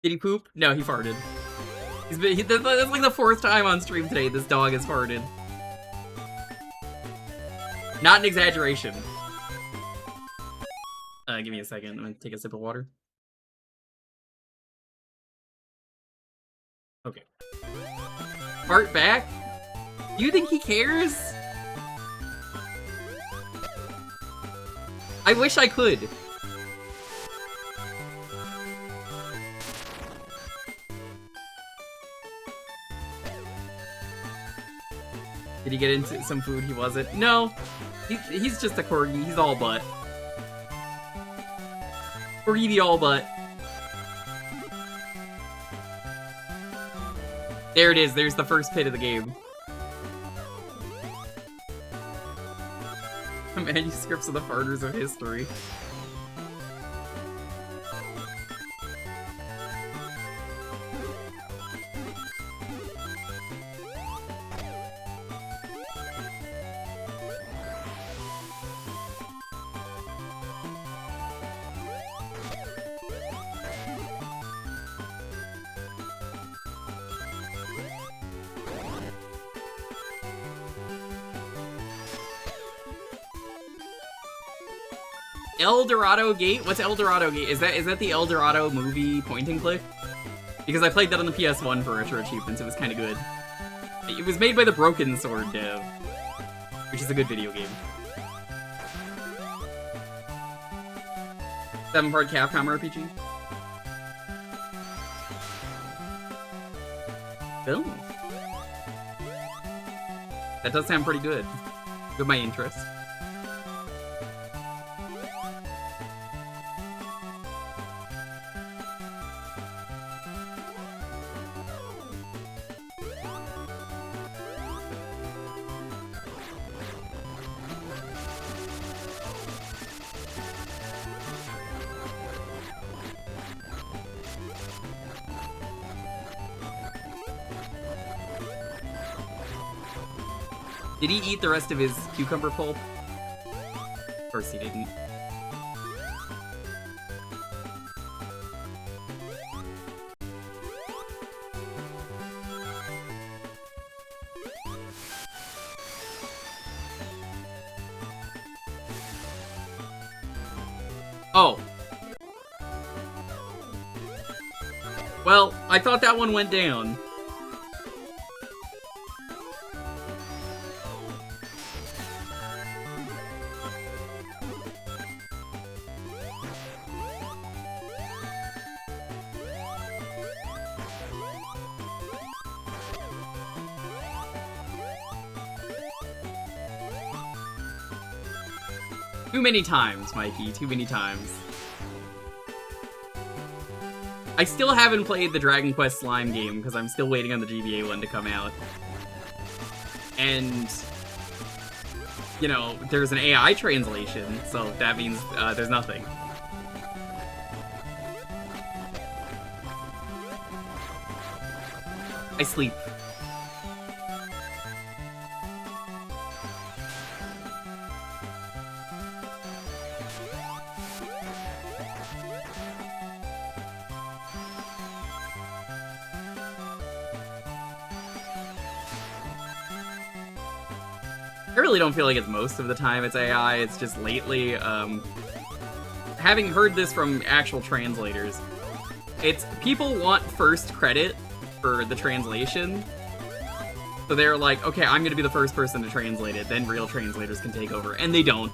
Did he poop? No, he farted. That's like the 4th time on stream today this dog has farted. Not an exaggeration. Give me a second. I'm gonna take a sip of water. Okay. Fart back? Do you think he cares? I wish I could. Did he get into some food he wasn't? No. He's just a corgi. He's all butt. Corgi the all butt. There it is. There's the first pit of the game. Manuscripts of the farters of history. El Dorado Gate? What's El Dorado Gate? Is that the El Dorado movie point and click? Because I played that on the PS1 for Retro Achievements. It was kind of good. It was made by the Broken Sword dev, which is a good video game. 7-part Capcom RPG. Oh. That does sound pretty good. Good my interest. Did he eat the rest of his cucumber pulp? Of course he didn't. Oh. Well, I thought that one went down. Too many times, Mikey. Too many times. I still haven't played the Dragon Quest Slime game because I'm still waiting on the GBA one to come out. And, you know, there's an AI translation, so that means there's nothing. I sleep. I really don't feel like it's most of the time it's AI, it's just lately, having heard this from actual translators, it's people want first credit for the translation, so they're like, okay, I'm gonna be the first person to translate it, then real translators can take over, and they don't.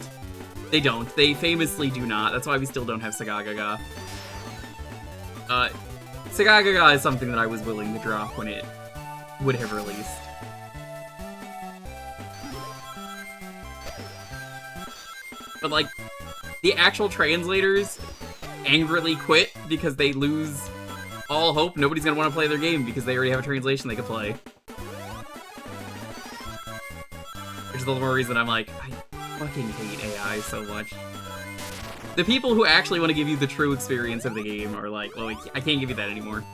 They don't. They famously do not. That's why we still don't have Sagagaga. Sagagaga is something that I was willing to drop when it would have released. But, like, the actual translators angrily quit because they lose all hope. Nobody's gonna want to play their game because they already have a translation they could play. is the more reason I'm like, I fucking hate AI so much. The people who actually want to give you the true experience of the game are like, well, I can't give you that anymore.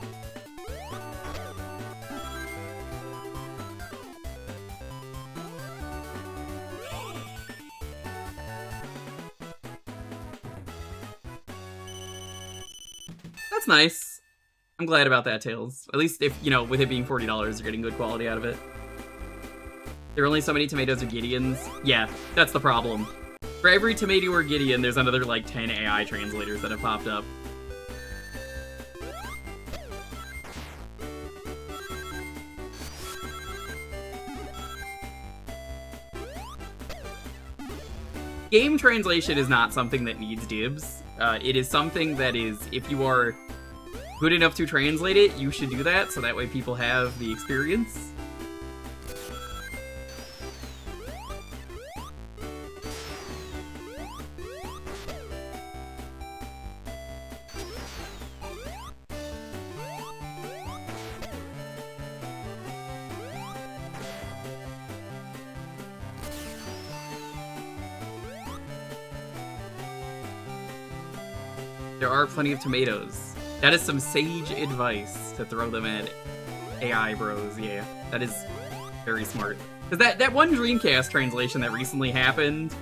That's nice. I'm glad about that, Tails. At least if, you know, with it being $40, you're getting good quality out of it. There are only so many tomatoes or Gideons. Yeah, that's the problem. For every tomato or Gideon, there's another, like, 10 AI translators that have popped up. Game translation is not something that needs dibs. It is something that is, if you are good enough to translate it, you should do that, so that way people have the experience. There are plenty of tomatoes. That is some sage advice to throw them at AI bros, yeah. That is very smart. Because that one Dreamcast translation that recently happened,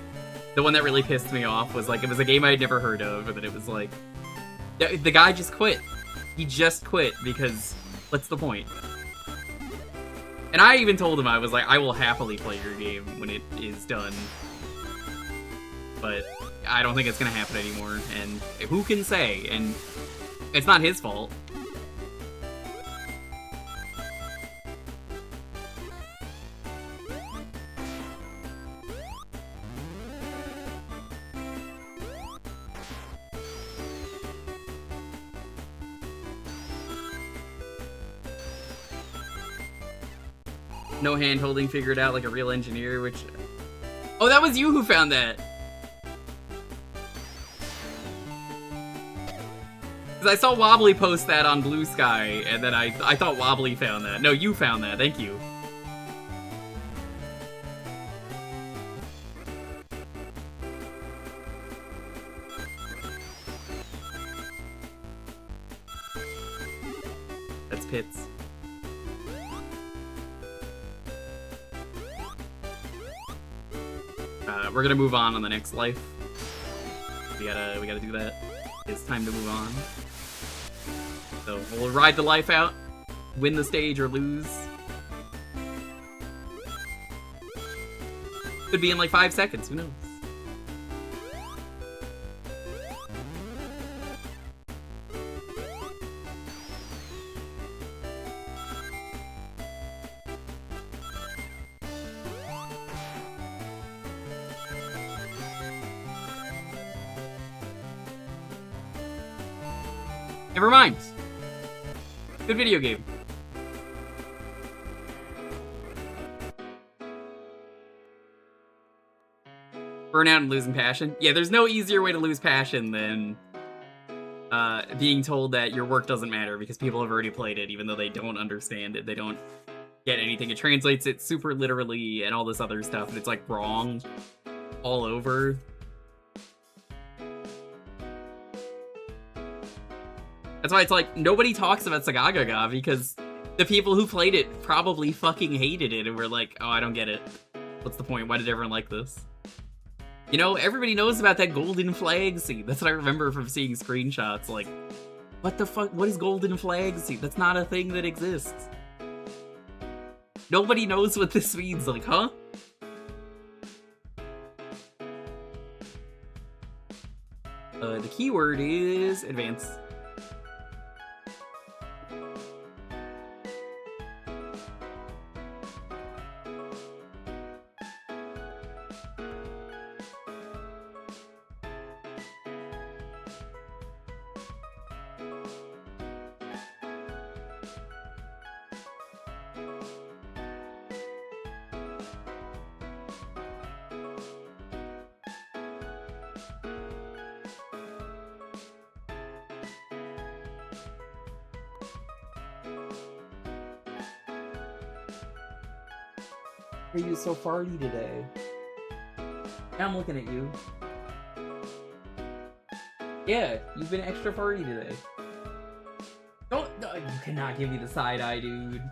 the one that really pissed me off was like, it was a game I had never heard of, and then it was like, the guy just quit. He just quit because, what's the point? And I even told him, I was like, I will happily play your game when it is done. But I don't think it's gonna happen anymore, and who can say? And it's not his fault. No hand-holding figured out like a real engineer, which... Oh, that was you who found that! Because I saw Wobbly post that on Blue Sky, and then I thought Wobbly found that. No, you found that. Thank you. That's Pits. We're gonna move on the next life. We gotta do that. It's time to move on. So we'll ride the life out, win the stage or lose. Could be in like 5 seconds, who knows? Never mind. Good video game. Burnout and losing passion. Yeah, there's no easier way to lose passion than being told that your work doesn't matter because people have already played it, even though they don't understand it. They don't get anything. It translates it super literally and all this other stuff, and it's like wrong all over. That's why it's like, nobody talks about Sagagaga, because the people who played it probably fucking hated it and were like, oh, I don't get it. What's the point? Why did everyone like this? You know, everybody knows about that golden flag scene. That's what I remember from seeing screenshots. Like, what the fuck? What is golden flag scene? That's not a thing that exists. Nobody knows what this means. Like, huh? The keyword is advance. Are you so farty today? I'm looking at you. Yeah, you've been extra farty today. Don't, no, you cannot give me the side eye, dude.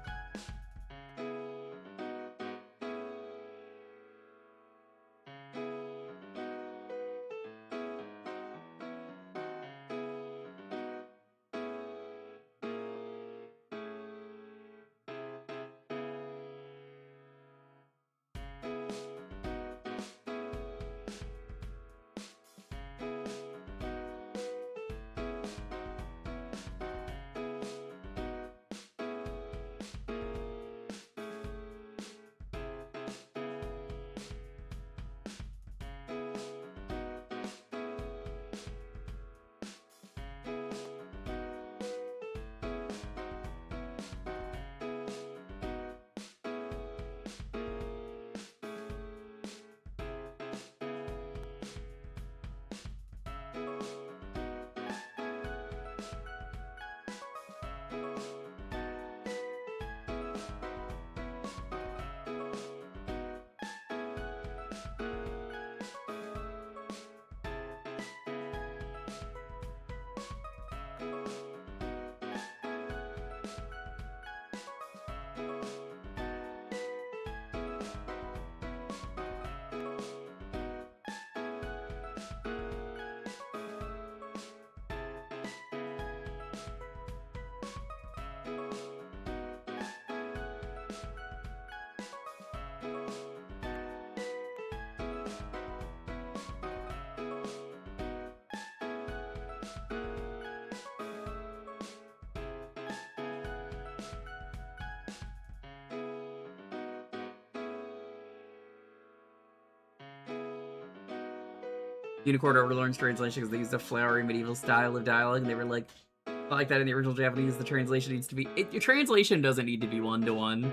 Unicorn overlearns translation because they used a flowery medieval style of dialogue, and they were like that in the original Japanese. The translation needs to be... your translation doesn't need to be one-to-one.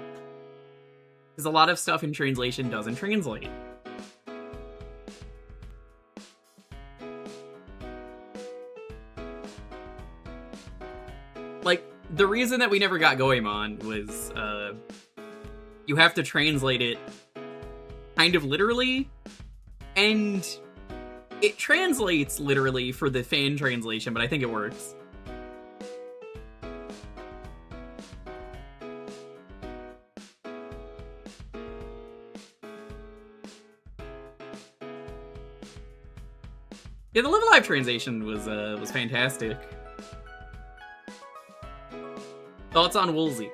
Because a lot of stuff in translation doesn't translate. Like, the reason that we never got Goemon was, you have to translate it kind of literally, and it translates literally for the fan translation, but I think it works. Yeah, the Live Alive translation was fantastic. Thoughts on Woolsey?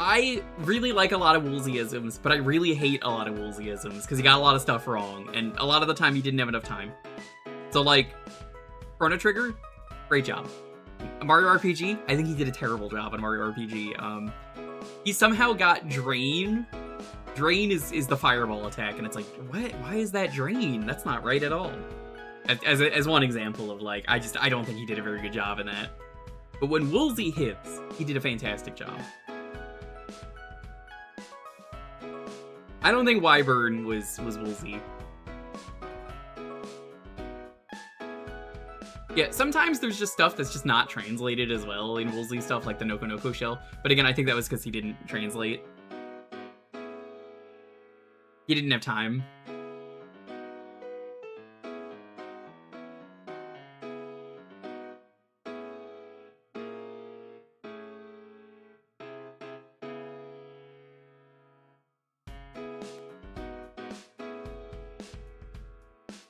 I really like a lot of Woolseyisms, but I really hate a lot of Woolseyisms because he got a lot of stuff wrong, and a lot of the time he didn't have enough time. So, like, Chrono Trigger, great job. Mario RPG, I think he did a terrible job on Mario RPG. He somehow got Drain. Drain is the fireball attack, and it's like, what? Why is that Drain? That's not right at all. As one example of, like, I don't think he did a very good job in that. But when Woolsey hits, he did a fantastic job. I don't think Wyvern was Woolsey. Yeah, sometimes there's just stuff that's just not translated as well in Woolsey stuff, like the Noko Noko shell. But again, I think that was because he didn't translate. He didn't have time.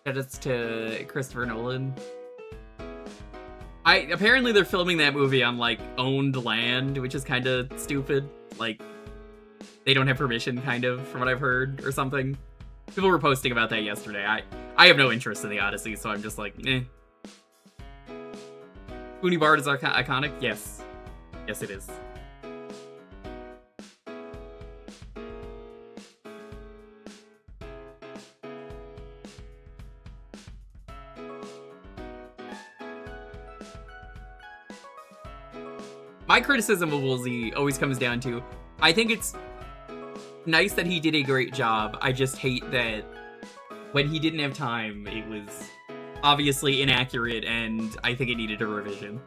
Credits to Christopher Nolan. Apparently they're filming that movie on, like, owned land, which is kind of stupid. Like, they don't have permission, kind of, from what I've heard, or something. People were posting about that yesterday. I have no interest in the Odyssey, so I'm just like, eh. Booney Bard is iconic? Yes. Yes, it is. My criticism of Woolsey always comes down to, I think it's nice that he did a great job. I just hate that when he didn't have time, it was obviously inaccurate, and I think it needed a revision.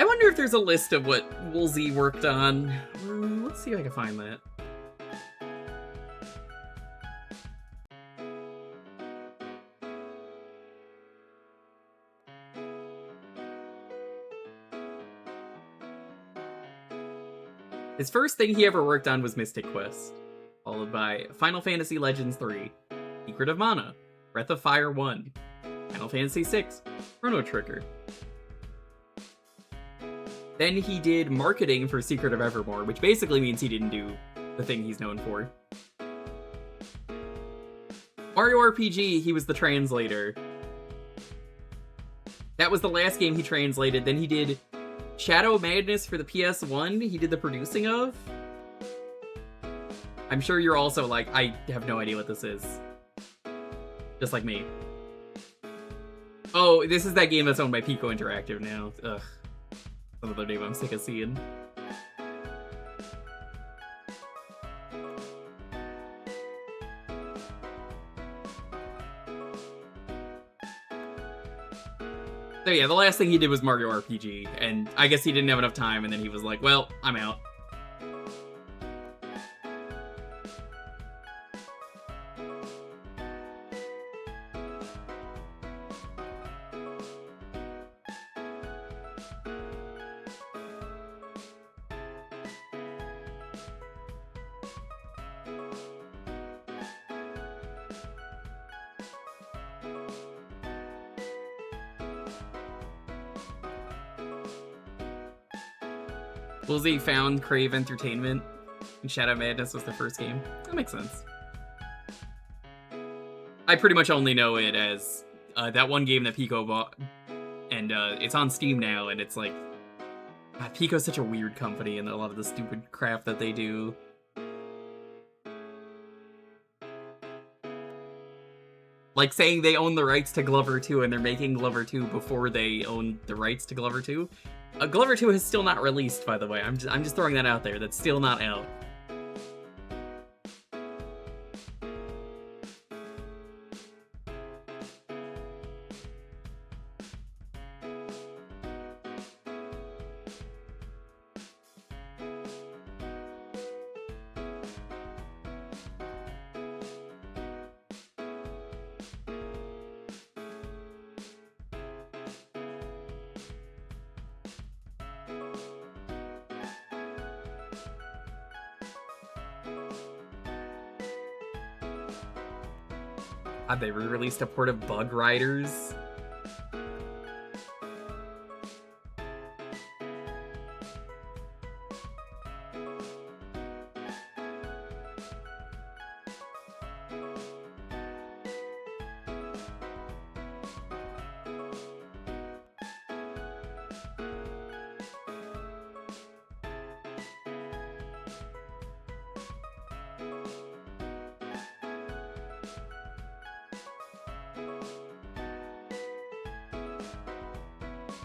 I wonder if there's a list of what Woolsey worked on. Let's see if I can find that. His first thing he ever worked on was Mystic Quest, followed by Final Fantasy Legends 3, Secret of Mana, Breath of Fire 1, Final Fantasy 6, Chrono Trigger. Then he did marketing for Secret of Evermore, which basically means he didn't do the thing he's known for. Mario RPG, he was the translator. That was the last game he translated. Then he did Shadow Madness for the PS1, he did the producing of. I'm sure you're also like, I have no idea what this is. Just like me. Oh, this is that game that's owned by Pico Interactive now. Ugh. Another name I'm sick of seeing. So yeah, the last thing he did was Mario RPG, and I guess he didn't have enough time, and then he was like, well, I'm out. Woolsey found Crave Entertainment, and Shadow Madness was the first game. That makes sense. I pretty much only know it as that one game that Pico bought, and it's on Steam now, and it's like, God, Pico's such a weird company, and a lot of the stupid crap that they do. Like saying they own the rights to Glover 2, and they're making Glover 2 before they own the rights to Glover 2. Glover 2 is still not released, by the way. I'm just throwing that out there. That's still not out. They re-released a port of Bug Riders.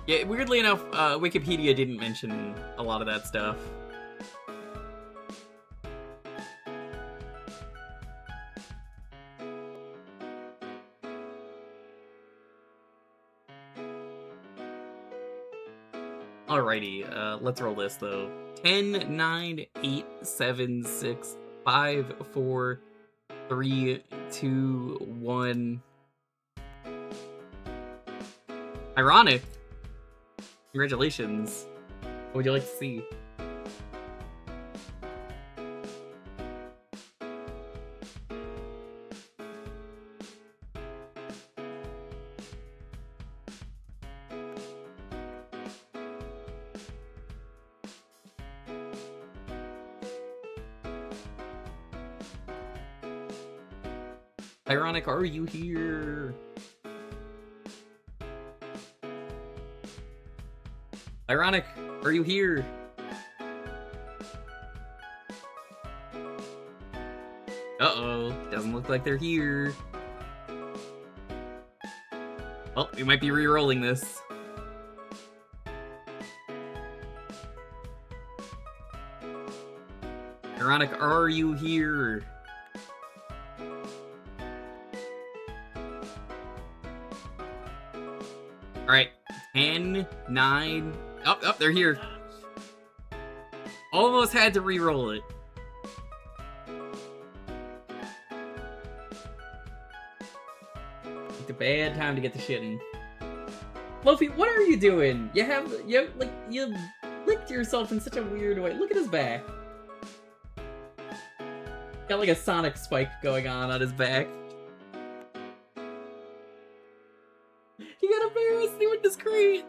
Yeah, weirdly enough, Wikipedia didn't mention a lot of that stuff. Alrighty, let's roll this though. 10, 9, 8, 7, 6, 5, 4, 3, 2, 1. Ironic. Congratulations. What would you like to see? Ironic, are you here? Ironic, are you here? Uh-oh, doesn't look like they're here. Well, we might be re-rolling this. Ironic, are you here? Alright, 10, 9... Oh, they're here. Almost had to re-roll it. It's a bad time to get the shitting. Luffy, what are you doing? You licked yourself in such a weird way. Look at his back. Got like a sonic spike going on his back. He got embarrassed. He went to scream.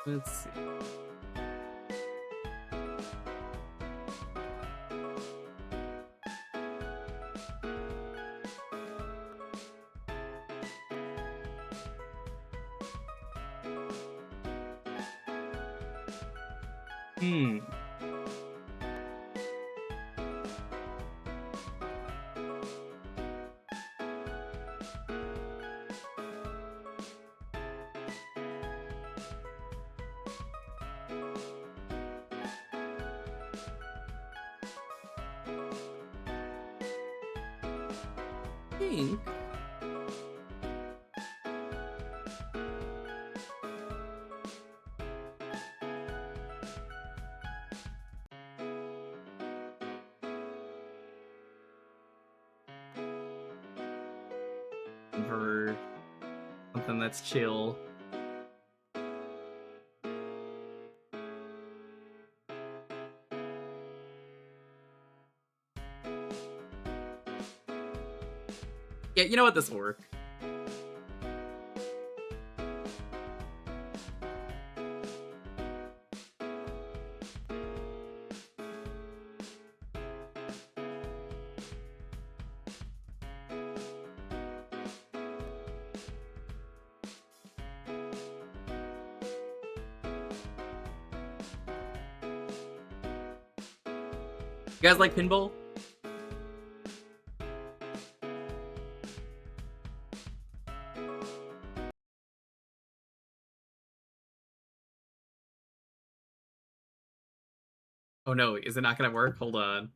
Let's see. For something that's chill. Yeah, you know what? This will work. You guys like pinball? Oh no, is it not gonna work? Hold on.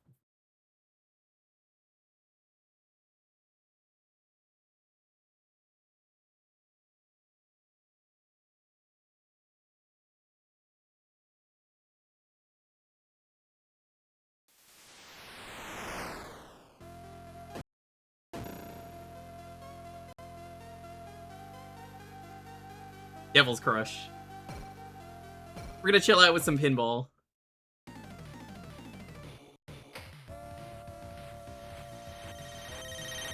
Devil's Crush. We're gonna chill out with some pinball.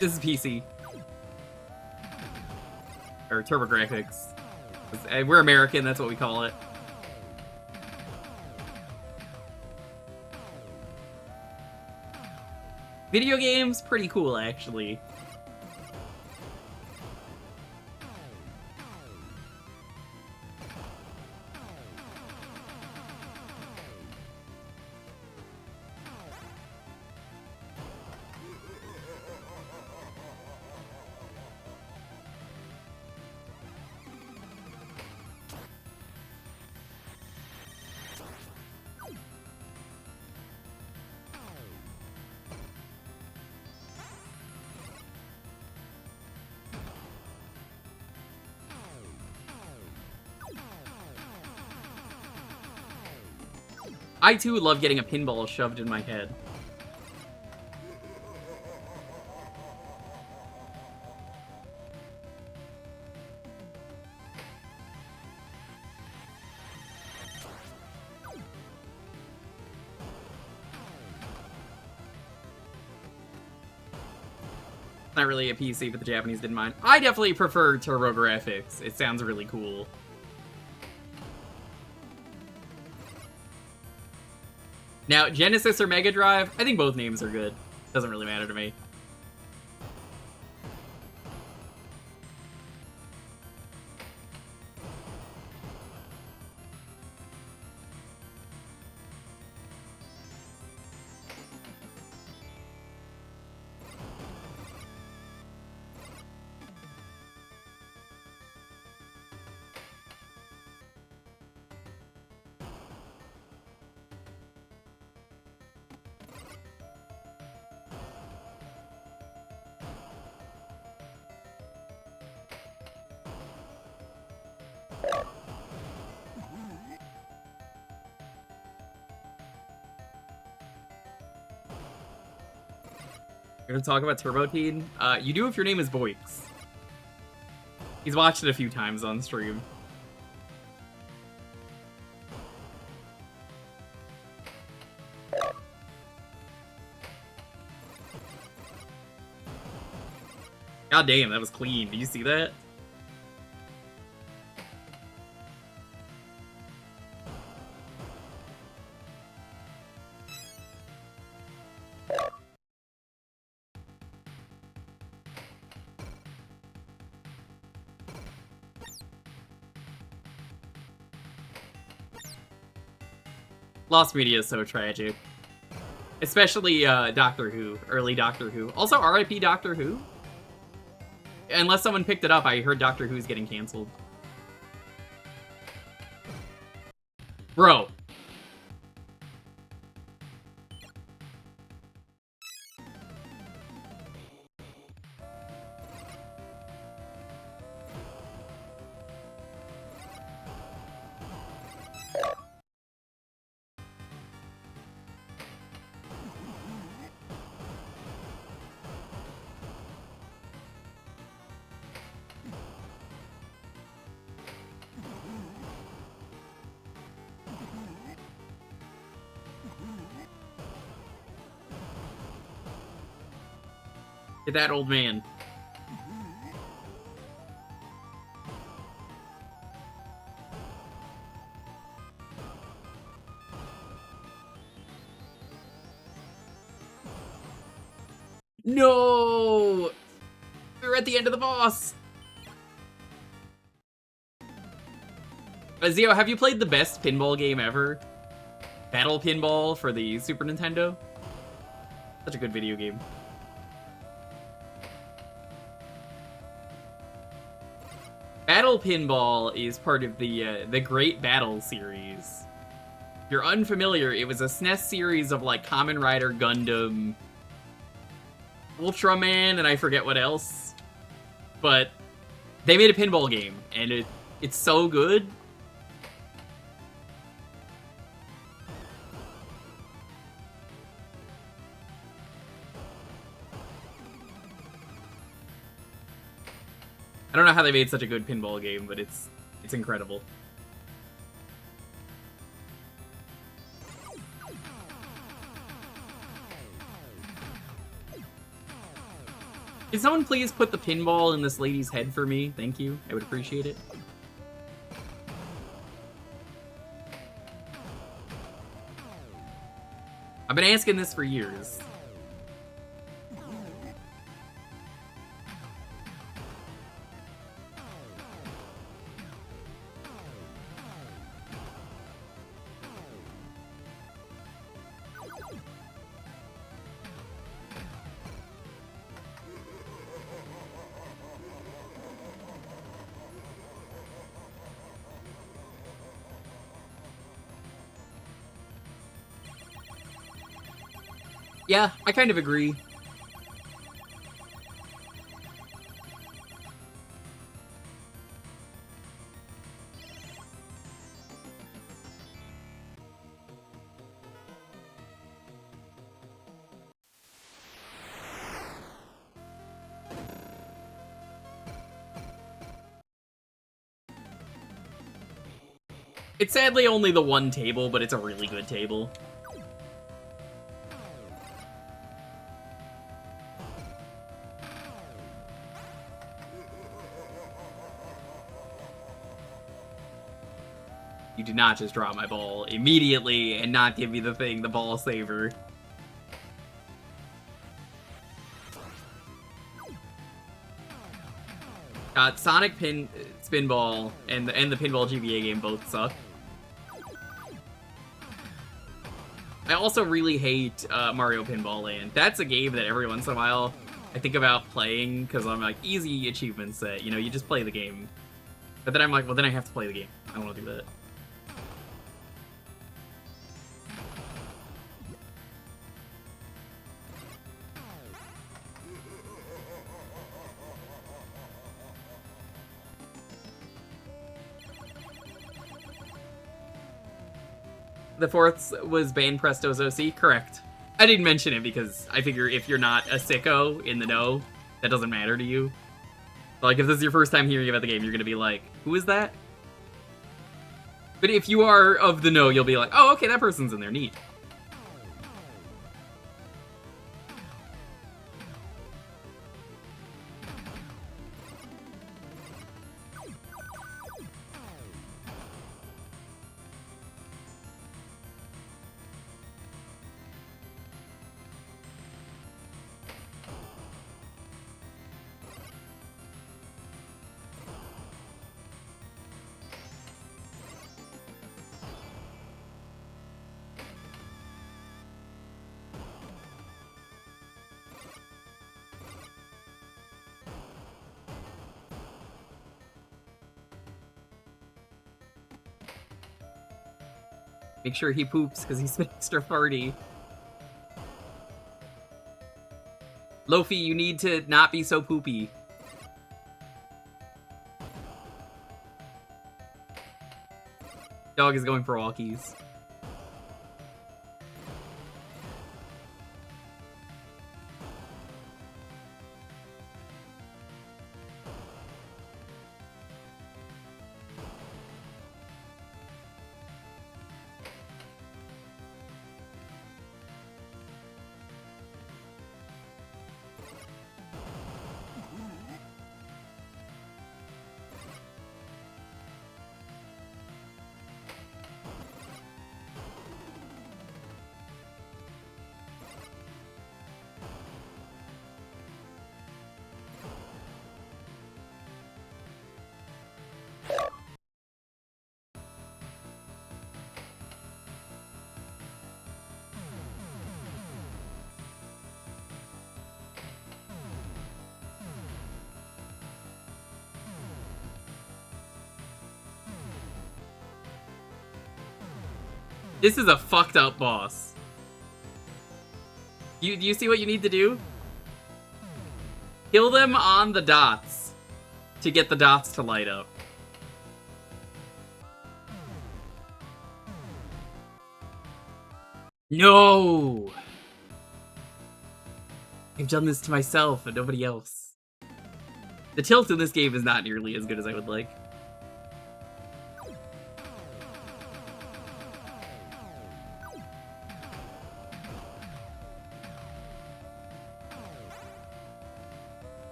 This is PC. Or TurboGrafx. We're American, that's what we call it. Video games, pretty cool, actually. I too love getting a pinball shoved in my head. Not really a PC, but the Japanese didn't mind. I definitely prefer TurboGrafx. It sounds really cool. Now, Genesis or Mega Drive, I think both names are good. Doesn't really matter to me. We're gonna talk about Turbo Teen. You do if your name is Boix. He's watched it a few times on stream. God damn, that was clean. Do you see that? Lost media is so tragic. Especially Doctor Who, early Doctor Who. Also RIP Doctor Who. Unless someone picked it up, I heard Doctor Who's getting canceled. Bro. Get that old man. No! We're at the end of the boss! Zio, have you played the best pinball game ever? Battle Pinball for the Super Nintendo? Such a good video game. Battle Pinball is part of the Great Battle series. If you're unfamiliar, it was a SNES series of like Kamen Rider, Gundam, Ultraman, and I forget what else. But they made a pinball game, and it's so good. I don't know how they made such a good pinball game, but it's incredible. Can someone please put the pinball in this lady's head for me? Thank you. I would appreciate it. I've been asking this for years. Yeah, I kind of agree. It's sadly only the one table, but it's a really good table. You did not just drop my ball immediately and not give me the thing, the ball saver. Sonic Spinball and the Pinball GBA game both suck. I also really hate Mario Pinball Land. That's a game that every once in a while I think about playing because I'm like, easy achievement set. You know, you just play the game. But then I'm like, well, then I have to play the game. I don't want to do that. The fourth was Bane Presto's OC? Correct. I didn't mention it because I figure if you're not a sicko in the know, that doesn't matter to you. Like, if this is your first time hearing about the game, you're gonna be like, who is that? But if you are of the know, you'll be like, oh, okay, that person's in there, neat. Make sure he poops, because he's been extra farty. Lofi, you need to not be so poopy. Dog is going for walkies. This is a fucked up boss. Do you see what you need to do? Kill them on the dots to get the dots to light up. No! I've done this to myself and nobody else. The tilt in this game is not nearly as good as I would like.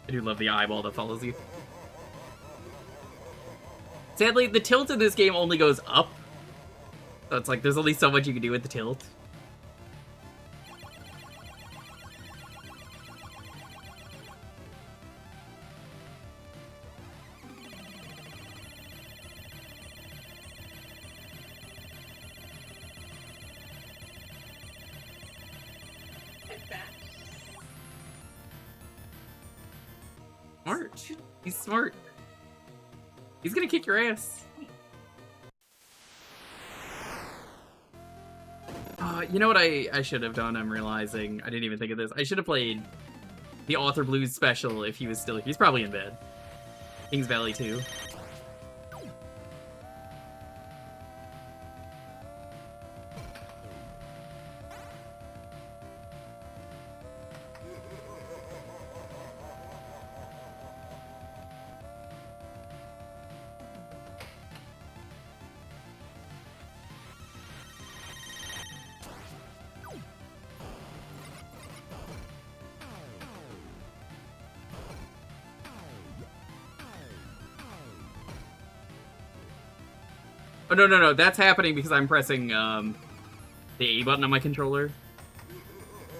I do love the eyeball that follows you. Sadly, the tilt in this game only goes up. So it's like, there's only so much you can do with the tilt. Smart. He's smart. He's gonna kick your ass. You know what I should have done? I'm realizing. I didn't even think of this. I should have played the Author Blues special if he was still here. He's probably in bed. King's Valley 2. Oh, no, that's happening because I'm pressing, the A button on my controller.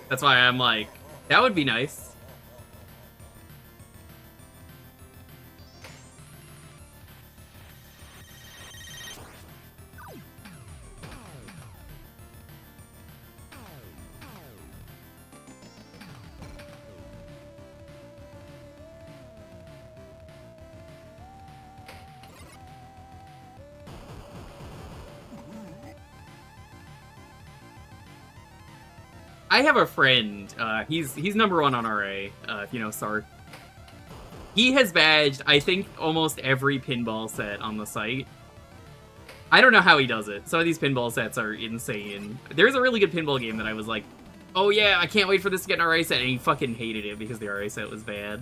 That's why I'm like, that would be nice. I have a friend, he's number 1 on RA, if you know Sark. He has badged, I think, almost every pinball set on the site. I don't know how he does it. Some of these pinball sets are insane. There's a really good pinball game that I was like, oh yeah, I can't wait for this to get an RA set, and he fucking hated it because the RA set was bad.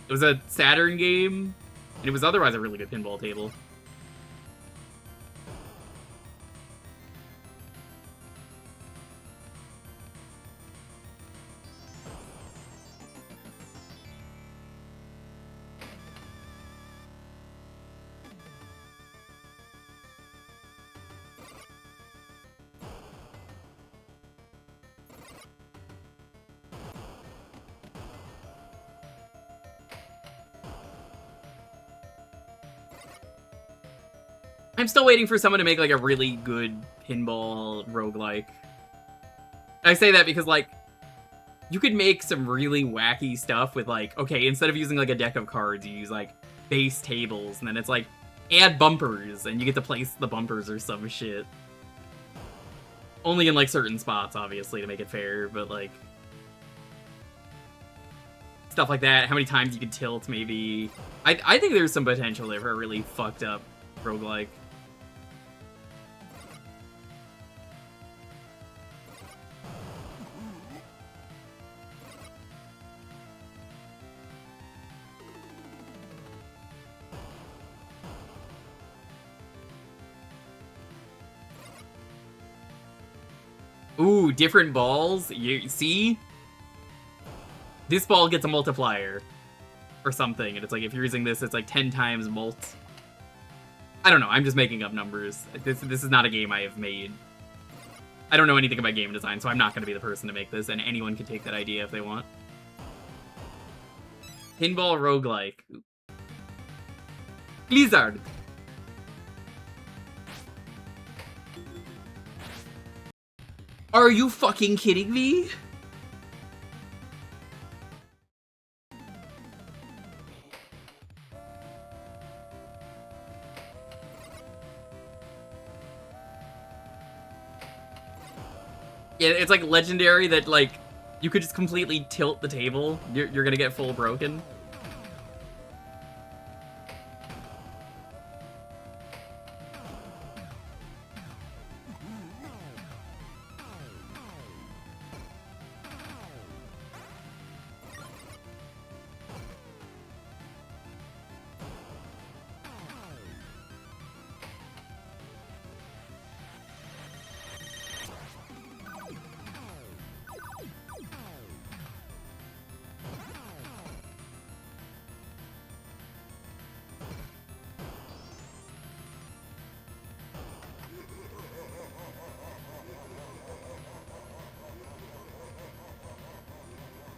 It was a Saturn game, and it was otherwise a really good pinball table. I'm still waiting for someone to make, like, a really good pinball roguelike. I say that because, like, you could make some really wacky stuff with, like, okay, instead of using, like, a deck of cards, you use, like, base tables, and then it's, like, add bumpers, and you get to place the bumpers or some shit. Only in, like, certain spots, obviously, to make it fair, but, like... stuff like that, how many times you could tilt, maybe... I think there's some potential there for a really fucked up roguelike. Ooh, different balls? You see? This ball gets a multiplier. Or something, and it's like, if you're using this, it's like 10 times mult. I don't know, I'm just making up numbers. This is not a game I have made. I don't know anything about game design, so I'm not going to be the person to make this, and anyone can take that idea if they want. Pinball roguelike. Blizzard. Are you fucking kidding me? Yeah, it's like legendary that, like, you could just completely tilt the table. You're gonna get full broken.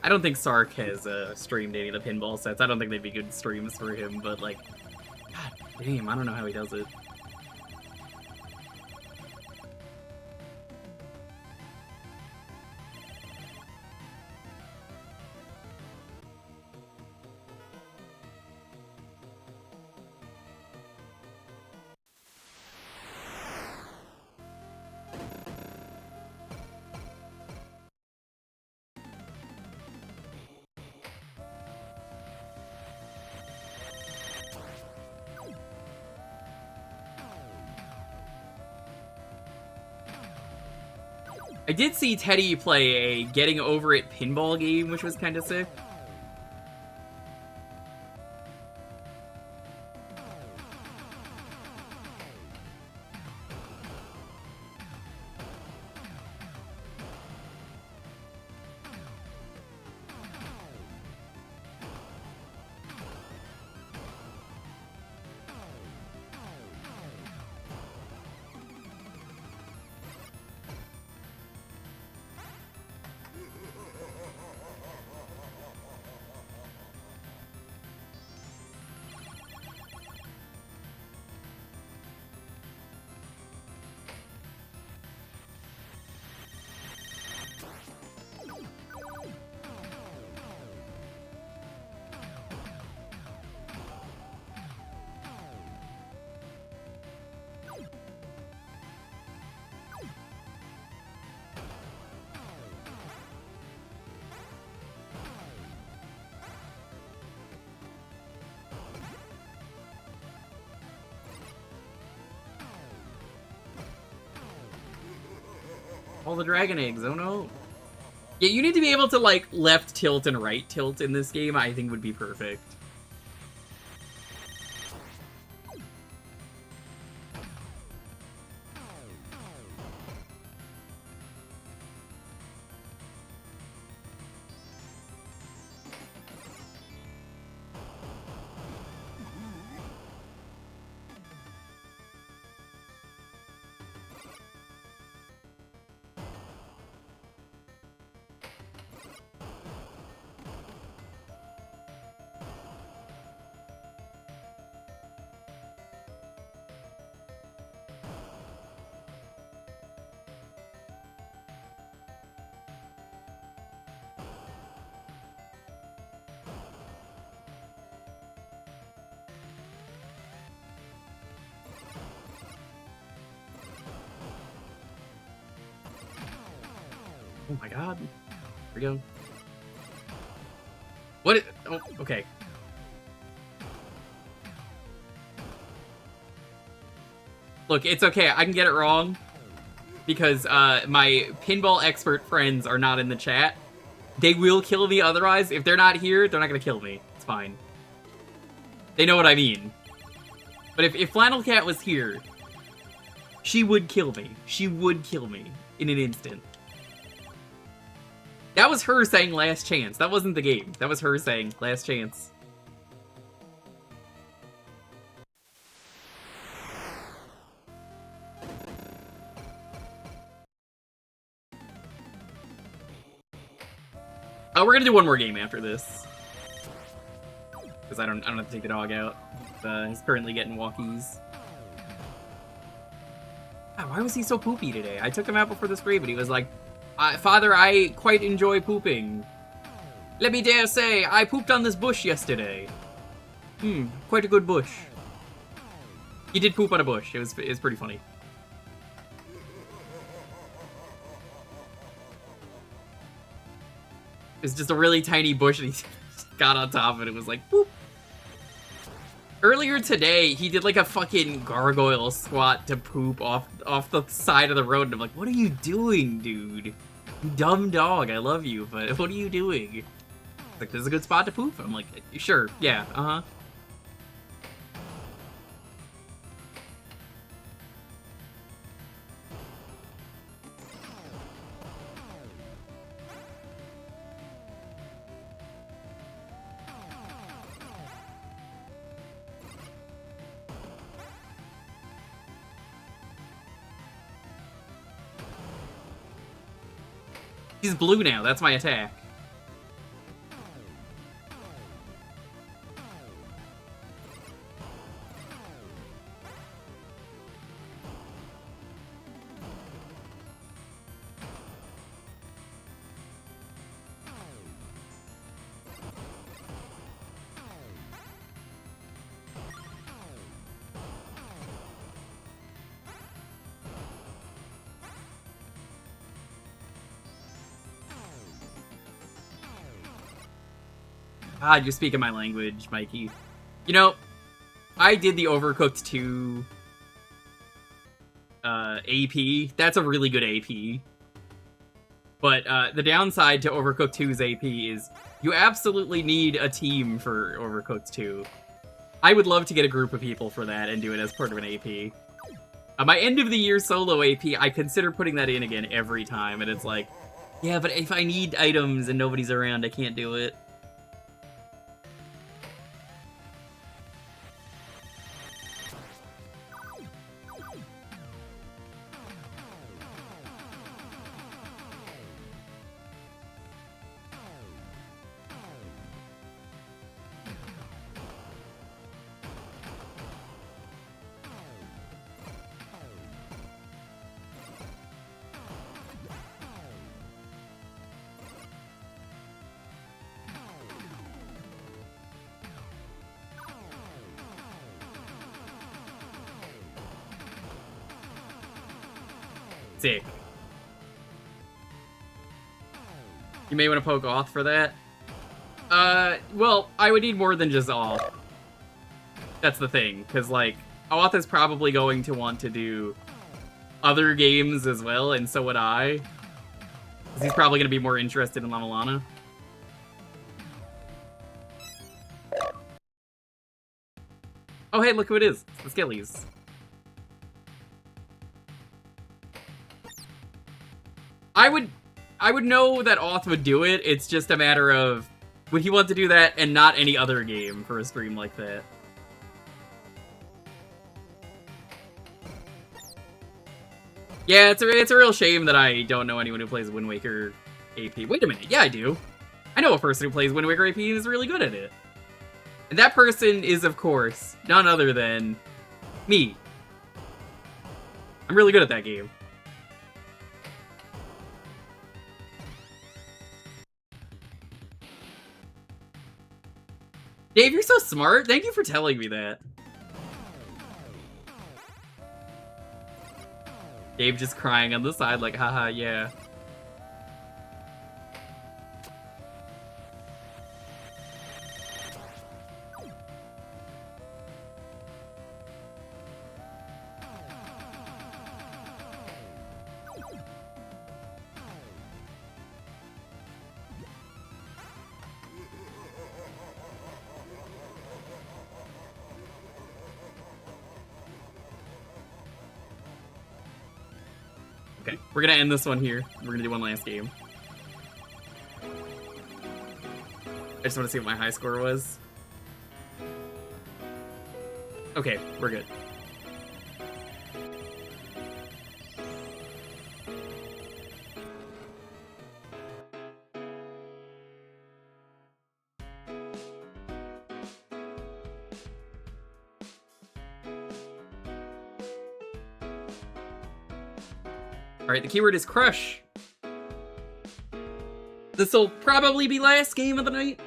I don't think Sark has streamed any of the pinball sets. I don't think they'd be good streams for him, but, like, god damn, I don't know how he does it. I did see Teddy play a Getting Over It pinball game, which was kind of sick. All the dragon eggs, oh no. Yeah, you need to be able to, like, left tilt and right tilt in this game, I think would be perfect. Oh my god. Here we go. What? Oh, okay. Look, it's okay. I can get it wrong. Because my pinball expert friends are not in the chat. They will kill me otherwise. If they're not here, they're not going to kill me. It's fine. They know what I mean. But if Flannel Cat was here, she would kill me. She would kill me in an instant. That was her saying last chance. That wasn't the game. That was her saying last chance. Oh, we're gonna do one more game after this. Because I don't have to take the dog out. He's currently getting walkies. God, why was he so poopy today? I took him out before the screen, but he was like, Father, I quite enjoy pooping. Let me dare say, I pooped on this bush yesterday. Quite a good bush. He did poop on a bush. It was pretty funny. It's just a really tiny bush, and he got on top of it. It was like, boop. Earlier today, he did like a fucking gargoyle squat to poop off the side of the road, and I'm like, what are you doing, dude? You dumb dog, I love you, but what are you doing? Like, this is a good spot to poop? I'm like, sure, yeah, uh-huh. He's blue now, that's my attack. God, you're speaking my language, Mikey. You know, I did the Overcooked 2 AP. That's a really good AP. But the downside to Overcooked 2's AP is you absolutely need a team for Overcooked 2. I would love to get a group of people for that and do it as part of an AP. My end of the year solo AP, I consider putting that in again every time, and it's like, yeah, but if I need items and nobody's around, I can't do it. Sick. You may want to poke Oth for that. Well, I would need more than just Oth. That's the thing, because, like, Oth is probably going to want to do other games as well, and so would I. 'Cause he's probably gonna be more interested in Lana Lana. Oh hey, look who it is. It's the Skillies. I would know that Auth would do it. It's just a matter of would he want to do that and not any other game for a stream like that. Yeah, it's a real shame that I don't know anyone who plays Wind Waker AP. Wait a minute, yeah I do. I know a person who plays Wind Waker AP and is really good at it. And that person is, of course, none other than me. I'm really good at that game. Dave, you're so smart. Thank you for telling me that. Dave just crying on the side like, haha, yeah. Okay, we're gonna end this one here. We're gonna do one last game. I just want to see what my high score was. Okay, we're good. Alright, the keyword is crush. This'll probably be last game of the night.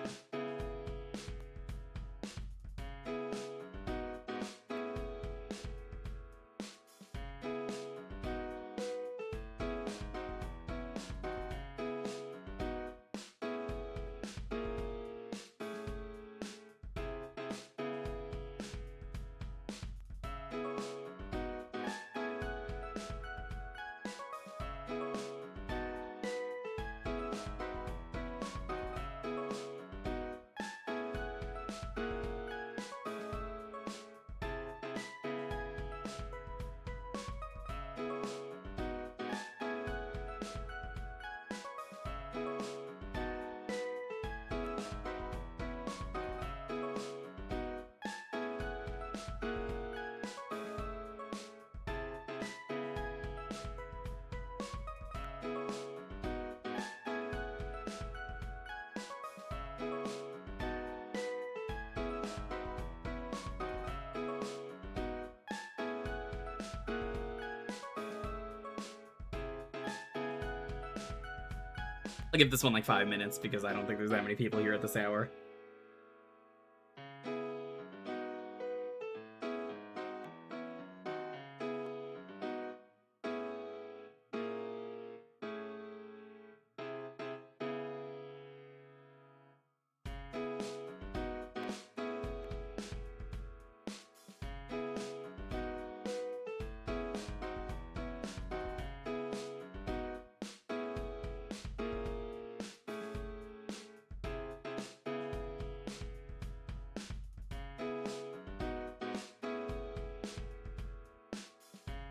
I'll give this one like 5 minutes because I don't think there's that many people here at this hour.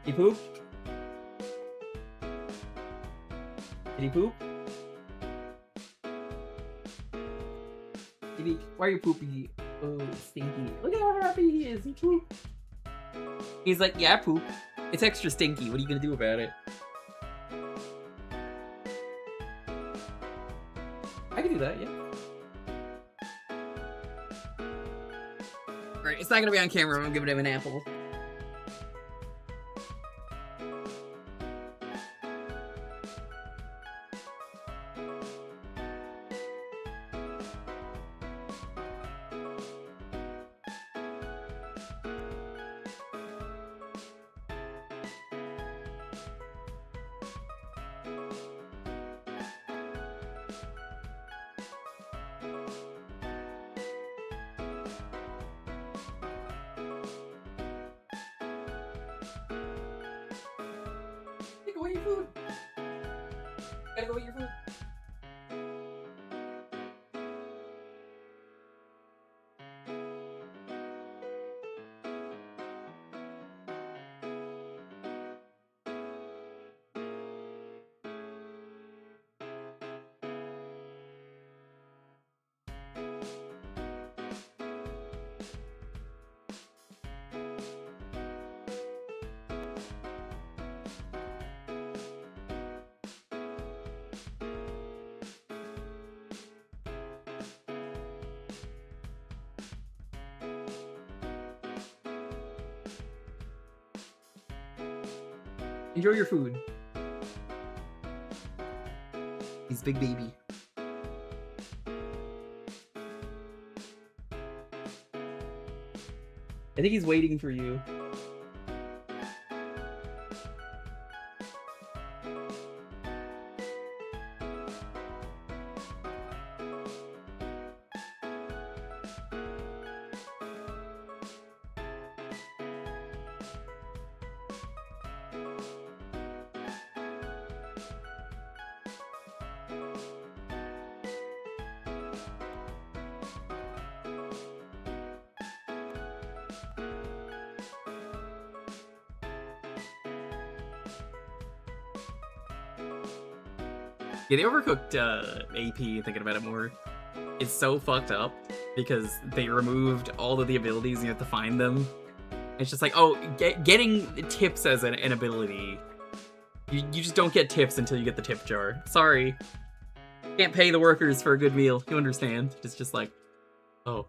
He pooped? Did he poop? Did he? Why are you poopy? Oh, stinky. Look at how happy he is. He pooped. He's like, yeah, I poop. It's extra stinky. What are you gonna do about it? I can do that, yeah. Alright, it's not gonna be on camera. I'm giving him an apple. go eat your food. Enjoy your food. He's big baby. I think he's waiting for you. Yeah, the Overcooked AP, thinking about it more, is so fucked up because they removed all of the abilities and you have to find them. It's just like, oh, getting tips as an ability, you just don't get tips until you get the tip jar. Sorry. Can't pay the workers for a good meal. You understand. It's just like, oh.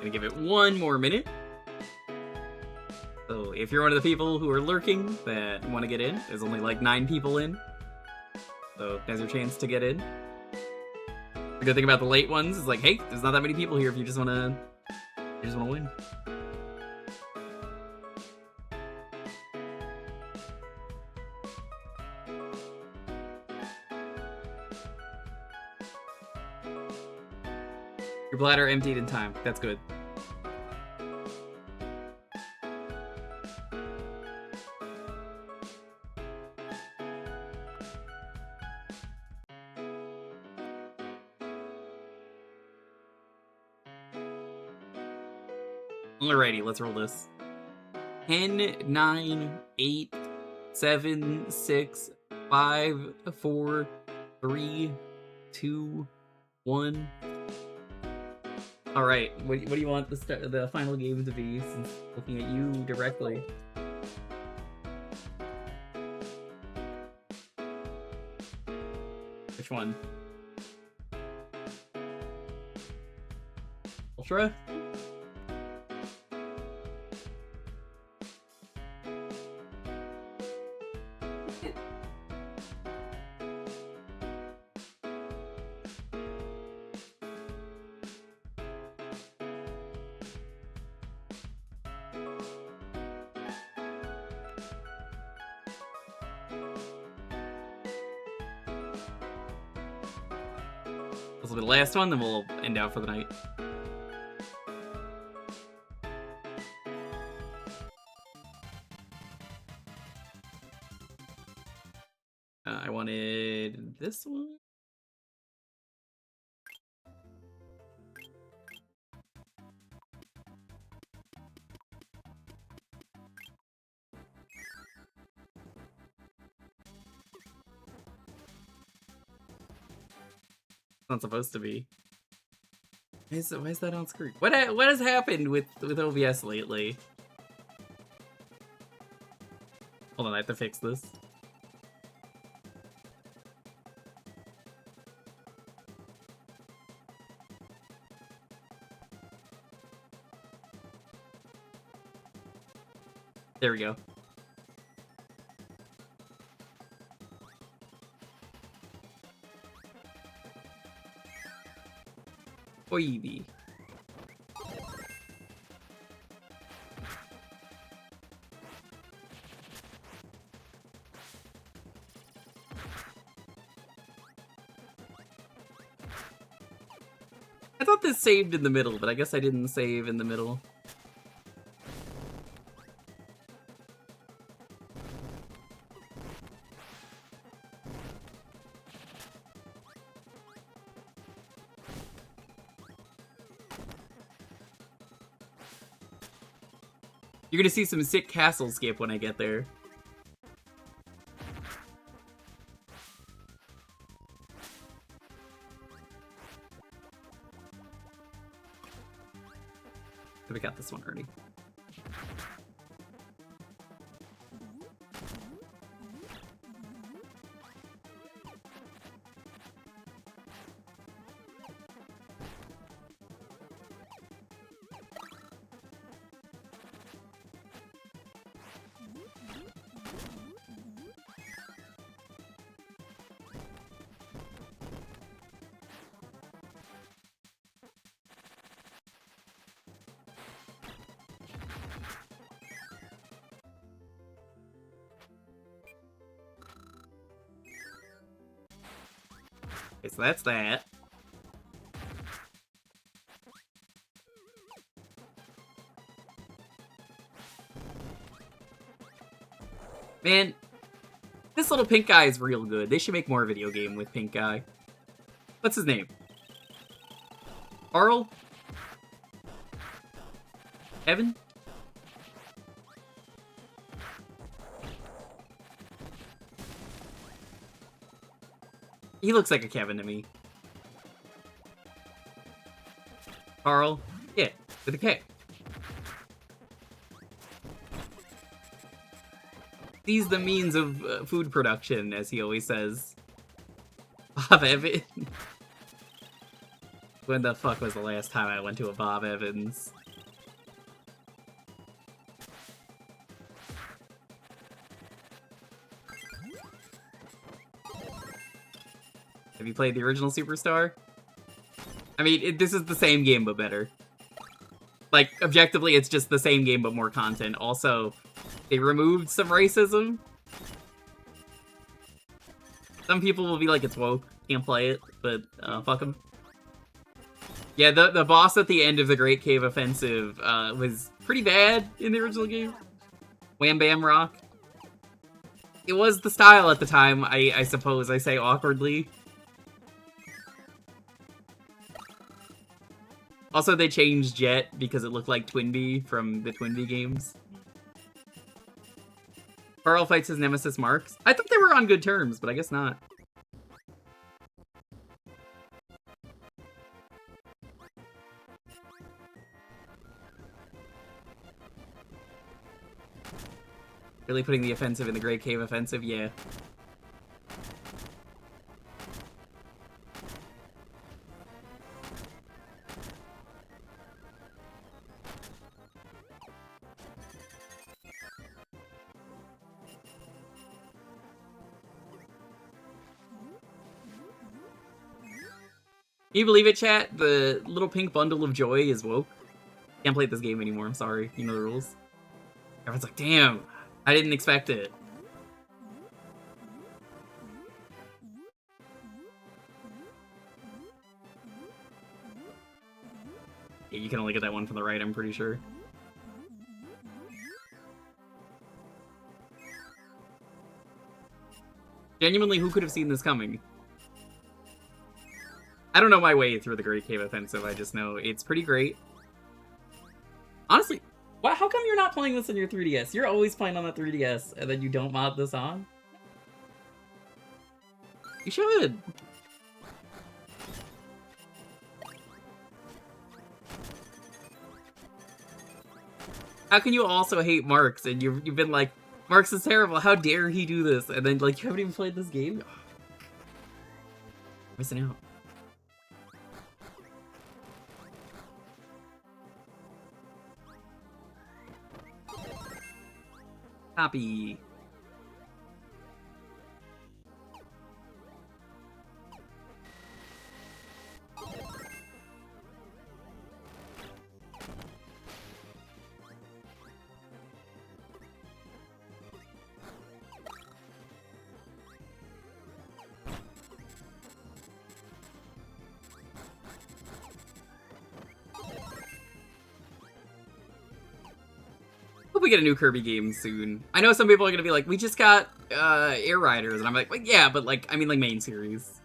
Gonna give it one more minute. So if you're one of the people who are lurking that want to get in, there's only like 9 people in. So there's your chance to get in. The good thing about the late ones is like, hey, there's not that many people here if you just wanna win. Your bladder emptied in time. That's good. Alrighty, let's roll this. 10, 9, 8, 7, 6, 5, 4, 3, 2, 1. Alright, what do you want the final game to be, since looking at you directly? Which one? Ultra? This will be the last one, then we'll end out for the night. I wanted this one. Not supposed to be. Why is that on screen? What has happened with OBS lately? Hold on, I have to fix this. There we go. Oibi. I thought this saved in the middle, but I guess I didn't save in the middle. You're gonna see some sick castle skip when I get there. We got this one already. Okay, so that's that. Man, this little pink guy is real good. They should make more video game with pink guy. What's his name? Carl? Evan? He looks like a Kevin to me. Carl? Yeah, with a K. He's the means of food production, as he always says. Bob Evans. When the fuck was the last time I went to a Bob Evans? Have you played the original Superstar? I mean, this is the same game, but better. Like, objectively, it's just the same game, but more content. Also, they removed some racism. Some people will be like, it's woke, can't play it, but fuck them. Yeah, the boss at the end of the Great Cave Offensive was pretty bad in the original game. Wham Bam Rock. It was the style at the time, I suppose I say awkwardly. Also, they changed Jet because it looked like Twinbee from the Twinbee games. Carl fights his nemesis Marks. I thought they were on good terms, but I guess not. Really putting the offensive in the Great Cave Offensive? Yeah. Can you believe it, chat? The little pink bundle of joy is woke. Can't play this game anymore, I'm sorry. You know the rules. Everyone's like, damn, I didn't expect it. Yeah, you can only get that one from the right, I'm pretty sure. Genuinely, who could have seen this coming? I don't know my way through the Great Cave Offensive, I just know it's pretty great. Honestly, how come you're not playing this on your 3DS? You're always playing on the 3DS, and then you don't mod this on? You should. How can you also hate Marks and you've been like, Marks is terrible, how dare he do this? And then like you haven't even played this game? Missing out. Copy. Hope we get a new Kirby game soon. I know some people are gonna be like, we just got Air Riders, and I'm like, well, yeah, but like, I mean like main series.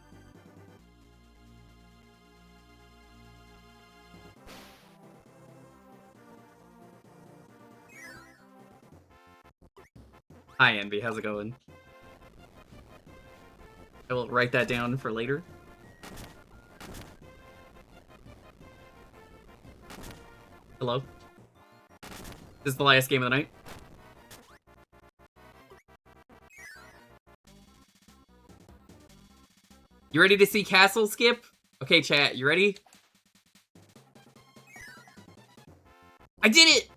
Hi Envy, how's it going? I will write that down for later. Hello? This is the last game of the night. You ready to see Castle Skip? Okay, chat, you ready? I did it!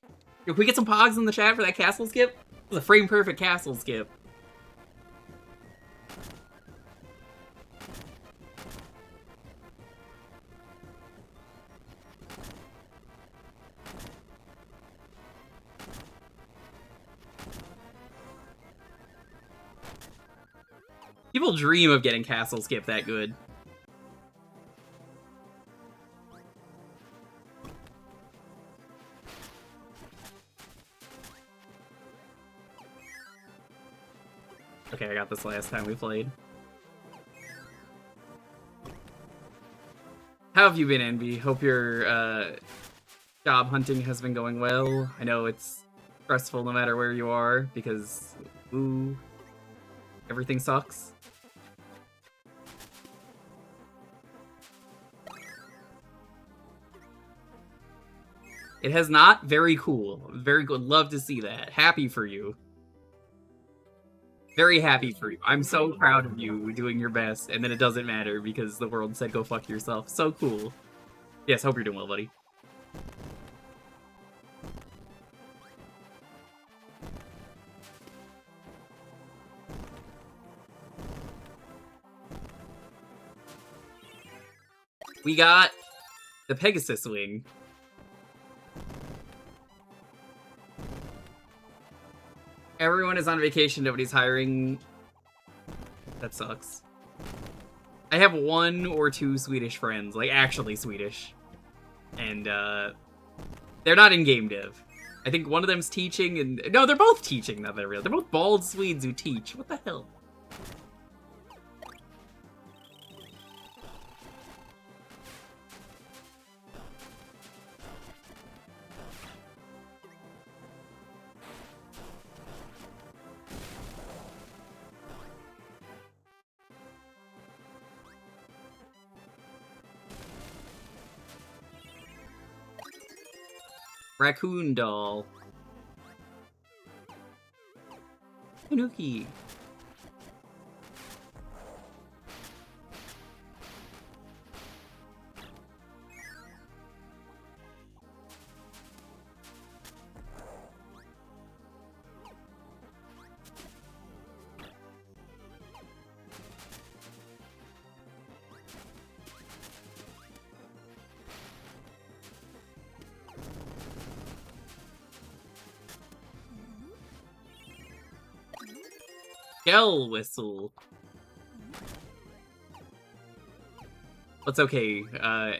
Can we get some pogs in the chat for that Castle Skip? It was a frame-perfect Castle Skip. People dream of getting Castle Skip that good. Okay, I got this last time we played. How have you been, Envy? Hope your job hunting has been going well. I know it's stressful no matter where you are, because, ooh, everything sucks. It has not? Very cool. Very good. Love to see that. Happy for you. Very happy for you. I'm so proud of you doing your best, and then it doesn't matter because the world said go fuck yourself. So cool. Yes, hope you're doing well, buddy. We got the Pegasus wing. Everyone is on vacation, nobody's hiring. That sucks. I have 1 or 2 Swedish friends, like actually Swedish. And they're not in game dev. I think one of them's teaching and no, they're both teaching, now that I realize. They're both bald Swedes who teach. What the hell? Raccoon doll. Tanuki. Shell whistle. That's okay,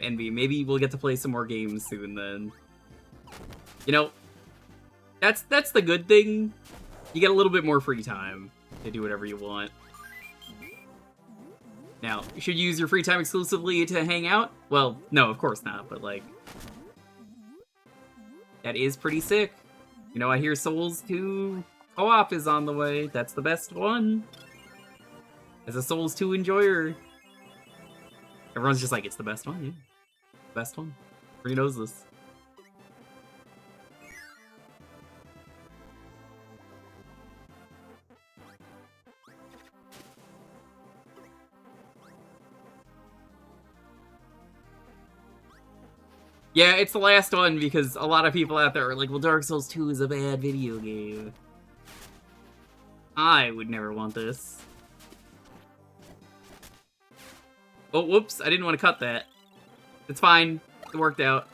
Envy. Maybe we'll get to play some more games soon then. You know, that's the good thing. You get a little bit more free time to do whatever you want. Now, you should use your free time exclusively to hang out? Well, no, of course not, but like, that is pretty sick. You know, I hear Souls 2 co-op is on the way. That's the best one. As a Souls 2 enjoyer. Everyone's just like, it's the best one, yeah. Best one. Everybody knows this. Yeah, it's the last one because a lot of people out there are like, well, Dark Souls 2 is a bad video game. I would never want this. Oh, whoops, I didn't want to cut that. It's fine. It worked out.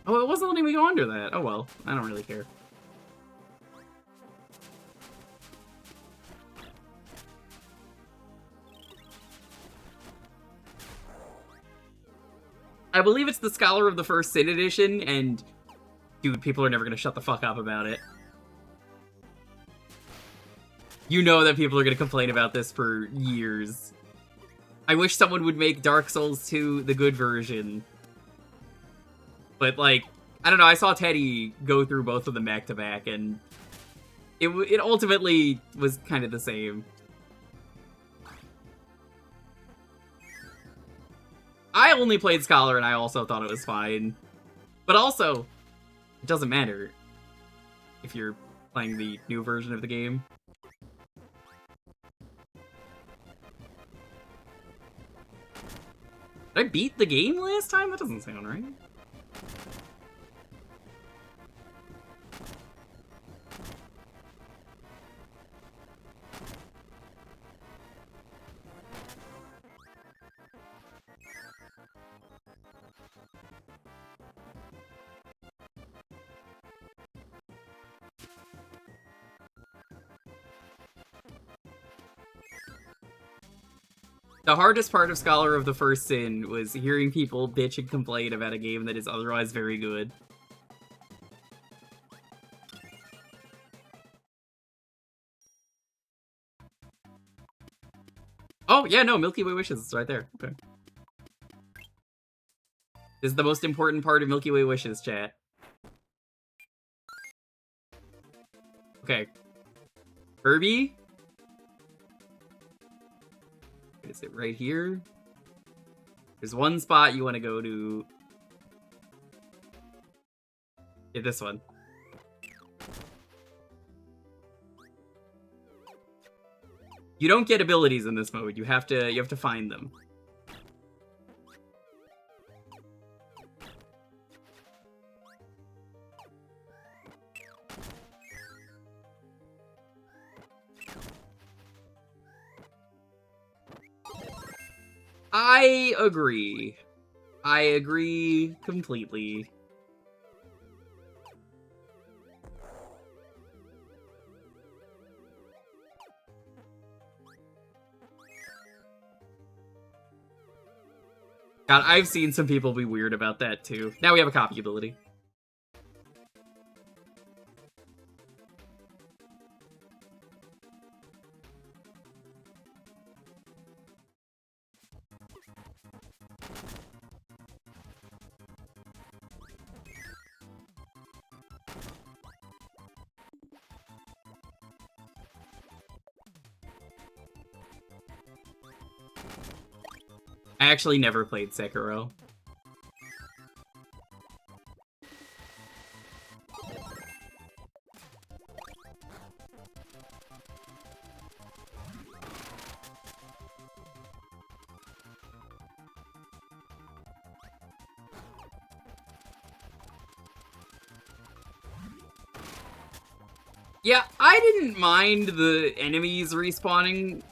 Oh, it wasn't letting me go under that. Oh well, I don't really care. I believe it's the Scholar of the First Sin edition, and dude, people are never gonna shut the fuck up about it. You know that people are gonna complain about this for years. I wish someone would make Dark Souls 2 the good version. But, like, I don't know, I saw Teddy go through both of them back to back, and it ultimately was kind of the same. I only played Scholar, and I also thought it was fine. But also, it doesn't matter if you're playing the new version of the game. Did I beat the game last time? That doesn't sound right. The hardest part of Scholar of the First Sin was hearing people bitch and complain about a game that is otherwise very good. Oh, yeah, no, Milky Way Wishes is right there. Okay. This is the most important part of Milky Way Wishes, chat. Okay. Kirby? Is it right here? There's one spot you want to go to. Yeah, this one. You don't get abilities in this mode. You have to find them. I agree. I agree completely. God, I've seen some people be weird about that too. Now we have a copy ability. I actually never played Sekiro. Yeah, I didn't mind the enemies respawning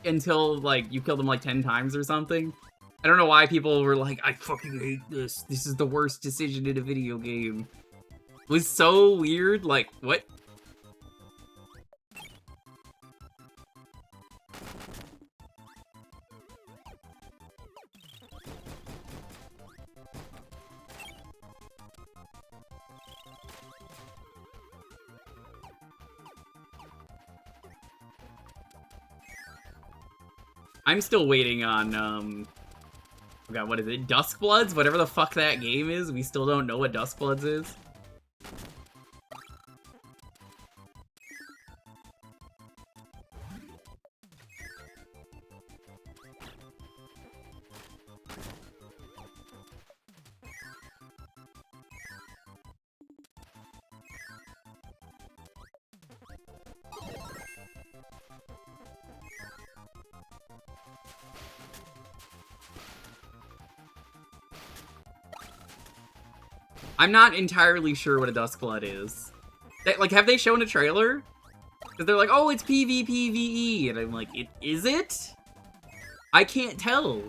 until, like, you kill them, like, 10 times or something. I don't know why people were like, I fucking hate this. This is the worst decision in a video game. It was so weird. Like, what? I'm still waiting on, oh god, what is it? Duskbloods? Whatever the fuck that game is, we still don't know what Duskbloods is. I'm not entirely sure what a Duskblood is. Like, have they shown a trailer? Because they're like, oh, it's PvPvE, and I'm like, is it? I can't tell.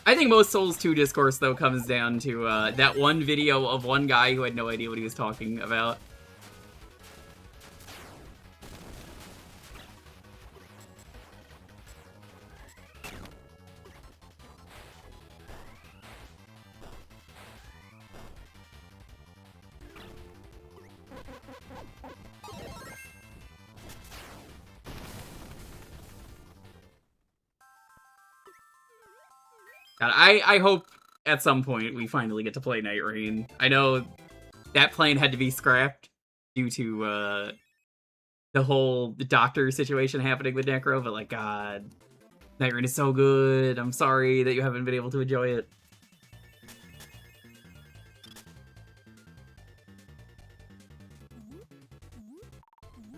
I think most Souls 2 discourse, though, comes down to that one video of one guy who had no idea what he was talking about. God, I hope at some point we finally get to play Night Rain. I know that plan had to be scrapped due to the whole doctor situation happening with Necro, but like, God, Night Rain is so good. I'm sorry that you haven't been able to enjoy it.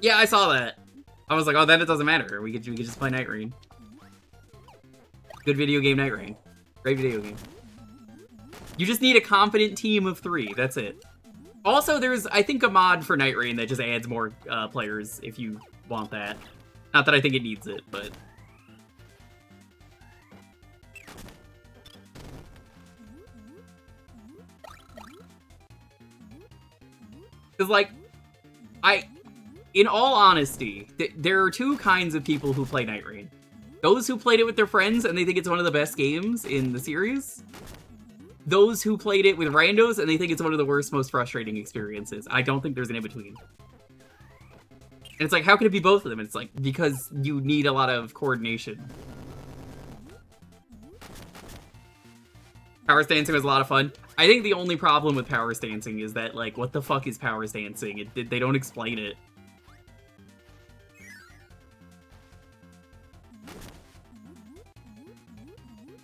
Yeah, I saw that. I was like, oh, then it doesn't matter. We could just play Night Rain. Good video game, Night Rain. Great video game. You just need a competent team of 3. That's it. Also, there's, I think, a mod for Night Rain that just adds more players if you want that. Not that I think it needs it, but... Because, like, in all honesty, there are 2 kinds of people who play Night Rain. Those who played it with their friends and they think it's one of the best games in the series. Those who played it with randos and they think it's one of the worst, most frustrating experiences. I don't think there's an in-between. And it's like, how can it be both of them? And it's like, because you need a lot of coordination. Power Stancing was a lot of fun. I think the only problem with Power Stancing is that, like, what the fuck is Power Stancing? They don't explain it.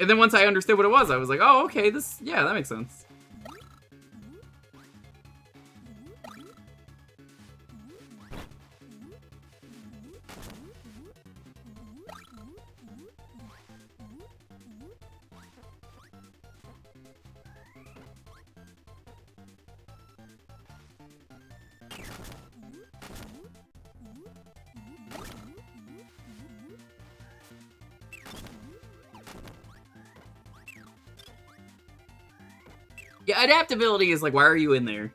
And then once I understood what it was, I was like, oh, okay, yeah, that makes sense. Yeah, adaptability is like, why are you in there?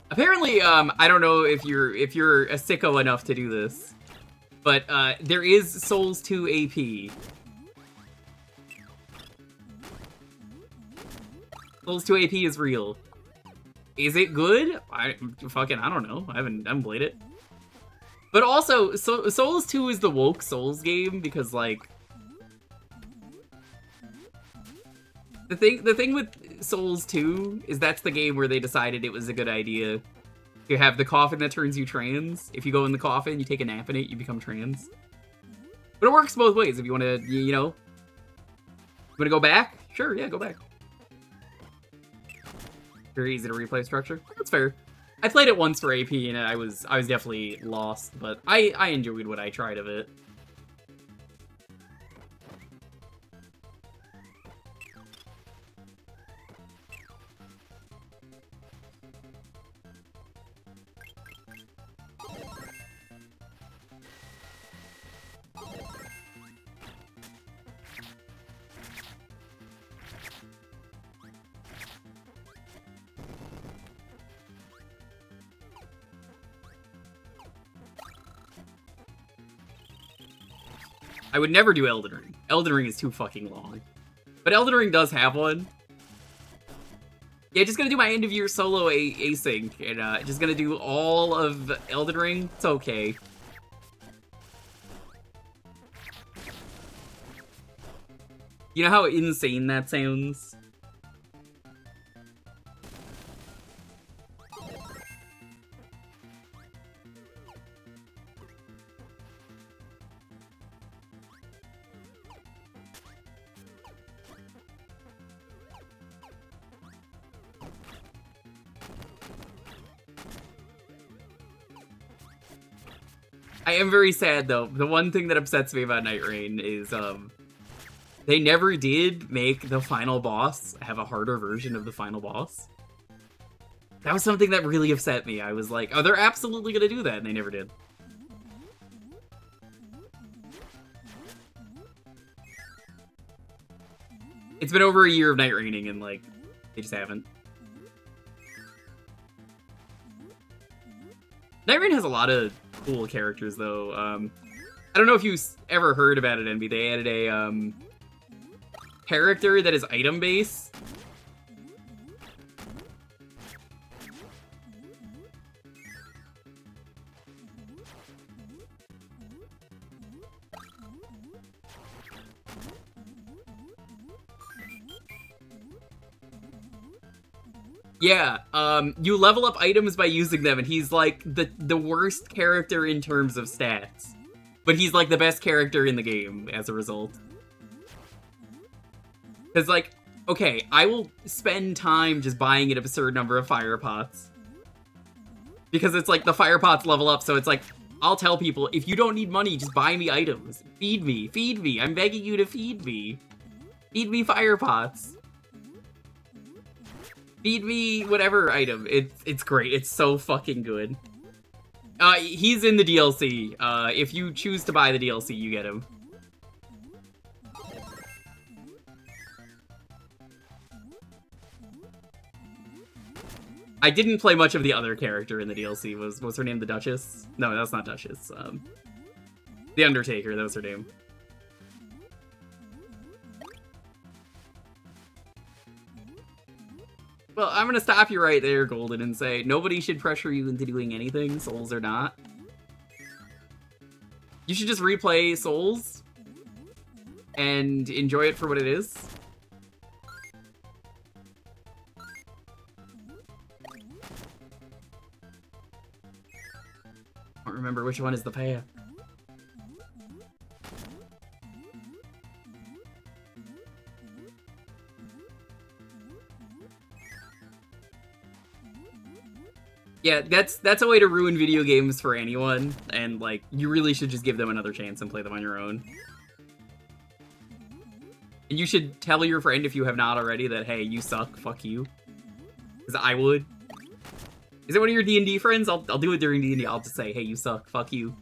Apparently, I don't know if you're a sicko enough to do this, but there is Souls 2 AP. Souls 2 AP is real. Is it good? I don't know. I haven't played it. But also, Souls 2 is the woke Souls game because, like, the thing with Souls 2 is that's the game where they decided it was a good idea to have the coffin that turns you trans. If you go in the coffin, you take a nap in it, you become trans. But it works both ways. If you want to, you know, want to go back? Sure, yeah, go back. Very easy to replay structure. That's fair. I played it once for AP and I was definitely lost, but I enjoyed what I tried of it. I would never do Elden Ring. Elden Ring is too fucking long. But Elden Ring does have one. Yeah, just gonna do my end of year solo async, and just gonna do all of Elden Ring. It's okay. You know how insane that sounds? I am very sad though. The one thing that upsets me about Night Rain is they never did make the final boss have a harder version of the final boss. That was something that really upset me. I was like, oh, they're absolutely gonna do that, and they never did. It's been over a year of Night Raining, and like, they just haven't. Night Rain has a lot of cool characters, though. I don't know if you ever heard about it, Envy. They added a character that is item-based. Yeah, you level up items by using them, and he's like the worst character in terms of stats. But he's like the best character in the game as a result. Because like, okay, I will spend time just buying an absurd number of fire pots. Because it's like the fire pots level up, so it's like, I'll tell people, if you don't need money, just buy me items. Feed me, I'm begging you to feed me. Feed me fire pots. Feed me whatever item. It's great. It's so fucking good. He's in the DLC. If you choose to buy the DLC, you get him. I didn't play much of the other character in the DLC. Was her name the Duchess? No, that's not Duchess. The Undertaker, that was her name. Well, I'm gonna stop you right there, Golden, and say nobody should pressure you into doing anything, Souls or not. You should just replay Souls and enjoy it for what it is. I don't remember which one is the path. Yeah, that's a way to ruin video games for anyone, and like, you really should just give them another chance and play them on your own. And you should tell your friend, if you have not already, that, hey, you suck, fuck you. Because I would. Is it one of your D&D friends? I'll do it during D&D, I'll just say, hey, you suck, fuck you.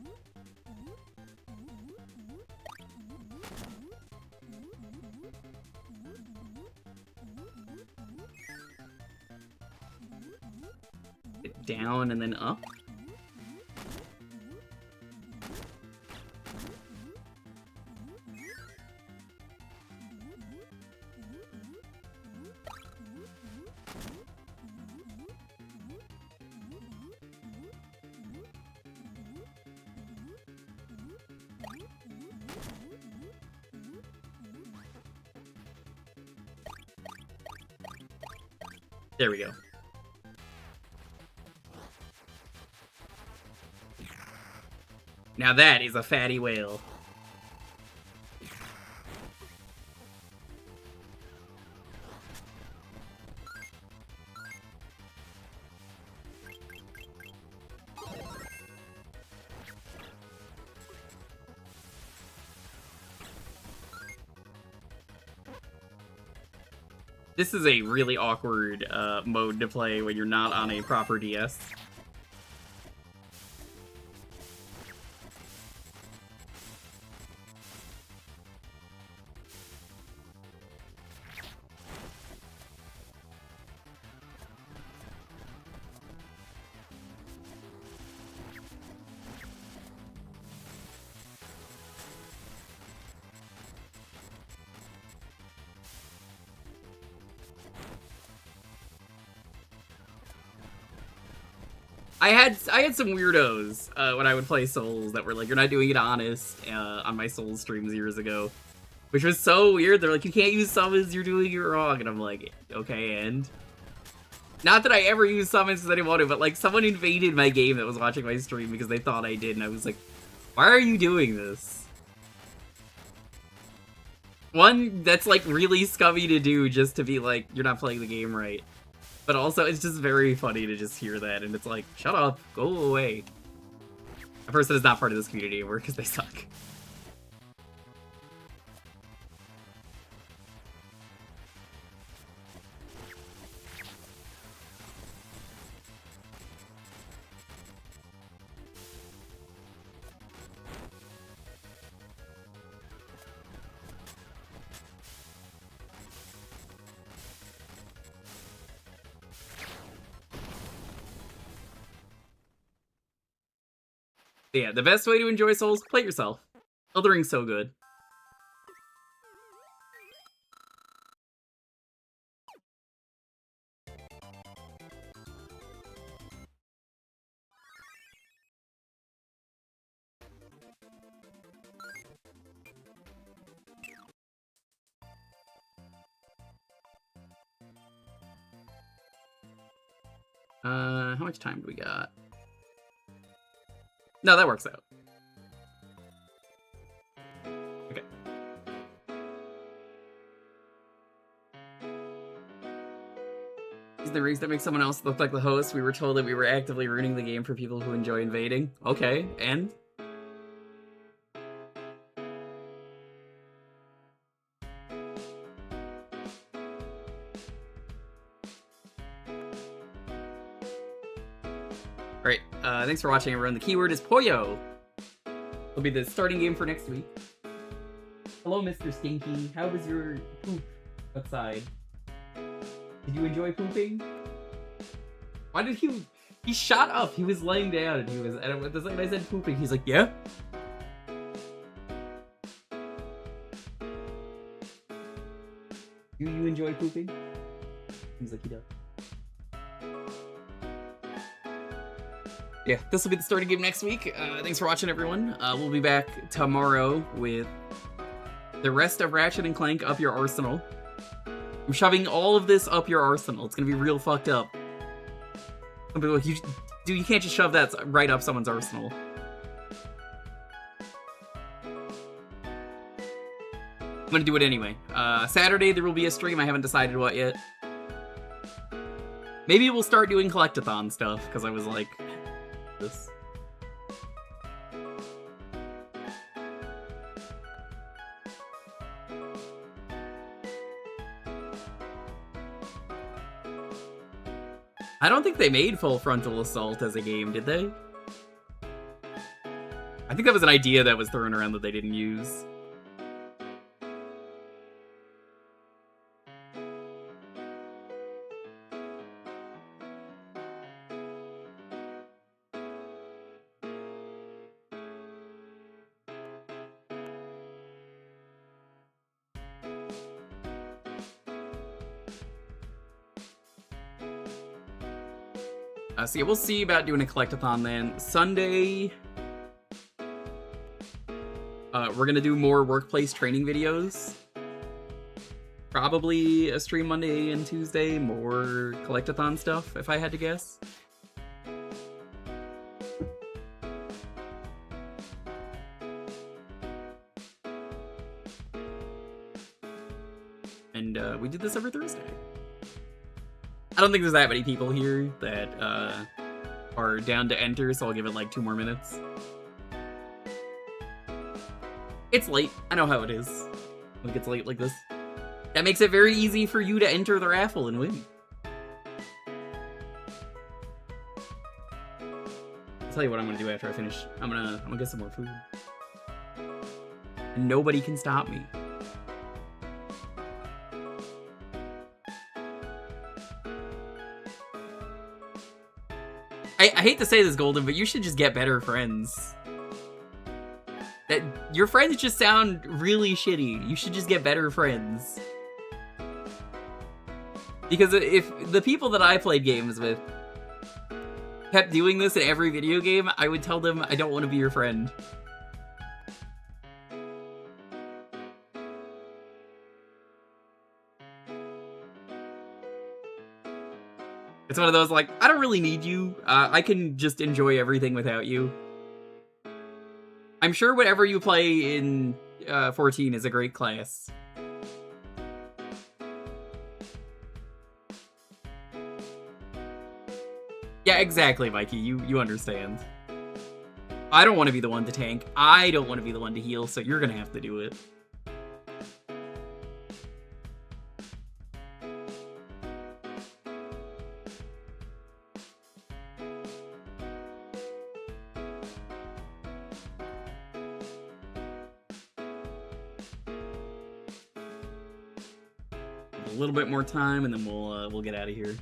Down and then up. There we go. Now that is a fatty whale. This is a really awkward mode to play when you're not on a proper DS. I had some weirdos when I would play Souls that were like, you're not doing it honest, on my Souls streams years ago. Which was so weird. They're like, you can't use summons, you're doing it wrong. And I'm like, okay, and? Not that I ever used summons because I didn't want to, but like, someone invaded my game that was watching my stream because they thought I did, and I was like, why are you doing this? One, that's like really scummy to do just to be like, you're not playing the game right. But also, it's just very funny to just hear that, and it's like, shut up, go away. A person is not part of this community anymore because they suck. Yeah, the best way to enjoy Souls, play it yourself. Elden Ring's so good. How much time do we got? No, that works out. Okay. Is the reason that makes someone else look like the host? We were told that we were actively ruining the game for people who enjoy invading. Okay, and? Alright, thanks for watching, everyone. The keyword is Poyo. It'll be the starting game for next week. Hello, Mr. Stinky. How was your poop outside? Did you enjoy pooping? Why did he... He shot up. He was laying down and he was... And the second I said pooping, he's like, yeah? Do you enjoy pooping? Seems like he does. Yeah, this will be the starting game next week. Thanks for watching, everyone. We'll be back tomorrow with the rest of Ratchet and Clank up your arsenal. I'm shoving all of this up your arsenal. It's gonna be real fucked up. Some people are like, you can't just shove that right up someone's arsenal. I'm gonna do it anyway. Saturday there will be a stream. I haven't decided what yet. Maybe we'll start doing collectathon stuff, because I was like... this. I don't think they made Full Frontal Assault as a game, did they? I think that was an idea that was thrown around that they didn't use. So yeah, we'll see about doing a collectathon then. Sunday, we're gonna do more workplace training videos. Probably a stream Monday and Tuesday, more collectathon stuff, if I had to guess. And we do this every Thursday. I don't think there's that many people here that are down to enter, so I'll give it like 2 more minutes. It's late. I know how it is when it gets late like this. That makes it very easy for you to enter the raffle and win. I'll tell you what I'm gonna do after I finish. I'm gonna get some more food. And nobody can stop me. I hate to say this, Golden, but you should just get better friends. Your friends just sound really shitty. You should just get better friends. Because if the people that I played games with kept doing this in every video game, I would tell them I don't want to be your friend. It's one of those, like, I don't really need you. I can just enjoy everything without you. I'm sure whatever you play in 14 is a great class. Yeah, exactly, Mikey. You understand. I don't want to be the one to tank. I don't want to be the one to heal, so you're gonna have to do it. A little bit more time, and then we'll get out of here.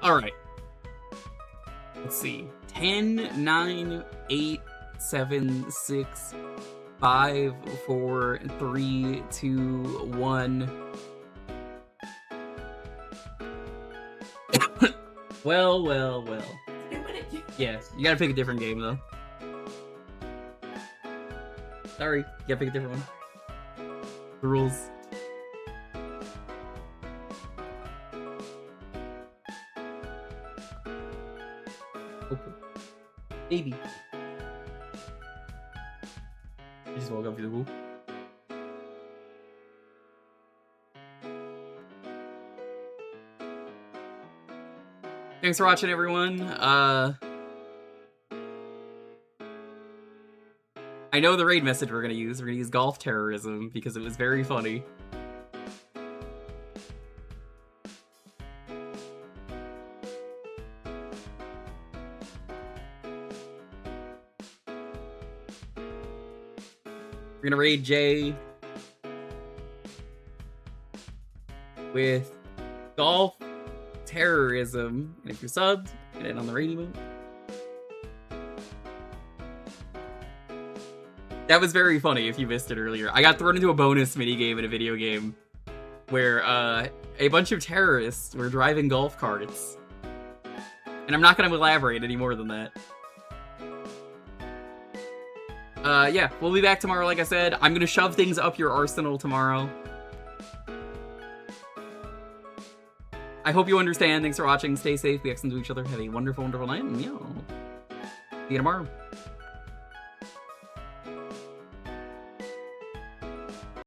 All right. Let's see. 10, 9, 8, 7, 6, 5, 4, 3, 2, 1. Well. Yeah, you gotta pick a different game, though. Sorry, you gotta pick a different one. The rules. Okay. Baby. I just woke up to the rule. Thanks for watching, everyone. I know the raid message we're gonna use. We're gonna use golf terrorism because it was very funny. We're gonna raid Jay with golf terrorism, and if you're subbed, get in on the raid emote. That was very funny if you missed it earlier. I got thrown into a bonus minigame in a video game where a bunch of terrorists were driving golf carts. And I'm not going to elaborate any more than that. Yeah, we'll be back tomorrow, like I said. I'm going to shove things up your arsenal tomorrow. I hope you understand. Thanks for watching. Stay safe. Be excellent to each other. Have a wonderful, wonderful night. And, see you tomorrow.